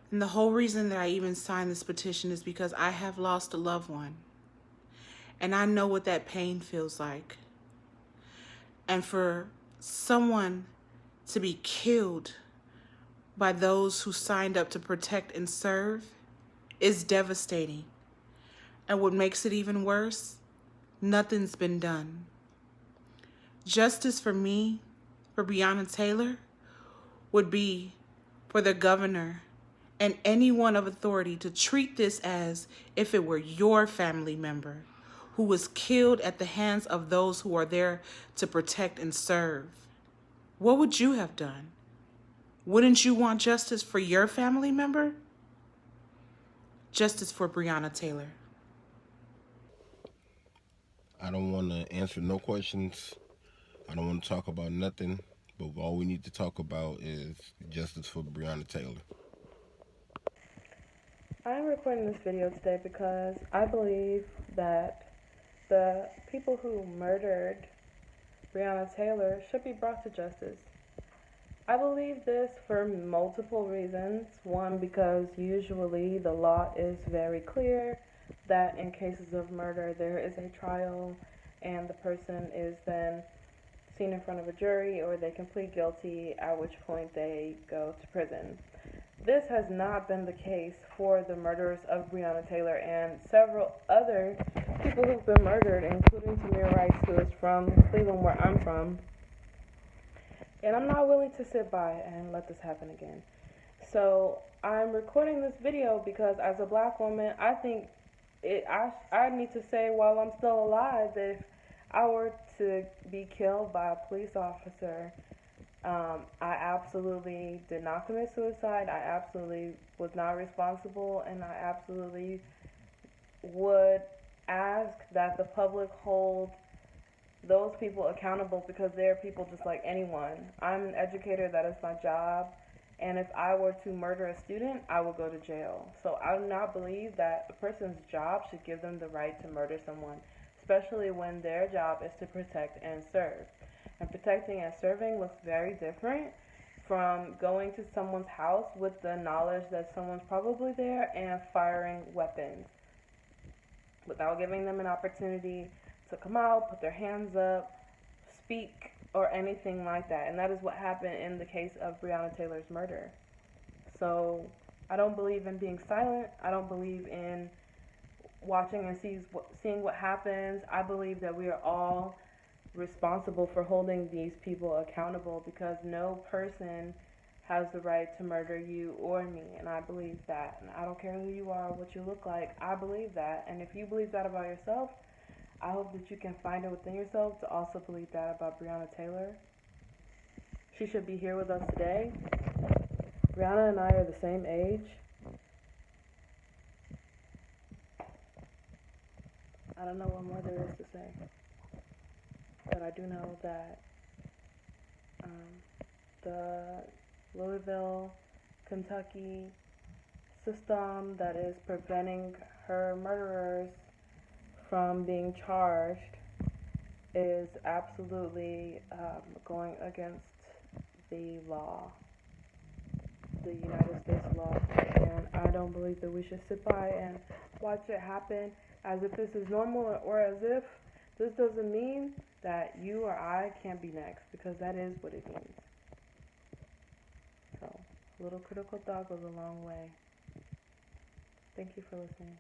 And the whole reason that I even signed this petition is because I have lost a loved one. And I know what that pain feels like. And for someone to be killed by those who signed up to protect and serve is devastating. And what makes it even worse, nothing's been done. Justice for me, for Breonna Taylor, would be for the governor and anyone of authority to treat this as if it were your family member who was killed at the hands of those who are there to protect and serve. What would you have done? Wouldn't you want justice for your family member? Justice for Breonna Taylor. I don't want to answer no questions. I don't want to talk about nothing. But all we need to talk about is justice for Breonna Taylor. I'm recording this video today because I believe that the people who murdered Breonna Taylor should be brought to justice. I believe this for multiple reasons. One, because usually the law is very clear that in cases of murder there is a trial and the person is then seen in front of a jury or they can plead guilty, at which point they go to prison. This has not been the case for the murderers of Breonna Taylor and several other people who've been murdered, including Tamir Rice, who is from Cleveland, where I'm from. And I'm not willing to sit by and let this happen again. So I'm recording this video because as a black woman, I think I need to say while I'm still alive that if I were to be killed by a police officer, I absolutely did not commit suicide. I absolutely was not responsible, and I absolutely would ask that the public hold those people accountable because they're people just like anyone. I'm an educator, that is my job, and if I were to murder a student, I would go to jail. So I do not believe that a person's job should give them the right to murder someone, especially when their job is to protect and serve. And protecting and serving looks very different from going to someone's house with the knowledge that someone's probably there and firing weapons without giving them an opportunity to come out, put their hands up, speak, or anything like that. And that is what happened in the case of Breonna Taylor's murder. So I don't believe in being silent. I don't believe in watching and seeing what happens. I believe that we are all responsible for holding these people accountable because no person has the right to murder you or me, and I believe that. And I don't care who you are or what you look like, I believe that. And if you believe that about yourself, I hope that you can find it within yourself to also believe that about Breonna Taylor. She should be here with us today. Breonna and I are the same age. I don't know what more there is to say, but I do know that the Louisville, Kentucky system that is preventing her murderers from being charged is absolutely going against the law, the United States law, and I don't believe that we should sit by and watch it happen as if this is normal or as if this doesn't mean that you or I can't be next, because that is what it means. So, a little critical thought goes a long way. Thank you for listening.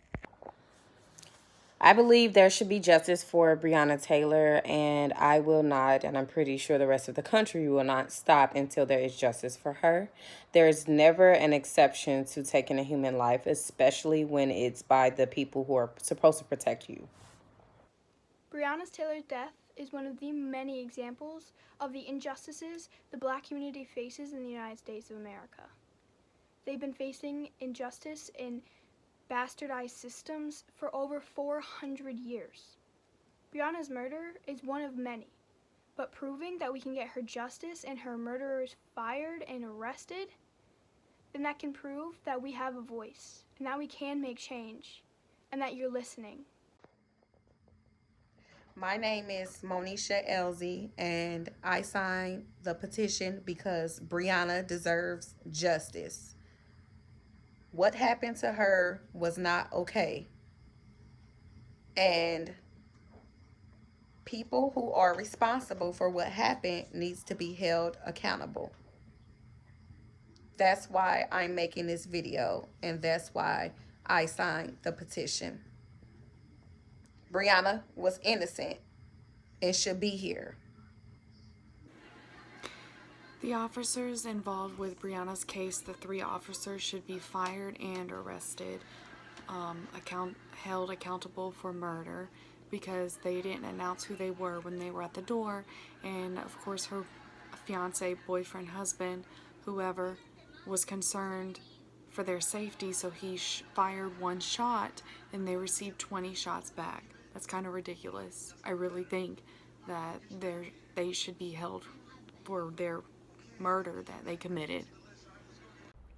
I believe there should be justice for Breonna Taylor, and I will not, and I'm pretty sure the rest of the country will not stop until there is justice for her. There is never an exception to taking a human life, especially when it's by the people who are supposed to protect you. Breonna Taylor's death is one of the many examples of the injustices the black community faces in the United States of America. They've been facing injustice in bastardized systems for over 400 years. Breonna's murder is one of many, but proving that we can get her justice and her murderers fired and arrested, then that can prove that we have a voice and that we can make change and that you're listening. My name is Monisha Elzie, and I signed the petition because Breonna deserves justice. What happened to her was not okay. And people who are responsible for what happened needs to be held accountable. That's why I'm making this video, and that's why I signed the petition. Breonna was innocent and should be here. The officers involved with Breonna's case, the 3 officers should be fired and arrested, held accountable for murder because they didn't announce who they were when they were at the door. And of course her fiance, boyfriend, husband, whoever, was concerned for their safety, so he fired 1 shot and they received 20 shots back. That's kind of ridiculous. I really think that they should be held for their murder that they committed.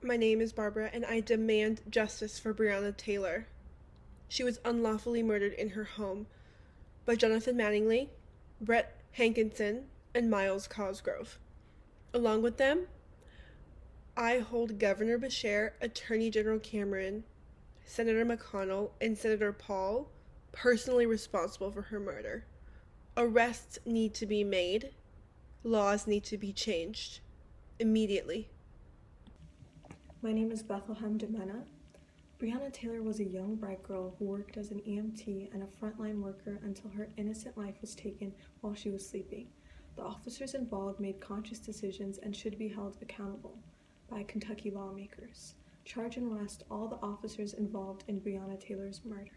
My name is Barbara, and I demand justice for Breonna Taylor. She was unlawfully murdered in her home by Jonathan Mattingly, Brett Hankinson, and Miles Cosgrove. Along with them, I hold Governor Beshear, Attorney General Cameron, Senator McConnell, and Senator Paul personally responsible for her murder. Arrests need to be made. Laws need to be changed. Immediately. My name is Bethlehem Demena. Breonna Taylor was a young bright girl who worked as an EMT and a frontline worker until her innocent life was taken while she was sleeping. The officers involved made conscious decisions and should be held accountable by Kentucky lawmakers. Charge and arrest all the officers involved in Breonna Taylor's murder.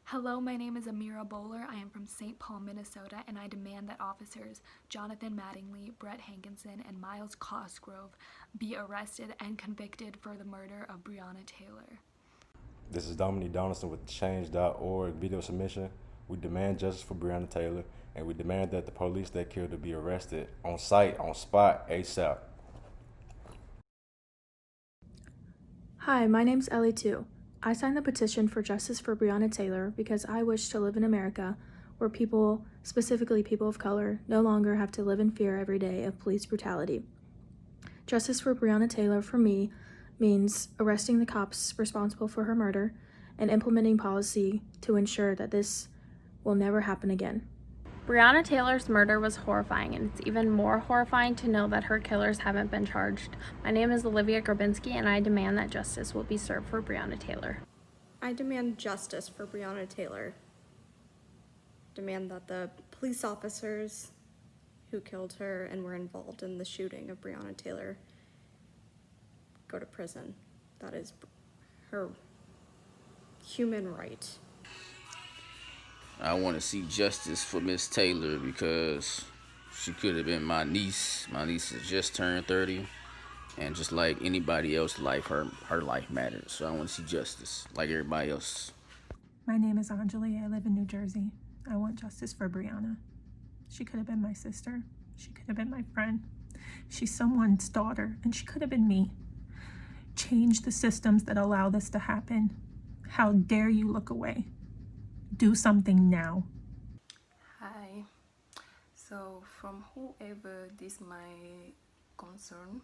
Hello, my name is Amira Bowler. I am from St. Paul, Minnesota, and I demand that officers Jonathan Mattingly, Brett Hankinson, and Miles Cosgrove be arrested and convicted for the murder of Breonna Taylor. This is Dominique Donaldson with Change.org video submission. We demand justice for Breonna Taylor, and we demand that the police that killed her be arrested on site, on spot, ASAP. Hi, my name's Ellie too. I signed the petition for justice for Breonna Taylor because I wish to live in America where people, specifically people of color, no longer have to live in fear every day of police brutality. Justice for Breonna Taylor, for me, means arresting the cops responsible for her murder and implementing policy to ensure that this will never happen again. Breonna Taylor's murder was horrifying, and it's even more horrifying to know that her killers haven't been charged. My name is Olivia Grabinski, and I demand that justice will be served for Breonna Taylor. I demand justice for Breonna Taylor. Demand that the police officers who killed her and were involved in the shooting of Breonna Taylor go to prison. That is her human right. I want to see justice for Miss Taylor because she could have been my niece. My niece has just turned 30, and just like anybody else's life, her life matters. So I want to see justice like everybody else. My name is Anjali. I live in New Jersey. I want justice for Breonna. She could have been my sister. She could have been my friend. She's someone's daughter, and she could have been me. Change the systems that allow this to happen. How dare you look away? Do something now. Hi. So from whoever this might concern,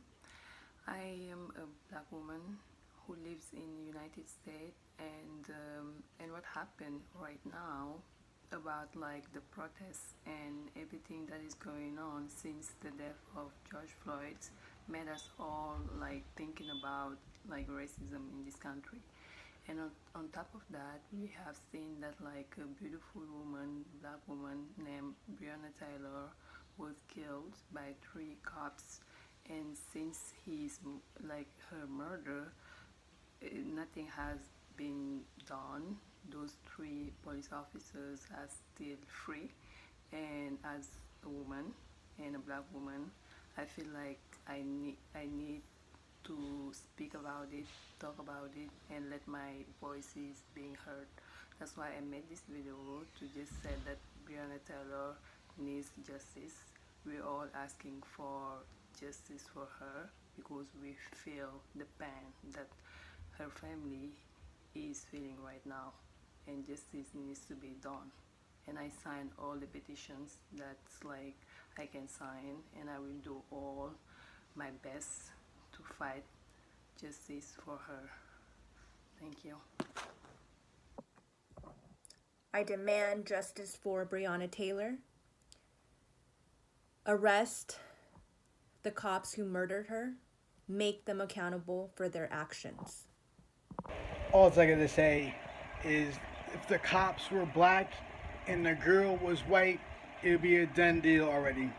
I am a black woman who lives in the United States, and what happened right now about like the protests and everything that is going on since the death of George Floyd made us all like thinking about like racism in this country. And on top of that, we have seen that like a beautiful woman, black woman named Breonna Taylor was killed by 3 cops, and since like her murder, nothing has been done. Those 3 police officers are still free, and as a woman and a black woman, I feel like I need to speak about it, talk about it, and let my voices being heard. That's why I made this video to just say that Breonna Taylor needs justice. We're all asking for justice for her because we feel the pain that her family is feeling right now, and justice needs to be done. And I signed all the petitions that's like I can sign, and I will do all my best to fight justice for her. Thank you. I demand justice for Breonna Taylor. Arrest the cops who murdered her. Make them accountable for their actions. All I gotta say is if the cops were black and the girl was white, it would be a done deal already.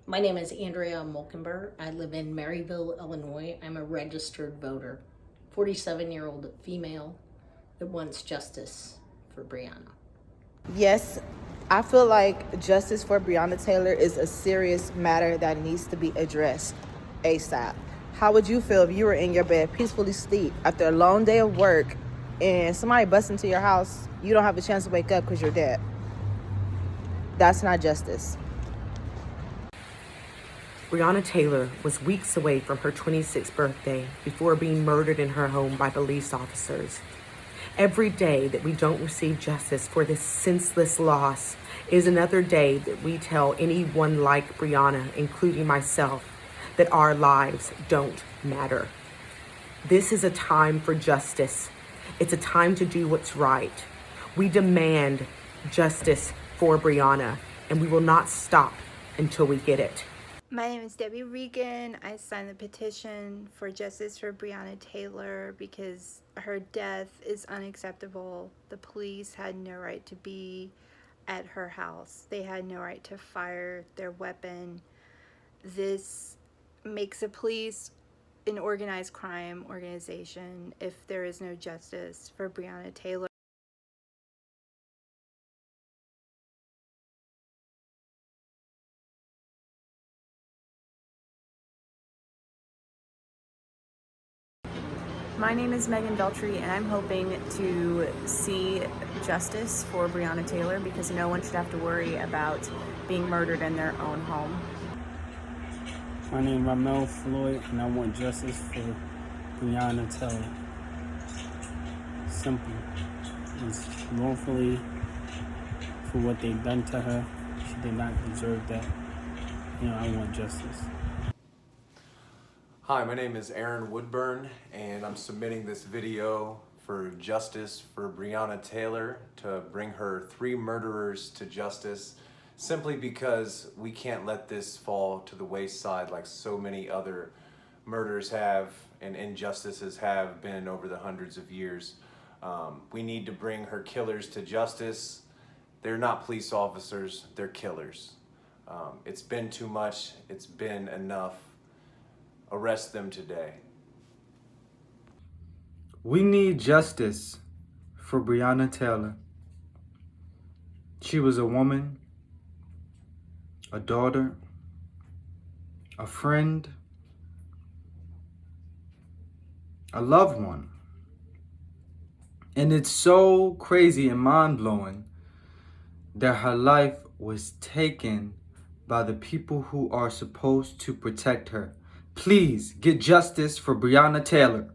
My name is Andrea Molkenberg. I live in Maryville, Illinois. I'm a registered voter, 47-year-old female that wants justice for Breonna. Yes, I feel like justice for Breonna Taylor is a serious matter that needs to be addressed ASAP. How would you feel if you were in your bed peacefully asleep after a long day of work and somebody busts into your house, you don't have a chance to wake up because you're dead? That's not justice. Breonna Taylor was weeks away from her 26th birthday before being murdered in her home by police officers. Every day that we don't receive justice for this senseless loss is another day that we tell anyone like Breonna, including myself, that our lives don't matter. This is a time for justice. It's a time to do what's right. We demand justice for Breonna, and we will not stop until we get it. My name is Debbie Regan. I signed the petition for justice for Breonna Taylor because her death is unacceptable. The police had no right to be at her house. They had no right to fire their weapon. This makes the police an organized crime organization if there is no justice for Breonna Taylor. My name is Megan Beltry, and I'm hoping to see justice for Breonna Taylor because no one should have to worry about being murdered in their own home. My name is Ramel Floyd, and I want justice for Breonna Taylor. Simple. It's wrongfully for what they've done to her. She did not deserve that. I want justice. Hi, my name is Aaron Woodburn, and I'm submitting this video for justice for Breonna Taylor to bring her 3 murderers to justice, simply because we can't let this fall to the wayside like so many other murders have and injustices have been over the hundreds of years. We need to bring her killers to justice. They're not police officers, they're killers. It's been too much, it's been enough. Arrest them today. We need justice for Breonna Taylor. She was a woman, a daughter, a friend, a loved one. And it's so crazy and mind-blowing that her life was taken by the people who are supposed to protect her. Please get justice for Breonna Taylor.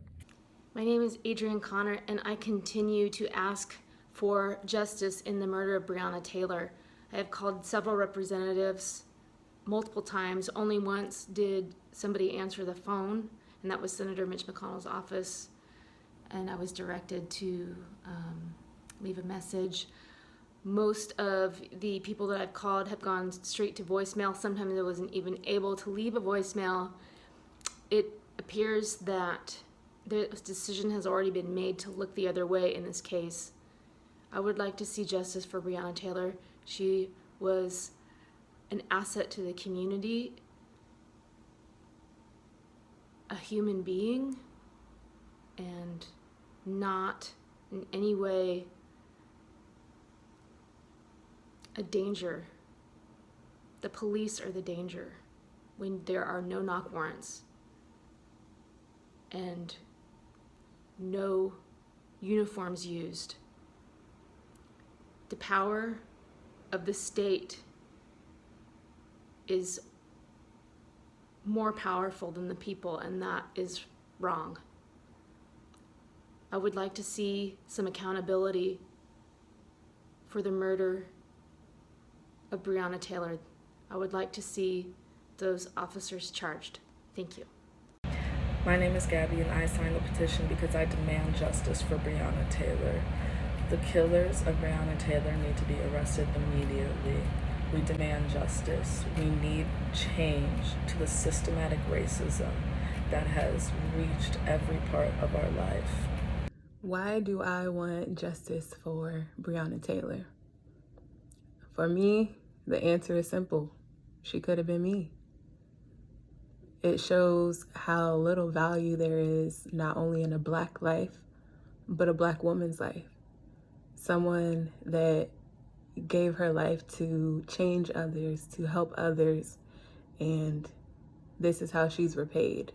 My name is Adrienne Connor, and I continue to ask for justice in the murder of Breonna Taylor. I have called several representatives multiple times. Only once did somebody answer the phone, and that was Senator Mitch McConnell's office. And I was directed to leave a message. Most of the people that I've called have gone straight to voicemail. Sometimes I wasn't even able to leave a voicemail. It appears that the decision has already been made to look the other way in this case. I would like to see justice for Breonna Taylor. She was an asset to the community, a human being, and not in any way a danger. The police are the danger when there are no knock warrants and no uniforms used. The power of the state is more powerful than the people, and that is wrong. I would like to see some accountability for the murder of Breonna Taylor. I would like to see those officers charged. Thank you. My name is Gabby, and I signed the petition because I demand justice for Breonna Taylor. The killers of Breonna Taylor need to be arrested immediately. We demand justice. We need change to the systematic racism that has reached every part of our life. Why do I want justice for Breonna Taylor? For me, the answer is simple. She could have been me. It shows how little value there is not only in a Black life, but a Black woman's life. Someone that gave her life to change others, to help others, and this is how she's repaid.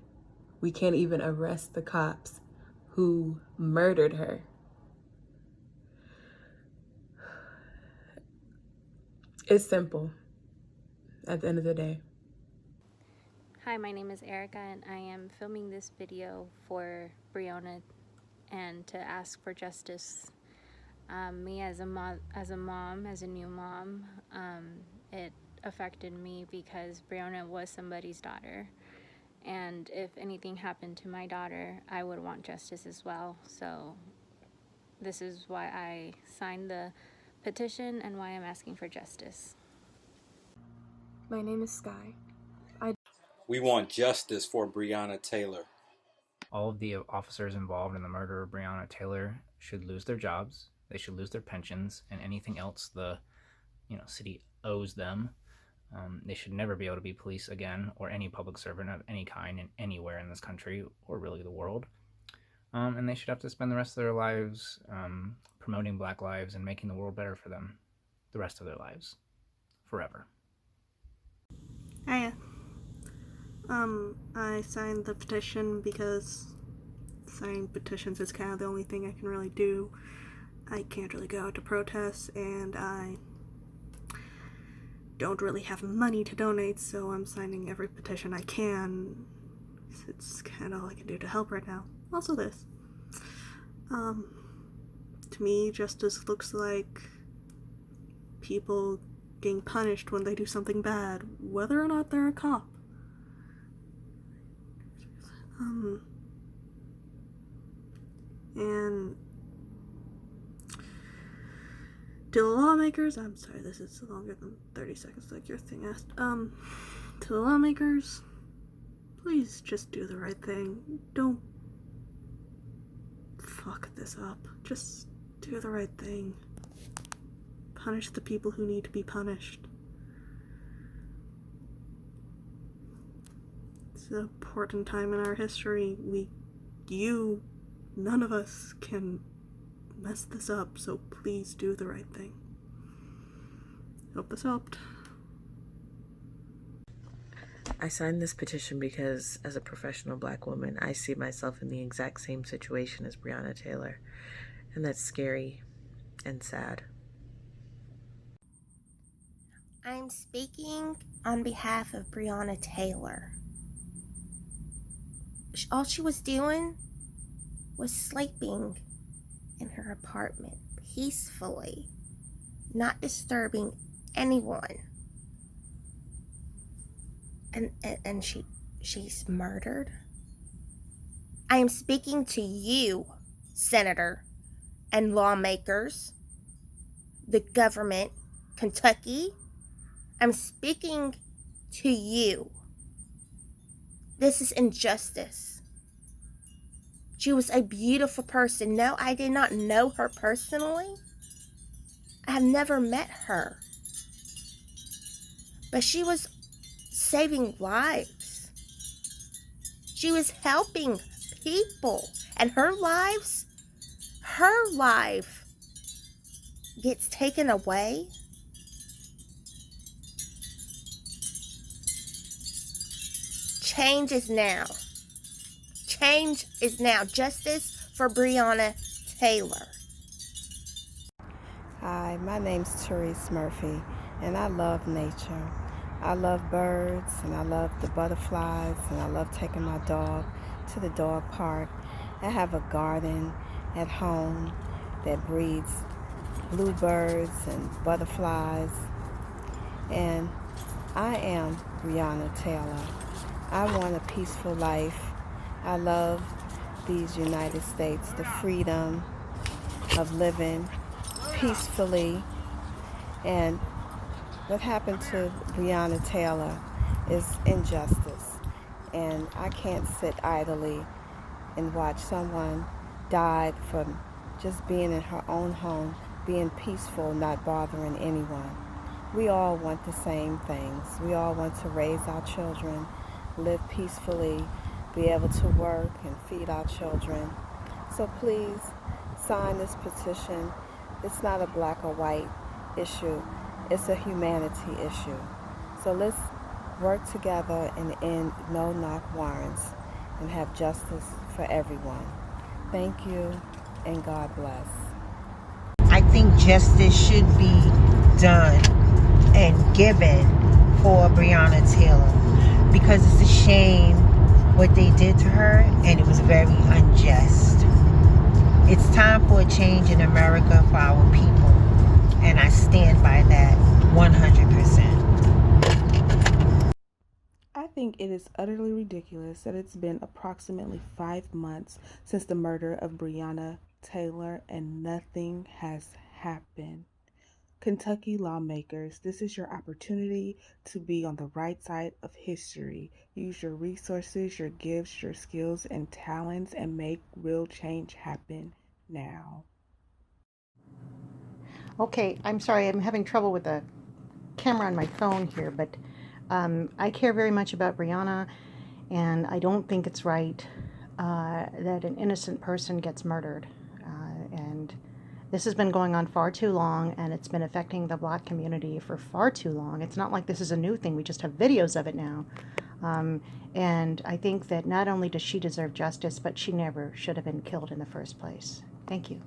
We can't even arrest the cops who murdered her. It's simple at the end of the day. Hi, my name is Erica, and I am filming this video for Breonna and to ask for justice. Me as a new mom, it affected me because Breonna was somebody's daughter. And if anything happened to my daughter, I would want justice as well. So this is why I signed the petition and why I'm asking for justice. My name is Sky. We want justice for Breonna Taylor. All of the officers involved in the murder of Breonna Taylor should lose their jobs. They should lose their pensions and anything else the city owes them. They should never be able to be police again, or any public servant of any kind in anywhere in this country or really the world. And they should have to spend the rest of their lives promoting Black lives and making the world better for them the rest of their lives, forever. Hiya. I signed the petition because signing petitions is kind of the only thing I can really do. I can't really go out to protests, and I don't really have money to donate, so I'm signing every petition I can. It's kind of all I can do to help right now. Also this. To me, justice looks like people getting punished when they do something bad, whether or not they're a cop. And to the lawmakers, I'm sorry, this is longer than 30 seconds like your thing asked. To the lawmakers, please just do the right thing. Don't fuck this up. Just do the right thing. Punish the people who need to be punished. It's an important time in our history. None of us can mess this up, so please do the right thing. Hope this helped. I signed this petition because, as a professional Black woman, I see myself in the exact same situation as Breonna Taylor, and that's scary and sad. I'm speaking on behalf of Breonna Taylor. All she was doing was sleeping in her apartment peacefully, not disturbing anyone. And she's murdered. I am speaking to you, Senator, and lawmakers, the government, Kentucky. I'm speaking to you. This is injustice. She was a beautiful person. No, I did not know her personally. I have never met her. But she was saving lives. She was helping people. And her life gets taken away. Change is now. Change is now. Justice for Breonna Taylor. Hi, my name's Therese Murphy, and I love nature. I love birds, and I love the butterflies, and I love taking my dog to the dog park. I have a garden at home that breeds bluebirds and butterflies, and I am Breonna Taylor. I want a peaceful life. I love these United States, the freedom of living peacefully. And what happened to Breonna Taylor is injustice. And I can't sit idly and watch someone die from just being in her own home, being peaceful, not bothering anyone. We all want the same things. We all want to raise our children, live peacefully, be able to work and feed our children. So please sign this petition. It's not a black or white issue. It's a humanity issue. So let's work together and end no-knock warrants and have justice for everyone. Thank you, and God bless. I think justice should be done and given for Breonna Taylor because it's a shame what they did to her, and it was very unjust. It's time for a change in America for our people, and I stand by that 100%. I think it is utterly ridiculous that it's been approximately 5 months since the murder of Breonna Taylor and nothing has happened. Kentucky lawmakers, this is your opportunity to be on the right side of history. Use your resources, your gifts, your skills and talents, and make real change happen now. Okay, I'm sorry, I'm having trouble with the camera on my phone here, but I care very much about Breonna, and I don't think it's right that an innocent person gets murdered. And this has been going on far too long, and it's been affecting the Black community for far too long. It's not like this is a new thing. We just have videos of it now. And I think that not only does she deserve justice, but she never should have been killed in the first place. Thank you.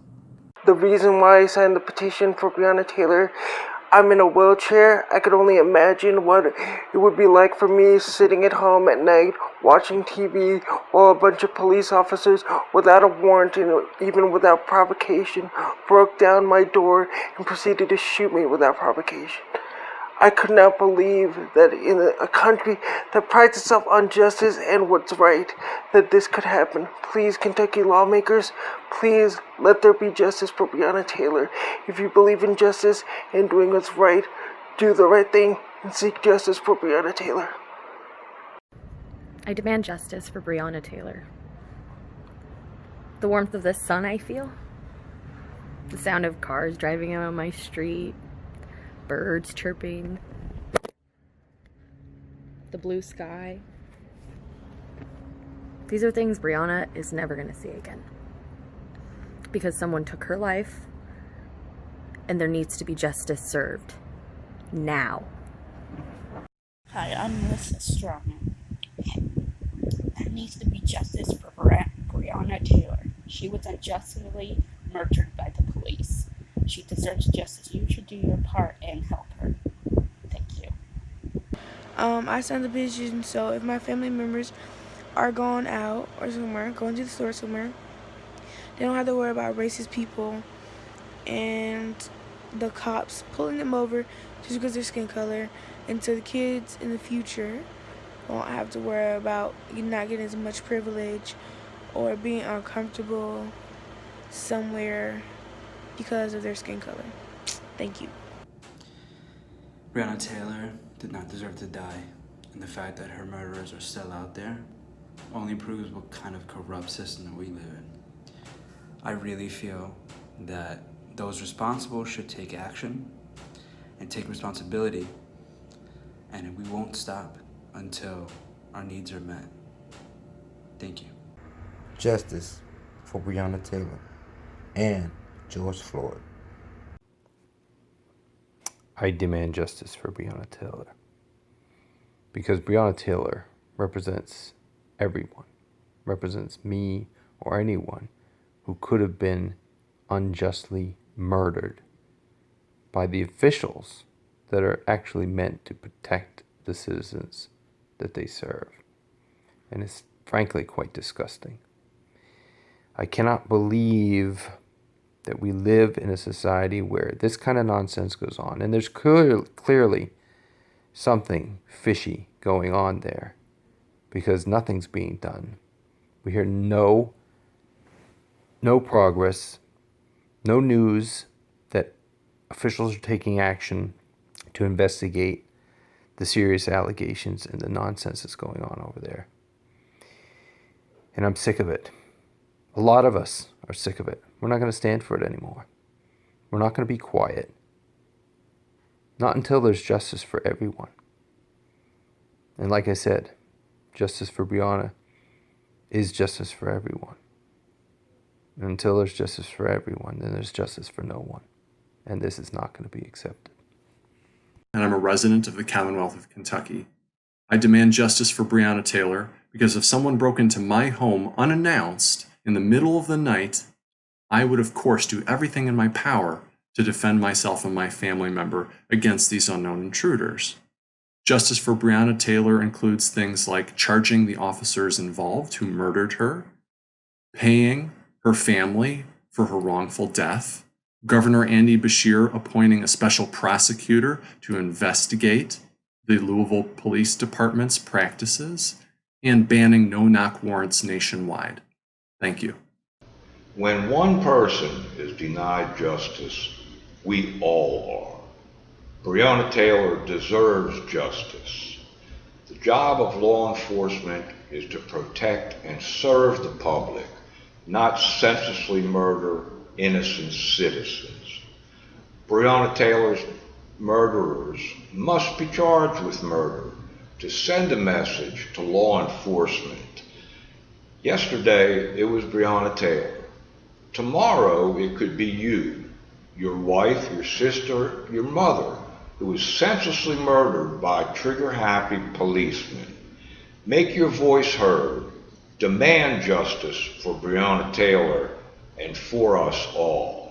The reason why I signed the petition for Breonna Taylor, I'm in a wheelchair. I could only imagine what it would be like for me sitting at home at night watching TV while a bunch of police officers without a warrant and even without provocation broke down my door and proceeded to shoot me without provocation. I could not believe that in a country that prides itself on justice and what's right, that this could happen. Please, Kentucky lawmakers, please let there be justice for Breonna Taylor. If you believe in justice and doing what's right, do the right thing and seek justice for Breonna Taylor. I demand justice for Breonna Taylor. The warmth of the sun I feel, the sound of cars driving out on my street, birds chirping, the blue sky. These are things Breonna is never going to see again. Because someone took her life, and there needs to be justice served. Now. Hi, I'm Melissa Strong. There needs to be justice for Breonna Taylor. She was unjustly murdered by the police. She deserves justice. You should do your part and help her. Thank you. I signed the petition, so if my family members are going out or somewhere, going to the store somewhere, they don't have to worry about racist people and the cops pulling them over just because of their skin color. And so the kids in the future won't have to worry about not getting as much privilege or being uncomfortable somewhere because of their skin color. Thank you. Breonna Taylor did not deserve to die, and the fact that her murderers are still out there only proves what kind of corrupt system that we live in. I really feel that those responsible should take action and take responsibility, and we won't stop until our needs are met. Thank you. Justice for Breonna Taylor and George Floyd. I demand justice for Breonna Taylor because Breonna Taylor represents everyone, represents me or anyone who could have been unjustly murdered by the officials that are actually meant to protect the citizens that they serve. And it's frankly quite disgusting. I cannot believe that we live in a society where this kind of nonsense goes on. And there's clearly something fishy going on there because nothing's being done. We hear no progress, no news that officials are taking action to investigate the serious allegations and the nonsense that's going on over there. And I'm sick of it. A lot of us are sick of it. We're not going to stand for it anymore. We're not going to be quiet. Not until there's justice for everyone. And like I said, justice for Breonna is justice for everyone. And until there's justice for everyone, then there's justice for no one. And this is not going to be accepted. And I'm a resident of the Commonwealth of Kentucky. I demand justice for Breonna Taylor because if someone broke into my home unannounced in the middle of the night, I would of course do everything in my power to defend myself and my family member against these unknown intruders. Justice for Breonna Taylor includes things like charging the officers involved who murdered her, paying her family for her wrongful death, Governor Andy Beshear appointing a special prosecutor to investigate the Louisville Police Department's practices, and banning no-knock warrants nationwide. Thank you. When one person is denied justice, we all are. Breonna Taylor deserves justice. The job of law enforcement is to protect and serve the public, not senselessly murder innocent citizens. Breonna Taylor's murderers must be charged with murder to send a message to law enforcement. Yesterday, it was Breonna Taylor. Tomorrow, it could be you, your wife, your sister, your mother, who was senselessly murdered by trigger-happy policemen. Make your voice heard. Demand justice for Breonna Taylor and for us all.